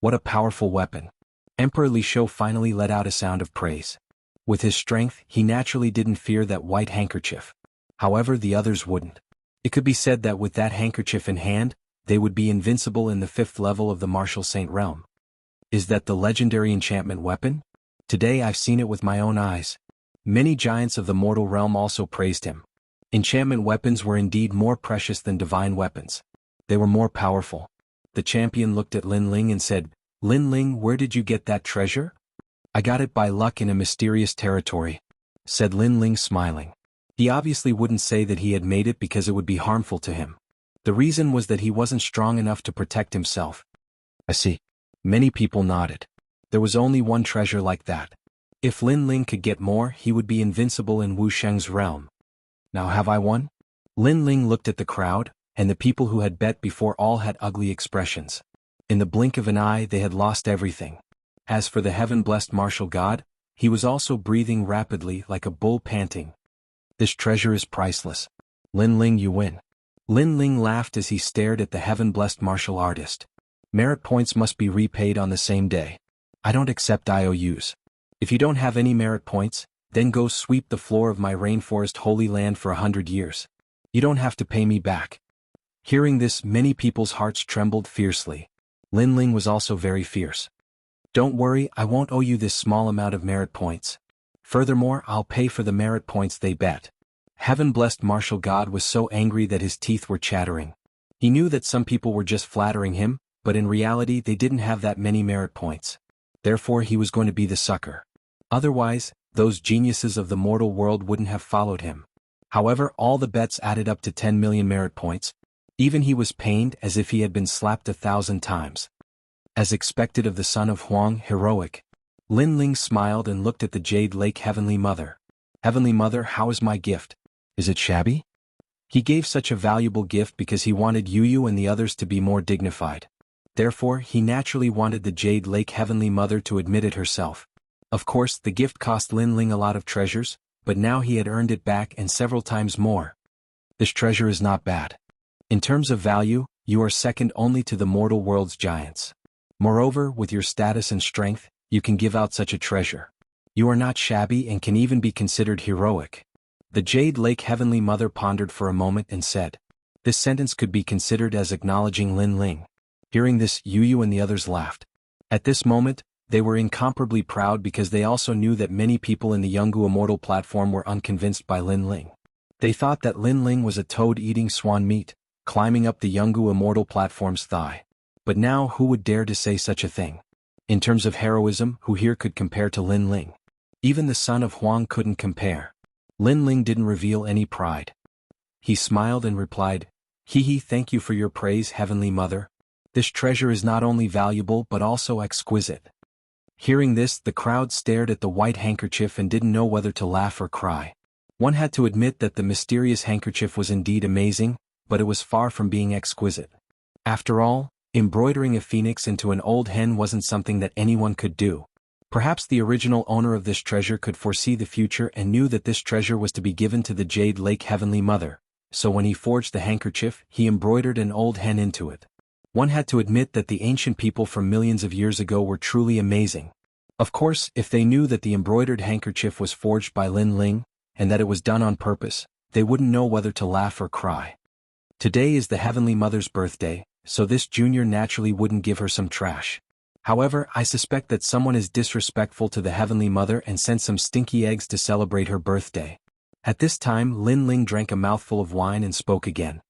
What a powerful weapon. Emperor Li Shou finally let out a sound of praise. With his strength, he naturally didn't fear that white handkerchief. However, the others wouldn't. It could be said that with that handkerchief in hand, they would be invincible in the 5th level of the martial saint realm. Is that the legendary enchantment weapon? Today I've seen it with my own eyes. Many giants of the mortal realm also praised him. Enchantment weapons were indeed more precious than divine weapons. They were more powerful. The champion looked at Lin Ling and said, "Lin Ling, where did you get that treasure?" "I got it by luck in a mysterious territory," said Lin Ling smiling. He obviously wouldn't say that he had made it because it would be harmful to him. The reason was that he wasn't strong enough to protect himself. I see. Many people nodded. There was only one treasure like that. If Lin Ling could get more, he would be invincible in Wuxia's realm. Now have I won? Lin Ling looked at the crowd, and the people who had bet before all had ugly expressions. In the blink of an eye they had lost everything. As for the heaven-blessed martial god, he was also breathing rapidly like a bull panting. This treasure is priceless. Lin Ling, you win. Lin Ling laughed as he stared at the heaven-blessed martial artist. Merit points must be repaid on the same day. I don't accept IOUs. If you don't have any merit points, then go sweep the floor of my rainforest holy land for 100 years. You don't have to pay me back. Hearing this, many people's hearts trembled fiercely. Lin Ling was also very fierce. Don't worry, I won't owe you this small amount of merit points. Furthermore, I'll pay for the merit points they bet. Heaven-blessed martial god was so angry that his teeth were chattering. He knew that some people were just flattering him, but in reality they didn't have that many merit points. Therefore he was going to be the sucker. Otherwise, those geniuses of the mortal world wouldn't have followed him. However, all the bets added up to 10 million merit points. Even he was pained as if he had been slapped 1,000 times. As expected of the son of Huang, heroic. Lin Ling smiled and looked at the Jade Lake Heavenly Mother. Heavenly Mother, how is my gift? Is it shabby? He gave such a valuable gift because he wanted Yu and the others to be more dignified. Therefore, he naturally wanted the Jade Lake Heavenly Mother to admit it herself. Of course, the gift cost Lin Ling a lot of treasures, but now he had earned it back and several times more. This treasure is not bad. In terms of value, you are second only to the mortal world's giants. Moreover, with your status and strength, you can give out such a treasure. You are not shabby and can even be considered heroic. The Jade Lake Heavenly Mother pondered for a moment and said, this sentence could be considered as acknowledging Lin Ling. Hearing this, Yu and the others laughed. At this moment, they were incomparably proud because they also knew that many people in the Jianghu Immortal platform were unconvinced by Lin Ling. They thought that Lin Ling was a toad eating swan meat, climbing up the Jianghu Immortal platform's thigh. But now who would dare to say such a thing? In terms of heroism, who here could compare to Lin Ling? Even the son of Huang couldn't compare. Lin Ling didn't reveal any pride. He smiled and replied, Hee, thank you for your praise, Heavenly Mother. This treasure is not only valuable but also exquisite. Hearing this, the crowd stared at the white handkerchief and didn't know whether to laugh or cry. One had to admit that the mysterious handkerchief was indeed amazing, but it was far from being exquisite. After all, embroidering a phoenix into an old hen wasn't something that anyone could do. Perhaps the original owner of this treasure could foresee the future and knew that this treasure was to be given to the Jade Lake Heavenly Mother, so when he forged the handkerchief, he embroidered an old hen into it. One had to admit that the ancient people from millions of years ago were truly amazing. Of course, if they knew that the embroidered handkerchief was forged by Lin Ling, and that it was done on purpose, they wouldn't know whether to laugh or cry. Today is the Heavenly Mother's birthday, so this junior naturally wouldn't give her some trash. However, I suspect that someone is disrespectful to the Heavenly Mother and sent some stinky eggs to celebrate her birthday. At this time, Lin Ling drank a mouthful of wine and spoke again.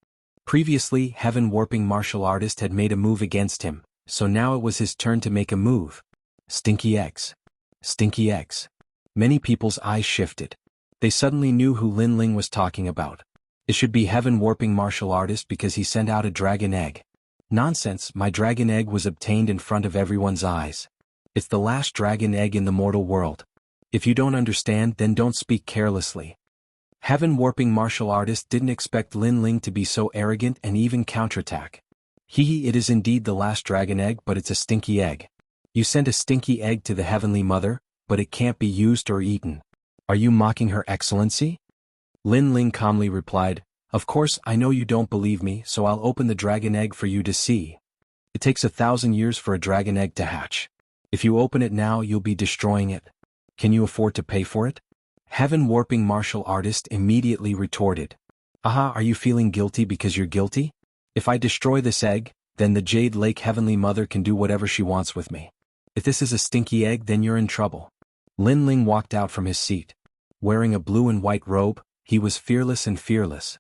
Previously, heaven-warping martial artist had made a move against him, so now it was his turn to make a move. Stinky eggs. Stinky eggs. Many people's eyes shifted. They suddenly knew who Lin Ling was talking about. It should be heaven-warping martial artist because he sent out a dragon egg. Nonsense, my dragon egg was obtained in front of everyone's eyes. It's the last dragon egg in the mortal world. If you don't understand, then don't speak carelessly. Heaven-warping martial artist didn't expect Lin Ling to be so arrogant and even counterattack. It is indeed the last dragon egg, but it's a stinky egg. You sent a stinky egg to the Heavenly Mother, but it can't be used or eaten. Are you mocking Her Excellency? Lin Ling calmly replied, "Of course I know you don't believe me, so I'll open the dragon egg for you to see. It takes 1,000 years for a dragon egg to hatch. If you open it now, you'll be destroying it. Can you afford to pay for it?" Heaven-warping martial artist immediately retorted, "Aha, are you feeling guilty because you're guilty? If I destroy this egg, then the Jade Lake Heavenly Mother can do whatever she wants with me. If this is a stinky egg, then you're in trouble." Lin Ling walked out from his seat. Wearing a blue and white robe, he was fearless and fearless.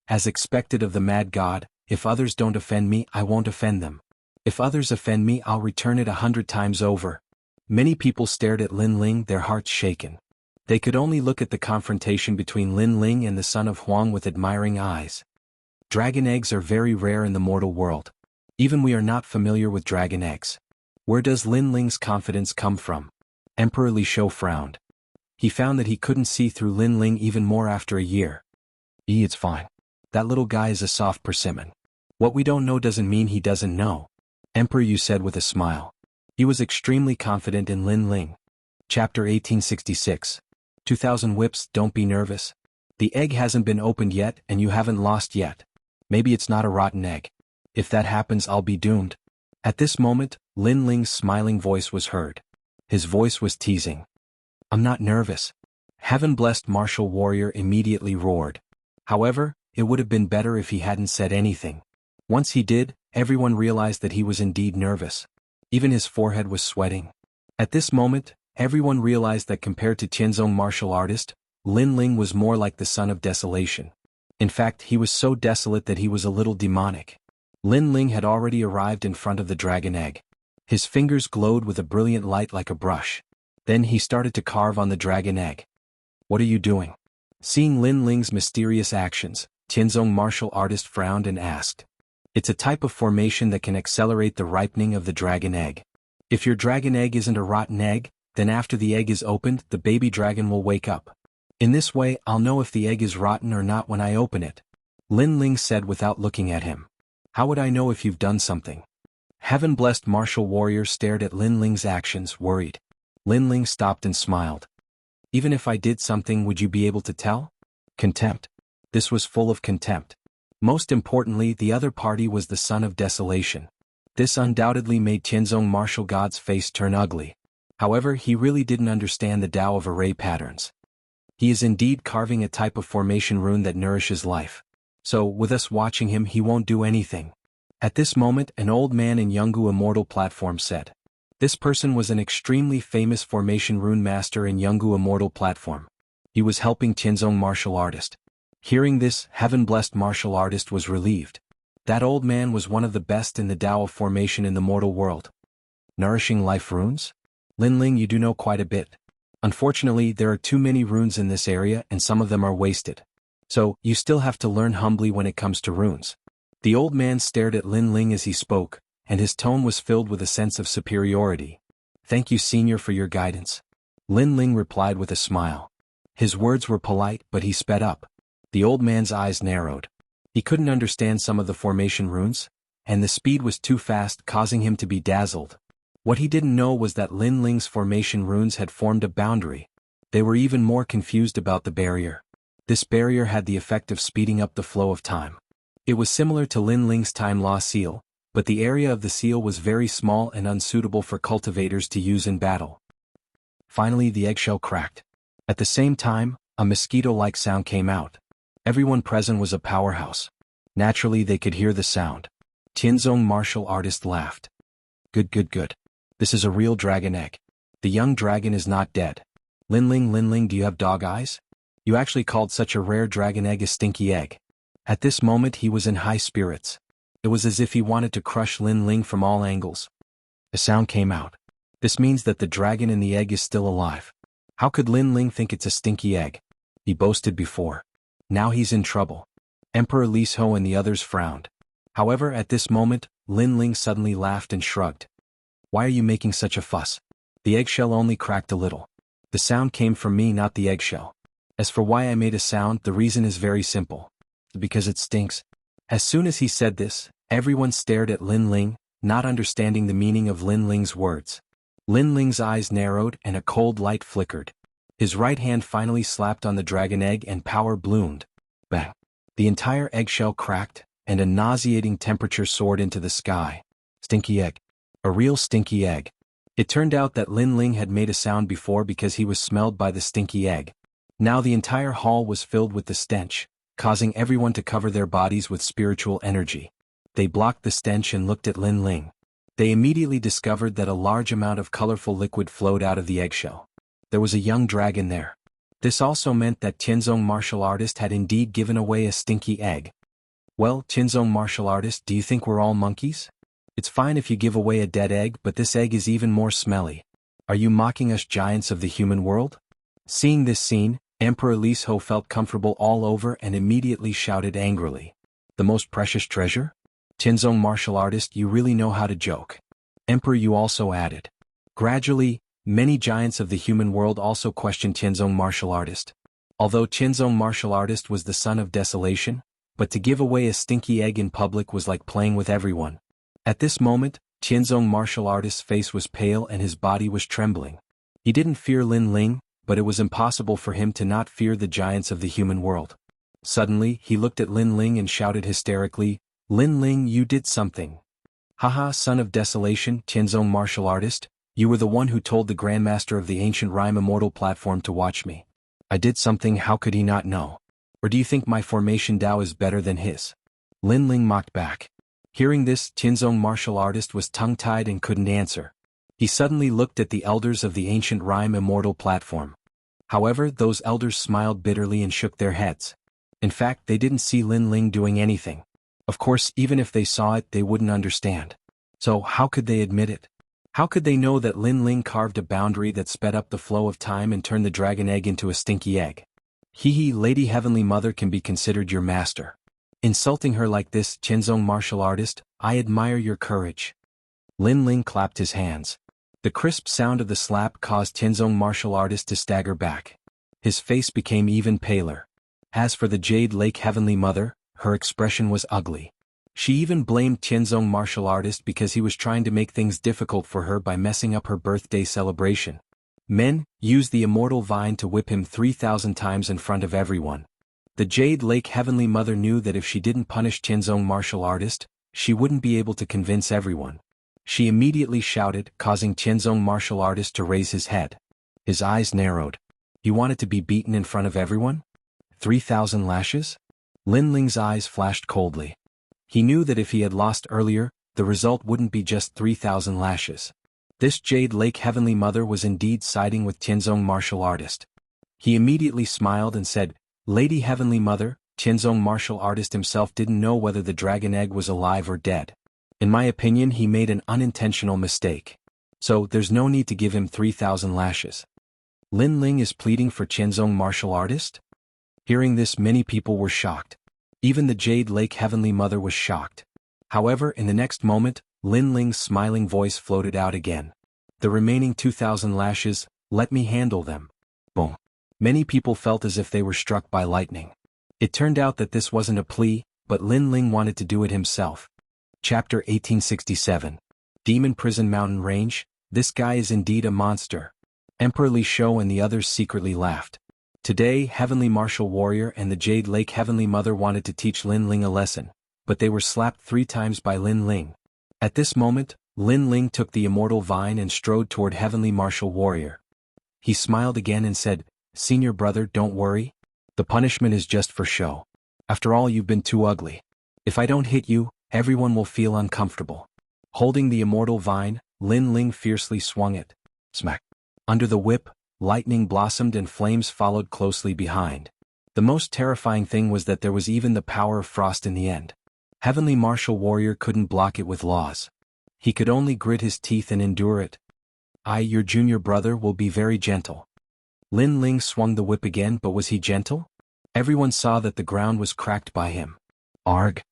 As expected of the mad god, if others don't offend me, I won't offend them. If others offend me, I'll return it 100 times over. Many people stared at Lin Ling, their hearts shaken. They could only look at the confrontation between Lin Ling and the son of Huang with admiring eyes. Dragon eggs are very rare in the mortal world. Even we are not familiar with dragon eggs. Where does Lin Ling's confidence come from? Emperor Li Shou frowned. He found that he couldn't see through Lin Ling even more after a year. It's fine. That little guy is a soft persimmon. What we don't know doesn't mean he doesn't know. Emperor Yu said with a smile. He was extremely confident in Lin Ling. Chapter 1866. 2000 whips. Don't be nervous. The egg hasn't been opened yet and you haven't lost yet. Maybe it's not a rotten egg. If that happens, I'll be doomed. At this moment, Lin Ling's smiling voice was heard. His voice was teasing. I'm not nervous. Heaven-blessed martial warrior immediately roared. However, it would have been better if he hadn't said anything. Once he did, everyone realized that he was indeed nervous. Even his forehead was sweating. At this moment, everyone realized that compared to Tianzong martial artist, Lin Ling was more like the son of desolation. In fact, he was so desolate that he was a little demonic. Lin Ling had already arrived in front of the dragon egg. His fingers glowed with a brilliant light like a brush. Then he started to carve on the dragon egg. What are you doing? Seeing Lin Ling's mysterious actions, Tianzong martial artist frowned and asked. It's a type of formation that can accelerate the ripening of the dragon egg. If your dragon egg isn't a rotten egg, then after the egg is opened, the baby dragon will wake up. In this way, I'll know if the egg is rotten or not when I open it. Lin Ling said without looking at him. How would I know if you've done something? Heaven-blessed martial warrior stared at Lin Ling's actions, worried. Lin Ling stopped and smiled. Even if I did something, would you be able to tell? Contempt. This was full of contempt. Most importantly, the other party was the son of desolation. This undoubtedly made Tianzong martial god's face turn ugly. However, he really didn't understand the Tao of array patterns. He is indeed carving a type of formation rune that nourishes life. So, with us watching him, he won't do anything. At this moment, an old man in Jianghu Immortal platform said. This person was an extremely famous formation rune master in Jianghu Immortal platform. He was helping Tianzong martial artist. Hearing this, heaven-blessed martial artist was relieved. That old man was one of the best in the Tao of formation in the mortal world. Nourishing life runes? Lin Ling, you do know quite a bit. Unfortunately, there are too many runes in this area and some of them are wasted. So, you still have to learn humbly when it comes to runes. The old man stared at Lin Ling as he spoke, and his tone was filled with a sense of superiority. Thank you, senior, for your guidance. Lin Ling replied with a smile. His words were polite, but he sped up. The old man's eyes narrowed. He couldn't understand some of the formation runes, and the speed was too fast, causing him to be dazzled. What he didn't know was that Lin Ling's formation runes had formed a boundary. They were even more confused about the barrier. This barrier had the effect of speeding up the flow of time. It was similar to Lin Ling's time law seal, but the area of the seal was very small and unsuitable for cultivators to use in battle. Finally, the eggshell cracked. At the same time, a mosquito-like sound came out. Everyone present was a powerhouse. Naturally, they could hear the sound. Tianzong martial artist laughed. Good. This is a real dragon egg. The young dragon is not dead. Lin Ling, do you have dog eyes? You actually called such a rare dragon egg a stinky egg. At this moment he was in high spirits. It was as if he wanted to crush Lin Ling from all angles. A sound came out. This means that the dragon in the egg is still alive. How could Lin Ling think it's a stinky egg? He boasted before. Now he's in trouble. Emperor Li Ho and the others frowned. However, at this moment, Lin Ling suddenly laughed and shrugged. Why are you making such a fuss? The eggshell only cracked a little. The sound came from me, not the eggshell. As for why I made a sound, the reason is very simple. Because it stinks. As soon as he said this, everyone stared at Lin Ling, not understanding the meaning of Lin Ling's words. Lin Ling's eyes narrowed and a cold light flickered. His right hand finally slapped on the dragon egg and power bloomed. Bang! The entire eggshell cracked, and a nauseating temperature soared into the sky. Stinky egg. A real stinky egg. It turned out that Lin Ling had made a sound before because he was smelled by the stinky egg. Now the entire hall was filled with the stench, causing everyone to cover their bodies with spiritual energy. They blocked the stench and looked at Lin Ling. They immediately discovered that a large amount of colorful liquid flowed out of the eggshell. There was a young dragon there. This also meant that Tianzong martial artist had indeed given away a stinky egg. Well, Tianzong martial artist, do you think we're all monkeys? It's fine if you give away a dead egg, but this egg is even more smelly. Are you mocking us giants of the human world? Seeing this scene, Emperor Li Ho felt comfortable all over and immediately shouted angrily. The most precious treasure? Tianzong martial artist, you really know how to joke. Emperor Yu also added. Gradually, many giants of the human world also questioned Tianzong martial artist. Although Tianzong martial artist was the son of desolation, but to give away a stinky egg in public was like playing with everyone. At this moment, Tianzong martial artist's face was pale and his body was trembling. He didn't fear Lin Ling, but it was impossible for him to not fear the giants of the human world. Suddenly, he looked at Lin Ling and shouted hysterically, Lin Ling, you did something. Haha, son of desolation, Tianzong martial artist, you were the one who told the Grandmaster of the ancient rhyme Immortal platform to watch me. I did something, how could he not know? Or do you think my formation Dao is better than his? Lin Ling mocked back. Hearing this, Tianzong martial artist was tongue-tied and couldn't answer. He suddenly looked at the elders of the ancient rhyme Immortal platform. However, those elders smiled bitterly and shook their heads. In fact, they didn't see Lin Ling doing anything. Of course, even if they saw it, they wouldn't understand. So, how could they admit it? How could they know that Lin Ling carved a boundary that sped up the flow of time and turned the dragon egg into a stinky egg? Hee, Lady Heavenly Mother can be considered your master. Insulting her like this, Tianzong martial artist, I admire your courage. Lin Ling clapped his hands. The crisp sound of the slap caused Tianzong martial artist to stagger back. His face became even paler. As for the Jade Lake Heavenly Mother, her expression was ugly. She even blamed Tianzong martial artist because he was trying to make things difficult for her by messing up her birthday celebration. Men used the immortal vine to whip him 3,000 times in front of everyone. The Jade Lake Heavenly Mother knew that if she didn't punish Tianzong martial artist, she wouldn't be able to convince everyone. She immediately shouted, causing Tianzong martial artist to raise his head. His eyes narrowed. You wanted to be beaten in front of everyone? 3,000 lashes? Lin Ling's eyes flashed coldly. He knew that if he had lost earlier, the result wouldn't be just 3,000 lashes. This Jade Lake Heavenly Mother was indeed siding with Tianzong martial artist. He immediately smiled and said, Lady Heavenly Mother, Tianzong martial artist himself didn't know whether the dragon egg was alive or dead. In my opinion, he made an unintentional mistake. So, there's no need to give him 3,000 lashes. Lin Ling is pleading for Tianzong martial artist? Hearing this, many people were shocked. Even the Jade Lake Heavenly Mother was shocked. However, in the next moment, Lin Ling's smiling voice floated out again. The remaining 2,000 lashes, let me handle them. Boom. Many people felt as if they were struck by lightning. It turned out that this wasn't a plea, but Lin Ling wanted to do it himself. Chapter 1867. Demon Prison Mountain Range. This guy is indeed a monster. Emperor Li Shou and the others secretly laughed. Today, Heavenly Martial Warrior and the Jade Lake Heavenly Mother wanted to teach Lin Ling a lesson, but they were slapped 3 times by Lin Ling. At this moment, Lin Ling took the Immortal Vine and strode toward Heavenly Martial Warrior. He smiled again and said, "Senior brother, don't worry. The punishment is just for show. After all, you've been too ugly. If I don't hit you, everyone will feel uncomfortable." Holding the Immortal Vine, Lin Ling fiercely swung it. Smack. Under the whip, lightning blossomed and flames followed closely behind. The most terrifying thing was that there was even the power of frost in the end. Heavenly Martial Warrior couldn't block it with laws. He could only grit his teeth and endure it. "I, your junior brother, will be very gentle." Lin Ling swung the whip again, but was he gentle? Everyone saw that the ground was cracked by him. Arg!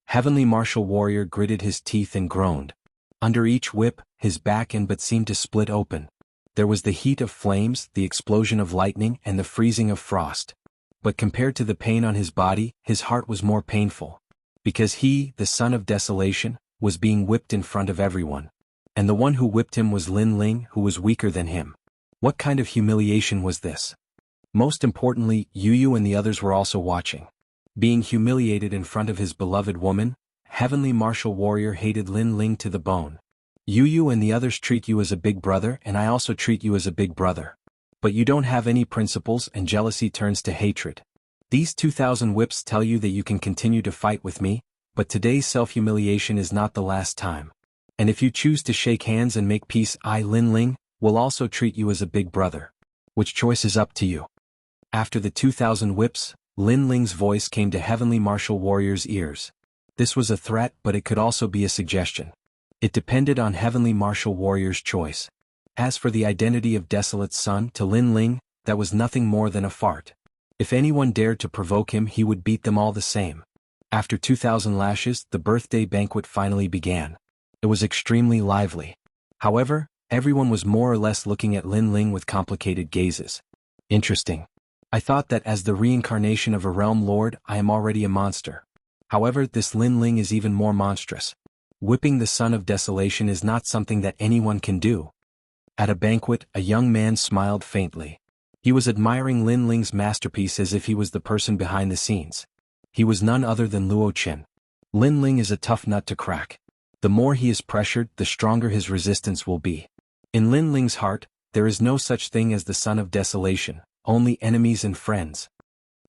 Heavenly Martial Warrior gritted his teeth and groaned. Under each whip, his back and butt seemed to split open. There was the heat of flames, the explosion of lightning, and the freezing of frost. But compared to the pain on his body, his heart was more painful. Because he, the son of desolation, was being whipped in front of everyone. And the one who whipped him was Lin Ling, who was weaker than him. What kind of humiliation was this? Most importantly, Yu and the others were also watching. Being humiliated in front of his beloved woman, Heavenly Martial Warrior hated Lin Ling to the bone. "You and the others treat you as a big brother, and I also treat you as a big brother. But you don't have any principles, and jealousy turns to hatred. These 2,000 whips tell you that you can continue to fight with me, but today's self-humiliation is not the last time. And if you choose to shake hands and make peace, I, Lin Ling, will also treat you as a big brother. Which choice is up to you?" After the 2,000 whips, Lin Ling's voice came to Heavenly Martial Warrior's ears. This was a threat, but it could also be a suggestion. It depended on Heavenly Martial Warrior's choice. As for the identity of Desolate's son, to Lin Ling, that was nothing more than a fart. If anyone dared to provoke him, he would beat them all the same. After 2,000 lashes, the birthday banquet finally began. It was extremely lively. However, everyone was more or less looking at Lin Ling with complicated gazes. Interesting. I thought that as the reincarnation of a realm lord, I am already a monster. However, this Lin Ling is even more monstrous. Whipping the son of desolation is not something that anyone can do. At a banquet, a young man smiled faintly. He was admiring Lin Ling's masterpiece as if he was the person behind the scenes. He was none other than Luo Chen. Lin Ling is a tough nut to crack. The more he is pressured, the stronger his resistance will be. In Lin Ling's heart, there is no such thing as the son of desolation, only enemies and friends.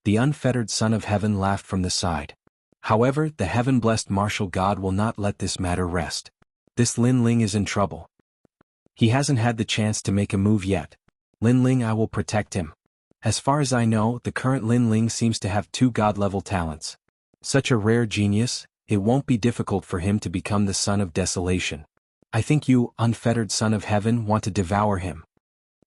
The unfettered son of heaven laughed from the side. However, the heaven-blessed martial god will not let this matter rest. This Lin Ling is in trouble. He hasn't had the chance to make a move yet. Lin Ling, I will protect him. As far as I know, the current Lin Ling seems to have 2 god-level talents. Such a rare genius, it won't be difficult for him to become the son of desolation. I think you, unfettered son of heaven, want to devour him.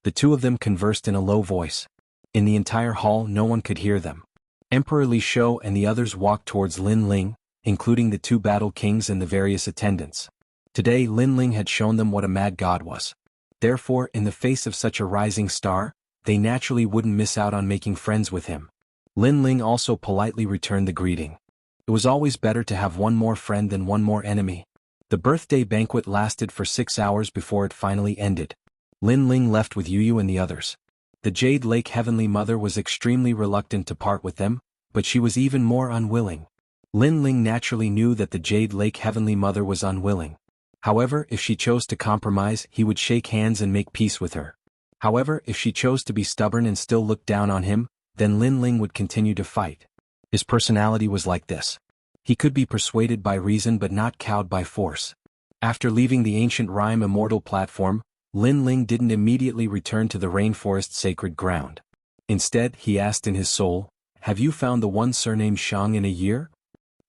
The 2 of them conversed in a low voice. In the entire hall, no one could hear them. Emperor Li Shou and the others walked towards Lin Ling, including the 2 battle kings and the various attendants. Today Lin Ling had shown them what a mad god was. Therefore, in the face of such a rising star, they naturally wouldn't miss out on making friends with him. Lin Ling also politely returned the greeting. It was always better to have one more friend than one more enemy. The birthday banquet lasted for 6 hours before it finally ended. Lin Ling left with Yu and the others. The Jade Lake Heavenly Mother was extremely reluctant to part with them, but she was even more unwilling. Lin Ling naturally knew that the Jade Lake Heavenly Mother was unwilling. However, if she chose to compromise, he would shake hands and make peace with her. However, if she chose to be stubborn and still look down on him, then Lin Ling would continue to fight. His personality was like this. He could be persuaded by reason but not cowed by force. After leaving the ancient rhyme Immortal platform, Lin Ling didn't immediately return to the rainforest's sacred ground. Instead, he asked in his soul, "Have you found the one surnamed Xiang in a year?"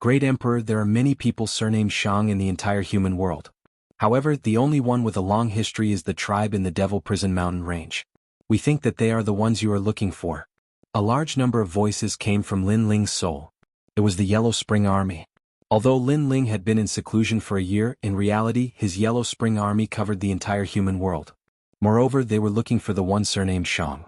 Great Emperor, there are many people surnamed Xiang in the entire human world. However, the only one with a long history is the tribe in the Devil Prison Mountain Range. We think that they are the ones you are looking for. A large number of voices came from Lin Ling's soul. It was the Yellow Spring Army. Although Lin Ling had been in seclusion for a year, in reality his Yellow Spring Army covered the entire human world. Moreover, they were looking for the one surnamed Xiang.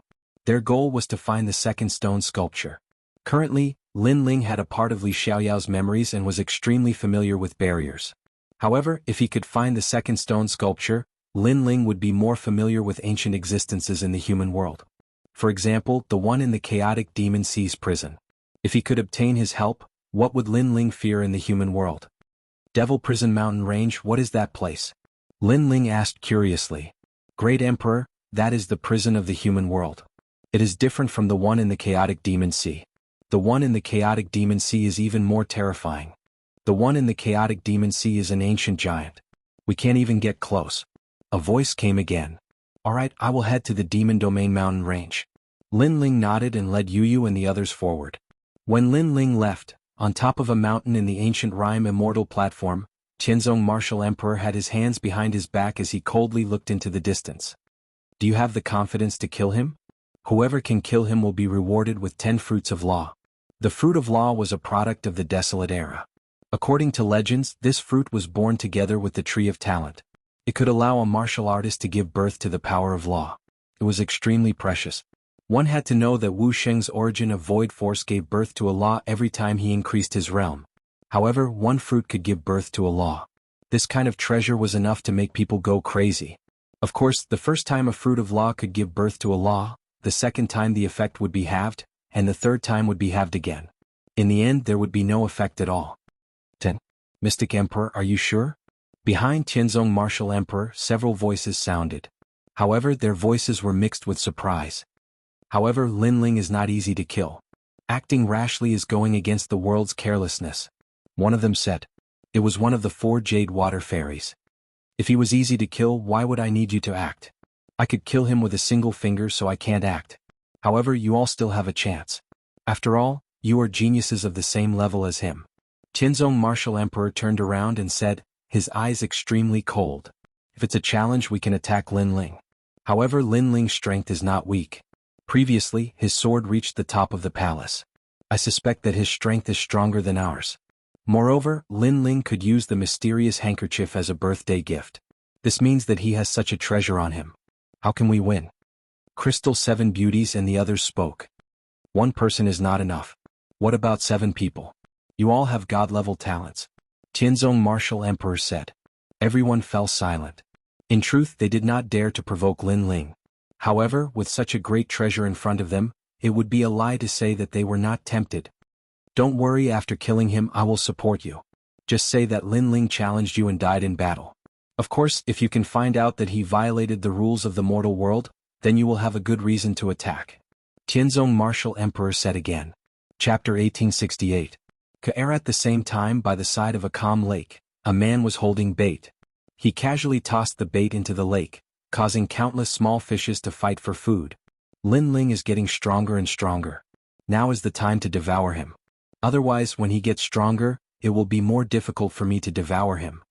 Their goal was to find the second stone sculpture. Currently, Lin Ling had a part of Li Xiaoyao's memories and was extremely familiar with barriers. However, if he could find the second stone sculpture, Lin Ling would be more familiar with ancient existences in the human world. For example, the one in the chaotic demon sea's prison. If he could obtain his help, what would Lin Ling fear in the human world? Devil Prison Mountain Range, what is that place? Lin Ling asked curiously. Great Emperor, that is the prison of the human world. It is different from the one in the chaotic demon sea. The one in the chaotic demon sea is even more terrifying. The one in the chaotic demon sea is an ancient giant. We can't even get close. A voice came again. Alright, I will head to the Demon Domain Mountain Range. Lin Ling nodded and led Yu and the others forward. When Lin Ling left, on top of a mountain in the ancient rhyme Immortal platform, Qianzong Martial Emperor had his hands behind his back as he coldly looked into the distance. Do you have the confidence to kill him? Whoever can kill him will be rewarded with 10 fruits of law. The fruit of law was a product of the desolate era. According to legends, this fruit was born together with the tree of talent. It could allow a martial artist to give birth to the power of law. It was extremely precious. One had to know that Wu Sheng's origin of void force gave birth to a law every time he increased his realm. However, one fruit could give birth to a law. This kind of treasure was enough to make people go crazy. Of course, the first time a fruit of law could give birth to a law, the second time the effect would be halved, and the third time would be halved again. In the end, there would be no effect at all. 10. Mystic Emperor, are you sure? Behind Qianzong Martial Emperor, several voices sounded. However, their voices were mixed with surprise. However, Lin Ling is not easy to kill. Acting rashly is going against the world's carelessness. One of them said. It was one of the 4 jade water fairies. If he was easy to kill, why would I need you to act? I could kill him with a single finger, so I can't act. However, you all still have a chance. After all, you are geniuses of the same level as him. Qianzong Martial Emperor turned around and said, his eyes extremely cold. If it's a challenge, we can attack Lin Ling. However, Lin Ling's strength is not weak. Previously, his sword reached the top of the palace. I suspect that his strength is stronger than ours. Moreover, Lin Ling could use the mysterious handkerchief as a birthday gift. This means that he has such a treasure on him. How can we win? Crystal 7 beauties and the others spoke. One person is not enough. What about 7 people? You all have god-level talents. Qianzong Martial Emperor said. Everyone fell silent. In truth, they did not dare to provoke Lin Ling. However, with such a great treasure in front of them, it would be a lie to say that they were not tempted. Don't worry, after killing him I will support you. Just say that Lin Ling challenged you and died in battle. Of course, if you can find out that he violated the rules of the mortal world, then you will have a good reason to attack. Qianzong Martial Emperor said again. Chapter 1868. At the same time, by the side of a calm lake, a man was holding bait. He casually tossed the bait into the lake, causing countless small fishes to fight for food. Lin Ling is getting stronger and stronger. Now is the time to devour him. Otherwise, when he gets stronger, it will be more difficult for me to devour him.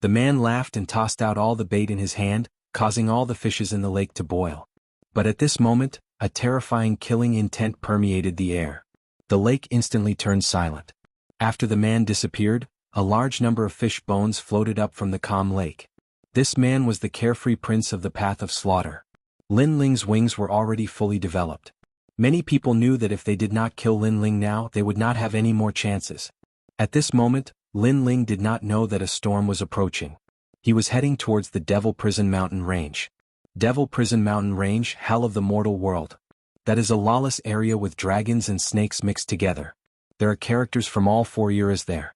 The man laughed and tossed out all the bait in his hand, causing all the fishes in the lake to boil. But at this moment, a terrifying killing intent permeated the air. The lake instantly turned silent. After the man disappeared, a large number of fish bones floated up from the calm lake. This man was the carefree prince of the path of slaughter. Lin Ling's wings were already fully developed. Many people knew that if they did not kill Lin Ling now, they would not have any more chances. At this moment, Lin Ling did not know that a storm was approaching. He was heading towards the Devil Prison Mountain Range. Devil Prison Mountain Range, hell of the mortal world. That is a lawless area with dragons and snakes mixed together. There are characters from all 4 eras there.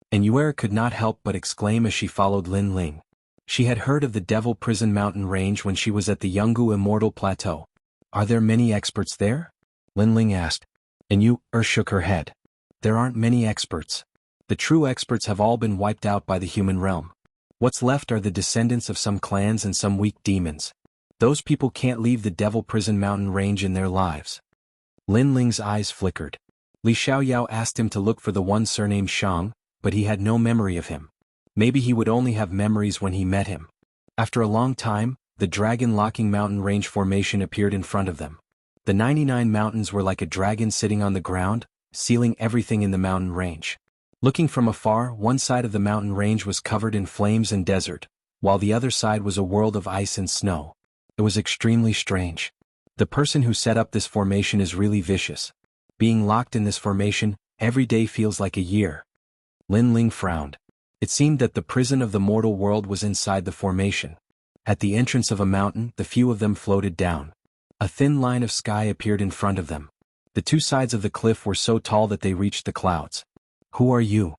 And Yuera could not help but exclaim as she followed Lin Ling. She had heard of the Devil Prison Mountain Range when she was at the Jianghu Immortal Plateau. Are there many experts there? Lin Ling asked. And Yuera shook her head. There aren't many experts. The true experts have all been wiped out by the human realm. What's left are the descendants of some clans and some weak demons. Those people can't leave the Devil Prison Mountain Range in their lives. Lin Ling's eyes flickered. Li Xiaoyao asked him to look for the one surnamed Shang, but he had no memory of him. Maybe he would only have memories when he met him. After a long time, the dragon-locking mountain range formation appeared in front of them. The 99 mountains were like a dragon sitting on the ground, sealing everything in the mountain range. Looking from afar, one side of the mountain range was covered in flames and desert, while the other side was a world of ice and snow. It was extremely strange. The person who set up this formation is really vicious. Being locked in this formation, every day feels like a year. Lin Ling frowned. It seemed that the prison of the mortal world was inside the formation. At the entrance of a mountain, the few of them floated down. A thin line of sky appeared in front of them. The two sides of the cliff were so tall that they reached the clouds. Who are you?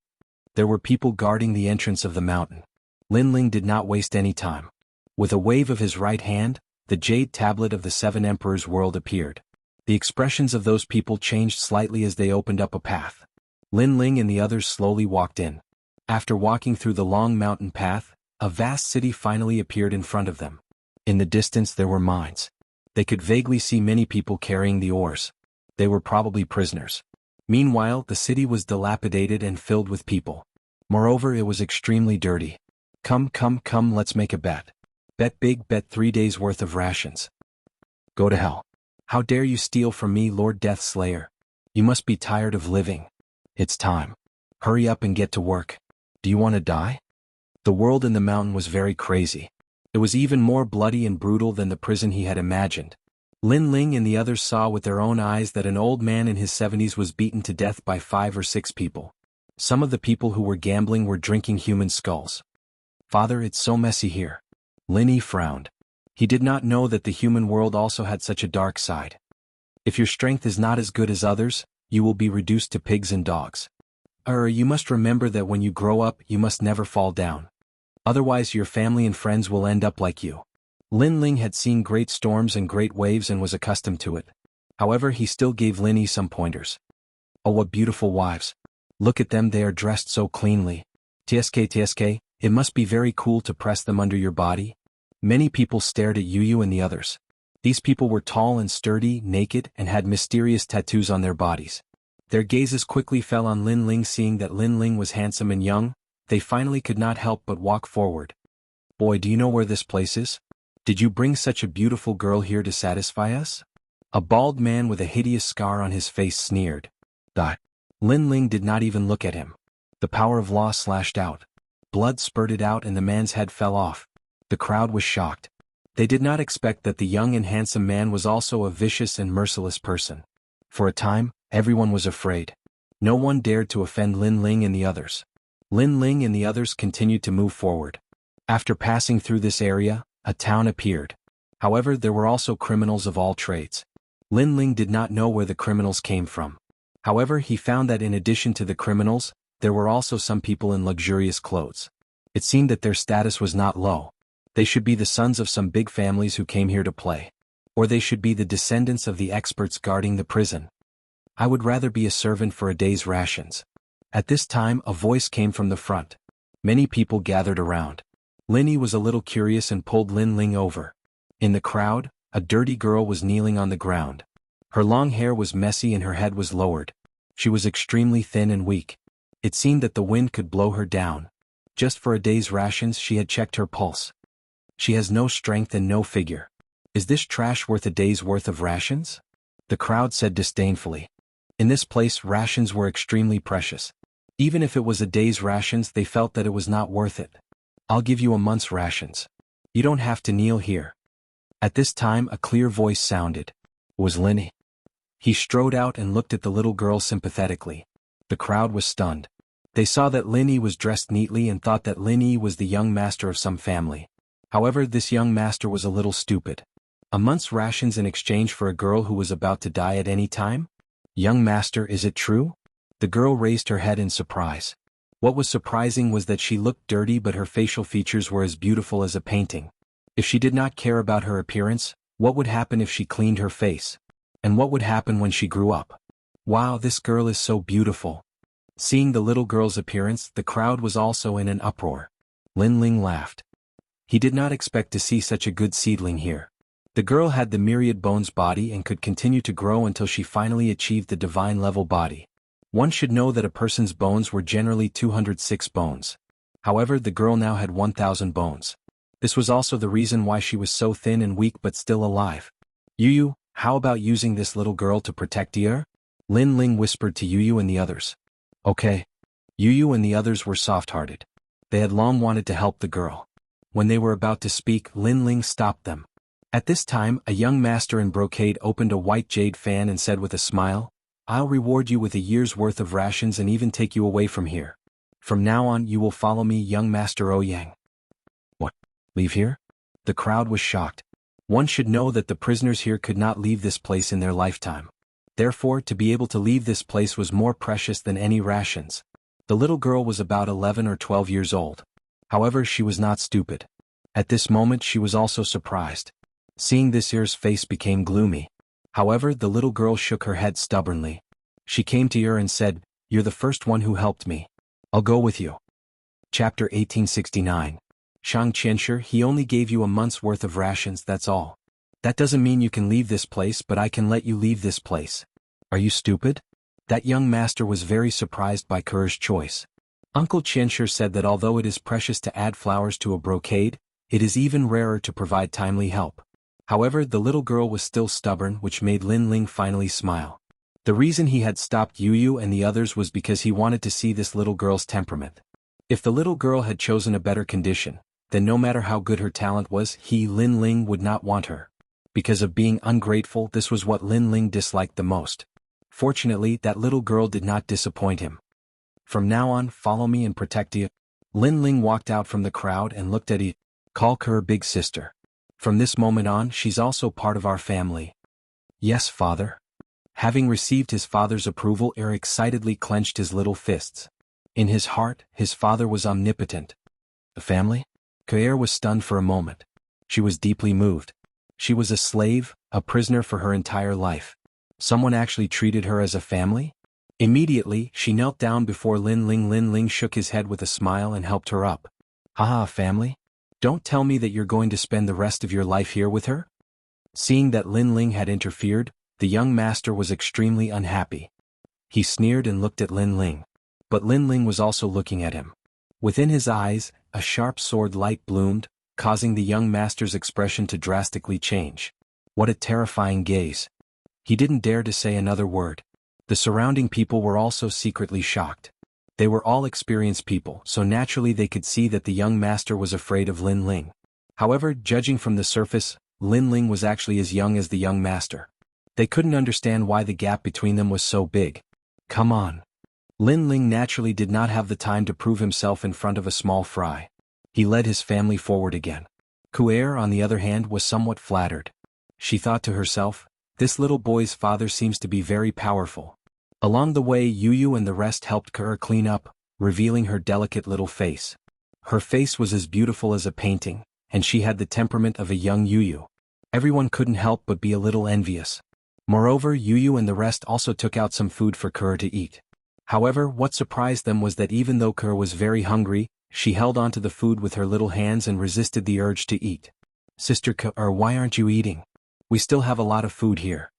There were people guarding the entrance of the mountain. Lin Ling did not waste any time. With a wave of his right hand, the jade tablet of the Seven Emperors' world appeared. The expressions of those people changed slightly as they opened up a path. Lin Ling and the others slowly walked in. After walking through the long mountain path, a vast city finally appeared in front of them. In the distance there were mines. They could vaguely see many people carrying the ores. They were probably prisoners. Meanwhile, the city was dilapidated and filled with people. Moreover, it was extremely dirty. Come, let's make a bet. Bet big, bet 3 days worth of rations. Go to hell. How dare you steal from me, Lord Death Slayer? You must be tired of living. It's time. Hurry up and get to work. Do you want to die? The world in the mountain was very crazy. It was even more bloody and brutal than the prison he had imagined. Lin Ling and the others saw with their own eyes that an old man in his 70s was beaten to death by 5 or 6 people. Some of the people who were gambling were drinking human skulls. Father, it's so messy here. Lin Yi frowned. He did not know that the human world also had such a dark side. If your strength is not as good as others, you will be reduced to pigs and dogs. You must remember that when you grow up, you must never fall down. Otherwise your family and friends will end up like you. Lin Ling had seen great storms and great waves and was accustomed to it. However, he still gave Lin Yi some pointers. Oh, what beautiful wives. Look at them, they are dressed so cleanly. TSK, it must be very cool to press them under your body. Many people stared at Yu and the others. These people were tall and sturdy, naked, and had mysterious tattoos on their bodies. Their gazes quickly fell on Lin Ling. Seeing that Lin Ling was handsome and young, they finally could not help but walk forward. Boy, do you know where this place is? Did you bring such a beautiful girl here to satisfy us? A bald man with a hideous scar on his face sneered. Lin Ling did not even look at him. The power of law slashed out. Blood spurted out and the man's head fell off. The crowd was shocked. They did not expect that the young and handsome man was also a vicious and merciless person. For a time, everyone was afraid. No one dared to offend Lin Ling and the others. Lin Ling and the others continued to move forward. After passing through this area, a town appeared. However, there were also criminals of all trades. Lin Ling did not know where the criminals came from. However, he found that in addition to the criminals, there were also some people in luxurious clothes. It seemed that their status was not low. They should be the sons of some big families who came here to play. Or they should be the descendants of the experts guarding the prison. I would rather be a servant for a day's rations. At this time, a voice came from the front. Many people gathered around. Lin Yi was a little curious and pulled Lin Ling over. In the crowd, a dirty girl was kneeling on the ground. Her long hair was messy and her head was lowered. She was extremely thin and weak. It seemed that the wind could blow her down. Just for a day's rations she had checked her pulse. She has no strength and no figure. Is this trash worth a day's worth of rations? The crowd said disdainfully. In this place rations were extremely precious. Even if it was a day's rations they felt that it was not worth it. I'll give you a month's rations. You don't have to kneel here. At this time a clear voice sounded. It was Lin Yi. He strode out and looked at the little girl sympathetically. The crowd was stunned. They saw that Lin Yi was dressed neatly and thought that Lin Yi was the young master of some family. However, this young master was a little stupid. A month's rations in exchange for a girl who was about to die at any time? Young master, is it true? The girl raised her head in surprise. What was surprising was that she looked dirty but her facial features were as beautiful as a painting. If she did not care about her appearance, what would happen if she cleaned her face? And what would happen when she grew up? Wow, this girl is so beautiful. Seeing the little girl's appearance, the crowd was also in an uproar. Lin Ling laughed. He did not expect to see such a good seedling here. The girl had the myriad bones body and could continue to grow until she finally achieved the divine level body. One should know that a person's bones were generally 206 bones. However, the girl now had 1,000 bones. This was also the reason why she was so thin and weak but still alive. Yu, how about using this little girl to protect her? Lin Ling whispered to Yu and the others. Okay. Yu and the others were soft-hearted. They had long wanted to help the girl. When they were about to speak, Lin Ling stopped them. At this time, a young master in brocade opened a white jade fan and said with a smile, "I'll reward you with a year's worth of rations and even take you away from here. From now on you will follow me, young Master Ouyang." "What? Leave here?" The crowd was shocked. One should know that the prisoners here could not leave this place in their lifetime. Therefore, to be able to leave this place was more precious than any rations. The little girl was about 11 or 12 years old. However, she was not stupid. At this moment she was also surprised. Seeing this, Ir's face became gloomy. However, the little girl shook her head stubbornly. She came to Ir and said, "You're the first one who helped me. I'll go with you." Chapter 1869. Xianxia, he only gave you a month's worth of rations, that's all. That doesn't mean you can leave this place, but I can let you leave this place. Are you stupid? That young master was very surprised by Ker's choice. Uncle Xianxia said that although it is precious to add flowers to a brocade, it is even rarer to provide timely help. However, the little girl was still stubborn, which made Lin Ling finally smile. The reason he had stopped Yu and the others was because he wanted to see this little girl's temperament. If the little girl had chosen a better condition, then no matter how good her talent was, Lin Ling would not want her. Because of being ungrateful, this was what Lin Ling disliked the most. Fortunately, that little girl did not disappoint him. "From now on, follow me and protect you." Lin Ling walked out from the crowd and looked at Yi. "Call her big sister. From this moment on, she's also part of our family." "Yes, father." Having received his father's approval, Ir excitedly clenched his little fists. In his heart, his father was omnipotent. A family? Ir was stunned for a moment. She was deeply moved. She was a slave, a prisoner for her entire life. Someone actually treated her as a family? Immediately, she knelt down before Lin Ling. Lin Ling shook his head with a smile and helped her up. "Haha, family? Don't tell me that you're going to spend the rest of your life here with her?" Seeing that Lin Ling had interfered, the young master was extremely unhappy. He sneered and looked at Lin Ling. But Lin Ling was also looking at him. Within his eyes, a sharp sword light bloomed, causing the young master's expression to drastically change. What a terrifying gaze. He didn't dare to say another word. The surrounding people were also secretly shocked. They were all experienced people, so naturally they could see that the young master was afraid of Lin Ling. However, judging from the surface, Lin Ling was actually as young as the young master. They couldn't understand why the gap between them was so big. "Come on." Lin Ling naturally did not have the time to prove himself in front of a small fry. He led his family forward again. Kuer, on the other hand, was somewhat flattered. She thought to herself, "This little boy's father seems to be very powerful." Along the way, Yu and the rest helped Kuer clean up, revealing her delicate little face. Her face was as beautiful as a painting, and she had the temperament of a young Yu. Everyone couldn't help but be a little envious. Moreover, Yu and the rest also took out some food for Kuer to eat. However, what surprised them was that even though Kuer was very hungry, she held onto the food with her little hands and resisted the urge to eat. "Sister Kuer, why aren't you eating? We still have a lot of food here."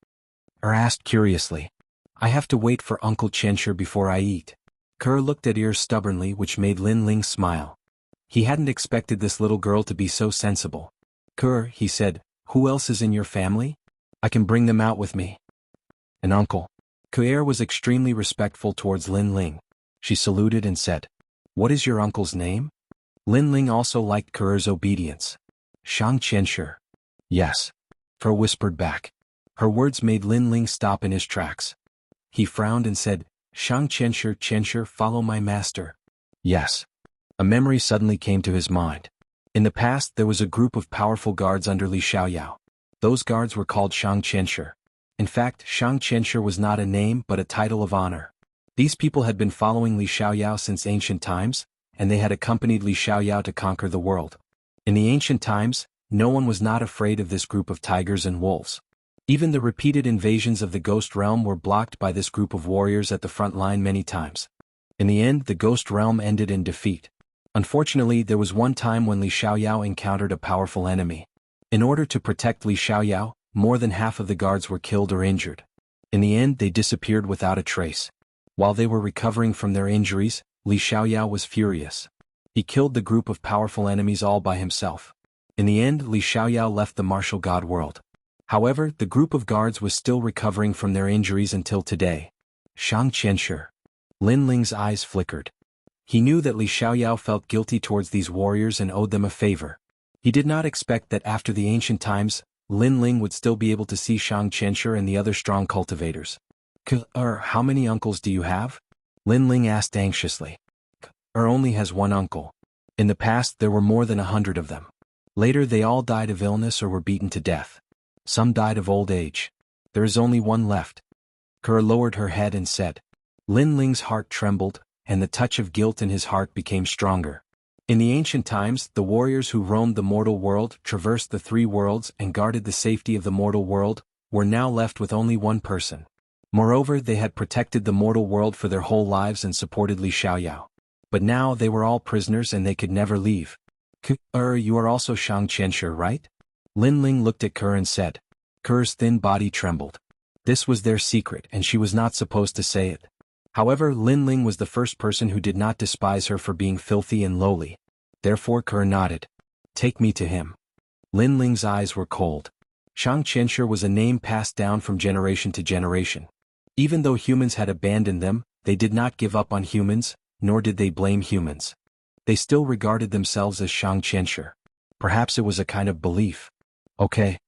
asked curiously. "I have to wait for Uncle Xianxia before I eat." Kuer looked at Ir stubbornly, which made Lin Ling smile. He hadn't expected this little girl to be so sensible. "Kuer," he said, "who else is in your family? I can bring them out with me." "An uncle." Kuer was extremely respectful towards Lin Ling. She saluted and said, "What is your uncle's name?" Lin Ling also liked Kuer's obedience. "Xianxia." "Yes." Kuer whispered back. Her words made Lin Ling stop in his tracks. He frowned and said, Xianxia, follow my master." "Yes." A memory suddenly came to his mind. In the past there was a group of powerful guards under Li Xiaoyao. Those guards were called Xianxia. In fact, Xianxia was not a name but a title of honor. These people had been following Li Xiaoyao since ancient times, and they had accompanied Li Xiaoyao to conquer the world. In the ancient times, no one was not afraid of this group of tigers and wolves. Even the repeated invasions of the Ghost Realm were blocked by this group of warriors at the front line many times. In the end, the Ghost Realm ended in defeat. Unfortunately, there was one time when Li Xiaoyao encountered a powerful enemy. In order to protect Li Xiaoyao, more than half of the guards were killed or injured. In the end, they disappeared without a trace. While they were recovering from their injuries, Li Xiaoyao was furious. He killed the group of powerful enemies all by himself. In the end, Li Xiaoyao left the martial god world. However, the group of guards was still recovering from their injuries until today. Xianxia. Lin Ling's eyes flickered. He knew that Li Xiaoyao felt guilty towards these warriors and owed them a favor. He did not expect that after the ancient times, Lin Ling would still be able to see Xianxia and the other strong cultivators. How many uncles do you have? Lin Ling asked anxiously. Only has one uncle. In the past there were more than 100 of them. Later they all died of illness or were beaten to death. Some died of old age. There is only one left. Lowered her head and said. Lin Ling's heart trembled, and the touch of guilt in his heart became stronger. In the ancient times, the warriors who roamed the mortal world, traversed the 3 worlds and guarded the safety of the mortal world, were now left with only one person. Moreover, they had protected the mortal world for their whole lives and supported Li Xiaoyao. But now they were all prisoners and they could never leave. You are also Xianxia, right? Lin Ling looked at Ke and said. Ke's thin body trembled. This was their secret and she was not supposed to say it. However, Lin Ling was the first person who did not despise her for being filthy and lowly. Therefore Ke nodded. Take me to him. Lin Ling's eyes were cold. Xianxia was a name passed down from generation to generation. Even though humans had abandoned them, they did not give up on humans, nor did they blame humans. They still regarded themselves as Xianxia. Perhaps it was a kind of belief. Okay.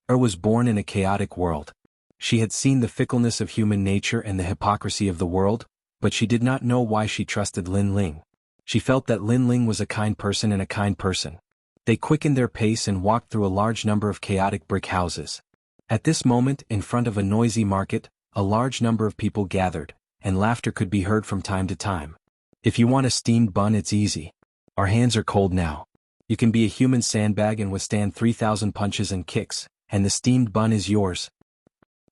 Was born in a chaotic world. She had seen the fickleness of human nature and the hypocrisy of the world, but she did not know why she trusted Lin Ling. She felt that Lin Ling was a kind person and a kind person. They quickened their pace and walked through a large number of chaotic brick houses. At this moment, in front of a noisy market, a large number of people gathered, and laughter could be heard from time to time. If you want a steamed bun, it's easy. Our hands are cold now. You can be a human sandbag and withstand 3,000 punches and kicks, and the steamed bun is yours.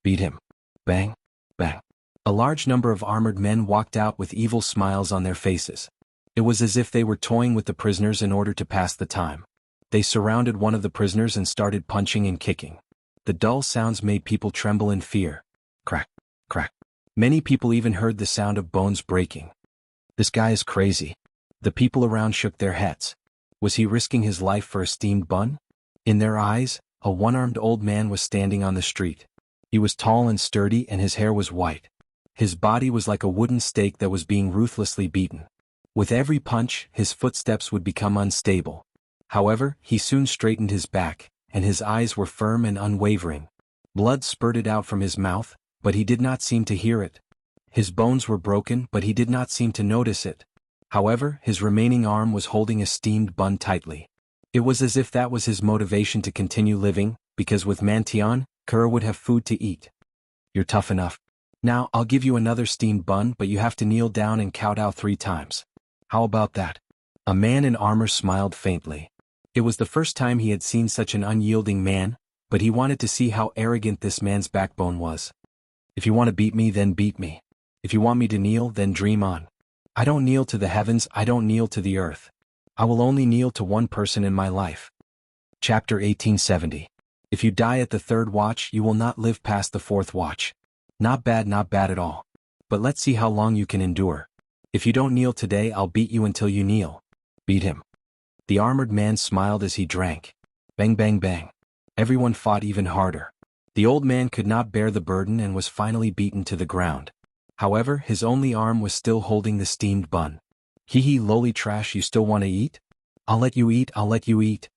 Beat him. Bang, bang. A large number of armored men walked out with evil smiles on their faces. It was as if they were toying with the prisoners in order to pass the time. They surrounded one of the prisoners and started punching and kicking. The dull sounds made people tremble in fear. Crack, crack. Many people even heard the sound of bones breaking. This guy is crazy. The people around shook their heads. Was he risking his life for a steamed bun? In their eyes, a one-armed old man was standing on the street. He was tall and sturdy and his hair was white. His body was like a wooden stake that was being ruthlessly beaten. With every punch, his footsteps would become unstable. However, he soon straightened his back, and his eyes were firm and unwavering. Blood spurted out from his mouth, but he did not seem to hear it. His bones were broken, but he did not seem to notice it. However, his remaining arm was holding a steamed bun tightly. It was as if that was his motivation to continue living, because with Mantian, Ke would have food to eat. You're tough enough. Now, I'll give you another steamed bun, but you have to kneel down and kowtow 3 times. How about that? A man in armor smiled faintly. It was the first time he had seen such an unyielding man, but he wanted to see how arrogant this man's backbone was. If you want to beat me, then beat me. If you want me to kneel, then dream on. I don't kneel to the heavens, I don't kneel to the earth. I will only kneel to one person in my life. Chapter 1870. If you die at the 3rd watch, you will not live past the 4th watch. Not bad at all. But let's see how long you can endure. If you don't kneel today, I'll beat you until you kneel. Beat him. The armored man smiled as he drank. Bang bang bang. Everyone fought even harder. The old man could not bear the burden and was finally beaten to the ground. However, his only arm was still holding the steamed bun. Hee lowly trash, you still want to eat? I'll let you eat, I'll let you eat.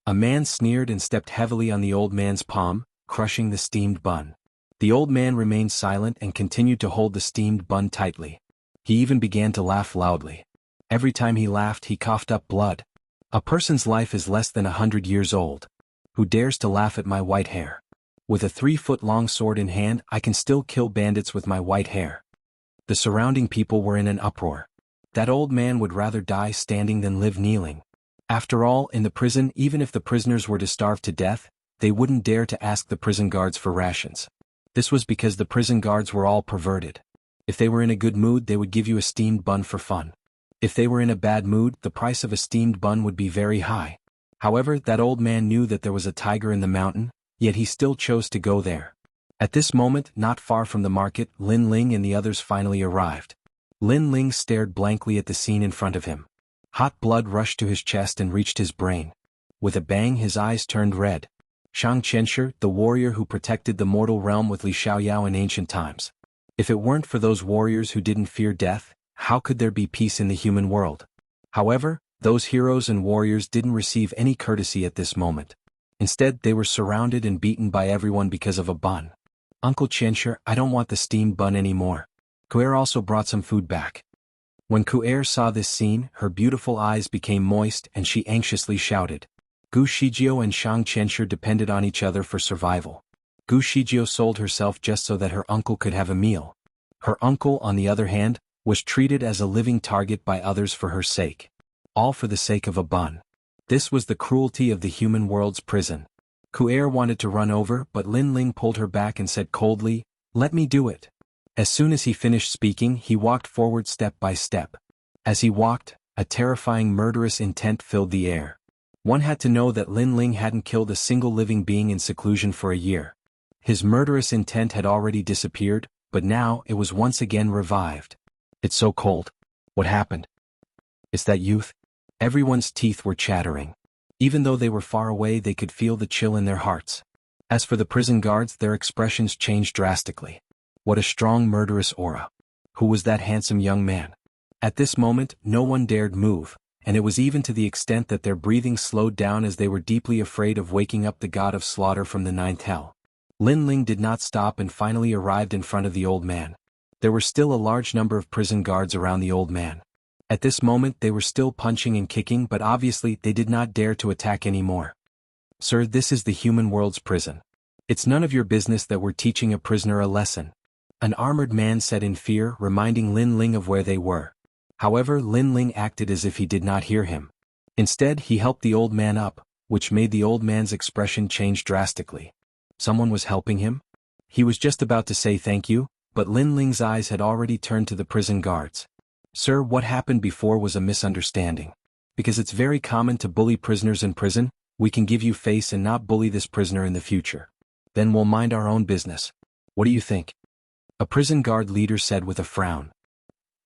A man sneered and stepped heavily on the old man's palm, crushing the steamed bun. The old man remained silent and continued to hold the steamed bun tightly. He even began to laugh loudly. Every time he laughed, he coughed up blood. A person's life is less than 100 years old. Who dares to laugh at my white hair? With a 3-foot-long sword in hand, I can still kill bandits with my white hair. The surrounding people were in an uproar. That old man would rather die standing than live kneeling. After all, in the prison, even if the prisoners were to starve to death, they wouldn't dare to ask the prison guards for rations. This was because the prison guards were all perverted. If they were in a good mood, they would give you a steamed bun for fun. If they were in a bad mood, the price of a steamed bun would be very high. However, that old man knew that there was a tiger in the mountain, yet he still chose to go there. At this moment, not far from the market, Lin Ling and the others finally arrived. Lin Ling stared blankly at the scene in front of him. Hot blood rushed to his chest and reached his brain. With a bang, his eyes turned red. Xianxia, the warrior who protected the mortal realm with Li Xiaoyao in ancient times. If it weren't for those warriors who didn't fear death, how could there be peace in the human world? However, those heroes and warriors didn't receive any courtesy at this moment. Instead, they were surrounded and beaten by everyone because of a bun. Uncle Xianxia, I don't want the steamed bun anymore. Ku'er also brought some food back. When Ku'er saw this scene, her beautiful eyes became moist and she anxiously shouted. Gu Shijio and Shang Qianxia depended on each other for survival. Gu Shijio sold herself just so that her uncle could have a meal. Her uncle, on the other hand, was treated as a living target by others for her sake. All for the sake of a bun. This was the cruelty of the human world's prison. Ku'er wanted to run over, but Lin Ling pulled her back and said coldly, "Let me do it." As soon as he finished speaking, he walked forward step by step. As he walked, a terrifying murderous intent filled the air. One had to know that Lin Ling hadn't killed a single living being in seclusion for a year. His murderous intent had already disappeared, but now it was once again revived. It's so cold. What happened? It's that youth. Everyone's teeth were chattering. Even though they were far away, they could feel the chill in their hearts. As for the prison guards, their expressions changed drastically. What a strong murderous aura. Who was that handsome young man? At this moment, no one dared move, and it was even to the extent that their breathing slowed down as they were deeply afraid of waking up the god of slaughter from the ninth hell. Lin Ling did not stop and finally arrived in front of the old man. There were still a large number of prison guards around the old man. At this moment they were still punching and kicking, but obviously they did not dare to attack anymore. Sir, this is the human world's prison. It's none of your business that we're teaching a prisoner a lesson. An armored man said in fear, reminding Lin Ling of where they were. However, Lin Ling acted as if he did not hear him. Instead, he helped the old man up, which made the old man's expression change drastically. Someone was helping him? He was just about to say thank you, but Lin Ling's eyes had already turned to the prison guards. Sir, what happened before was a misunderstanding. Because it's very common to bully prisoners in prison, we can give you face and not bully this prisoner in the future. Then we'll mind our own business. What do you think? A prison guard leader said with a frown.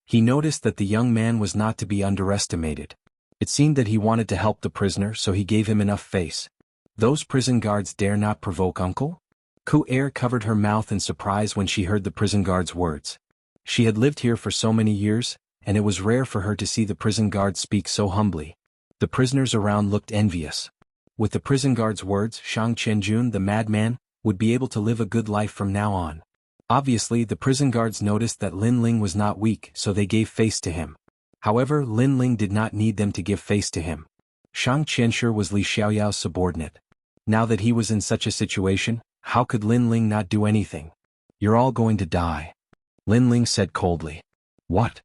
He noticed that the young man was not to be underestimated. It seemed that he wanted to help the prisoner, so he gave him enough face. Those prison guards dare not provoke uncle? Ku'er covered her mouth in surprise when she heard the prison guard's words. She had lived here for so many years, and it was rare for her to see the prison guard speak so humbly. The prisoners around looked envious. With the prison guard's words, Shang Qianjun, the madman, would be able to live a good life from now on. Obviously, the prison guards noticed that Lin Ling was not weak, so they gave face to him. However, Lin Ling did not need them to give face to him. Shang Qianxia was Li Xiaoyao's subordinate. Now that he was in such a situation, how could Lin Ling not do anything? You're all going to die. Lin Ling said coldly. What?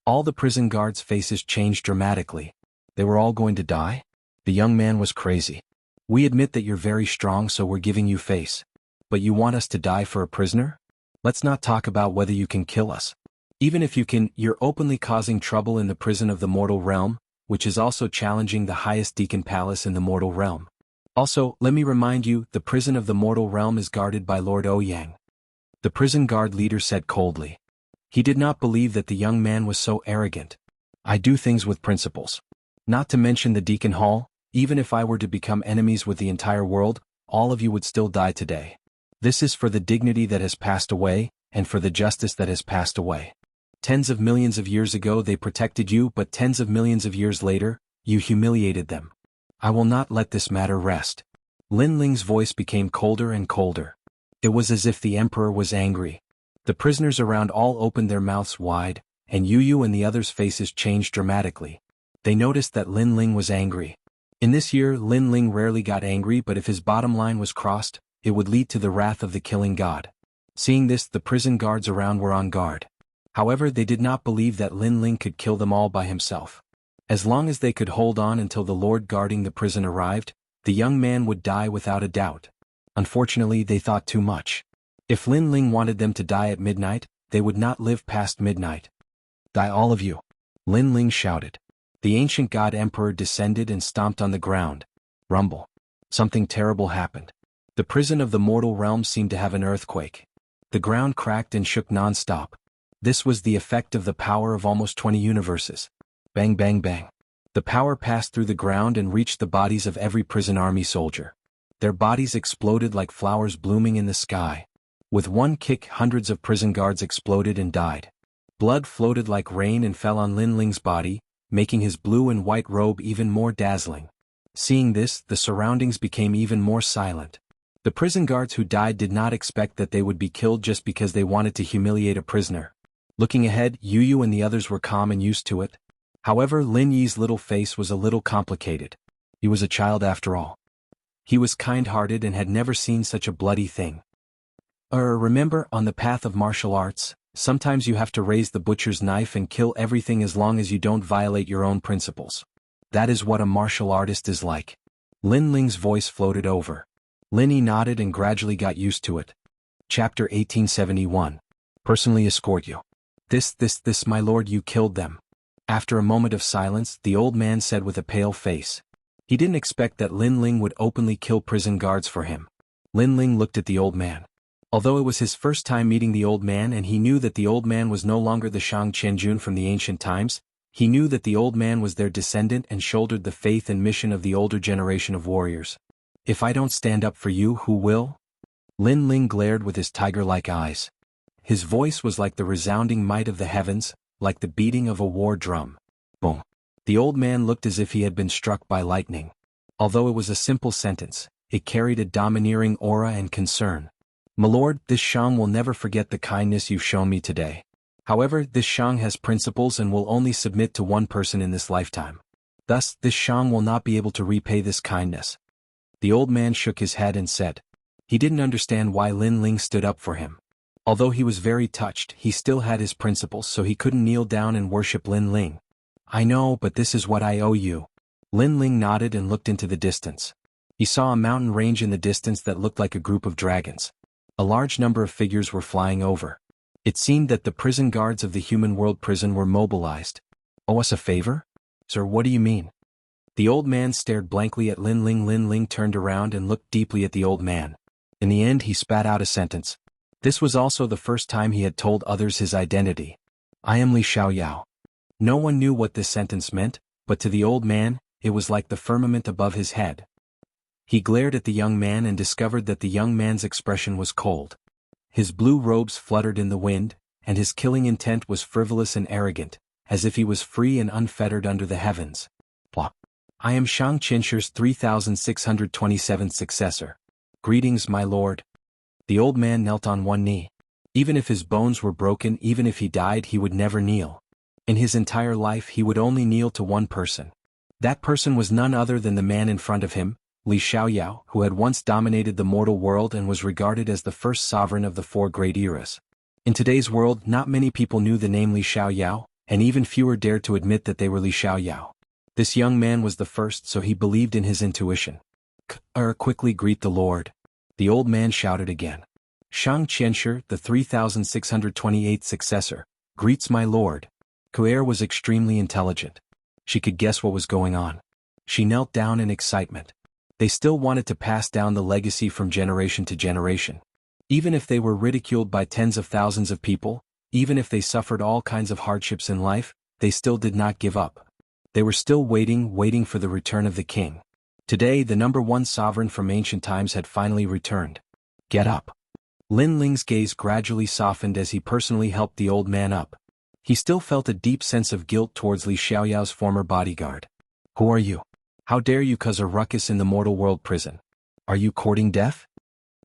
All the prison guards' faces changed dramatically. They were all going to die? The young man was crazy. We admit that you're very strong, so we're giving you face. But you want us to die for a prisoner? Let's not talk about whether you can kill us. Even if you can, you're openly causing trouble in the prison of the mortal realm, which is also challenging the highest deacon palace in the mortal realm. Also, let me remind you, the prison of the mortal realm is guarded by Lord Ouyang. The prison guard leader said coldly. He did not believe that the young man was so arrogant. I do things with principles. Not to mention the deacon hall, even if I were to become enemies with the entire world, all of you would still die today. This is for the dignity that has passed away, and for the justice that has passed away. Tens of millions of years ago they protected you, but tens of millions of years later, you humiliated them. I will not let this matter rest. Lin Ling's voice became colder and colder. It was as if the emperor was angry. The prisoners around all opened their mouths wide, and Yu and the others' faces changed dramatically. They noticed that Lin Ling was angry. In this year, Lin Ling rarely got angry, but if his bottom line was crossed, it would lead to the wrath of the killing god. Seeing this, the prison guards around were on guard. However, they did not believe that Lin Ling could kill them all by himself. As long as they could hold on until the lord guarding the prison arrived, the young man would die without a doubt. Unfortunately, they thought too much. If Lin Ling wanted them to die at midnight, they would not live past midnight. Die all of you! Lin Ling shouted. The ancient god emperor descended and stomped on the ground. Rumble. Something terrible happened. The prison of the mortal realm seemed to have an earthquake. The ground cracked and shook non-stop. This was the effect of the power of almost 20 universes. Bang bang bang. The power passed through the ground and reached the bodies of every prison army soldier. Their bodies exploded like flowers blooming in the sky. With one kick, hundreds of prison guards exploded and died. Blood floated like rain and fell on Lin Ling's body, making his blue and white robe even more dazzling. Seeing this, the surroundings became even more silent. The prison guards who died did not expect that they would be killed just because they wanted to humiliate a prisoner. Looking ahead, Yu and the others were calm and used to it. However, Lin Yi's little face was a little complicated. He was a child after all. He was kind-hearted and had never seen such a bloody thing. Remember, on the path of martial arts, sometimes you have to raise the butcher's knife and kill everything as long as you don't violate your own principles. That is what a martial artist is like. Lin Ling's voice floated over. Lin Yi nodded and gradually got used to it. Chapter 1871. Personally escort you. This, my lord, you killed them. After a moment of silence, the old man said with a pale face. He didn't expect that Lin Ling would openly kill prison guards for him. Lin Ling looked at the old man. Although it was his first time meeting the old man and he knew that the old man was no longer the Shang Qianjun from the ancient times, he knew that the old man was their descendant and shouldered the faith and mission of the older generation of warriors. If I don't stand up for you, who will? Lin Ling glared with his tiger-like eyes. His voice was like the resounding might of the heavens, like the beating of a war drum. Boom. The old man looked as if he had been struck by lightning. Although it was a simple sentence, it carried a domineering aura and concern. My lord, this Shang will never forget the kindness you've shown me today. However, this Shang has principles and will only submit to one person in this lifetime. Thus, this Shang will not be able to repay this kindness. The old man shook his head and said. He didn't understand why Lin Ling stood up for him. Although he was very touched, he still had his principles, so he couldn't kneel down and worship Lin Ling. I know, but this is what I owe you. Lin Ling nodded and looked into the distance. He saw a mountain range in the distance that looked like a group of dragons. A large number of figures were flying over. It seemed that the prison guards of the human world prison were mobilized. Owe us a favor? Sir, what do you mean? The old man stared blankly at Lin Ling. Lin Ling turned around and looked deeply at the old man. In the end, he spat out a sentence. This was also the first time he had told others his identity. I am Li Xiaoyao. No one knew what this sentence meant, but to the old man, it was like the firmament above his head. He glared at the young man and discovered that the young man's expression was cold. His blue robes fluttered in the wind, and his killing intent was frivolous and arrogant, as if he was free and unfettered under the heavens. I am Shang Qianxi's 3627th successor. Greetings, my lord. The old man knelt on one knee. Even if his bones were broken, even if he died, he would never kneel. In his entire life he would only kneel to one person. That person was none other than the man in front of him, Li Xiaoyao, who had once dominated the mortal world and was regarded as the first sovereign of the four great eras. In today's world, not many people knew the name Li Xiaoyao, and even fewer dared to admit that they were Li Xiaoyao. This young man was the first, so he believed in his intuition. Quickly greet the Lord. The old man shouted again. Shang Qianxia, the 3628th successor, greets my lord. Ku'er was extremely intelligent. She could guess what was going on. She knelt down in excitement. They still wanted to pass down the legacy from generation to generation. Even if they were ridiculed by tens of thousands of people, even if they suffered all kinds of hardships in life, they still did not give up. They were still waiting for the return of the king. Today, the number one sovereign from ancient times had finally returned. Get up. Lin Ling's gaze gradually softened as he personally helped the old man up. He still felt a deep sense of guilt towards Li Xiaoyao's former bodyguard. Who are you? How dare you cause a ruckus in the mortal world prison? Are you courting death?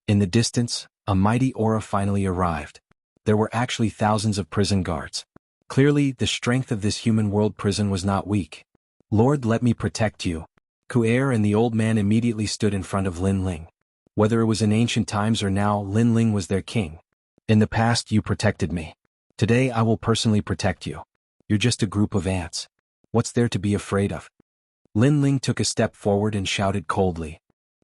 In the distance, a mighty aura finally arrived. There were actually thousands of prison guards. Clearly, the strength of this human world prison was not weak. Lord, let me protect you. Ku'er and the old man immediately stood in front of Lin Ling. Whether it was in ancient times or now, Lin Ling was their king. In the past, you protected me. Today, I will personally protect you. You're just a group of ants. What's there to be afraid of? Lin Ling took a step forward and shouted coldly.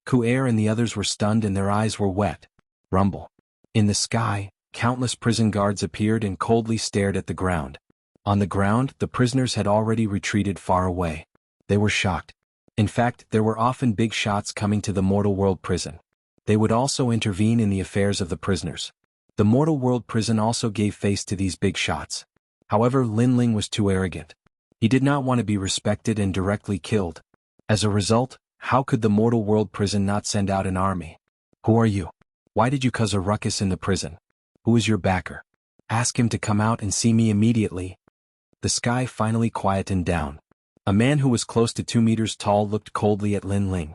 Ku'er and the others were stunned and their eyes were wet. Rumble. In the sky, countless prison guards appeared and coldly stared at the ground. On the ground, the prisoners had already retreated far away. They were shocked. In fact, there were often big shots coming to the mortal world prison. They would also intervene in the affairs of the prisoners. The mortal world prison also gave face to these big shots. However, Lin Ling was too arrogant. He did not want to be respected and directly killed. As a result, how could the mortal world prison not send out an army? Who are you? Why did you cause a ruckus in the prison? Who is your backer? Ask him to come out and see me immediately. The sky finally quietened down. A man who was close to 2 meters tall looked coldly at Lin Ling.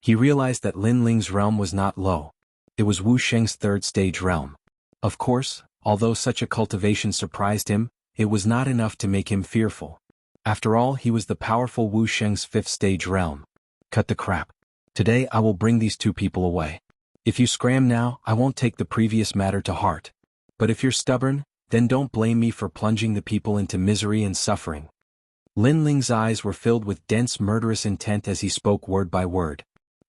He realized that Lin Ling's realm was not low. It was Wu Sheng's third stage realm. Of course, although such a cultivation surprised him, it was not enough to make him fearful. After all, he was the powerful Wu Sheng's fifth stage realm. Cut the crap. Today I will bring these 2 people away. If you scram now, I won't take the previous matter to heart. But if you're stubborn, then don't blame me for plunging the people into misery and suffering. Lin Ling's eyes were filled with dense murderous intent as he spoke word by word.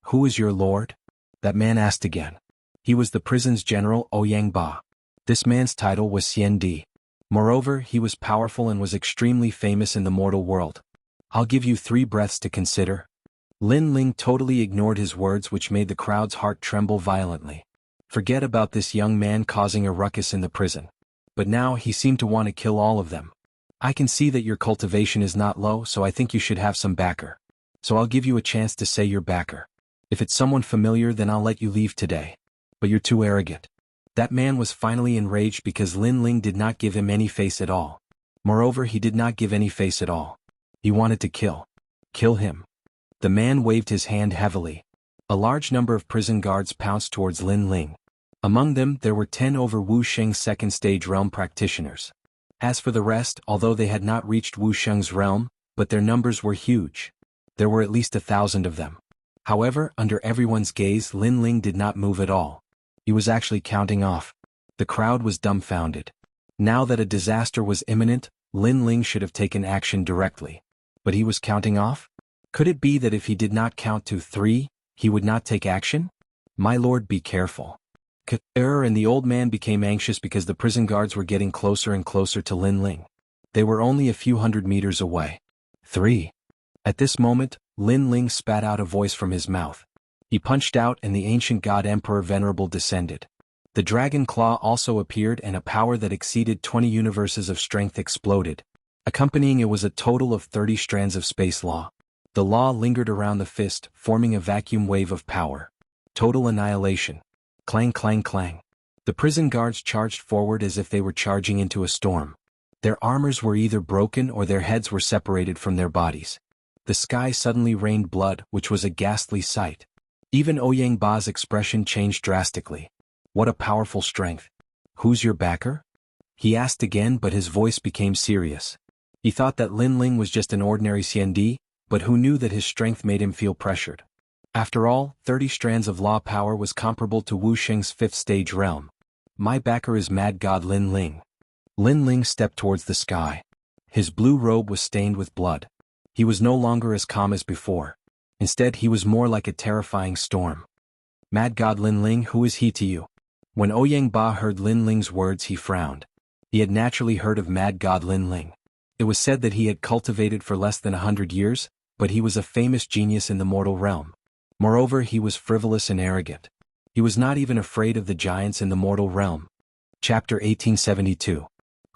Who is your lord? That man asked again. He was the prison's general Ouyang Ba. This man's title was Xian Di. Moreover, he was powerful and was extremely famous in the mortal world. I'll give you 3 breaths to consider. Lin Ling totally ignored his words, which made the crowd's heart tremble violently. Forget about this young man causing a ruckus in the prison. But now he seemed to want to kill all of them. I can see that your cultivation is not low, so I think you should have some backer. So I'll give you a chance to say your backer. If it's someone familiar, then I'll let you leave today. But you're too arrogant. That man was finally enraged because Lin Ling did not give him any face at all. Moreover, he did not give any face at all. He wanted to kill. Kill him. The man waved his hand heavily. A large number of prison guards pounced towards Lin Ling. Among them, there were 10 over Wu Sheng's second stage realm practitioners. As for the rest, although they had not reached Wu Sheng's realm, but their numbers were huge. There were at least 1,000 of them. However, under everyone's gaze, Lin Ling did not move at all. He was actually counting off. The crowd was dumbfounded. Now that a disaster was imminent, Lin Ling should have taken action directly. But he was counting off? Could it be that if he did not count to 3, he would not take action? My lord, be careful. And the old man became anxious because the prison guards were getting closer and closer to Lin Ling. They were only a few hundred meters away. 3. At this moment, Lin Ling spat out a voice from his mouth. He punched out and the ancient god Emperor Venerable descended. The dragon claw also appeared and a power that exceeded 20 universes of strength exploded. Accompanying it was a total of 30 strands of space law. The law lingered around the fist, forming a vacuum wave of power. Total annihilation. Clang clang clang. The prison guards charged forward as if they were charging into a storm. Their armors were either broken or their heads were separated from their bodies. The sky suddenly rained blood, which was a ghastly sight. Even Ouyang Ba's expression changed drastically. What a powerful strength. Who's your backer? He asked again, but his voice became serious. He thought that Lin Ling was just an ordinary Xian Di, but who knew that his strength made him feel pressured. After all, 30 strands of law power was comparable to Wu Sheng's 5th stage realm. My backer is Mad God Lin Ling. Lin Ling stepped towards the sky. His blue robe was stained with blood. He was no longer as calm as before. Instead, he was more like a terrifying storm. Mad God Lin Ling, who is he to you? When Ouyang Ba heard Lin Ling's words, he frowned. He had naturally heard of Mad God Lin Ling. It was said that he had cultivated for less than 100 years, but he was a famous genius in the mortal realm. Moreover, he was frivolous and arrogant. He was not even afraid of the giants in the mortal realm. Chapter 1872.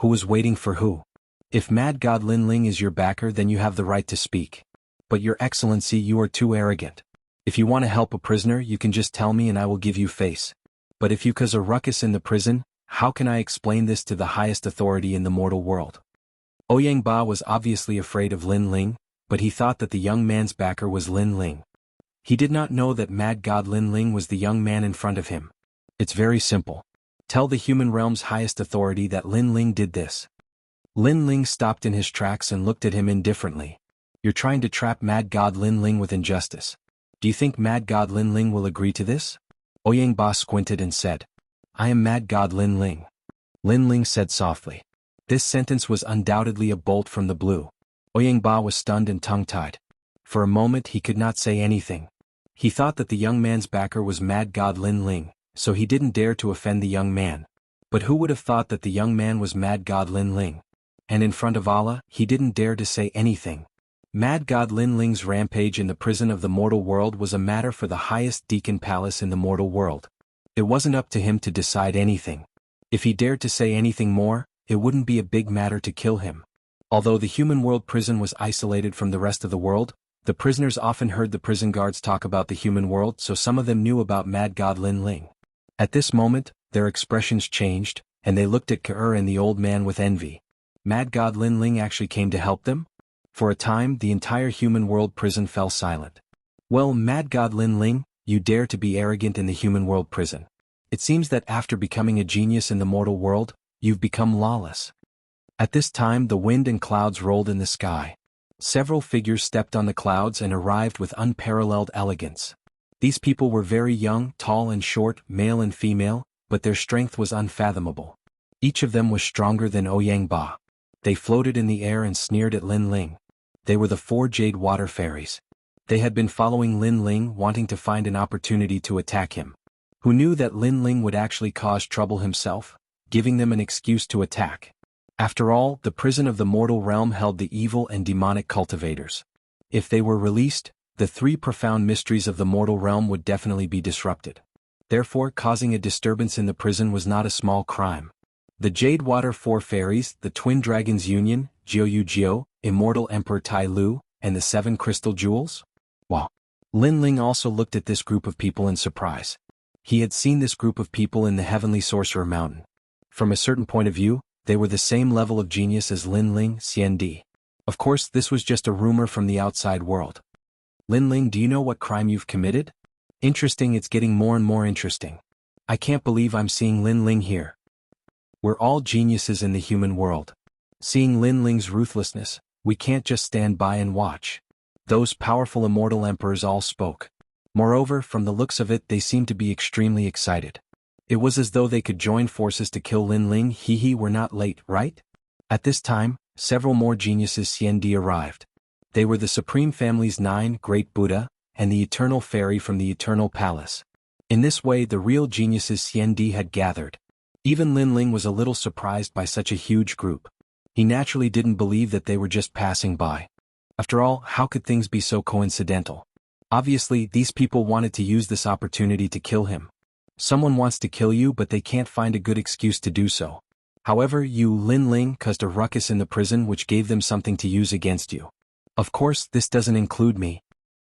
Who is waiting for who? If Mad God Lin Ling is your backer, then you have the right to speak. But your excellency, you are too arrogant. If you want to help a prisoner, you can just tell me and I will give you face. But if you cause a ruckus in the prison, how can I explain this to the highest authority in the mortal world? Ouyang Ba was obviously afraid of Lin Ling, but he thought that the young man's backer was Lin Ling. He did not know that Mad God Lin Ling was the young man in front of him. It's very simple. Tell the human realm's highest authority that Lin Ling did this. Lin Ling stopped in his tracks and looked at him indifferently. You're trying to trap Mad God Lin Ling with injustice. Do you think Mad God Lin Ling will agree to this? Ouyang Ba squinted and said, I am Mad God Lin Ling. Lin Ling said softly. This sentence was undoubtedly a bolt from the blue. Ouyang Ba was stunned and tongue-tied. For a moment he could not say anything. He thought that the young man's backer was Mad God Lin Ling, so he didn't dare to offend the young man. But who would have thought that the young man was Mad God Lin Ling? And in front of Allah, he didn't dare to say anything. Mad God Lin Ling's rampage in the prison of the mortal world was a matter for the highest deacon palace in the mortal world. It wasn't up to him to decide anything. If he dared to say anything more, it wouldn't be a big matter to kill him. Although the human world prison was isolated from the rest of the world, the prisoners often heard the prison guards talk about the human world, so some of them knew about Mad God Lin Ling. At this moment, their expressions changed, and they looked at Ke and the old man with envy. Mad God Lin Ling actually came to help them? For a time, the entire human world prison fell silent. Well, Mad God Lin Ling, you dare to be arrogant in the human world prison. It seems that after becoming a genius in the mortal world, you've become lawless. At this time, the wind and clouds rolled in the sky. Several figures stepped on the clouds and arrived with unparalleled elegance. These people were very young, tall and short, male and female, but their strength was unfathomable. Each of them was stronger than Ouyang Ba. They floated in the air and sneered at Lin Ling. They were the 4 jade water fairies. They had been following Lin Ling, wanting to find an opportunity to attack him. Who knew that Lin Ling would actually cause trouble himself, giving them an excuse to attack. After all, the prison of the mortal realm held the evil and demonic cultivators. If they were released, the 3 profound mysteries of the mortal realm would definitely be disrupted. Therefore, causing a disturbance in the prison was not a small crime. The Jade Water 4 Fairies, the Twin Dragons Union, Jiu Jiu, Immortal Emperor Tai Lu, and the 7 Crystal Jewels? Wow. Lin Ling also looked at this group of people in surprise. He had seen this group of people in the Heavenly Sorcerer Mountain. From a certain point of view, they were the same level of genius as Lin Ling, Xiandi. Of course, this was just a rumor from the outside world. Lin Ling, do you know what crime you've committed? Interesting, it's getting more and more interesting. I can't believe I'm seeing Lin Ling here. We're all geniuses in the human world. Seeing Lin Ling's ruthlessness, we can't just stand by and watch. Those powerful immortal emperors all spoke. Moreover, from the looks of it, they seemed to be extremely excited. It was as though they could join forces to kill Lin Ling. We're not late, right? At this time, several more geniuses Xiandi arrived. They were the Supreme Family's 9 Great Buddha, and the Eternal Fairy from the Eternal Palace. In this way, the real geniuses Xiandi had gathered. Even Lin Ling was a little surprised by such a huge group. He naturally didn't believe that they were just passing by. After all, how could things be so coincidental? Obviously, these people wanted to use this opportunity to kill him. Someone wants to kill you, but they can't find a good excuse to do so. However, you, Lin Ling, caused a ruckus in the prison which gave them something to use against you. Of course, this doesn't include me.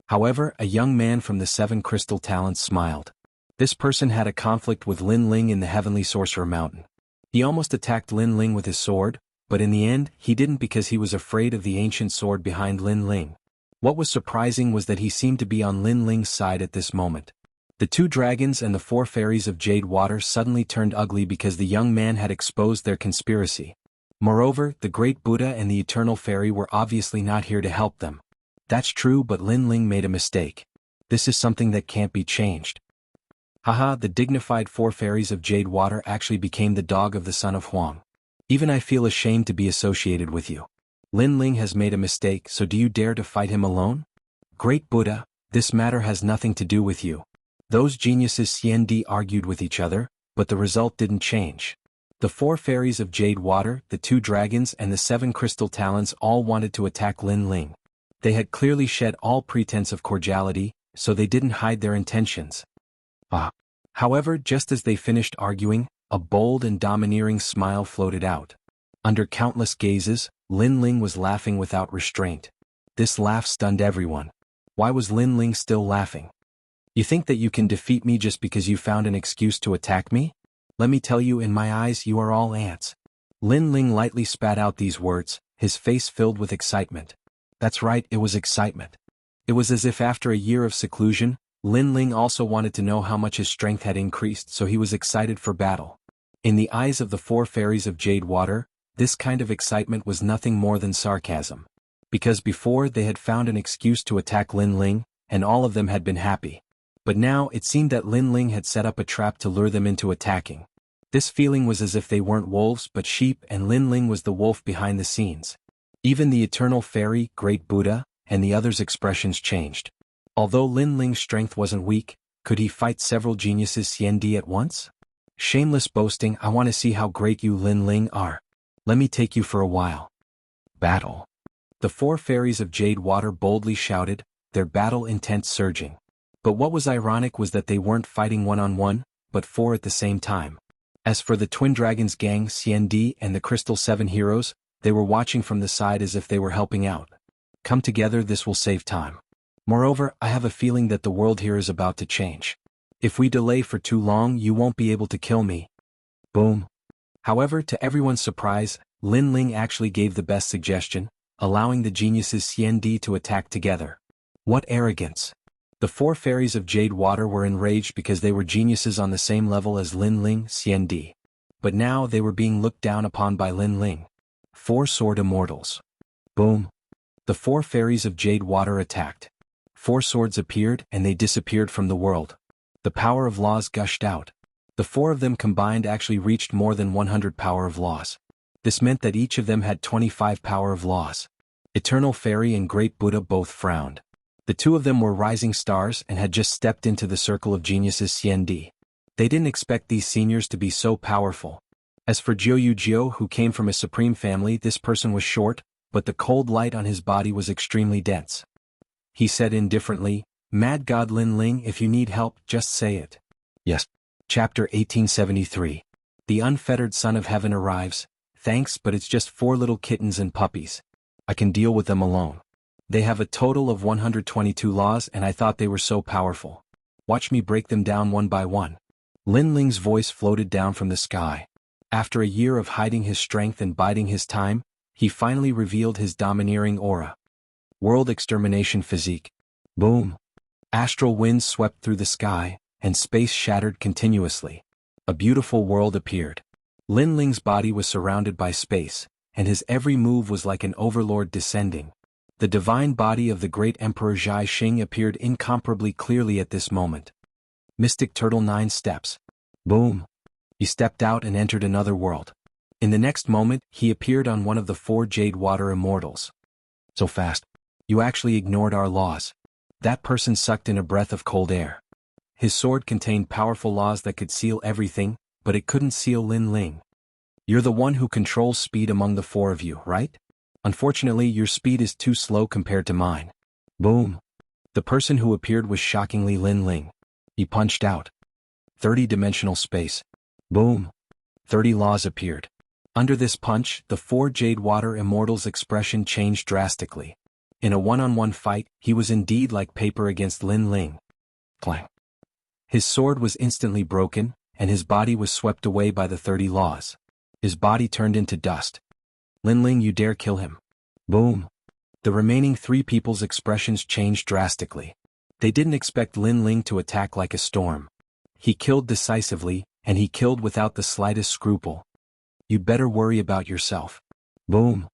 However, a young man from the 7 Crystal Talents smiled. This person had a conflict with Lin Ling in the Heavenly Sorcerer Mountain. He almost attacked Lin Ling with his sword, but in the end, he didn't because he was afraid of the ancient sword behind Lin Ling. What was surprising was that he seemed to be on Lin Ling's side at this moment. The 2 dragons and the 4 fairies of Jade Water suddenly turned ugly because the young man had exposed their conspiracy. Moreover, the Great Buddha and the Eternal Fairy were obviously not here to help them. That's true, but Lin Ling made a mistake. This is something that can't be changed. Haha, the dignified 4 fairies of Jade Water actually became the dog of the son of Huang. Even I feel ashamed to be associated with you. Lin Ling has made a mistake, so do you dare to fight him alone? Great Buddha, this matter has nothing to do with you. Those geniuses Xiandi argued with each other, but the result didn't change. The 4 fairies of Jade Water, the 2 dragons and the 7 Crystal Talents all wanted to attack Lin Ling. They had clearly shed all pretense of cordiality, so they didn't hide their intentions. However, just as they finished arguing, a bold and domineering smile floated out. Under countless gazes, Lin Ling was laughing without restraint. This laugh stunned everyone. Why was Lin Ling still laughing? You think that you can defeat me just because you found an excuse to attack me? Let me tell you, in my eyes you are all ants. Lin Ling lightly spat out these words, his face filled with excitement. That's right, it was excitement. It was as if after a year of seclusion, Lin Ling also wanted to know how much his strength had increased, so he was excited for battle. In the eyes of the 4 fairies of Jade Water, this kind of excitement was nothing more than sarcasm. Because before they had found an excuse to attack Lin Ling, and all of them had been happy. But now it seemed that Lin Ling had set up a trap to lure them into attacking. This feeling was as if they weren't wolves but sheep, and Lin Ling was the wolf behind the scenes. Even the Eternal Fairy, Great Buddha, and the others' expressions changed. Although Lin Ling's strength wasn't weak, could he fight several geniuses Xiandi at once? Shameless boasting, I want to see how great you Lin Ling are. Let me take you for a while. Battle. The 4 fairies of Jade Water boldly shouted, their battle intent surging. But what was ironic was that they weren't fighting one-on-one, but 4 at the same time. As for the Twin Dragons gang, Xiandi and the Crystal 7 heroes, they were watching from the side as if they were helping out. Come together, this will save time. Moreover, I have a feeling that the world here is about to change. If we delay for too long, you won't be able to kill me. Boom. However, to everyone's surprise, Lin Ling actually gave the best suggestion, allowing the geniuses Xiandi to attack together. What arrogance! The four fairies of Jade Water were enraged because they were geniuses on the same level as Lin Ling Xiandi. But now they were being looked down upon by Lin Ling. Four sword immortals. Boom! The four fairies of Jade Water attacked. Four swords appeared and they disappeared from the world. The power of laws gushed out. The four of them combined actually reached more than 100 power of laws. This meant that each of them had 25 power of laws. Eternal Fairy and Great Buddha both frowned. The two of them were rising stars and had just stepped into the circle of geniuses Xiandi. They didn't expect these seniors to be so powerful. As for Jiu, who came from a supreme family, this person was short, but the cold light on his body was extremely dense. He said indifferently, "Mad God Lin Ling, if you need help, just say it." Yes. Chapter 1873. The unfettered Son of Heaven arrives. Thanks, but it's just 4 little kittens and puppies. I can deal with them alone. They have a total of 122 laws and I thought they were so powerful. Watch me break them down one by one. Lin Ling's voice floated down from the sky. After a year of hiding his strength and biding his time, he finally revealed his domineering aura. World extermination physique. Boom! Astral winds swept through the sky, and space shattered continuously. A beautiful world appeared. Lin Ling's body was surrounded by space, and his every move was like an overlord descending. The divine body of the great Emperor Zhai Xing appeared incomparably clearly at this moment. Mystic Turtle 9 steps. Boom! He stepped out and entered another world. In the next moment, he appeared on one of the 4 Jade Water Immortals. So fast. You actually ignored our laws. That person sucked in a breath of cold air. His sword contained powerful laws that could seal everything, but it couldn't seal Lin Ling. You're the one who controls speed among the 4 of you, right? Unfortunately, your speed is too slow compared to mine. Boom! The person who appeared was shockingly Lin Ling. He punched out. 30-dimensional space. Boom! 30 laws appeared. Under this punch, the 4 Jade Water Immortals' expression changed drastically. In a one-on-one fight, he was indeed like paper against Lin Ling. Clang! His sword was instantly broken, and his body was swept away by the 30 laws. His body turned into dust. Lin Ling, you dare kill him. Boom! The remaining 3 people's expressions changed drastically. They didn't expect Lin Ling to attack like a storm. He killed decisively, and he killed without the slightest scruple. You'd better worry about yourself. Boom!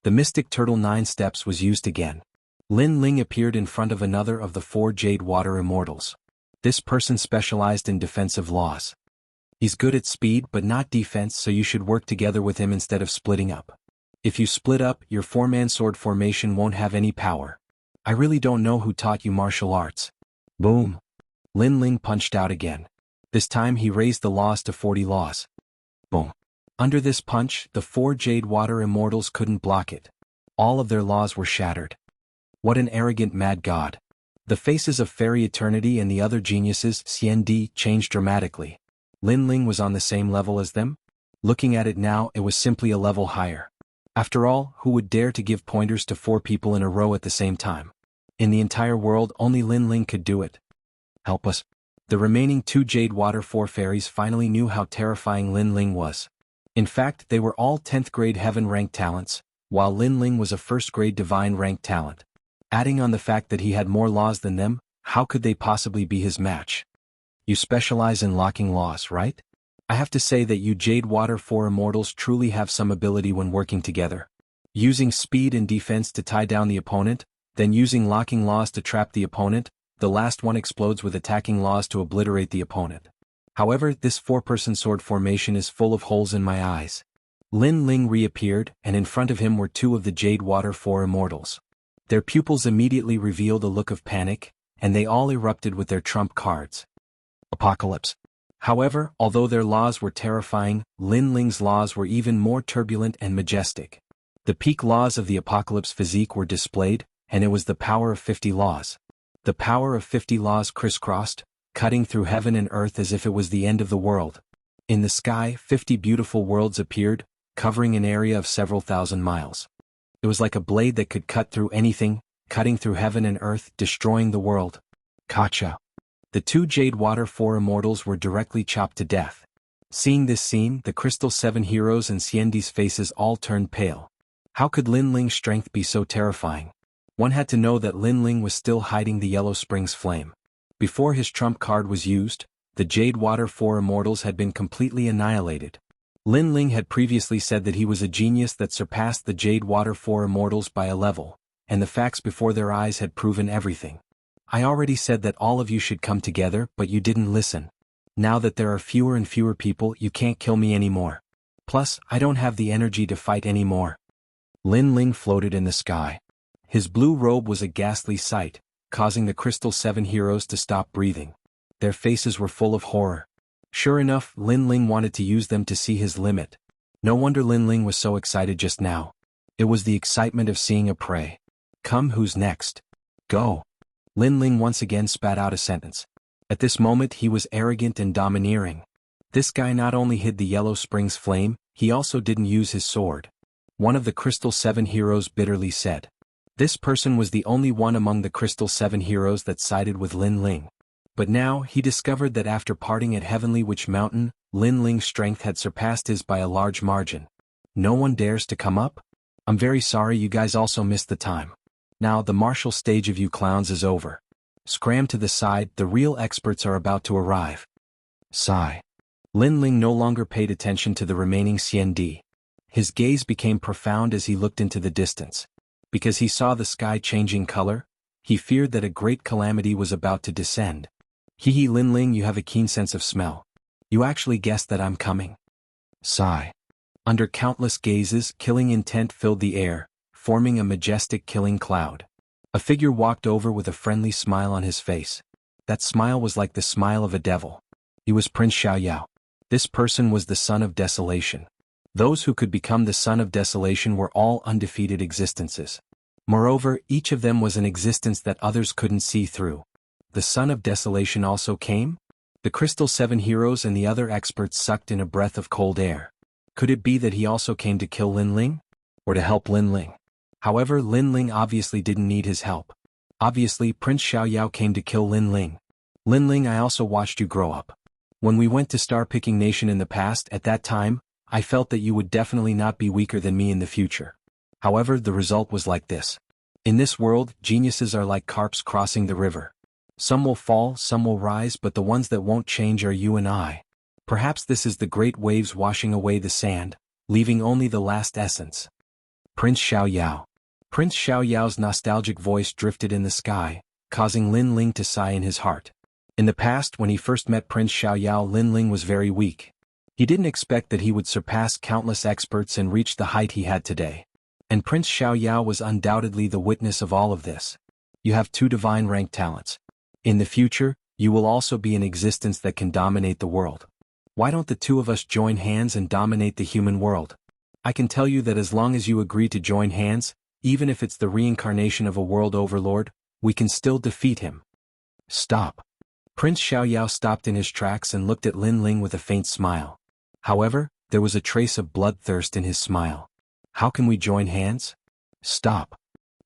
The Mystic Turtle 9 steps was used again. Lin Ling appeared in front of another of the 4 Jade Water Immortals. This person specialized in defensive laws. He's good at speed but not defense, so you should work together with him instead of splitting up. If you split up, your 4-man sword formation won't have any power. I really don't know who taught you martial arts. Boom! Lin Ling punched out again. This time he raised the laws to 40 laws. Boom! Under this punch, the 4 Jade Water Immortals couldn't block it. All of their laws were shattered. What an arrogant mad god. The faces of Fairy Eternity and the other geniuses, Xiandi, changed dramatically. Lin Ling was on the same level as them? Looking at it now, it was simply a level higher. After all, who would dare to give pointers to 4 people in a row at the same time? In the entire world, only Lin Ling could do it. Help us. The remaining 2 Jade Water 4 fairies finally knew how terrifying Lin Ling was. In fact, they were all 10th grade heaven rank talents, while Lin Ling was a 1st grade divine rank talent. Adding on the fact that he had more laws than them, how could they possibly be his match? You specialize in locking laws, right? I have to say that you Jade Water 4 Immortals truly have some ability when working together. Using speed and defense to tie down the opponent, then using locking laws to trap the opponent, the last one explodes with attacking laws to obliterate the opponent. However, this 4-person sword formation is full of holes in my eyes. Lin Ling reappeared, and in front of him were 2 of the Jade Water 4 Immortals. Their pupils immediately revealed a look of panic, and they all erupted with their trump cards. Apocalypse. However, although their laws were terrifying, Lin Ling's laws were even more turbulent and majestic. The peak laws of the Apocalypse physique were displayed, and it was the power of 50 laws. The power of 50 laws crisscrossed, cutting through heaven and earth as if it was the end of the world. In the sky, 50 beautiful worlds appeared, covering an area of several thousand miles. It was like a blade that could cut through anything, cutting through heaven and earth, destroying the world. Gotcha. The 2 Jade Water 4 Immortals were directly chopped to death. Seeing this scene, the Crystal 7 heroes and Xiandi's faces all turned pale. How could Lin Ling's strength be so terrifying? One had to know that Lin Ling was still hiding the Yellow Springs flame. Before his trump card was used, the Jade Water 4 Immortals had been completely annihilated. Lin Ling had previously said that he was a genius that surpassed the Jade Water 4 Immortals by a level, and the facts before their eyes had proven everything. I already said that all of you should come together, but you didn't listen. Now that there are fewer and fewer people, you can't kill me anymore. Plus, I don't have the energy to fight anymore. Lin Ling floated in the sky. His blue robe was a ghastly sight, causing the Crystal 7 heroes to stop breathing. Their faces were full of horror. Sure enough, Lin Ling wanted to use them to see his limit. No wonder Lin Ling was so excited just now. It was the excitement of seeing a prey. Come, who's next? Go. Lin Ling once again spat out a sentence. At this moment he was arrogant and domineering. This guy not only hid the Yellow Springs flame, he also didn't use his sword. One of the Crystal 7 heroes bitterly said. This person was the only one among the Crystal 7 heroes that sided with Lin Ling. But now he discovered that after parting at Heavenly Witch Mountain, Lin Ling's strength had surpassed his by a large margin. No one dares to come up? I'm very sorry, you guys also missed the time. Now the martial stage of you clowns is over. Scram to the side, the real experts are about to arrive. Sigh. Lin Ling no longer paid attention to the remaining Xianxia. His gaze became profound as he looked into the distance. Because he saw the sky changing color, he feared that a great calamity was about to descend. Hee Lin Ling, you have a keen sense of smell. You actually guessed that I'm coming. Sigh. Under countless gazes, killing intent filled the air, forming a majestic killing cloud. A figure walked over with a friendly smile on his face. That smile was like the smile of a devil. He was Prince Xiaoyao. This person was the Son of Desolation. Those who could become the Son of Desolation were all undefeated existences. Moreover, each of them was an existence that others couldn't see through. The Son of Desolation also came? The Crystal 7 heroes and the other experts sucked in a breath of cold air. Could it be that he also came to kill Lin Ling? Or to help Lin Ling? However, Lin Ling obviously didn't need his help. Obviously, Prince Xiaoyao came to kill Lin Ling. Lin Ling, I also watched you grow up. When we went to Star Picking Nation in the past, at that time, I felt that you would definitely not be weaker than me in the future. However, the result was like this. In this world, geniuses are like carps crossing the river. Some will fall, some will rise, but the ones that won't change are you and I. Perhaps this is the great waves washing away the sand, leaving only the last essence. Prince Xiaoyao. Prince Xiaoyao's nostalgic voice drifted in the sky, causing Lin Ling to sigh in his heart. In the past, when he first met Prince Xiaoyao, Lin Ling was very weak. He didn't expect that he would surpass countless experts and reach the height he had today. And Prince Xiaoyao was undoubtedly the witness of all of this. You have 2 divine rank talents. In the future, you will also be an existence that can dominate the world. Why don't the 2 of us join hands and dominate the human world? I can tell you that as long as you agree to join hands, even if it's the reincarnation of a world overlord, we can still defeat him. Stop. Prince Xiaoyao stopped in his tracks and looked at Lin Ling with a faint smile. However, there was a trace of bloodthirst in his smile. How can we join hands? Stop.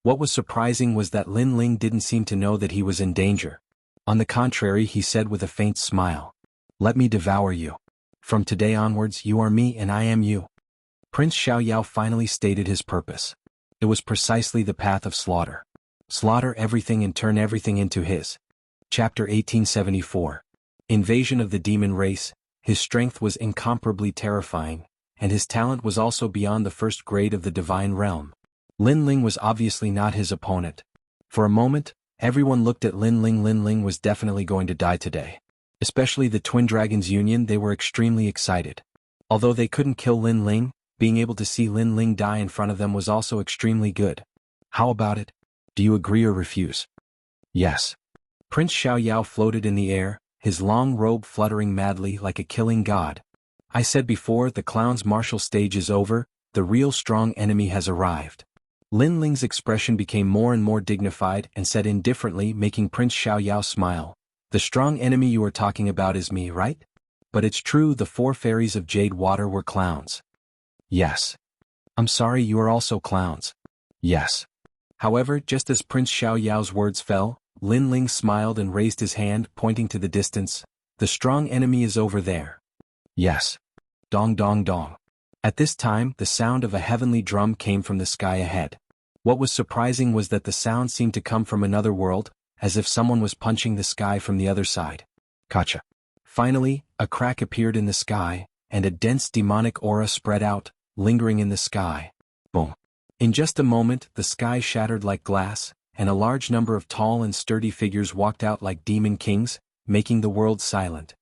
What was surprising was that Lin Ling didn't seem to know that he was in danger. On the contrary, he said with a faint smile. Let me devour you. From today onwards, you are me and I am you. Prince Xiaoyao finally stated his purpose. It was precisely the path of slaughter. Slaughter everything and turn everything into his. Chapter 1874. Invasion of the Demon Race. His strength was incomparably terrifying, and his talent was also beyond the first grade of the divine realm. Lin Ling was obviously not his opponent. For a moment, everyone looked at Lin Ling. Lin Ling was definitely going to die today. Especially the Twin Dragons Union, they were extremely excited. Although they couldn't kill Lin Ling, being able to see Lin Ling die in front of them was also extremely good. How about it? Do you agree or refuse? Yes. Prince Xiaoyao floated in the air, his long robe fluttering madly like a killing god. I said before, the clown's martial stage is over, the real strong enemy has arrived. Lin Ling's expression became more and more dignified and said indifferently, making Prince Xiaoyao smile. The strong enemy you are talking about is me, right? But it's true, the 4 fairies of Jade Water were clowns. Yes. I'm sorry, you are also clowns. Yes. However, just as Prince Xiaoyao's words fell, Lin Ling smiled and raised his hand, pointing to the distance. The strong enemy is over there. Yes. Dong dong dong. At this time, the sound of a heavenly drum came from the sky ahead. What was surprising was that the sound seemed to come from another world, as if someone was punching the sky from the other side. Gotcha. Finally, a crack appeared in the sky, and a dense demonic aura spread out, lingering in the sky. Boom. In just a moment, the sky shattered like glass, and a large number of tall and sturdy figures walked out like demon kings, making the world silent.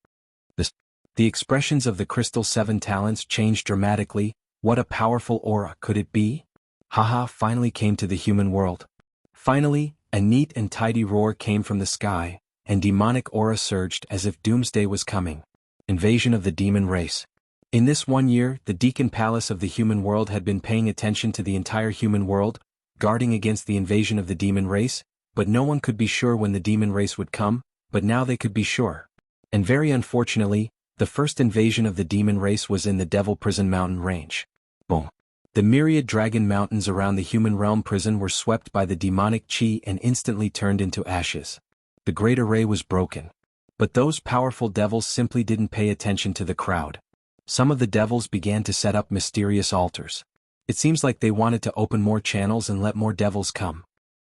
The expressions of the Crystal Seven Talents changed dramatically. What a powerful aura could it be? Haha finally came to the human world. Finally, a neat and tidy roar came from the sky, and demonic aura surged as if doomsday was coming. Invasion of the demon race. In this 1 year, the Deacon Palace of the human world had been paying attention to the entire human world, guarding against the invasion of the demon race, but no one could be sure when the demon race would come, but now they could be sure. And very unfortunately, the first invasion of the demon race was in the Devil Prison Mountain Range. Boom. The myriad dragon mountains around the human realm prison were swept by the demonic chi and instantly turned into ashes. The great array was broken. But those powerful devils simply didn't pay attention to the crowd. Some of the devils began to set up mysterious altars. It seems like they wanted to open more channels and let more devils come.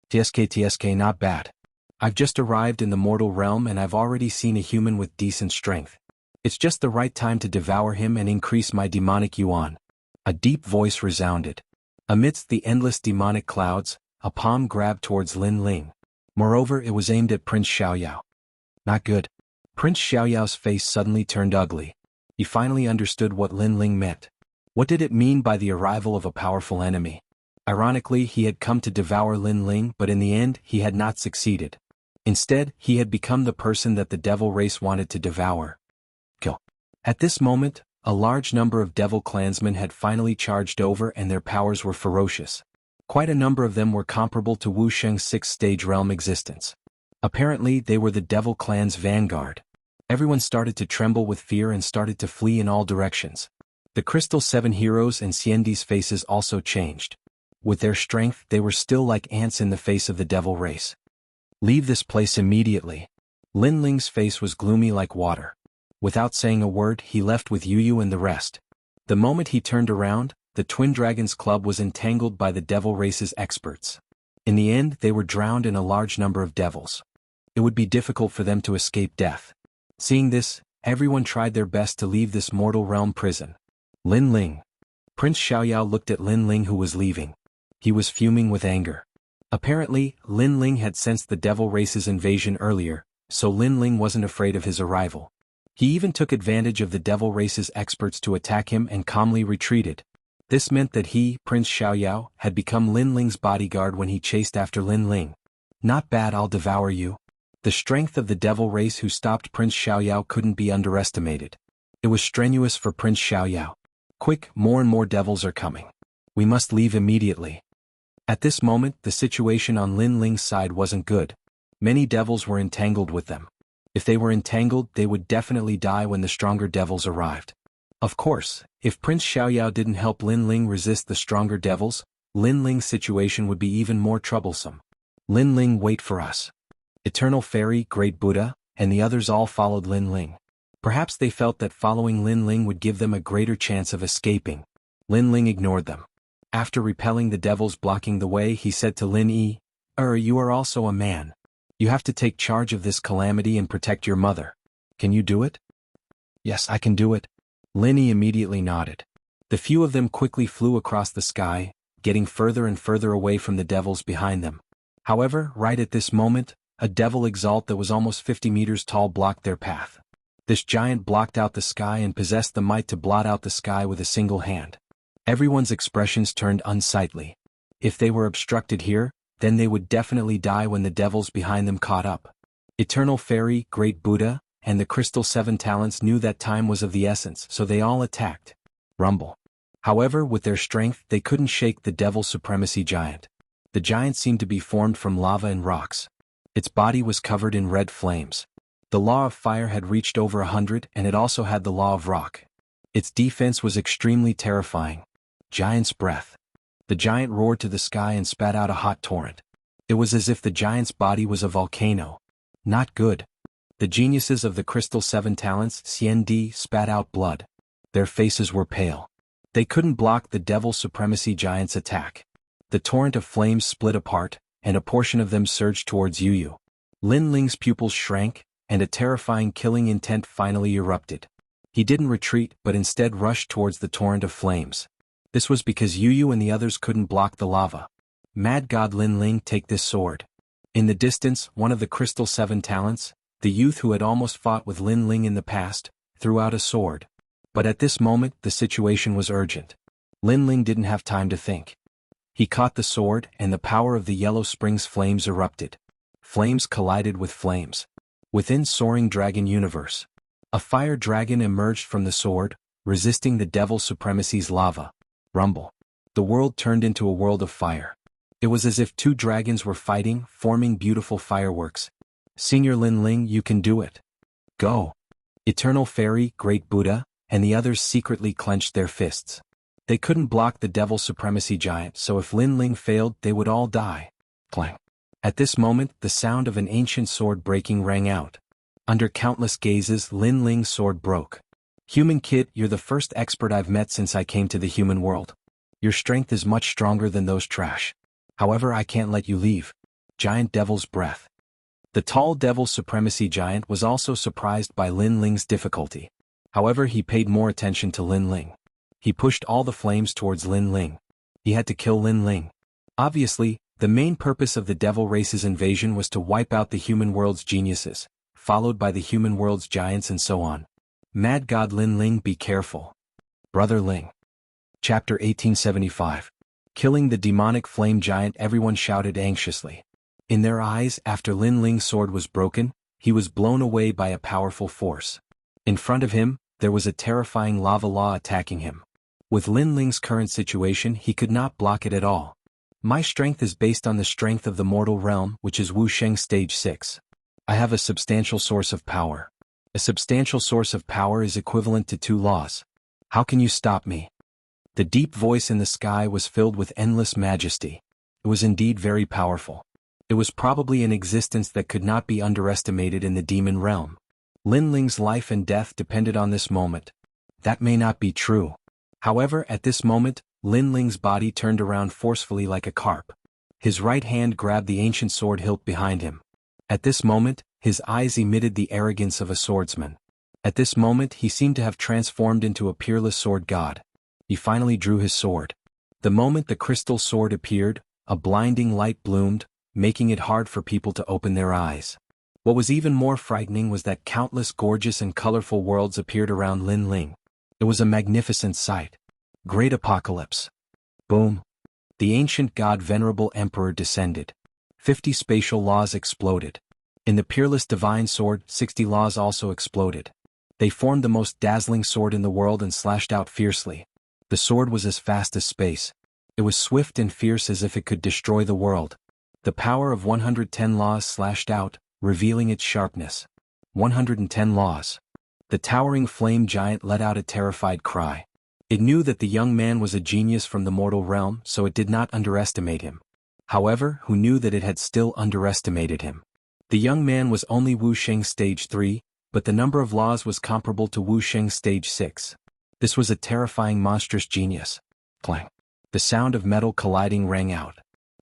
TSK not bad. I've just arrived in the mortal realm and I've already seen a human with decent strength. It's just the right time to devour him and increase my demonic yuan. A deep voice resounded. Amidst the endless demonic clouds, a palm grabbed towards Lin Ling. Moreover, it was aimed at Prince Xiaoyao. Not good. Prince Xiaoyao's face suddenly turned ugly. He finally understood what Lin Ling meant. What did it mean by the arrival of a powerful enemy? Ironically, he had come to devour Lin Ling, but in the end, he had not succeeded. Instead, he had become the person that the devil race wanted to devour. Kill. At this moment, a large number of devil clansmen had finally charged over and their powers were ferocious. Quite a number of them were comparable to Wu Sheng's 6th-stage realm existence. Apparently, they were the devil clan's vanguard. Everyone started to tremble with fear and started to flee in all directions. The Crystal Seven heroes and Xiandi's faces also changed. With their strength, they were still like ants in the face of the devil race. Leave this place immediately. Lin Ling's face was gloomy like water. Without saying a word, he left with Yu and the rest. The moment he turned around, the Twin Dragons Club was entangled by the devil race's experts. In the end, they were drowned in a large number of devils. It would be difficult for them to escape death. Seeing this, everyone tried their best to leave this mortal realm prison. Lin Ling. Prince Xiaoyao looked at Lin Ling who was leaving. He was fuming with anger. Apparently, Lin Ling had sensed the devil race's invasion earlier, so Lin Ling wasn't afraid of his arrival. He even took advantage of the devil race's experts to attack him and calmly retreated. This meant that he, Prince Xiaoyao, had become Lin Ling's bodyguard when he chased after Lin Ling. Not bad, I'll devour you. The strength of the devil race who stopped Prince Xiaoyao couldn't be underestimated. It was strenuous for Prince Xiaoyao. Quick, more and more devils are coming. We must leave immediately. At this moment, the situation on Lin Ling's side wasn't good. Many devils were entangled with them. If they were entangled, they would definitely die when the stronger devils arrived. Of course, if Prince Xiaoyao didn't help Lin Ling resist the stronger devils, Lin Ling's situation would be even more troublesome. Lin Ling, wait for us. Eternal Fairy, Great Buddha, and the others all followed Lin Ling. Perhaps they felt that following Lin Ling would give them a greater chance of escaping. Lin Ling ignored them. After repelling the devils blocking the way, he said to Lin Yi, You are also a man. You have to take charge of this calamity and protect your mother. Can you do it? Yes, I can do it. Lin Yi immediately nodded. The few of them quickly flew across the sky, getting further and further away from the devils behind them. However, right at this moment, a devil exalt that was almost 50 meters tall blocked their path. This giant blocked out the sky and possessed the might to blot out the sky with a single hand. Everyone's expressions turned unsightly. If they were obstructed here, then they would definitely die when the devils behind them caught up. Eternal Fairy, Great Buddha, and the Crystal Seven Talents knew that time was of the essence, so they all attacked. Rumble. However, with their strength, they couldn't shake the Devil Supremacy Giant. The giant seemed to be formed from lava and rocks. Its body was covered in red flames. The law of fire had reached over 100, and it also had the law of rock. Its defense was extremely terrifying. Giant's breath. The giant roared to the sky and spat out a hot torrent. It was as if the giant's body was a volcano. Not good. The geniuses of the Crystal Seven Talents, Xiandi, spat out blood. Their faces were pale. They couldn't block the Devil Supremacy Giant's attack. The torrent of flames split apart, and a portion of them surged towards Yu. Lin Ling's pupils shrank, and a terrifying killing intent finally erupted. He didn't retreat but instead rushed towards the torrent of flames. This was because Yu and the others couldn't block the lava. Mad God Lin Ling, take this sword. In the distance, one of the Crystal Seven Talents, the youth who had almost fought with Lin Ling in the past, threw out a sword. But at this moment the situation was urgent. Lin Ling didn't have time to think. He caught the sword and the power of the Yellow Springs flames erupted. Flames collided with flames. Within Soaring Dragon Universe, a fire dragon emerged from the sword, resisting the Devil Supremacy's lava. Rumble. The world turned into a world of fire. It was as if two dragons were fighting, forming beautiful fireworks. Senior Lin Ling, you can do it. Go. Eternal Fairy, Great Buddha, and the others secretly clenched their fists. They couldn't block the Devil Supremacy Giant, so if Lin Ling failed, they would all die. Clang. At this moment, the sound of an ancient sword breaking rang out. Under countless gazes, Lin Ling's sword broke. Human kid, you're the first expert I've met since I came to the human world. Your strength is much stronger than those trash. However, I can't let you leave. Giant Devil's Breath. The tall Devil Supremacy Giant was also surprised by Lin Ling's difficulty. However, he paid more attention to Lin Ling. He pushed all the flames towards Lin Ling. He had to kill Lin Ling. Obviously, the main purpose of the Devil Race's invasion was to wipe out the human world's geniuses, followed by the human world's giants and so on. Mad God Lin Ling, be careful. Brother Ling. Chapter 1875. Killing the demonic flame giant, everyone shouted anxiously. In their eyes, after Lin Ling's sword was broken, he was blown away by a powerful force. In front of him, there was a terrifying lava law attacking him. With Lin Ling's current situation, he could not block it at all. My strength is based on the strength of the mortal realm, which is Wuxia Stage 6. I have a substantial source of power. A substantial source of power is equivalent to 2 laws. How can you stop me? The deep voice in the sky was filled with endless majesty. It was indeed very powerful. It was probably an existence that could not be underestimated in the demon realm. Lin Ling's life and death depended on this moment. That may not be true. However, at this moment, Lin Ling's body turned around forcefully like a carp. His right hand grabbed the ancient sword hilt behind him. At this moment, his eyes emitted the arrogance of a swordsman. At this moment, he seemed to have transformed into a peerless sword god. He finally drew his sword. The moment the crystal sword appeared, a blinding light bloomed, making it hard for people to open their eyes. What was even more frightening was that countless gorgeous and colorful worlds appeared around Lin Ling. It was a magnificent sight. Great apocalypse. Boom. The ancient god Venerable Emperor descended. 50 spatial laws exploded. In the peerless divine sword, 60 laws also exploded. They formed the most dazzling sword in the world and slashed out fiercely. The sword was as fast as space. It was swift and fierce as if it could destroy the world. The power of 110 laws slashed out, revealing its sharpness. 110 laws. The towering flame giant let out a terrified cry. It knew that the young man was a genius from the mortal realm, so it did not underestimate him. However, who knew that it had still underestimated him? The young man was only Wuxia Stage 3, but the number of laws was comparable to Wuxia Stage 6. This was a terrifying monstrous genius. Clang. The sound of metal colliding rang out.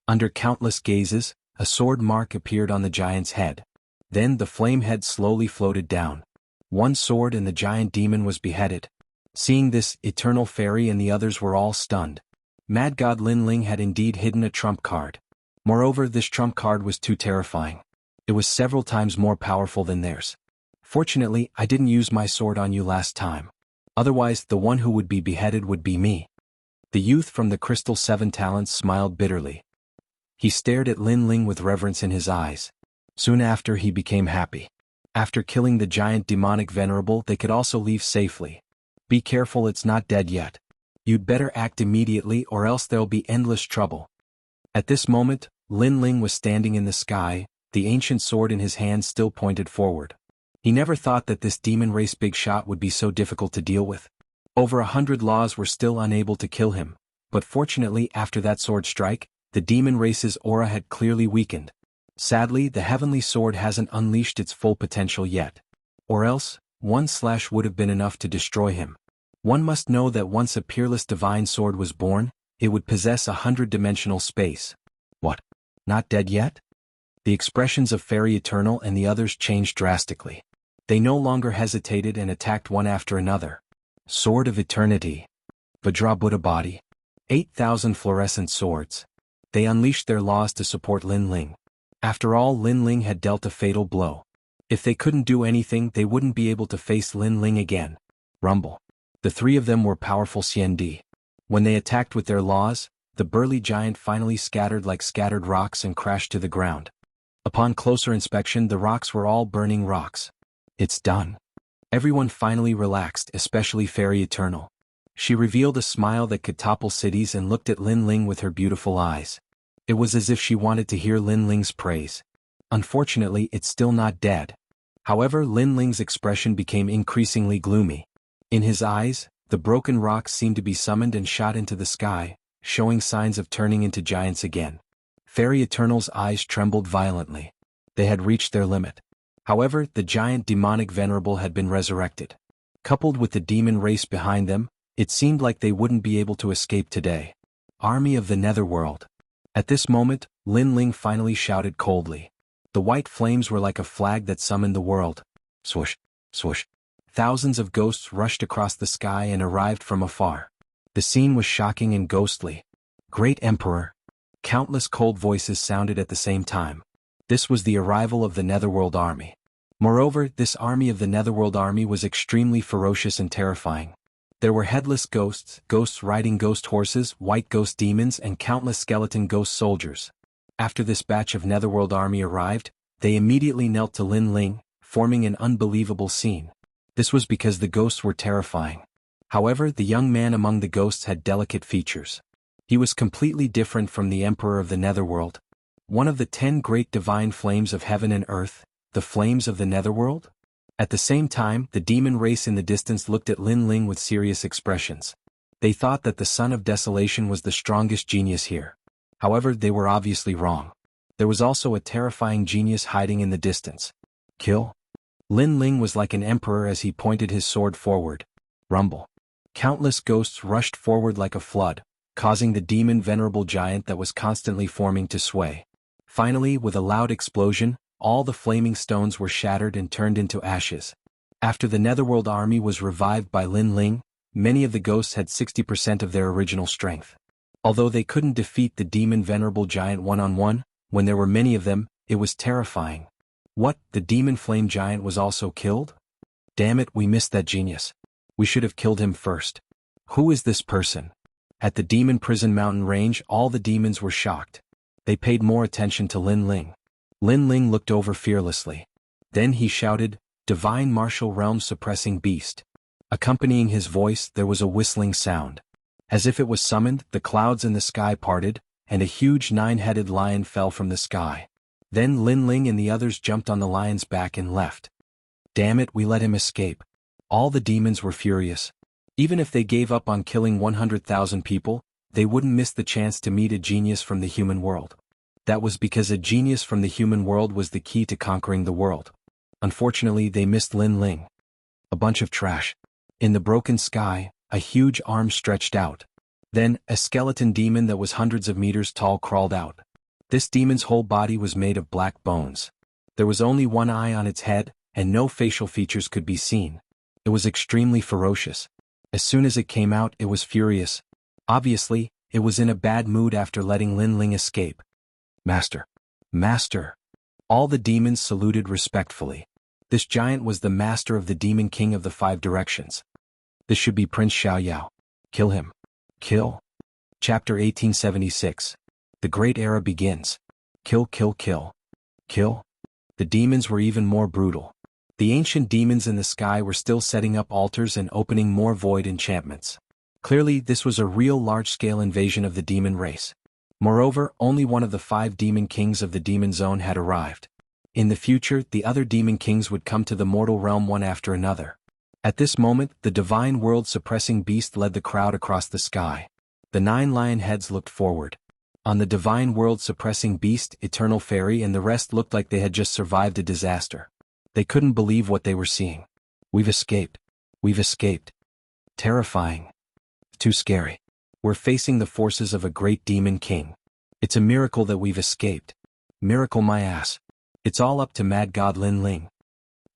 Under countless gazes, a sword mark appeared on the giant's head. Then the flame head slowly floated down. One sword and the giant demon was beheaded. Seeing this, Eternal Fairy and the others were all stunned. Mad God Lin Ling had indeed hidden a trump card. Moreover, this trump card was too terrifying. It was several times more powerful than theirs. Fortunately, I didn't use my sword on you last time. Otherwise, the one who would be beheaded would be me. The youth from the Crystal Seven Talents smiled bitterly. He stared at Lin Ling with reverence in his eyes. Soon after, he became happy. After killing the giant demonic Venerable, they could also leave safely. Be careful, it's not dead yet. You'd better act immediately or else there'll be endless trouble. At this moment, Lin Ling was standing in the sky, the ancient sword in his hand still pointed forward. He never thought that this demon race big shot would be so difficult to deal with. Over 100 laws were still unable to kill him, but fortunately after that sword strike, the demon race's aura had clearly weakened. Sadly, the heavenly sword hasn't unleashed its full potential yet. Or else, one slash would have been enough to destroy him. One must know that once a peerless divine sword was born, it would possess 100-dimensional space. What? Not dead yet? The expressions of Fairy Eternal and the others changed drastically. They no longer hesitated and attacked one after another. Sword of Eternity. Vajra Buddha Body. 8,000 fluorescent swords. They unleashed their laws to support Lin Ling. After all, Lin Ling had dealt a fatal blow. If they couldn't do anything, they wouldn't be able to face Lin Ling again. Rumble. The three of them were powerful Xiandi. When they attacked with their laws, the burly giant finally scattered like scattered rocks and crashed to the ground. Upon closer inspection, the rocks were all burning rocks. It's done. Everyone finally relaxed, especially Fairy Eternal. She revealed a smile that could topple cities and looked at Lin Ling with her beautiful eyes. It was as if she wanted to hear Lin Ling's praise. Unfortunately, it's still not dead. However, Lin Ling's expression became increasingly gloomy. In his eyes, the broken rocks seemed to be summoned and shot into the sky, showing signs of turning into giants again. Fairy Eternal's eyes trembled violently. They had reached their limit. However, the giant demonic venerable had been resurrected. Coupled with the demon race behind them, it seemed like they wouldn't be able to escape today. Army of the Netherworld. At this moment, Lin Ling finally shouted coldly. The white flames were like a flag that summoned the world. Swoosh, swoosh. Thousands of ghosts rushed across the sky and arrived from afar. The scene was shocking and ghostly. Great Emperor. Countless cold voices sounded at the same time. This was the arrival of the Netherworld army. Moreover, this army of the Netherworld army was extremely ferocious and terrifying. There were headless ghosts, ghosts riding ghost horses, white ghost demons, and countless skeleton ghost soldiers. After this batch of Netherworld army arrived, they immediately knelt to Lin Ling, forming an unbelievable scene. This was because the ghosts were terrifying. However, the young man among the ghosts had delicate features. He was completely different from the Emperor of the Netherworld. One of the 10 great divine flames of heaven and earth, the flames of the Netherworld? At the same time, the demon race in the distance looked at Lin Ling with serious expressions. They thought that the Son of Desolation was the strongest genius here. However, they were obviously wrong. There was also a terrifying genius hiding in the distance. Kill? Lin Ling was like an emperor as he pointed his sword forward. Rumble. Countless ghosts rushed forward like a flood, causing the demon venerable giant that was constantly forming to sway. Finally, with a loud explosion, all the flaming stones were shattered and turned into ashes. After the Netherworld army was revived by Lin Ling, many of the ghosts had 60% of their original strength. Although they couldn't defeat the demon venerable giant one-on-one, when there were many of them, it was terrifying. What, the demon flame giant was also killed? Damn it, we missed that genius. We should have killed him first. Who is this person? At the demon prison mountain range, all the demons were shocked. They paid more attention to Lin Ling. Lin Ling looked over fearlessly. Then he shouted, "Divine martial realm suppressing beast." Accompanying his voice, there was a whistling sound. As if it was summoned, the clouds in the sky parted, and a huge 9-headed lion fell from the sky. Then Lin Ling and the others jumped on the lion's back and left. Damn it, we let him escape. All the demons were furious. Even if they gave up on killing 100,000 people, they wouldn't miss the chance to meet a genius from the human world. That was because a genius from the human world was the key to conquering the world. Unfortunately, they missed Lin Ling. A bunch of trash. In the broken sky, a huge arm stretched out. Then, a skeleton demon that was hundreds of meters tall crawled out. This demon's whole body was made of black bones. There was only one eye on its head, and no facial features could be seen. It was extremely ferocious. As soon as it came out, it was furious. Obviously, it was in a bad mood after letting Lin Ling escape. Master. Master. All the demons saluted respectfully. This giant was the master of the demon king of the 5 directions. This should be Prince Xiaoyao. Kill him. Kill. Chapter 1876. The Great Era begins. Kill, kill, kill. Kill. The demons were even more brutal. The ancient demons in the sky were still setting up altars and opening more void enchantments. Clearly, this was a real large-scale invasion of the demon race. Moreover, only one of the 5 demon kings of the demon zone had arrived. In the future, the other demon kings would come to the mortal realm one after another. At this moment, the divine world-suppressing beast led the crowd across the sky. The 9 lion heads looked forward. On the divine world-suppressing beast, Eternal Fairy and the rest looked like they had just survived a disaster. They couldn't believe what they were seeing. We've escaped. We've escaped. Terrifying. Too scary. We're facing the forces of a great demon king. It's a miracle that we've escaped. Miracle my ass. It's all up to Mad God Lin Ling.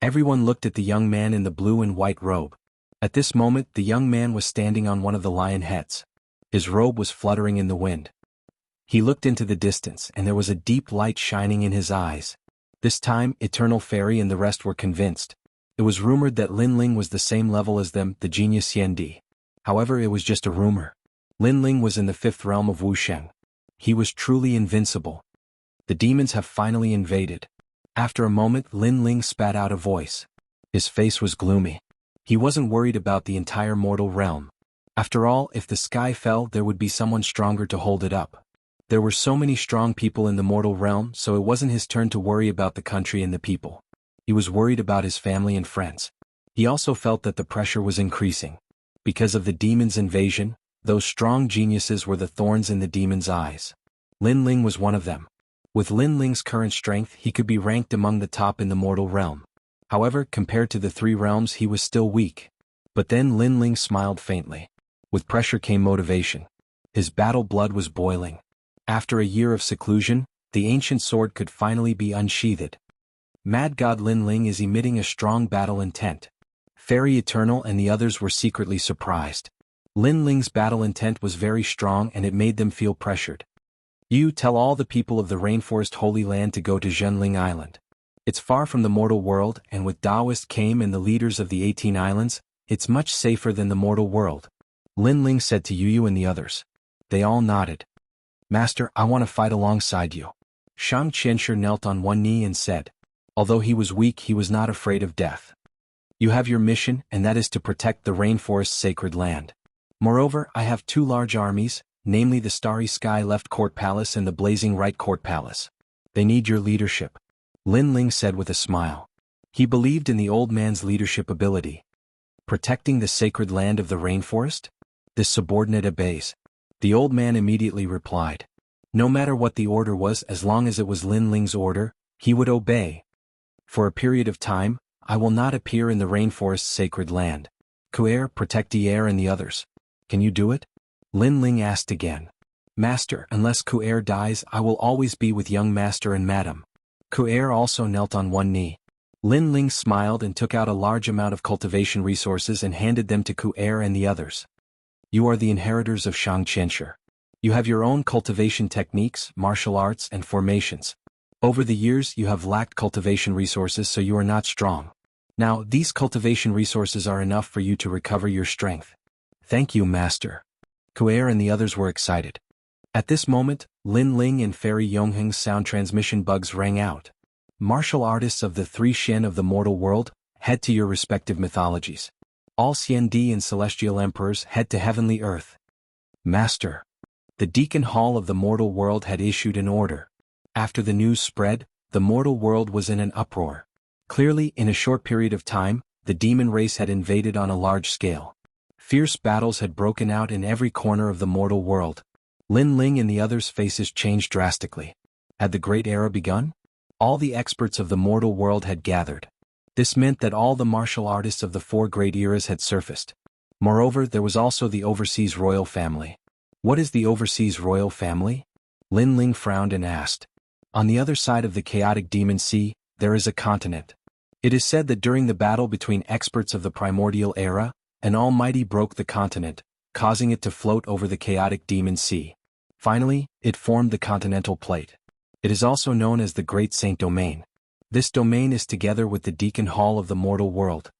Everyone looked at the young man in the blue and white robe. At this moment, the young man was standing on one of the lion heads. His robe was fluttering in the wind. He looked into the distance, and there was a deep light shining in his eyes. This time, Eternal Fairy and the rest were convinced. It was rumored that Lin Ling was the same level as them, the genius Xiandi. However, it was just a rumor. Lin Ling was in the 5th realm of Wuxia. He was truly invincible. The demons have finally invaded. After a moment, Lin Ling spat out a voice. His face was gloomy. He wasn't worried about the entire mortal realm. After all, if the sky fell, there would be someone stronger to hold it up. There were so many strong people in the mortal realm, so it wasn't his turn to worry about the country and the people. He was worried about his family and friends. He also felt that the pressure was increasing. Because of the demon's invasion, those strong geniuses were the thorns in the demon's eyes. Lin Ling was one of them. With Lin Ling's current strength, he could be ranked among the top in the mortal realm. However, compared to the 3 realms, he was still weak. But then Lin Ling smiled faintly. With pressure came motivation. His battle blood was boiling. After a year of seclusion, the ancient sword could finally be unsheathed. Mad God Lin Ling is emitting a strong battle intent. Fairy Eternal and the others were secretly surprised. Lin Ling's battle intent was very strong and it made them feel pressured. You tell all the people of the Rainforest Holy Land to go to Zhenling Island. It's far from the mortal world, and with Taoist came and the leaders of the 18 islands, it's much safer than the mortal world. Lin Ling said to Yu and the others. They all nodded. Master, I want to fight alongside you. Xianxia knelt on one knee and said. Although he was weak, he was not afraid of death. You have your mission, and that is to protect the rainforest's sacred land. Moreover, I have 2 large armies, namely the Starry Sky Left Court Palace and the Blazing Right Court Palace. They need your leadership. Lin Ling said with a smile. He believed in the old man's leadership ability. Protecting the sacred land of the rainforest? This subordinate obeys. The old man immediately replied. No matter what the order was, as long as it was Lin Ling's order, he would obey. For a period of time, I will not appear in the rainforest's sacred land. Kuer, protect the air and the others. Can you do it? Lin Ling asked again. Master, unless Kuer dies, I will always be with young master and madam. Kuer also knelt on one knee. Lin Ling smiled and took out a large amount of cultivation resources and handed them to Kuer and the others. You are the inheritors of Xianxia. You have your own cultivation techniques, martial arts, and formations. Over the years, you have lacked cultivation resources, so you are not strong. Now, these cultivation resources are enough for you to recover your strength. Thank you, Master. Kuer and the others were excited. At this moment, Lin Ling and Fairy Yongheng's sound transmission bugs rang out. Martial artists of the 3 Shen of the mortal world, head to your respective mythologies. All Xiandi and Celestial Emperors, head to Heavenly Earth. Master. The Deacon Hall of the mortal world had issued an order. After the news spread, the mortal world was in an uproar. Clearly, in a short period of time, the demon race had invaded on a large scale. Fierce battles had broken out in every corner of the mortal world. Lin Ling and the others' faces changed drastically. Had the Great Era begun? All the experts of the mortal world had gathered. This meant that all the martial artists of the 4 great eras had surfaced. Moreover, there was also the Overseas Royal Family. What is the Overseas Royal Family? Lin Ling frowned and asked. On the other side of the chaotic demon sea, there is a continent. It is said that during the battle between experts of the primordial era, an almighty broke the continent, causing it to float over the chaotic demon sea. Finally, it formed the continental plate. It is also known as the Great Saint Domain. This domain is together with the Deacon Hall of the mortal world.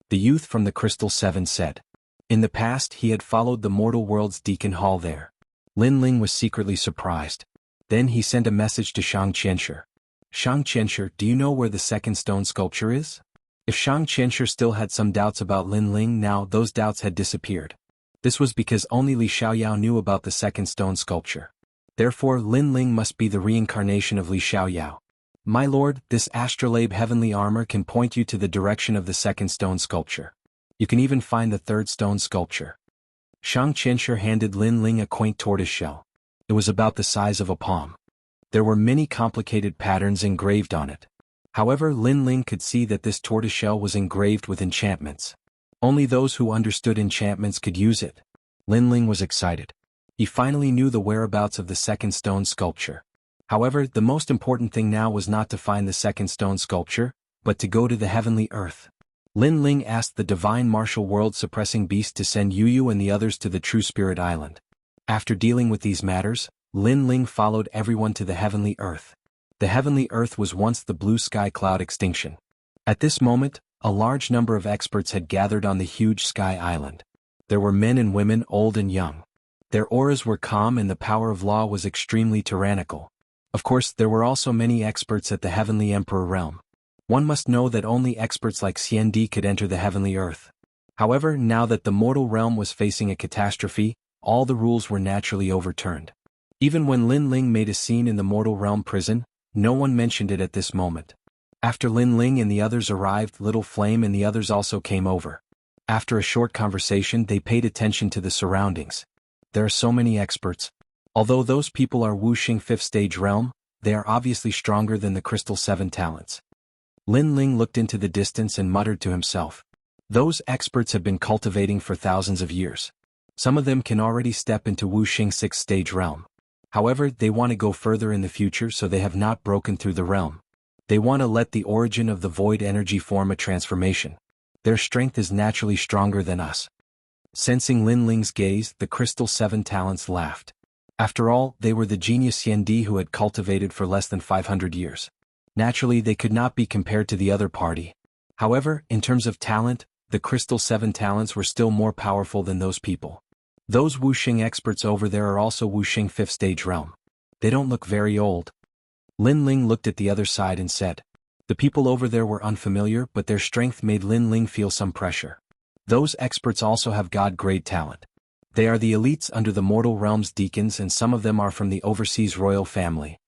The youth from the Crystal Seven said. In the past, he had followed the mortal world's Deacon Hall there. Lin Ling was secretly surprised. Then he sent a message to Xianxia. Xianxia, do you know where the 2nd stone sculpture is? If Xianxia still had some doubts about Lin Ling, now those doubts had disappeared. This was because only Li Xiaoyao knew about the 2nd stone sculpture. Therefore, Lin Ling must be the reincarnation of Li Xiaoyao. My lord, this astrolabe heavenly armor can point you to the direction of the 2nd stone sculpture. You can even find the 3rd stone sculpture. Xianxia handed Lin Ling a quaint tortoiseshell. It was about the size of a palm. There were many complicated patterns engraved on it. However, Lin Ling could see that this tortoiseshell was engraved with enchantments. Only those who understood enchantments could use it. Lin Ling was excited. He finally knew the whereabouts of the second stone sculpture. However, the most important thing now was not to find the second stone sculpture, but to go to the heavenly earth. Lin Ling asked the divine martial world-suppressing beast to send Yu and the others to the True Spirit Island. After dealing with these matters, Lin Ling followed everyone to the heavenly earth. The heavenly earth was once the blue sky cloud extinction. At this moment, a large number of experts had gathered on the huge sky island. There were men and women, old and young. Their auras were calm and the power of law was extremely tyrannical. Of course, there were also many experts at the heavenly emperor realm. One must know that only experts like Xianxia could enter the heavenly earth. However, now that the mortal realm was facing a catastrophe, all the rules were naturally overturned. Even when Lin Ling made a scene in the mortal realm prison, no one mentioned it at this moment. After Lin Ling and the others arrived, Little Flame and the others also came over. After a short conversation, they paid attention to the surroundings. There are so many experts. Although those people are Wuxia 5th stage realm, they are obviously stronger than the Crystal 7 talents. Lin Ling looked into the distance and muttered to himself. Those experts have been cultivating for thousands of years. Some of them can already step into Wuxia 6th stage realm. However, they want to go further in the future, so they have not broken through the realm. They want to let the origin of the void energy form a transformation. Their strength is naturally stronger than us. Sensing Lin Ling's gaze, the Crystal 7 talents laughed. After all, they were the genius Xiandi who had cultivated for less than 500 years. Naturally, they could not be compared to the other party. However, in terms of talent, the Crystal 7 talents were still more powerful than those people. Those Wuxia experts over there are also Wuxia 5th stage realm. They don't look very old. Lin Ling looked at the other side and said. The people over there were unfamiliar, but their strength made Lin Ling feel some pressure. Those experts also have god-grade talent. They are the elites under the mortal realm's deacons, and some of them are from the overseas royal family.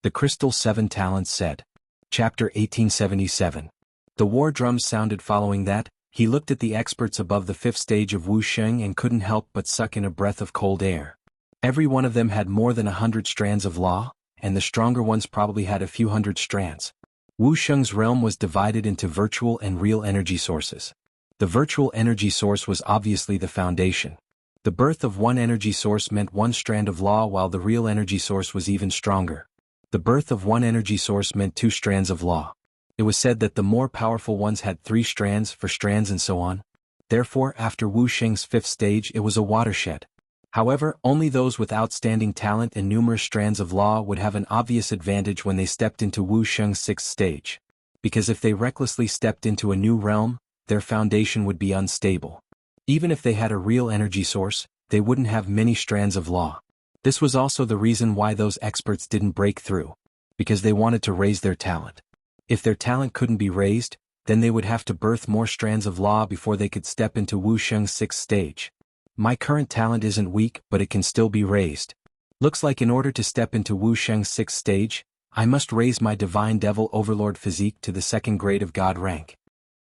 The Crystal 7 talents said. Chapter 1877. The war drums sounded. Following that, he looked at the experts above the 5th stage of Wuxia and couldn't help but suck in a breath of cold air. Every one of them had more than 100 strands of law, and the stronger ones probably had a few hundred strands. Wuxia's realm was divided into virtual and real energy sources. The virtual energy source was obviously the foundation. The birth of one energy source meant one strand of law, while the real energy source was even stronger. The birth of one energy source meant 2 strands of law. It was said that the more powerful ones had 3 strands, 4 strands, and so on. Therefore, after Wuxia's 5th stage, it was a watershed. However, only those with outstanding talent and numerous strands of law would have an obvious advantage when they stepped into Wuxia's 6th stage. Because if they recklessly stepped into a new realm, their foundation would be unstable. Even if they had a real energy source, they wouldn't have many strands of law. This was also the reason why those experts didn't break through. Because they wanted to raise their talent. If their talent couldn't be raised, then they would have to birth more strands of law before they could step into Wuxia's 6th stage. My current talent isn't weak, but it can still be raised. Looks like in order to step into Wuxia's 6th stage, I must raise my Divine Devil Overlord physique to the 2nd grade of God rank.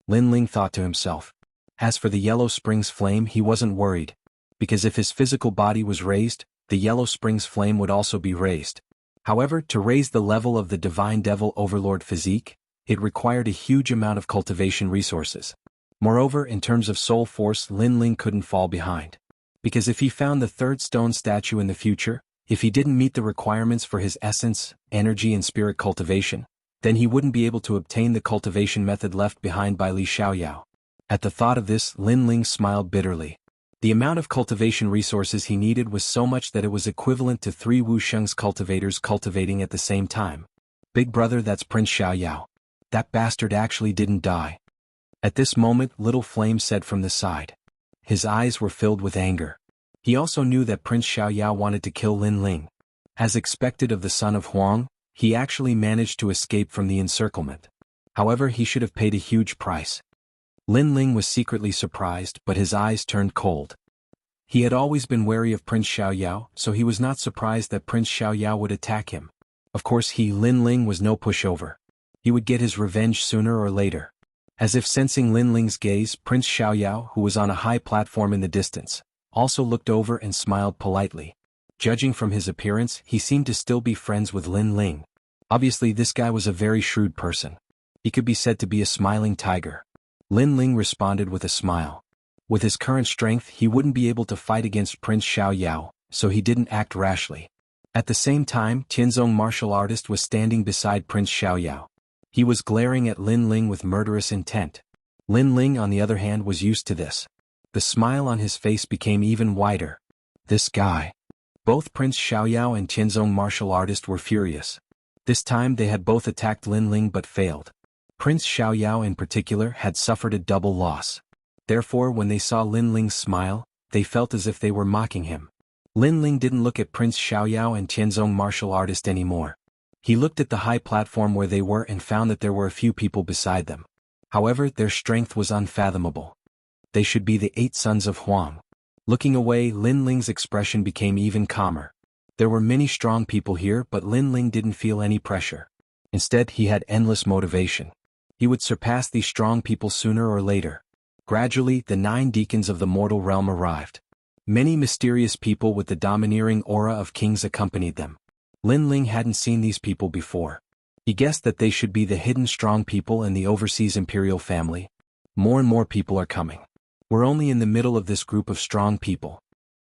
Lin Ling thought to himself. As for the Yellow Springs flame, he wasn't worried. Because if his physical body was raised, the Yellow Springs flame would also be raised. However, to raise the level of the Divine Devil Overlord physique, it required a huge amount of cultivation resources. Moreover, in terms of soul force, Lin Ling couldn't fall behind. Because if he found the 3rd stone statue in the future, if he didn't meet the requirements for his essence, energy and spirit cultivation, then he wouldn't be able to obtain the cultivation method left behind by Li Xiaoyao. At the thought of this, Lin Ling smiled bitterly. The amount of cultivation resources he needed was so much that it was equivalent to 3 Wuxia's cultivators cultivating at the same time. Big brother, that's Prince Xiaoyao. That bastard actually didn't die. At this moment, Little Flame said from the side. His eyes were filled with anger. He also knew that Prince Xiaoyao wanted to kill Lin Ling. As expected of the son of Huang, he actually managed to escape from the encirclement. However, he should have paid a huge price. Lin Ling was secretly surprised, but his eyes turned cold. He had always been wary of Prince Xiaoyao, so he was not surprised that Prince Xiaoyao would attack him. Of course, Lin Ling was no pushover. He would get his revenge sooner or later. As if sensing Lin Ling's gaze, Prince Xiaoyao, who was on a high platform in the distance, also looked over and smiled politely. Judging from his appearance, he seemed to still be friends with Lin Ling. Obviously, this guy was a very shrewd person. He could be said to be a smiling tiger. Lin Ling responded with a smile. With his current strength he wouldn't be able to fight against Prince Xiaoyao, so he didn't act rashly. At the same time, Tianzong martial artist was standing beside Prince Xiaoyao. He was glaring at Lin Ling with murderous intent. Lin Ling on the other hand was used to this. The smile on his face became even wider. This guy. Both Prince Xiaoyao and Tianzong martial artist were furious. This time they had both attacked Lin Ling but failed. Prince Xiaoyao in particular had suffered a double loss. Therefore when they saw Lin Ling's smile, they felt as if they were mocking him. Lin Ling didn't look at Prince Xiaoyao and Tianzong martial artist anymore. He looked at the high platform where they were and found that there were a few people beside them. However, their strength was unfathomable. They should be the 8 sons of Huang. Looking away, Lin Ling's expression became even calmer. There were many strong people here, but Lin Ling didn't feel any pressure. Instead, he had endless motivation. He would surpass these strong people sooner or later. Gradually, the 9 deacons of the mortal realm arrived. Many mysterious people with the domineering aura of kings accompanied them. Lin Ling hadn't seen these people before. He guessed that they should be the hidden strong people in the overseas imperial family. More and more people are coming. We're only in the middle of this group of strong people.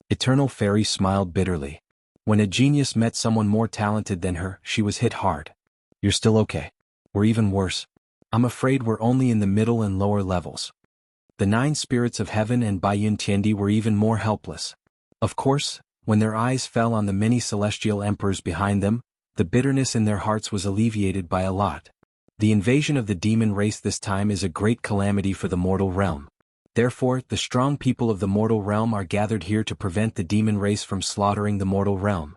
Eternal Fairy smiled bitterly. When a genius met someone more talented than her, she was hit hard. You're still okay. We're even worse. I'm afraid we're only in the middle and lower levels. The 9 spirits of heaven and Baiyun Tiandi were even more helpless. Of course, when their eyes fell on the many celestial emperors behind them, the bitterness in their hearts was alleviated by a lot. The invasion of the demon race this time is a great calamity for the mortal realm. Therefore, the strong people of the mortal realm are gathered here to prevent the demon race from slaughtering the mortal realm.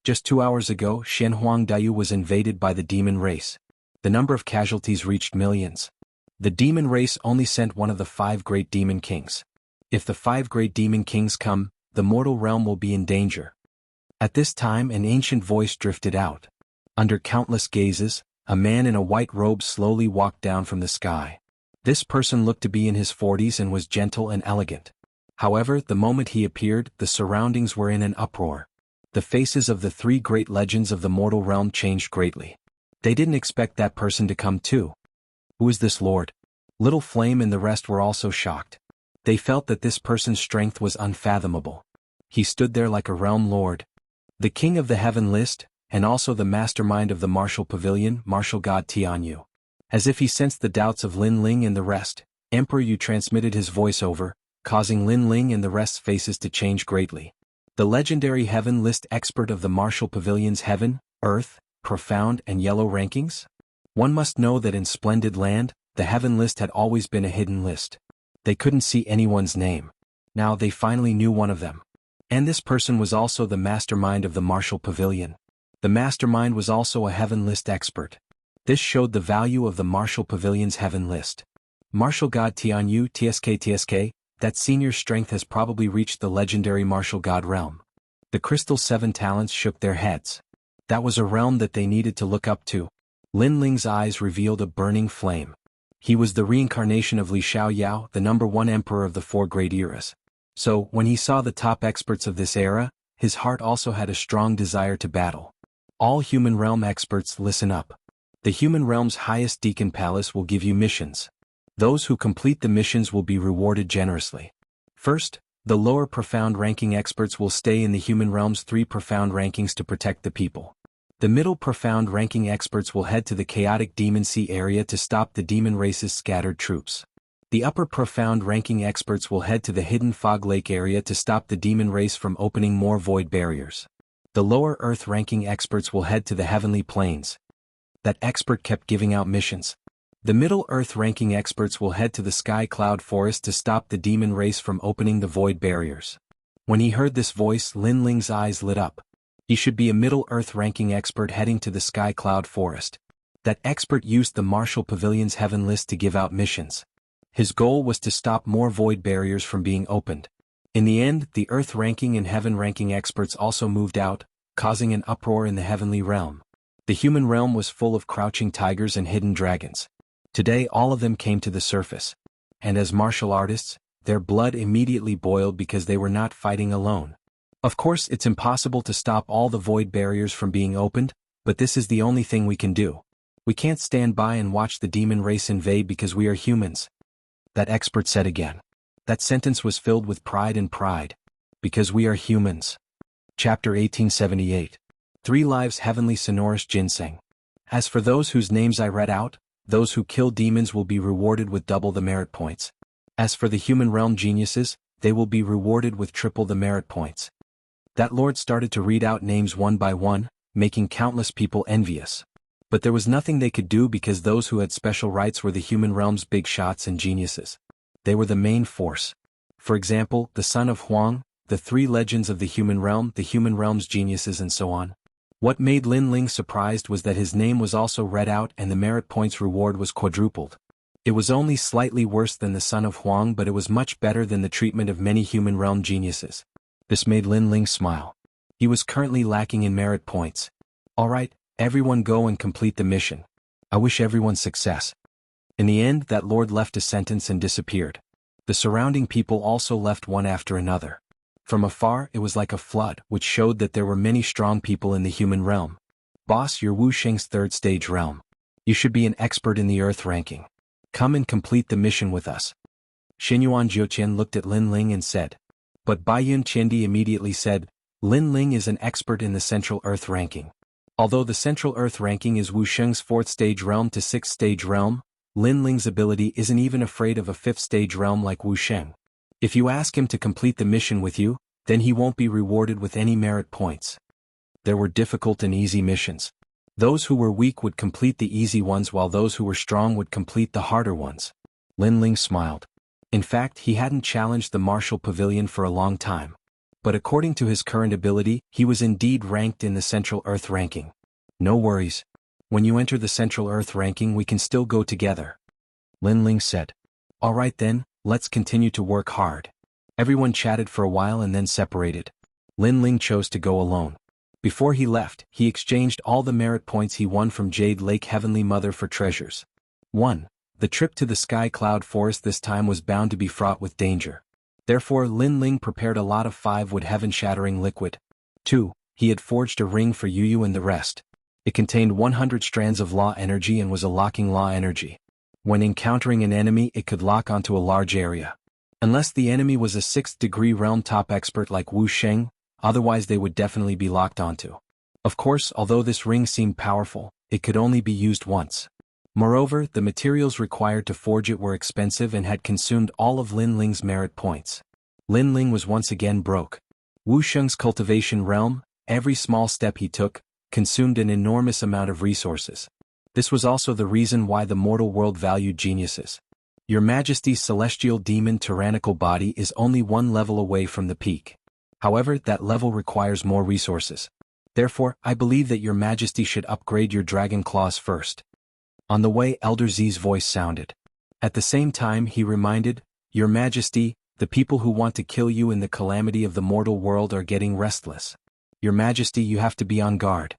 Just 2 hours ago, Shenhuang Dayu was invaded by the demon race. The number of casualties reached millions. The demon race only sent one of the 5 great demon kings. If the 5 great demon kings come, the mortal realm will be in danger. At this time an ancient voice drifted out. Under countless gazes, a man in a white robe slowly walked down from the sky. This person looked to be in his 40s and was gentle and elegant. However, the moment he appeared, the surroundings were in an uproar. The faces of the 3 great legends of the mortal realm changed greatly. They didn't expect that person to come too. Who is this lord? Little Flame and the rest were also shocked. They felt that this person's strength was unfathomable. He stood there like a realm lord. The king of the heaven list, and also the mastermind of the martial pavilion, martial god Tianyu. As if he sensed the doubts of Lin Ling and the rest, Emperor Yu transmitted his voice over, causing Lin Ling and the rest's faces to change greatly. The legendary heaven list expert of the martial pavilion's heaven, earth, profound and yellow rankings? One must know that in Splendid Land, the heaven list had always been a hidden list. They couldn't see anyone's name. Now they finally knew one of them. And this person was also the mastermind of the martial pavilion. The mastermind was also a heaven list expert. This showed the value of the martial pavilion's heaven list. Martial god Tianyu TSK, that senior strength has probably reached the legendary martial god realm. The Crystal 7 talents shook their heads. That was a realm that they needed to look up to. Lin Ling's eyes revealed a burning flame. He was the reincarnation of Li Xiaoyao, the #1 emperor of the 4 great eras. So, when he saw the top experts of this era, his heart also had a strong desire to battle. All human realm experts, listen up. The human realm's highest deacon palace will give you missions. Those who complete the missions will be rewarded generously. First, the lower profound ranking experts will stay in the human realm's 3 profound rankings to protect the people. The middle profound ranking experts will head to the chaotic demon sea area to stop the demon race's scattered troops. The upper profound ranking experts will head to the hidden fog lake area to stop the demon race from opening more void barriers. The lower earth ranking experts will head to the heavenly plains. That expert kept giving out missions. The middle earth ranking experts will head to the sky cloud forest to stop the demon race from opening the void barriers. When he heard this voice, Lin Ling's eyes lit up. He should be a middle earth ranking expert heading to the sky cloud forest. That expert used the martial pavilion's heaven list to give out missions. His goal was to stop more void barriers from being opened. In the end, the earth ranking and heaven ranking experts also moved out, causing an uproar in the heavenly realm. The human realm was full of crouching tigers and hidden dragons. Today all of them came to the surface. And as martial artists, their blood immediately boiled because they were not fighting alone. Of course, it's impossible to stop all the void barriers from being opened, but this is the only thing we can do. We can't stand by and watch the demon race invade because we are humans. that expert said again. That sentence was filled with pride and pride. Because we are humans. Chapter 1878. 3 Lives Heavenly Sonorous Ginseng. As for those whose names I read out, those who kill demons will be rewarded with double the merit points. As for the human realm geniuses, they will be rewarded with triple the merit points. That lord started to read out names one by one, making countless people envious. But there was nothing they could do because those who had special rights were the human realm's big shots and geniuses. They were the main force. For example, the son of Huang, the 3 legends of the human realm's geniuses and so on. What made Lin Ling surprised was that his name was also read out and the merit points reward was quadrupled. It was only slightly worse than the son of Huang, but it was much better than the treatment of many human realm geniuses. This made Lin Ling smile. He was currently lacking in merit points. Alright, everyone go and complete the mission. I wish everyone success. In the end, that lord left a sentence and disappeared. The surrounding people also left one after another. From afar, it was like a flood, which showed that there were many strong people in the human realm. Boss, you're Wuxia's 3rd stage realm. You should be an expert in the earth ranking. Come and complete the mission with us. Xinyuan Jiuqian looked at Lin Ling and said. But Baiyun Qiandi immediately said, Lin Ling is an expert in the Central Earth ranking. Although the Central Earth ranking is Wuxia's 4th stage realm to 6th stage realm, Lin Ling's ability isn't even afraid of a 5th stage realm like Wuxian. If you ask him to complete the mission with you, then he won't be rewarded with any merit points. There were difficult and easy missions. Those who were weak would complete the easy ones while those who were strong would complete the harder ones. Lin Ling smiled. In fact, he hadn't challenged the martial pavilion for a long time. But according to his current ability, he was indeed ranked in the Central Earth ranking. No worries. When you enter the Central Earth ranking we can still go together. Lin Ling said. Alright then, let's continue to work hard. Everyone chatted for a while and then separated. Lin Ling chose to go alone. Before he left, he exchanged all the merit points he won from Jade Lake Heavenly Mother for treasures. 1. The trip to the Sky Cloud Forest this time was bound to be fraught with danger. Therefore Lin Ling prepared a lot of 5-wood heaven-shattering liquid. 2. He had forged a ring for Yu and the rest. It contained 100 strands of law energy and was a locking law energy. When encountering an enemy it could lock onto a large area. Unless the enemy was a 6th degree realm top expert like Wu Sheng, otherwise they would definitely be locked onto. Of course, although this ring seemed powerful, it could only be used once. Moreover, the materials required to forge it were expensive and had consumed all of Lin Ling's merit points. Lin Ling was once again broke. Wu Sheng's cultivation realm, every small step he took, consumed an enormous amount of resources. This was also the reason why the mortal world valued geniuses. Your Majesty's celestial demon tyrannical body is only 1 level away from the peak. However, that level requires more resources. Therefore, I believe that your Majesty should upgrade your dragon claws first. On the way, Elder Z's voice sounded. At the same time he reminded, Your Majesty, the people who want to kill you in the calamity of the mortal world are getting restless. Your Majesty, you have to be on guard.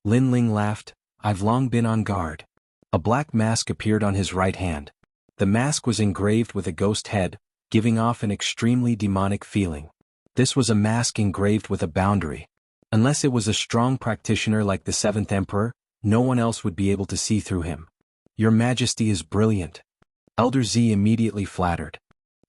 Lin Ling laughed. I've long been on guard. A black mask appeared on his right hand. The mask was engraved with a ghost head, giving off an extremely demonic feeling. This was a mask engraved with a boundary. Unless it was a strong practitioner like the 7th Emperor, no one else would be able to see through him. Your Majesty is brilliant. Elder Z immediately flattered.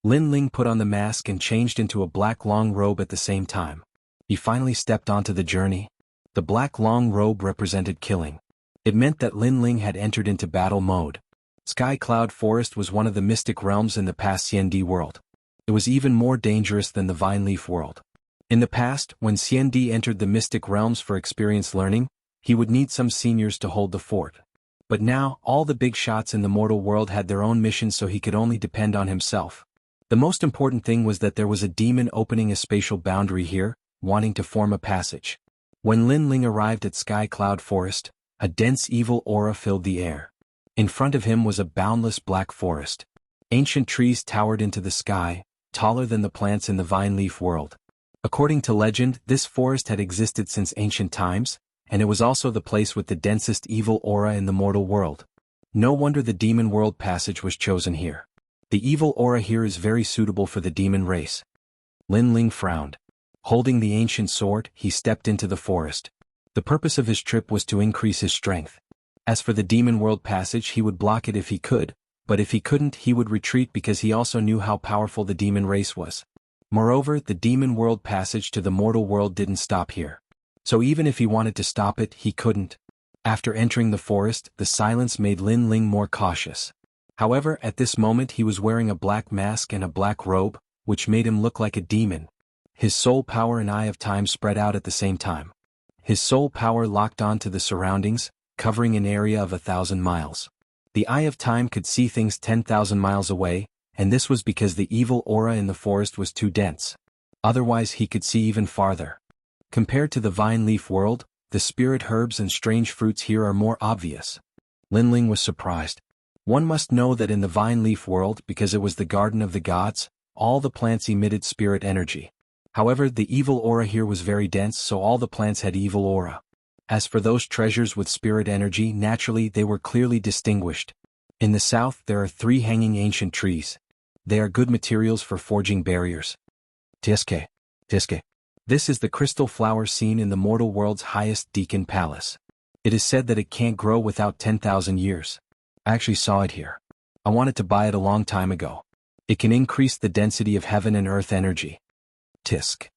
Lin Ling put on the mask and changed into a black long robe at the same time. He finally stepped onto the journey. The black long robe represented killing. It meant that Lin Ling had entered into battle mode. Sky Cloud Forest was one of the mystic realms in the past Xiandi world. It was even more dangerous than the Vine Leaf world. In the past, when Xiandi entered the mystic realms for experience learning, he would need some seniors to hold the fort. But now, all the big shots in the mortal world had their own missions, so he could only depend on himself. The most important thing was that there was a demon opening a spatial boundary here, wanting to form a passage. When Lin Ling arrived at Sky Cloud Forest, a dense evil aura filled the air. In front of him was a boundless black forest. Ancient trees towered into the sky, taller than the plants in the Vine Leaf world. According to legend, this forest had existed since ancient times, and it was also the place with the densest evil aura in the mortal world. No wonder the demon world passage was chosen here. The evil aura here is very suitable for the demon race. Lin Ling frowned. Holding the ancient sword, he stepped into the forest. The purpose of his trip was to increase his strength. As for the demon world passage, he would block it if he could, But if he couldn't, he would retreat because he also knew how powerful the demon race was. Moreover, the demon world passage to the mortal world didn't stop here. So even if he wanted to stop it, he couldn't. After entering the forest, the silence made Lin Ling more cautious. However, at this moment he was wearing a black mask and a black robe, which made him look like a demon. His soul power and Eye of Time spread out at the same time. His soul power locked onto the surroundings, covering an area of 1,000 miles. The Eye of Time could see things 10,000 miles away, and this was because the evil aura in the forest was too dense. Otherwise he could see even farther. Compared to the vine leaf world, the spirit herbs and strange fruits here are more obvious. Lin Ling was surprised. One must know that in the vine leaf world, because it was the garden of the gods, all the plants emitted spirit energy. However, the evil aura here was very dense, so all the plants had evil aura. As for those treasures with spirit energy, naturally they were clearly distinguished. In the south there are 3 hanging ancient trees. They are good materials for forging barriers. Tiske. This is the crystal flower seen in the mortal world's highest deacon palace. It is said that it can't grow without 10,000 years. I actually saw it here. I wanted to buy it a long time ago. It can increase the density of heaven and earth energy. Tisk.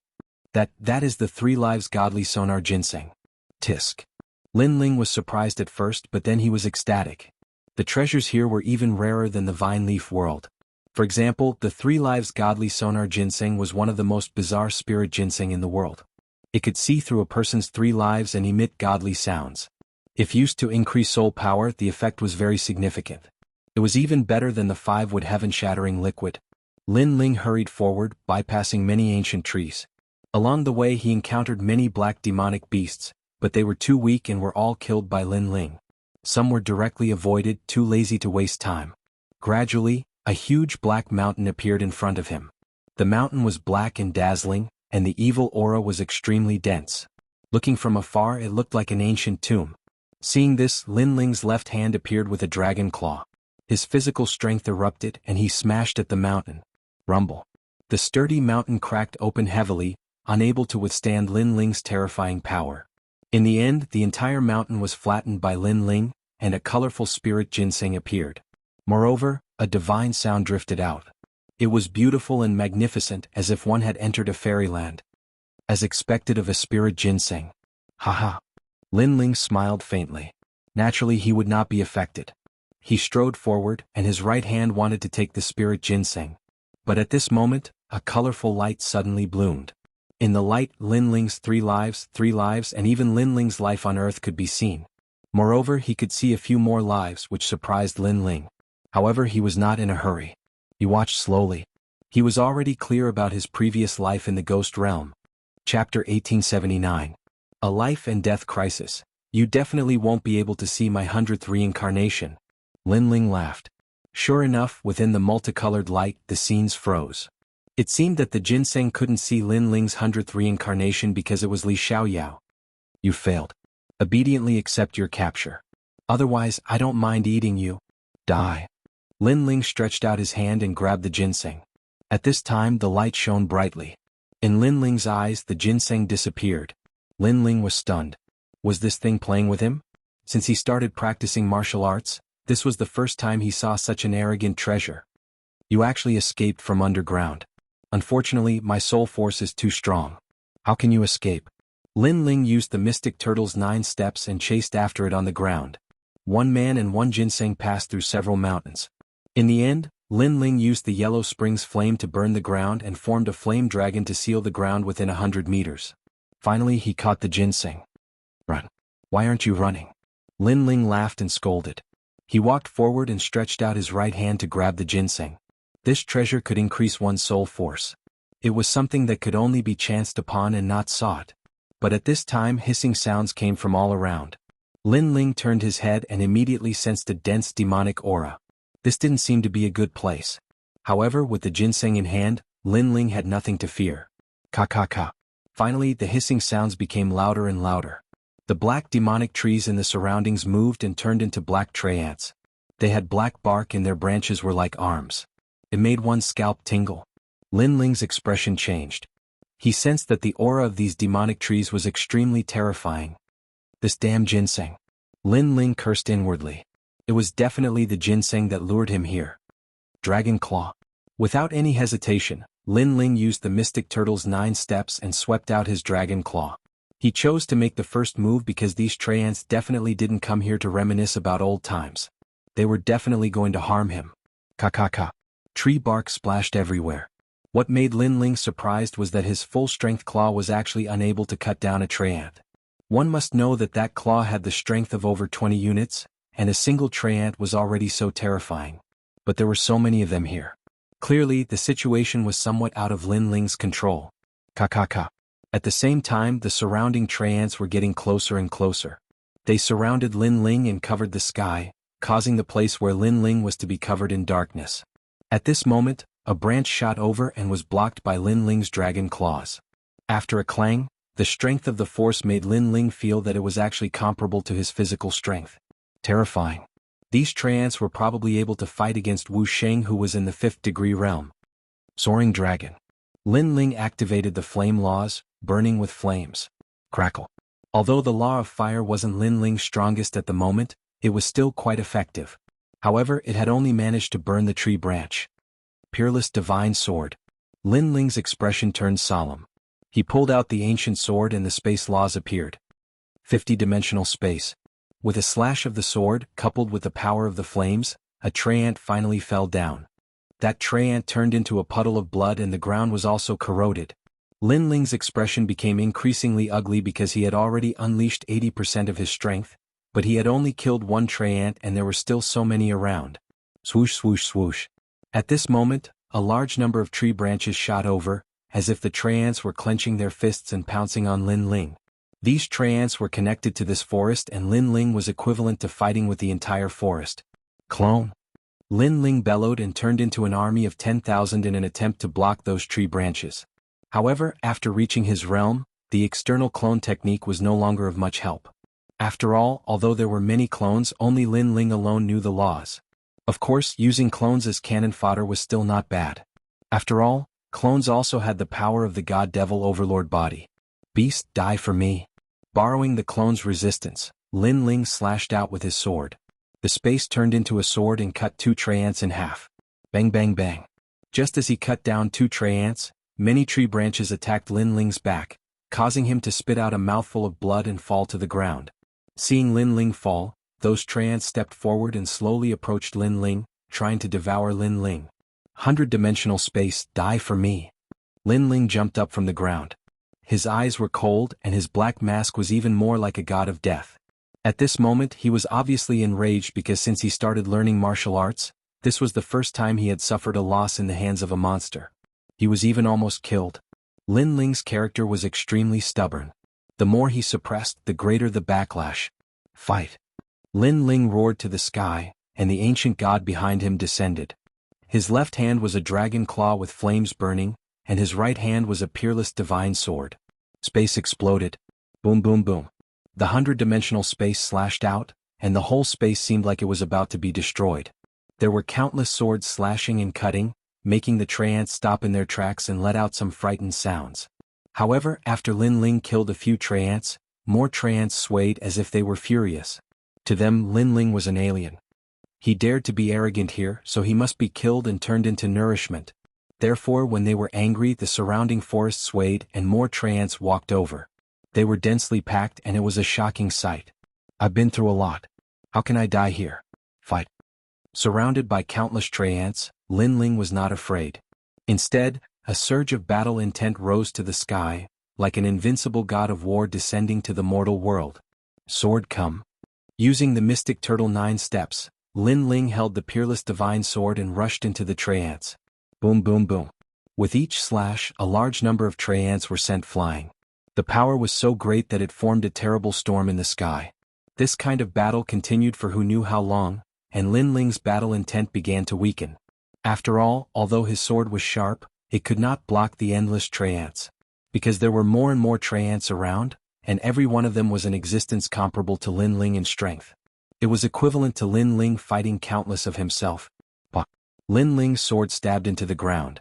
That is the 3 lives godly sonar ginseng. Tisk. Lin Ling was surprised at first, but then he was ecstatic. The treasures here were even rarer than the vine leaf world. For example, the 3 lives godly sonar ginseng was one of the most bizarre spirit ginseng in the world. It could see through a person's 3 lives and emit godly sounds. If used to increase soul power, the effect was very significant. It was even better than the 5 wood heaven-shattering liquid. Lin Ling hurried forward, bypassing many ancient trees. Along the way he encountered many black demonic beasts, but they were too weak and were all killed by Lin Ling. Some were directly avoided, too lazy to waste time. Gradually, a huge black mountain appeared in front of him. The mountain was black and dazzling, and the evil aura was extremely dense. Looking from afar, it looked like an ancient tomb. Seeing this, Lin Ling's left hand appeared with a dragon claw. His physical strength erupted, and he smashed at the mountain. Rumble. The sturdy mountain cracked open heavily, unable to withstand Lin Ling's terrifying power. In the end, the entire mountain was flattened by Lin Ling, and a colorful spirit ginseng appeared. Moreover, a divine sound drifted out. It was beautiful and magnificent, as if one had entered a fairyland. As expected of a spirit ginseng. Haha. Lin Ling smiled faintly. Naturally he would not be affected. He strode forward, and his right hand wanted to take the spirit ginseng. But at this moment, a colorful light suddenly bloomed. In the light, Lin Ling's 3 lives, and even Lin Ling's life on Earth could be seen. Moreover, he could see a few more lives, which surprised Lin Ling. However, he was not in a hurry. He watched slowly. He was already clear about his previous life in the ghost realm. Chapter 1879. A Life and Death Crisis. You definitely won't be able to see my 100th reincarnation. Lin Ling laughed. Sure enough, within the multicolored light, the scenes froze. It seemed that the ginseng couldn't see Lin Ling's 100th reincarnation because it was Li Xiaoyao. You failed. Obediently accept your capture. Otherwise, I don't mind eating you. Die. Lin Ling stretched out his hand and grabbed the ginseng. At this time the light shone brightly. In Lin Ling's eyes the ginseng disappeared. Lin Ling was stunned. Was this thing playing with him? Since he started practicing martial arts, this was the first time he saw such an arrogant treasure. You actually escaped from underground. Unfortunately, my soul force is too strong. How can you escape? Lin Ling used the mystic turtle's 9 steps and chased after it on the ground. 1 man and 1 ginseng passed through several mountains. In the end, Lin Ling used the Yellow Springs flame to burn the ground and formed a flame dragon to seal the ground within 100 meters. Finally he caught the ginseng. Run. Why aren't you running? Lin Ling laughed and scolded. He walked forward and stretched out his right hand to grab the ginseng. This treasure could increase one's soul force. It was something that could only be chanced upon and not sought. But at this time hissing sounds came from all around. Lin Ling turned his head and immediately sensed a dense demonic aura. This didn't seem to be a good place. However, with the ginseng in hand, Lin Ling had nothing to fear. Ka. Finally, the hissing sounds became louder and louder. The black demonic trees in the surroundings moved and turned into black tree ants. They had black bark and their branches were like arms. It made one's scalp tingle. Lin Ling's expression changed. He sensed that the aura of these demonic trees was extremely terrifying. This damn ginseng. Lin Ling cursed inwardly. It was definitely the ginseng that lured him here. Dragon Claw. Without any hesitation, Lin Ling used the Mystic Turtle's 9 steps and swept out his Dragon Claw. He chose to make the first move because these Treants definitely didn't come here to reminisce about old times. They were definitely going to harm him. Ka. Tree bark splashed everywhere. What made Lin Ling surprised was that his full-strength claw was actually unable to cut down a Treant. One must know that that claw had the strength of over 20 units, and a single Treant was already so terrifying. But there were so many of them here. Clearly, the situation was somewhat out of Lin Ling's control. Ka. At the same time, the surrounding Treants were getting closer and closer. They surrounded Lin Ling and covered the sky, causing the place where Lin Ling was to be covered in darkness. At this moment, a branch shot over and was blocked by Lin Ling's dragon claws. After a clang, the strength of the force made Lin Ling feel that it was actually comparable to his physical strength. Terrifying. These Treants were probably able to fight against Wuxia, who was in the 5th degree realm. Soaring Dragon. Lin Ling activated the flame laws, burning with flames. Crackle. Although the law of fire wasn't Lin Ling's strongest at the moment, it was still quite effective. However, it had only managed to burn the tree branch. Peerless Divine Sword. Lin Ling's expression turned solemn. He pulled out the ancient sword and the space laws appeared. 50-dimensional space. With a slash of the sword, coupled with the power of the flames, a Treant finally fell down. That Treant turned into a puddle of blood and the ground was also corroded. Lin Ling's expression became increasingly ugly because he had already unleashed 80% of his strength, but he had only killed one Treant and there were still so many around. Swoosh swoosh swoosh. At this moment, a large number of tree branches shot over, as if the Treants were clenching their fists and pouncing on Lin Ling. These Treants were connected to this forest and Lin Ling was equivalent to fighting with the entire forest. Clone. Lin Ling bellowed and turned into an army of 10,000 in an attempt to block those tree branches. However, after reaching his realm, the external clone technique was no longer of much help. After all, although there were many clones, only Lin Ling alone knew the laws. Of course, using clones as cannon fodder was still not bad. After all, clones also had the power of the God Devil Overlord body. Beast, die for me. Borrowing the clone's resistance, Lin Ling slashed out with his sword. The space turned into a sword and cut 2 Treants in half. Bang bang bang. Just as he cut down 2 Treants, many tree branches attacked Lin Ling's back, causing him to spit out a mouthful of blood and fall to the ground. Seeing Lin Ling fall, those Treants stepped forward and slowly approached Lin Ling, trying to devour Lin Ling. 100-dimensional space, die for me. Lin Ling jumped up from the ground. His eyes were cold and his black mask was even more like a god of death. At this moment he was obviously enraged because since he started learning martial arts, this was the first time he had suffered a loss in the hands of a monster. He was even almost killed. Lin Ling's character was extremely stubborn. The more he suppressed, the greater the backlash. Fight. Lin Ling roared to the sky, and the ancient god behind him descended. His left hand was a dragon claw with flames burning, and his right hand was a peerless divine sword. Space exploded. Boom boom boom. The 100-dimensional space slashed out, and the whole space seemed like it was about to be destroyed. There were countless swords slashing and cutting, making the Treants stop in their tracks and let out some frightened sounds. However, after Lin Ling killed a few Treants, more Treants swayed as if they were furious. To them, Lin Ling was an alien. He dared to be arrogant here, so he must be killed and turned into nourishment. Therefore, when they were angry, the surrounding forest swayed and more Treants walked over. They were densely packed and it was a shocking sight. I've been through a lot. How can I die here? Fight. Surrounded by countless Treants, Lin Ling was not afraid. Instead, a surge of battle intent rose to the sky, like an invincible god of war descending to the mortal world. Sword come. Using the Mystic Turtle 9 steps, Lin Ling held the peerless divine sword and rushed into the Treants. Boom boom boom. With each slash, a large number of Treants were sent flying. The power was so great that it formed a terrible storm in the sky. This kind of battle continued for who knew how long, and Lin Ling's battle intent began to weaken. After all, although his sword was sharp, it could not block the endless Treants. Because there were more and more Treants around, and every one of them was an existence comparable to Lin Ling in strength. It was equivalent to Lin Ling fighting countless of himself. Lin Ling's sword stabbed into the ground.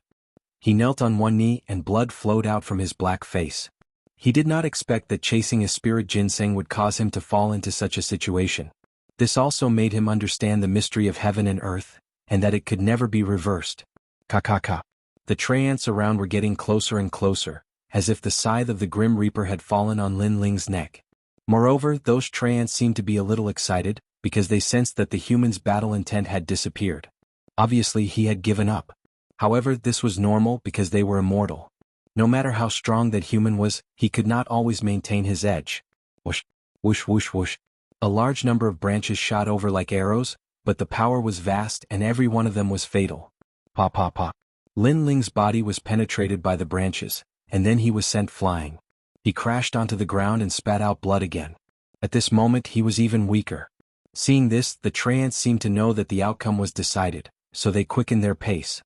He knelt on one knee and blood flowed out from his black face. He did not expect that chasing a spirit ginseng would cause him to fall into such a situation. This also made him understand the mystery of heaven and earth, and that it could never be reversed. Ka. The treants around were getting closer and closer, as if the scythe of the Grim Reaper had fallen on Lin Ling's neck. Moreover, those treants seemed to be a little excited, because they sensed that the human's battle intent had disappeared. Obviously he had given up. However, this was normal because they were immortal. No matter how strong that human was, he could not always maintain his edge. Whoosh, whoosh, whoosh, whoosh. A large number of branches shot over like arrows, but the power was vast and every one of them was fatal. Pa. Lin Ling's body was penetrated by the branches, and then he was sent flying. He crashed onto the ground and spat out blood again. At this moment he was even weaker. Seeing this, the treants seemed to know that the outcome was decided, so they quickened their pace.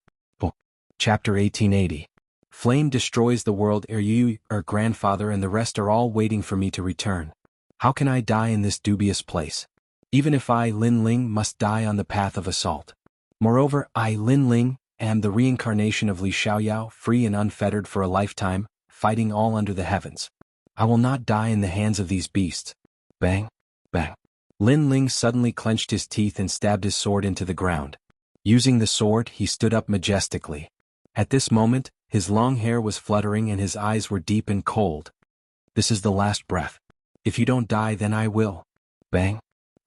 Chapter 1880. Flame destroys the world. You, grandfather and the rest are all waiting for me to return. How can I die in this dubious place? Even if I, Lin Ling, must die on the path of assault. Moreover, I, Lin Ling, am the reincarnation of Xianxia, free and unfettered for a lifetime, fighting all under the heavens. I will not die in the hands of these beasts. Bang, bang. Lin Ling suddenly clenched his teeth and stabbed his sword into the ground. Using the sword, he stood up majestically. At this moment, his long hair was fluttering and his eyes were deep and cold. This is the last breath. If you don't die, then I will. Bang.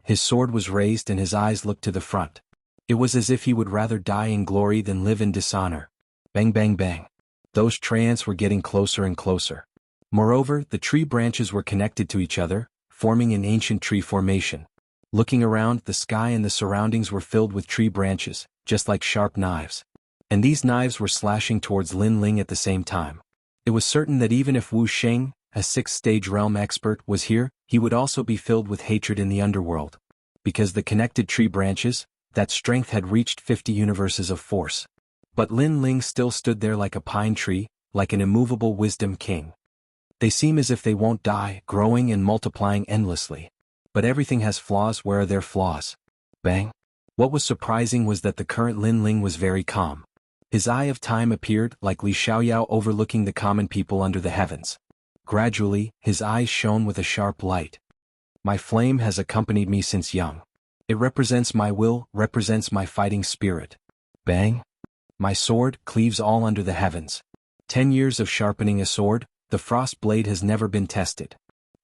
His sword was raised and his eyes looked to the front. It was as if he would rather die in glory than live in dishonor. Bang, bang, bang. Those treants were getting closer and closer. Moreover, the tree branches were connected to each other, forming an ancient tree formation. Looking around, the sky and the surroundings were filled with tree branches, just like sharp knives. And these knives were slashing towards Lin Ling at the same time. It was certain that even if Wu Sheng, a sixth-stage realm expert, was here, he would also be filled with hatred in the underworld. Because the connected tree branches, that strength had reached 50 universes of force. But Lin Ling still stood there like a pine tree, like an immovable wisdom king. They seem as if they won't die, growing and multiplying endlessly. But everything has flaws. Where are their flaws? Bang. What was surprising was that the current Lin Ling was very calm. His eye of time appeared, like Li Xiaoyao overlooking the common people under the heavens. Gradually, his eyes shone with a sharp light. My flame has accompanied me since young. It represents my will, represents my fighting spirit. Bang. My sword cleaves all under the heavens. 10 years of sharpening a sword, the frost blade has never been tested.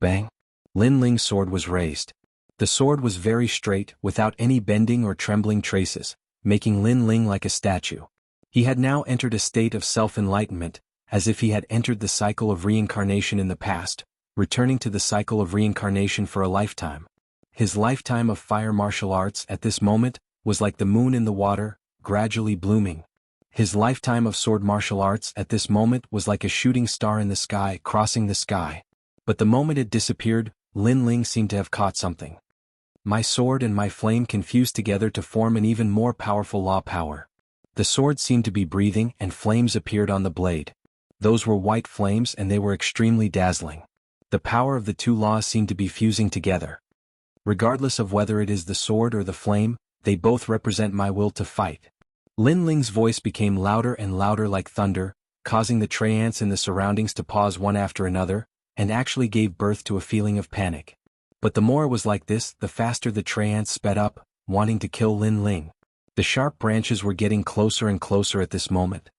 Bang. Lin Ling's sword was raised. The sword was very straight, without any bending or trembling traces, making Lin Ling like a statue. He had now entered a state of self-enlightenment, as if he had entered the cycle of reincarnation in the past, returning to the cycle of reincarnation for a lifetime. His lifetime of fire martial arts at this moment was like the moon in the water, gradually blooming. His lifetime of sword martial arts at this moment was like a shooting star in the sky, crossing the sky. But the moment it disappeared, Lin Ling seemed to have caught something. My sword and my flame confused together to form an even more powerful law power. The sword seemed to be breathing and flames appeared on the blade. Those were white flames and they were extremely dazzling. The power of the two laws seemed to be fusing together. Regardless of whether it is the sword or the flame, they both represent my will to fight. Lin Ling's voice became louder and louder like thunder, causing the treants in the surroundings to pause one after another, and actually gave birth to a feeling of panic. But the more it was like this, the faster the treants sped up, wanting to kill Lin Ling. The sharp branches were getting closer and closer at this moment.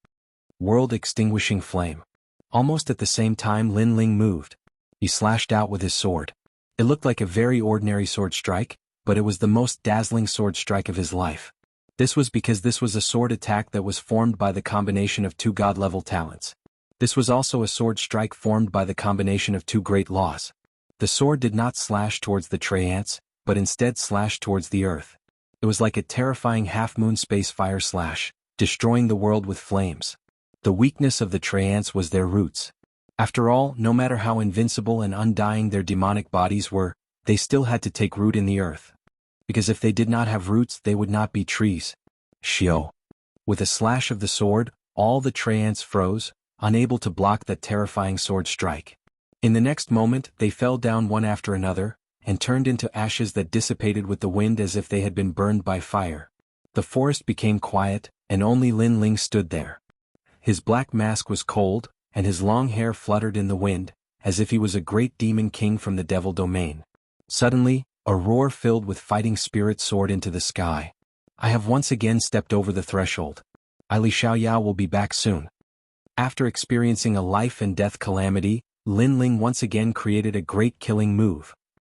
World-extinguishing flame. Almost at the same time Lin Ling moved. He slashed out with his sword. It looked like a very ordinary sword strike, but it was the most dazzling sword strike of his life. This was because this was a sword attack that was formed by the combination of two god-level talents. This was also a sword strike formed by the combination of two great laws. The sword did not slash towards the treants, but instead slashed towards the earth. It was like a terrifying half-moon space fire slash, destroying the world with flames. The weakness of the treants was their roots. After all, no matter how invincible and undying their demonic bodies were, they still had to take root in the earth. Because if they did not have roots, they would not be trees. Shio. With a slash of the sword, all the treants froze, unable to block that terrifying sword strike. In the next moment, they fell down one after another, and turned into ashes that dissipated with the wind as if they had been burned by fire. The forest became quiet, and only Lin Ling stood there. His black mask was cold, and his long hair fluttered in the wind, as if he was a great demon king from the devil domain. Suddenly, A roar filled with fighting spirit soared into the sky. I have once again stepped over the threshold. Li Xiaoyao will be back soon. After experiencing a life and death calamity, Lin Ling once again created a great killing move.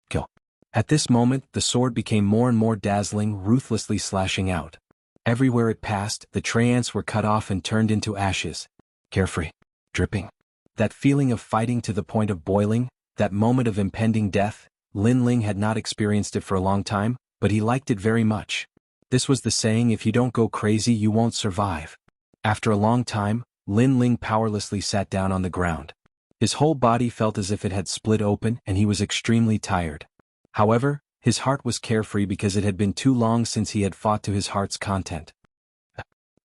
Kill. At this moment, the sword became more and more dazzling, ruthlessly slashing out. Everywhere it passed, the treants were cut off and turned into ashes. Carefree. Dripping. That feeling of fighting to the point of boiling, that moment of impending death, Lin Ling had not experienced it for a long time, but he liked it very much. This was the saying, if you don't go crazy you won't survive. After a long time, Lin Ling powerlessly sat down on the ground. His whole body felt as if it had split open and he was extremely tired. However, his heart was carefree because it had been too long since he had fought to his heart's content.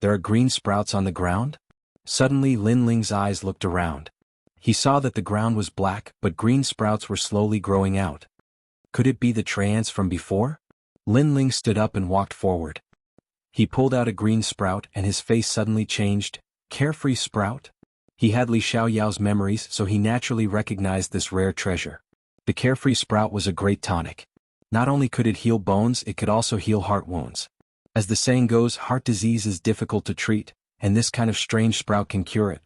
There are green sprouts on the ground? Suddenly Lin Ling's eyes looked around. He saw that the ground was black, but green sprouts were slowly growing out. Could it be the treants from before? Lin Ling stood up and walked forward. He pulled out a green sprout and his face suddenly changed. Carefree sprout? He had Li Xiaoyao's memories, so he naturally recognized this rare treasure. The carefree sprout was a great tonic. Not only could it heal bones, it could also heal heart wounds. As the saying goes, heart disease is difficult to treat, and this kind of strange sprout can cure it.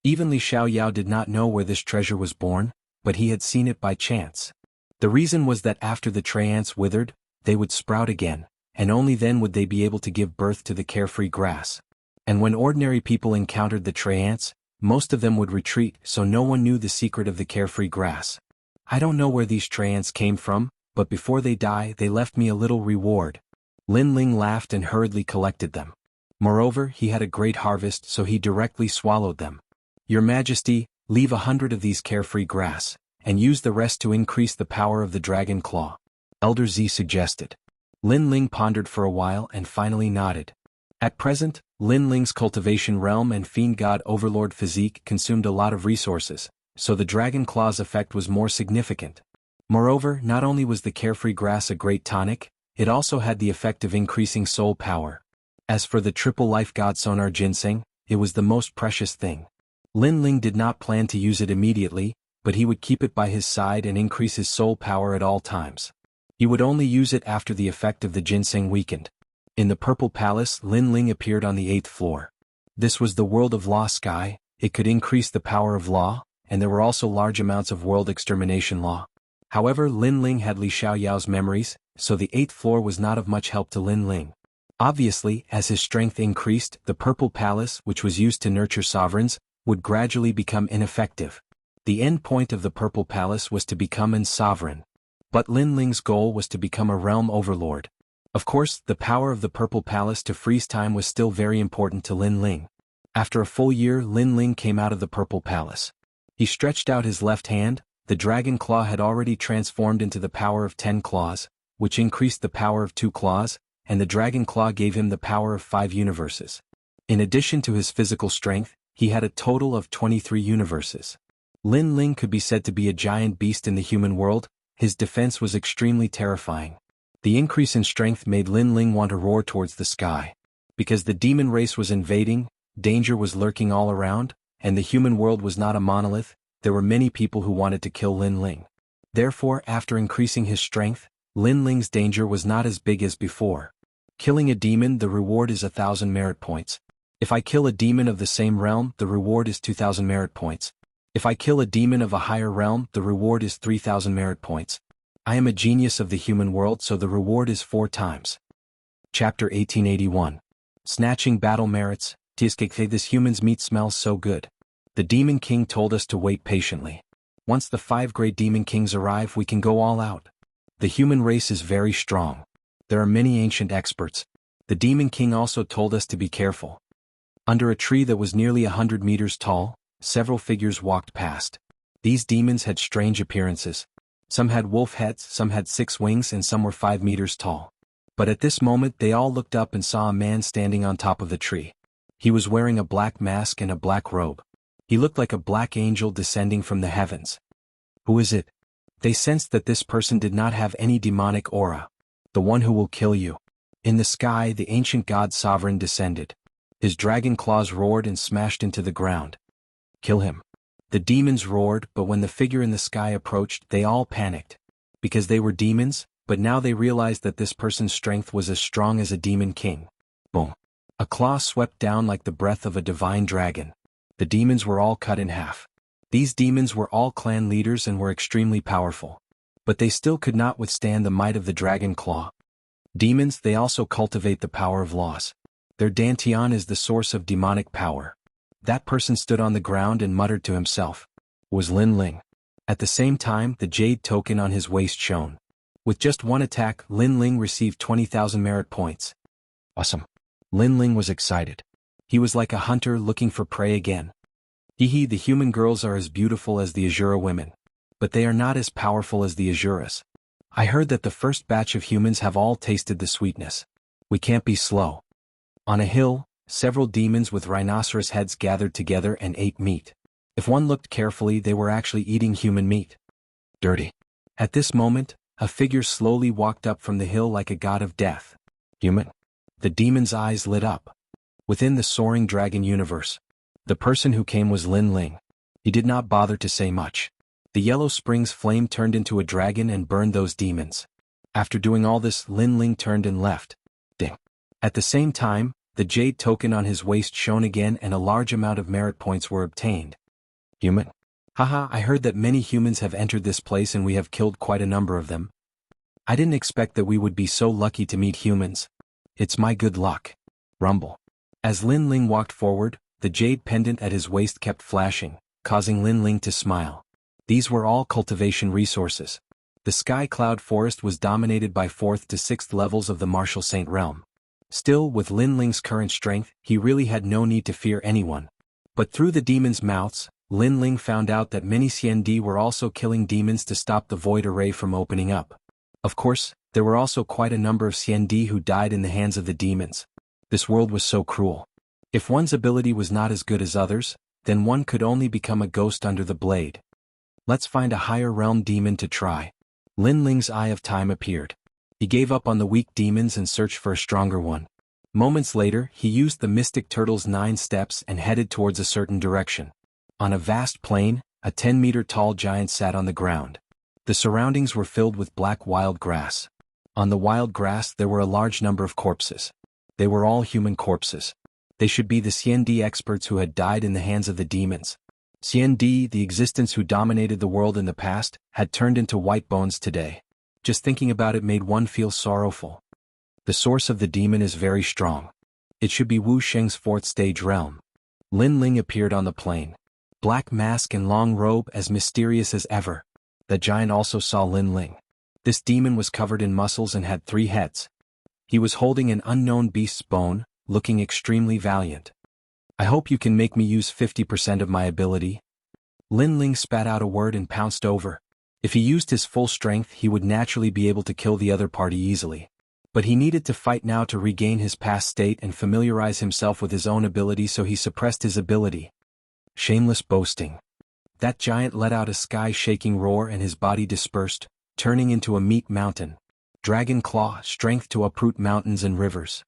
Even Li Xiaoyao did not know where this treasure was born, but he had seen it by chance. The reason was that after the treants withered, they would sprout again, and only then would they be able to give birth to the carefree grass. And when ordinary people encountered the treants, most of them would retreat, so no one knew the secret of the carefree grass. I don't know where these treants came from, but before they die they left me a little reward. Lin Ling laughed and hurriedly collected them. Moreover, he had a great harvest, so he directly swallowed them. Your Majesty, leave 100 of these carefree grass, and use the rest to increase the power of the dragon claw. Elder Z suggested. Lin Ling pondered for a while and finally nodded. At present, Lin Ling's cultivation realm and fiend god overlord physique consumed a lot of resources, so the dragon claw's effect was more significant. Moreover, not only was the carefree grass a great tonic, it also had the effect of increasing soul power. As for the triple life god sonar ginseng, it was the most precious thing. Lin Ling did not plan to use it immediately, but he would keep it by his side and increase his soul power at all times. He would only use it after the effect of the ginseng weakened. In the Purple Palace, Lin Ling appeared on the 8th floor. This was the world of law sky, it could increase the power of law, and there were also large amounts of world extermination law. However, Lin Ling had Li Xiaoyao's memories, so the 8th floor was not of much help to Lin Ling. Obviously, as his strength increased, the Purple Palace, which was used to nurture sovereigns, would gradually become ineffective. The end point of the Purple Palace was to become an sovereign. But Lin Ling's goal was to become a realm overlord. Of course, the power of the Purple Palace to freeze time was still very important to Lin Ling. After a full year, Lin Ling came out of the Purple Palace. He stretched out his left hand. The dragon claw had already transformed into the power of 10 claws, which increased the power of 2 claws, and the dragon claw gave him the power of 5 universes. In addition to his physical strength, he had a total of 23 universes. Lin Ling could be said to be a giant beast in the human world. His defense was extremely terrifying. The increase in strength made Lin Ling want to roar towards the sky. Because the demon race was invading, danger was lurking all around, and the human world was not a monolith, there were many people who wanted to kill Lin Ling. Therefore, after increasing his strength, Lin Ling's danger was not as big as before. Killing a demon, the reward is 1,000 merit points. If I kill a demon of the same realm, the reward is 2,000 merit points. If I kill a demon of a higher realm, the reward is 3,000 merit points. I am a genius of the human world, so the reward is 4 times. Chapter 1881. Snatching battle merits. This human's meat smells so good. The Demon King told us to wait patiently. Once the 5 great Demon Kings arrive, we can go all out. The human race is very strong. There are many ancient experts. The Demon King also told us to be careful. Under a tree that was nearly 100 meters tall, several figures walked past. These demons had strange appearances. Some had wolf heads, some had 6 wings, and some were 5 meters tall. But at this moment they all looked up and saw a man standing on top of the tree. He was wearing a black mask and a black robe. He looked like a black angel descending from the heavens. Who is it? They sensed that this person did not have any demonic aura. The one who will kill you. In the sky, the ancient god sovereign descended. His dragon claws roared and smashed into the ground. Kill him. The demons roared, but when the figure in the sky approached, they all panicked. Because they were demons, but now they realized that this person's strength was as strong as a demon king. Boom. A claw swept down like the breath of a divine dragon. The demons were all cut in half. These demons were all clan leaders and were extremely powerful. But they still could not withstand the might of the dragon claw. Demons, they also cultivate the power of laws. Their dantian is the source of demonic power. That person stood on the ground and muttered to himself. Was Lin Ling. At the same time, the jade token on his waist shone. With just one attack, Lin Ling received 20,000 merit points. Awesome. Lin Ling was excited. He was like a hunter looking for prey again. Hehe, the human girls are as beautiful as the Azura women. But they are not as powerful as the Azuras. I heard that the first batch of humans have all tasted the sweetness. We can't be slow. On a hill, several demons with rhinoceros heads gathered together and ate meat. If one looked carefully, they were actually eating human meat. Dirty. At this moment, a figure slowly walked up from the hill like a god of death. Human. The demon's eyes lit up. Within the soaring dragon universe, the person who came was Lin Ling. He did not bother to say much. The yellow spring's flame turned into a dragon and burned those demons. After doing all this, Lin Ling turned and left. Ding. At the same time, the jade token on his waist shone again and a large amount of merit points were obtained. Human. Haha, I heard that many humans have entered this place and we have killed quite a number of them. I didn't expect that we would be so lucky to meet humans. It's my good luck. Rumble. As Lin Ling walked forward, the jade pendant at his waist kept flashing, causing Lin Ling to smile. These were all cultivation resources. The Sky Cloud Forest was dominated by 4th to 6th levels of the Martial Saint realm. Still, with Lin Ling's current strength, he really had no need to fear anyone. But through the demons' mouths, Lin Ling found out that many Xiandi were also killing demons to stop the void array from opening up. Of course, there were also quite a number of Xiandi who died in the hands of the demons. This world was so cruel. If one's ability was not as good as others, then one could only become a ghost under the blade. Let's find a higher realm demon to try. Lin Ling's Eye of Time appeared. He gave up on the weak demons and searched for a stronger one. Moments later, he used the Mystic Turtle's 9 steps and headed towards a certain direction. On a vast plain, a 10-meter-tall giant sat on the ground. The surroundings were filled with black wild grass. On the wild grass there were a large number of corpses. They were all human corpses. They should be the Xiandi experts who had died in the hands of the demons. Xiandi, the existence who dominated the world in the past, had turned into white bones today. Just thinking about it made one feel sorrowful. The source of the demon is very strong. It should be Wu Sheng's 4th stage realm. Lin Ling appeared on the plain. Black mask and long robe as mysterious as ever. The giant also saw Lin Ling. This demon was covered in muscles and had 3 heads. He was holding an unknown beast's bone, looking extremely valiant. I hope you can make me use 50% of my ability. Lin Ling spat out a word and pounced over. If he used his full strength, he would naturally be able to kill the other party easily. But he needed to fight now to regain his past state and familiarize himself with his own ability, so he suppressed his ability. Shameless boasting. That giant let out a sky-shaking roar and his body dispersed, turning into a meat mountain. Dragon Claw, strength to uproot mountains and rivers.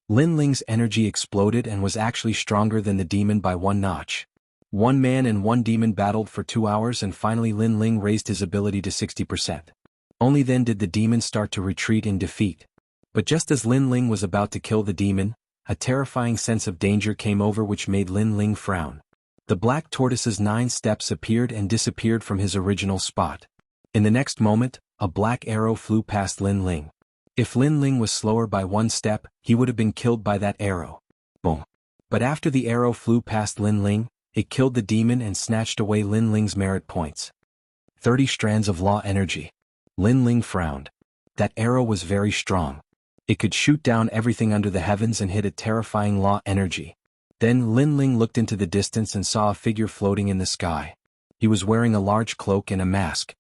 Lin Ling's energy exploded and was actually stronger than the demon by 1 notch. 1 man and 1 demon battled for 2 hours and finally Lin Ling raised his ability to 60%. Only then did the demon start to retreat in defeat. But just as Lin Ling was about to kill the demon, a terrifying sense of danger came over which made Lin Ling frown. The black tortoise's 9 steps appeared and disappeared from his original spot. In the next moment, a black arrow flew past Lin Ling. If Lin Ling was slower by 1 step, he would have been killed by that arrow. Boom. But after the arrow flew past Lin Ling, it killed the demon and snatched away Lin Ling's merit points. 30 strands of law energy. Lin Ling frowned. That arrow was very strong. It could shoot down everything under the heavens and hit a terrifying law energy. Then Lin Ling looked into the distance and saw a figure floating in the sky. He was wearing a large cloak and a mask.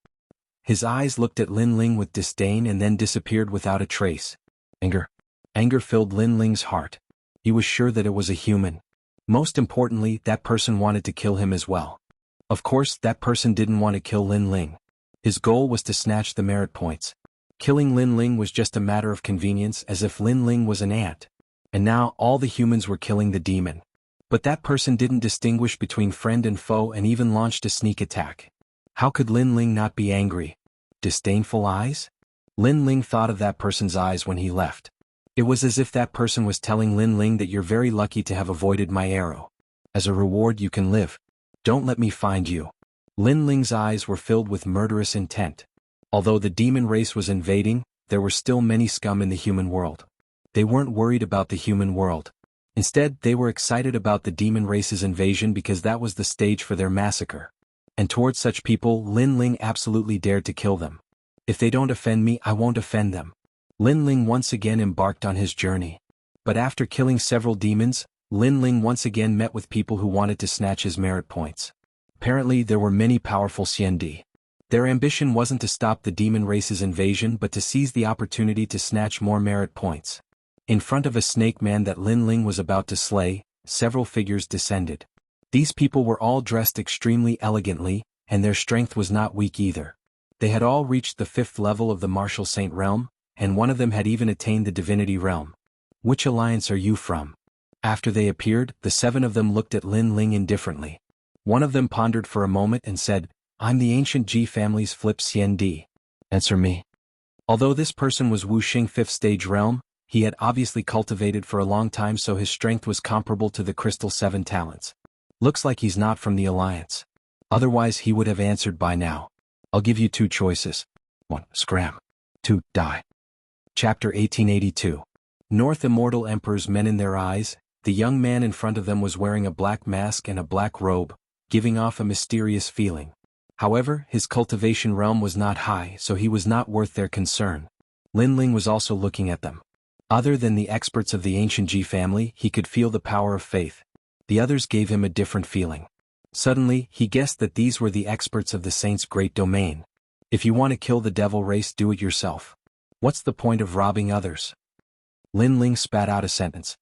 His eyes looked at Lin Ling with disdain and then disappeared without a trace. Anger. Anger filled Lin Ling's heart. He was sure that it was a human. Most importantly, that person wanted to kill him as well. Of course, that person didn't want to kill Lin Ling. His goal was to snatch the merit points. Killing Lin Ling was just a matter of convenience, as if Lin Ling was an ant. And now all the humans were killing the demon. But that person didn't distinguish between friend and foe and even launched a sneak attack. How could Lin Ling not be angry? Disdainful eyes? Lin Ling thought of that person's eyes when he left. It was as if that person was telling Lin Ling that you're very lucky to have avoided my arrow. As a reward you can live. Don't let me find you. Lin Ling's eyes were filled with murderous intent. Although the demon race was invading, there were still many scum in the human world. They weren't worried about the human world. Instead, they were excited about the demon race's invasion because that was the stage for their massacre. And towards such people, Lin Ling absolutely dared to kill them. If they don't offend me, I won't offend them. Lin Ling once again embarked on his journey. But after killing several demons, Lin Ling once again met with people who wanted to snatch his merit points. Apparently, there were many powerful Xiandi. Their ambition wasn't to stop the demon race's invasion but to seize the opportunity to snatch more merit points. In front of a snake man that Lin Ling was about to slay, several figures descended. These people were all dressed extremely elegantly, and their strength was not weak either. They had all reached the 5th level of the martial saint realm, and one of them had even attained the divinity realm. Which alliance are you from? After they appeared, the 7 of them looked at Lin Ling indifferently. One of them pondered for a moment and said, I'm the ancient Ji family's Flip Xiandi. Answer me. Although this person was Wuxia 5th stage realm, he had obviously cultivated for a long time, so his strength was comparable to the Crystal 7 talents. Looks like he's not from the alliance. Otherwise he would have answered by now. I'll give you 2 choices. 1. Scram. 2. Die. Chapter 1882. North Immortal Emperor's men in their eyes. The young man in front of them was wearing a black mask and a black robe, giving off a mysterious feeling. However, his cultivation realm was not high, so he was not worth their concern. Lin Ling was also looking at them. Other than the experts of the ancient Ji family, he could feel the power of faith. The others gave him a different feeling. Suddenly, he guessed that these were the experts of the saint's great domain. If you want to kill the devil race, do it yourself. What's the point of robbing others? Lin Ling spat out a sentence.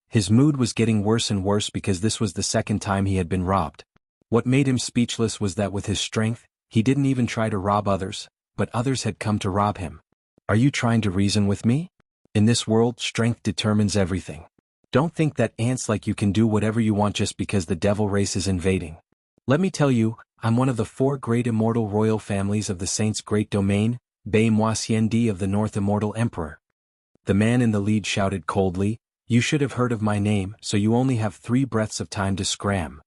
His mood was getting worse and worse because this was the 2nd time he had been robbed. What made him speechless was that with his strength, he didn't even try to rob others, but others had come to rob him. Are you trying to reason with me? In this world, strength determines everything. Don't think that ants like you can do whatever you want just because the devil race is invading. Let me tell you, I'm one of the 4 great immortal royal families of the saint's great domain, Bei Moi Xiandi of the North Immortal Emperor. The man in the lead shouted coldly, you should have heard of my name, so you only have 3 breaths of time to scram.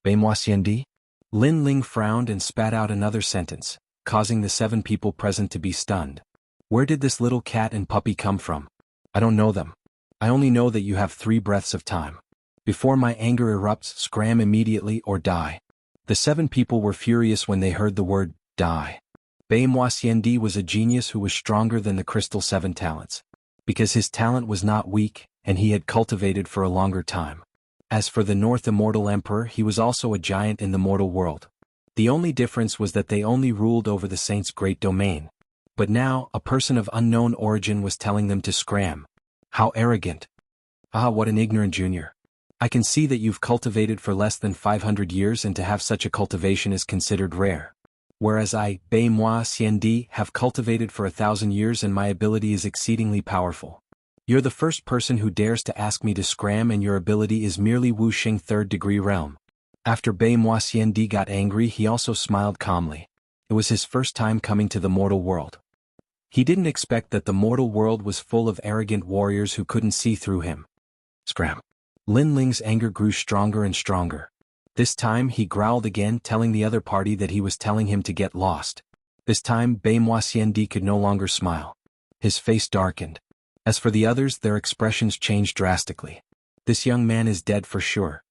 Bei Moi Xiandi? Lin Ling frowned and spat out another sentence, causing the 7 people present to be stunned. Where did this little cat and puppy come from? I don't know them. I only know that you have 3 breaths of time. Before my anger erupts, scram immediately or die. The 7 people were furious when they heard the word, die. Bei Moi Xiandi was a genius who was stronger than the Crystal 7 talents. Because his talent was not weak, and he had cultivated for a longer time. As for the North Immortal Emperor, he was also a giant in the mortal world. The only difference was that they only ruled over the saint's great domain. But now, a person of unknown origin was telling them to scram. How arrogant. Ah, what an ignorant junior. I can see that you've cultivated for less than 500 years, and to have such a cultivation is considered rare. Whereas I, Bei Moi Xiandi, have cultivated for 1,000 years and my ability is exceedingly powerful. You're the first person who dares to ask me to scram, and your ability is merely Wuxia 3rd degree realm. After Bei Moi Xiandi got angry, he also smiled calmly. It was his first time coming to the mortal world. He didn't expect that the mortal world was full of arrogant warriors who couldn't see through him. Scram. Lin Ling's anger grew stronger and stronger. This time he growled again, telling the other party that he was telling him to get lost. This time Bei Moi Xiandi could no longer smile. His face darkened. As for the others, their expressions changed drastically. This young man is dead for sure.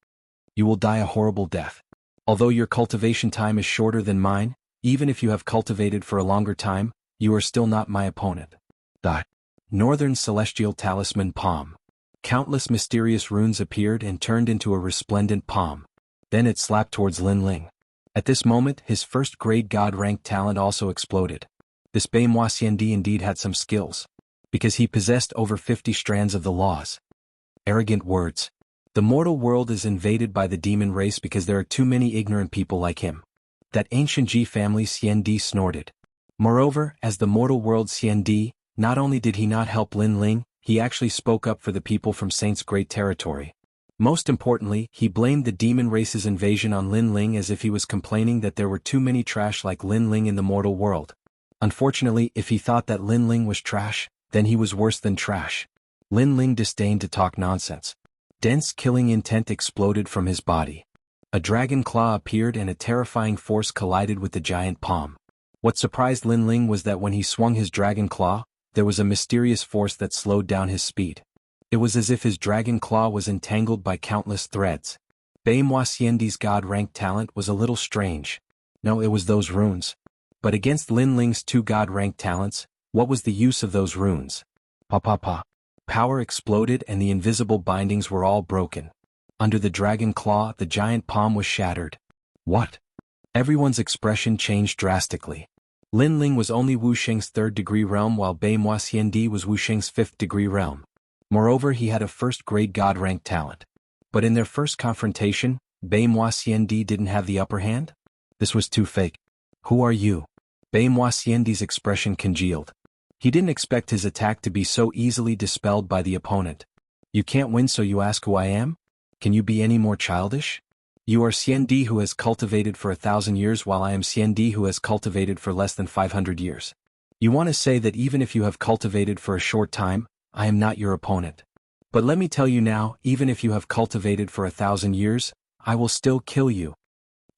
You will die a horrible death. Although your cultivation time is shorter than mine, even if you have cultivated for a longer time, you are still not my opponent. Die. Northern Celestial Talisman Palm. Countless mysterious runes appeared and turned into a resplendent palm. Then it slapped towards Lin Ling. At this moment, his 1st grade god-ranked talent also exploded. This Bei Moi Xiandi indeed had some skills. Because he possessed over 50 strands of the laws. Arrogant words. The mortal world is invaded by the demon race because there are too many ignorant people like him. That ancient Ji family Xiandi snorted. Moreover, as the mortal world Xiandi, not only did he not help Lin Ling, he actually spoke up for the people from Saint's great territory. Most importantly, he blamed the demon race's invasion on Lin Ling as if he was complaining that there were too many trash like Lin Ling in the mortal world. Unfortunately, if he thought that Lin Ling was trash, then he was worse than trash. Lin Ling disdained to talk nonsense. Dense killing intent exploded from his body. A dragon claw appeared and a terrifying force collided with the giant palm. What surprised Lin Ling was that when he swung his dragon claw, there was a mysterious force that slowed down his speed. It was as if his dragon claw was entangled by countless threads. Bei Moxiandi's god-ranked talent was a little strange. No, it was those runes. But against Lin Ling's two god-ranked talents, what was the use of those runes? Pa. Power exploded and the invisible bindings were all broken. Under the dragon claw, the giant palm was shattered. What? Everyone's expression changed drastically. Lin Ling was only Wu Sheng's third-degree realm while Bei Moxiandi was Wu Sheng's fifth-degree realm. Moreover, he had a first-grade god-ranked talent. But in their first confrontation, Bei Moxiandi didn't have the upper hand? This was too fake. Who are you? Bei Moxiandi's expression congealed. He didn't expect his attack to be so easily dispelled by the opponent. You can't win, so you ask who I am? Can you be any more childish? You are Xiandi who has cultivated for 1,000 years while I am Xiandi who has cultivated for less than 500 years. You want to say that even if you have cultivated for a short time, I am not your opponent. But let me tell you now, even if you have cultivated for 1,000 years, I will still kill you.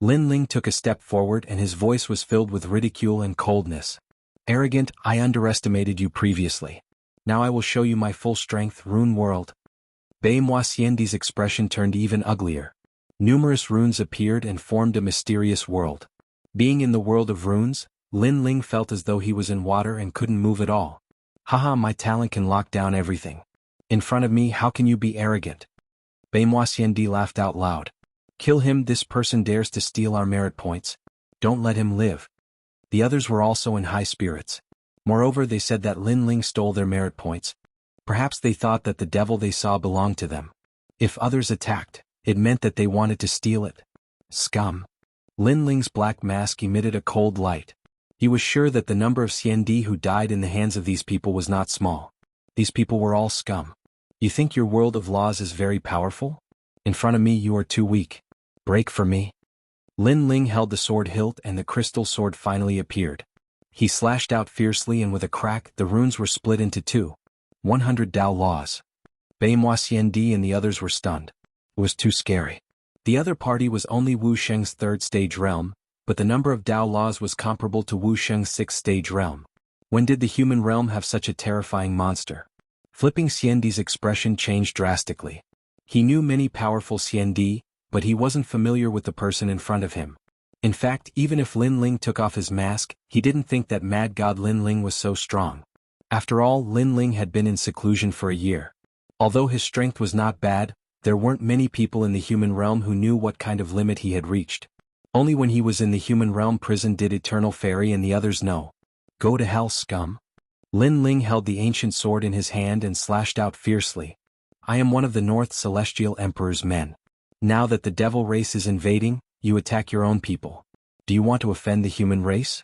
Lin Ling took a step forward and his voice was filled with ridicule and coldness. Arrogant, I underestimated you previously. Now I will show you my full strength, rune world. Bei Moxiandi's expression turned even uglier. Numerous runes appeared and formed a mysterious world. Being in the world of runes, Lin Ling felt as though he was in water and couldn't move at all. Haha, my talent can lock down everything. In front of me, how can you be arrogant? Bei Moxiandi laughed out loud. Kill him, this person dares to steal our merit points. Don't let him live. The others were also in high spirits. Moreover, they said that Lin Ling stole their merit points. Perhaps they thought that the devil they saw belonged to them. If others attacked, it meant that they wanted to steal it. Scum. Lin Ling's black mask emitted a cold light. He was sure that the number of Xiandi who died in the hands of these people was not small. These people were all scum. You think your world of laws is very powerful? In front of me you are too weak. Break for me. Lin Ling held the sword hilt and the crystal sword finally appeared. He slashed out fiercely and with a crack the runes were split into two. 100 Dao laws. Bei Moxiandi and the others were stunned. It was too scary. The other party was only Wu Sheng's third-stage realm, but the number of Dao laws was comparable to Wu Sheng's sixth-stage realm. When did the human realm have such a terrifying monster? Flipping Xiandi's expression changed drastically. He knew many powerful Xiandi, but he wasn't familiar with the person in front of him. In fact, even if Lin Ling took off his mask, he didn't think that Mad God Lin Ling was so strong. After all, Lin Ling had been in seclusion for a year. Although his strength was not bad, there weren't many people in the human realm who knew what kind of limit he had reached. Only when he was in the human realm prison did Eternal Fairy and the others know. Go to hell, scum. Lin Ling held the ancient sword in his hand and slashed out fiercely. I am one of the North Celestial Emperor's men. Now that the devil race is invading, you attack your own people. Do you want to offend the human race?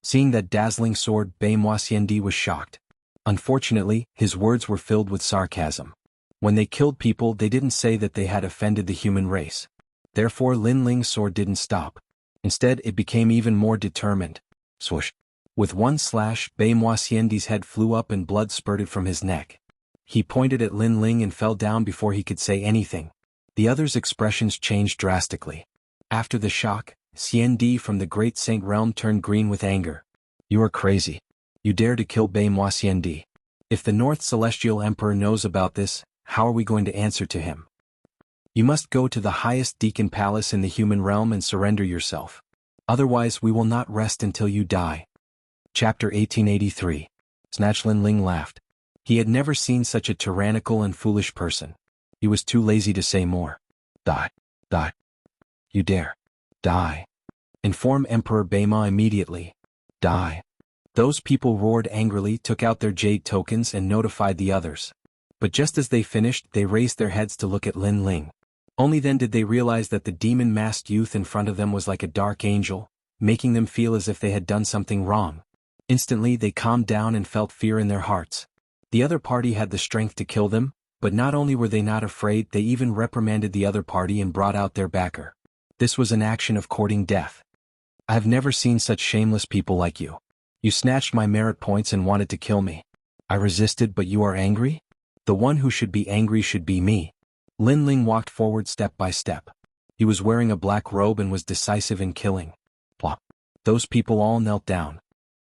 Seeing that dazzling sword, Bei Moxiandi was shocked. Unfortunately, his words were filled with sarcasm. When they killed people, they didn't say that they had offended the human race. Therefore, Lin Ling's sword didn't stop. Instead, it became even more determined. Swoosh. With one slash, Bei Moxiandi's head flew up and blood spurted from his neck. He pointed at Lin Ling and fell down before he could say anything. The others' expressions changed drastically. After the shock, Xiandi from the Great Saint Realm turned green with anger. You are crazy. You dare to kill Bei Moxiandi. If the North Celestial Emperor knows about this, how are we going to answer to him? You must go to the highest Deacon Palace in the human realm and surrender yourself. Otherwise we will not rest until you die. Chapter 1883. Snatch Lin Ling laughed. He had never seen such a tyrannical and foolish person. He was too lazy to say more. Die. Die. You dare. Die. Inform Emperor Beima immediately. Die. Those people roared angrily, took out their jade tokens and notified the others. But just as they finished, they raised their heads to look at Lin Ling. Only then did they realize that the demon-masked youth in front of them was like a dark angel, making them feel as if they had done something wrong. Instantly they calmed down and felt fear in their hearts. The other party had the strength to kill them, but not only were they not afraid, they even reprimanded the other party and brought out their backer. This was an action of courting death. I have never seen such shameless people like you. You snatched my merit points and wanted to kill me. I resisted, but you are angry? The one who should be angry should be me. Lin Ling walked forward step by step. He was wearing a black robe and was decisive in killing. Plop. Those people all knelt down.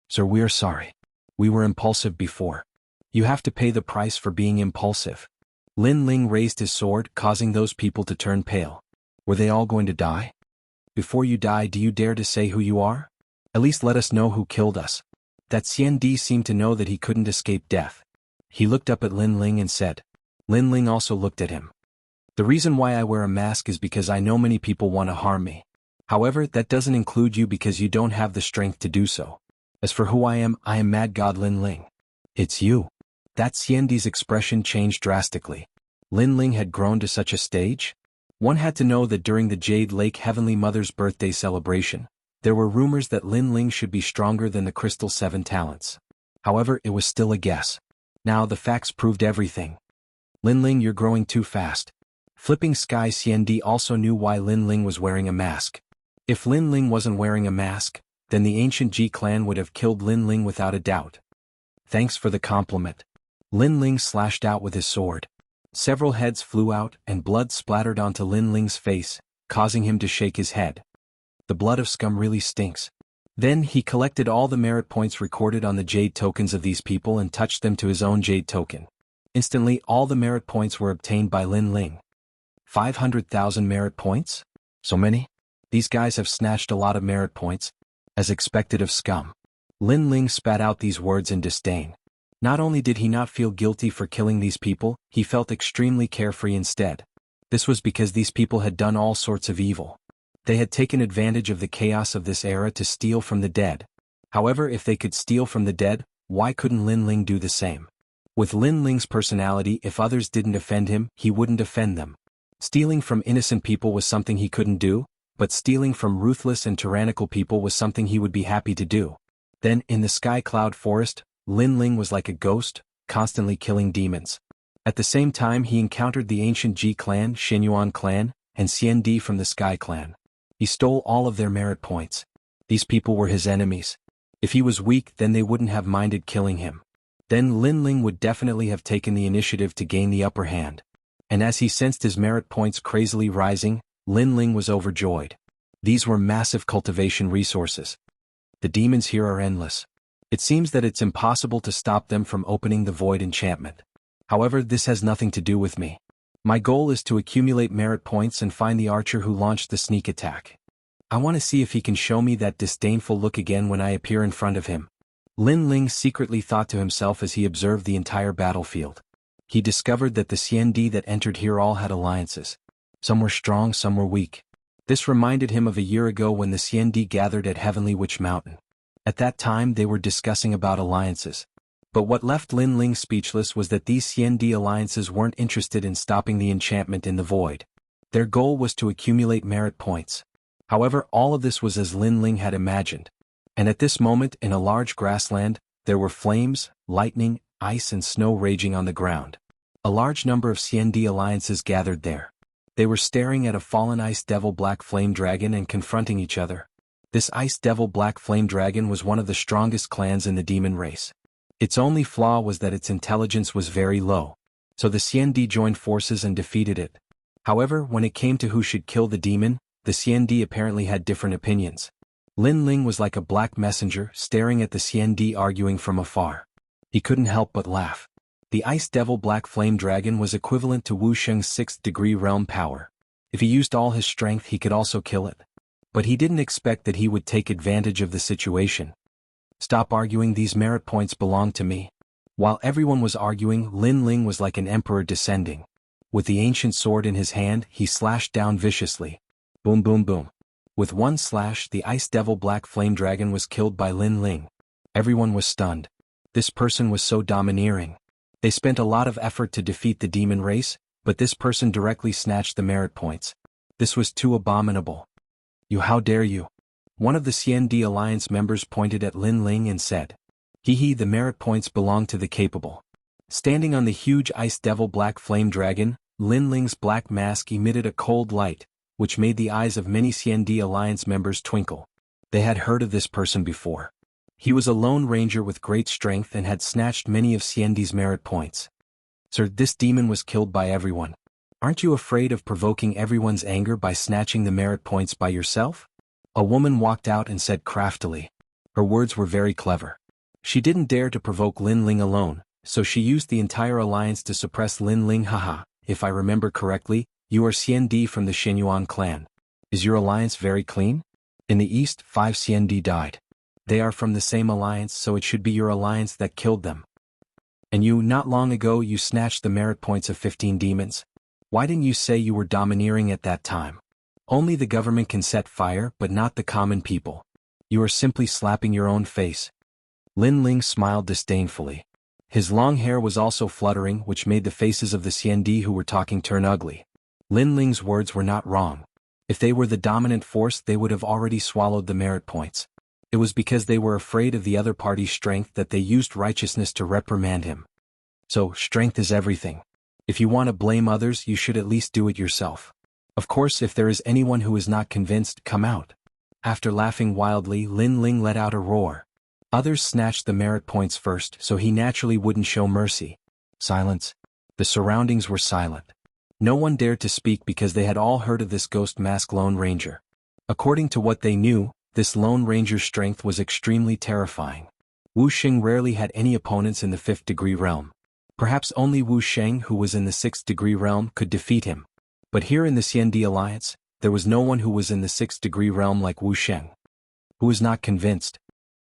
Sir, we are sorry. We were impulsive before. You have to pay the price for being impulsive. Lin Ling raised his sword, causing those people to turn pale. Were they all going to die? Before you die, do you dare to say who you are? At least let us know who killed us. That Xiandi seemed to know that he couldn't escape death. He looked up at Lin Ling and said. Lin Ling also looked at him. The reason why I wear a mask is because I know many people want to harm me. However, that doesn't include you because you don't have the strength to do so. As for who I am Mad God Lin Ling. It's you. That Xiandi's expression changed drastically. Lin Ling had grown to such a stage? One had to know that during the Jade Lake Heavenly Mother's birthday celebration, there were rumors that Lin Ling should be stronger than the Crystal 7 talents. However, it was still a guess. Now the facts proved everything. Lin Ling, you're growing too fast. Flipping Sky Xiandi also knew why Lin Ling was wearing a mask. If Lin Ling wasn't wearing a mask, then the ancient Ji clan would have killed Lin Ling without a doubt. Thanks for the compliment. Lin Ling slashed out with his sword. Several heads flew out and blood splattered onto Lin Ling's face, causing him to shake his head. The blood of scum really stinks. Then he collected all the merit points recorded on the jade tokens of these people and touched them to his own jade token. Instantly, all the merit points were obtained by Lin Ling. 500,000 merit points? So many? These guys have snatched a lot of merit points, as expected of scum. Lin Ling spat out these words in disdain. Not only did he not feel guilty for killing these people, he felt extremely carefree instead. This was because these people had done all sorts of evil. They had taken advantage of the chaos of this era to steal from the dead. However, if they could steal from the dead, why couldn't Lin Ling do the same? With Lin Ling's personality, if others didn't offend him, he wouldn't offend them. Stealing from innocent people was something he couldn't do, but stealing from ruthless and tyrannical people was something he would be happy to do. Then, in the Sky Cloud Forest, Lin Ling was like a ghost, constantly killing demons. At the same time, he encountered the ancient Ji clan, Xinyuan clan, and Xiandi from the Sky clan. He stole all of their merit points. These people were his enemies. If he was weak, then they wouldn't have minded killing him. Then Lin Ling would definitely have taken the initiative to gain the upper hand. And as he sensed his merit points crazily rising, Lin Ling was overjoyed. These were massive cultivation resources. The demons here are endless. It seems that it's impossible to stop them from opening the void enchantment. However, this has nothing to do with me. My goal is to accumulate merit points and find the archer who launched the sneak attack. I want to see if he can show me that disdainful look again when I appear in front of him. Lin Ling secretly thought to himself as he observed the entire battlefield. He discovered that the Xiandi that entered here all had alliances. Some were strong, some were weak. This reminded him of a year ago when the Xiandi gathered at Heavenly Witch Mountain. At that time they were discussing about alliances. But what left Lin Ling speechless was that these Xiandi alliances weren't interested in stopping the enchantment in the void. Their goal was to accumulate merit points. However, all of this was as Lin Ling had imagined. And at this moment, in a large grassland, there were flames, lightning, ice and snow raging on the ground. A large number of Xiandi alliances gathered there. They were staring at a fallen Ice Devil Black Flame Dragon and confronting each other. This Ice Devil Black Flame Dragon was one of the strongest clans in the demon race. Its only flaw was that its intelligence was very low. So the Xiandi joined forces and defeated it. However, when it came to who should kill the demon, the Xiandi apparently had different opinions. Lin Ling was like a black messenger, staring at the Xiandi arguing from afar. He couldn't help but laugh. The Ice Devil Black Flame Dragon was equivalent to Wuxia's 6th degree realm power. If he used all his strength, he could also kill it. But he didn't expect that he would take advantage of the situation. Stop arguing, these merit points belong to me. While everyone was arguing, Lin Ling was like an emperor descending. With the ancient sword in his hand, he slashed down viciously. Boom boom boom. With one slash, the Ice Devil Black Flame Dragon was killed by Lin Ling. Everyone was stunned. This person was so domineering. They spent a lot of effort to defeat the demon race, but this person directly snatched the merit points. This was too abominable. You, how dare you? One of the Xiandi Alliance members pointed at Lin Ling and said, "Hee, the merit points belong to the capable." Standing on the huge Ice Devil Black Flame Dragon, Lin Ling's black mask emitted a cold light, which made the eyes of many Xiandi Alliance members twinkle. They had heard of this person before. He was a lone ranger with great strength and had snatched many of Xiandi's merit points. Sir, this demon was killed by everyone. Aren't you afraid of provoking everyone's anger by snatching the merit points by yourself? A woman walked out and said craftily. Her words were very clever. She didn't dare to provoke Lin Ling alone, so she used the entire alliance to suppress Lin Ling. Haha, if I remember correctly, you are Xiandi from the Xianyuan clan. Is your alliance very clean? In the east, 5 Xiandi died. They are from the same alliance, so it should be your alliance that killed them. And you, not long ago you snatched the merit points of 15 demons. Why didn't you say you were domineering at that time? Only the government can set fire, but not the common people. You are simply slapping your own face. Lin Ling smiled disdainfully. His long hair was also fluttering, which made the faces of the Xiandi who were talking turn ugly. Lin Ling's words were not wrong. If they were the dominant force, they would have already swallowed the merit points. It was because they were afraid of the other party's strength that they used righteousness to reprimand him. So, strength is everything. If you want to blame others, you should at least do it yourself. Of course, if there is anyone who is not convinced, come out. After laughing wildly, Lin Ling let out a roar. Others snatched the merit points first, so he naturally wouldn't show mercy. Silence. The surroundings were silent. No one dared to speak because they had all heard of this ghost mask Lone Ranger. According to what they knew, this Lone Ranger's strength was extremely terrifying. Wu Xing rarely had any opponents in the 5th degree realm. Perhaps only Wu Sheng, who was in the 6th degree realm, could defeat him. But here in the Xiandi alliance, there was no one who was in the 6th degree realm like Wu Sheng. Who was not convinced?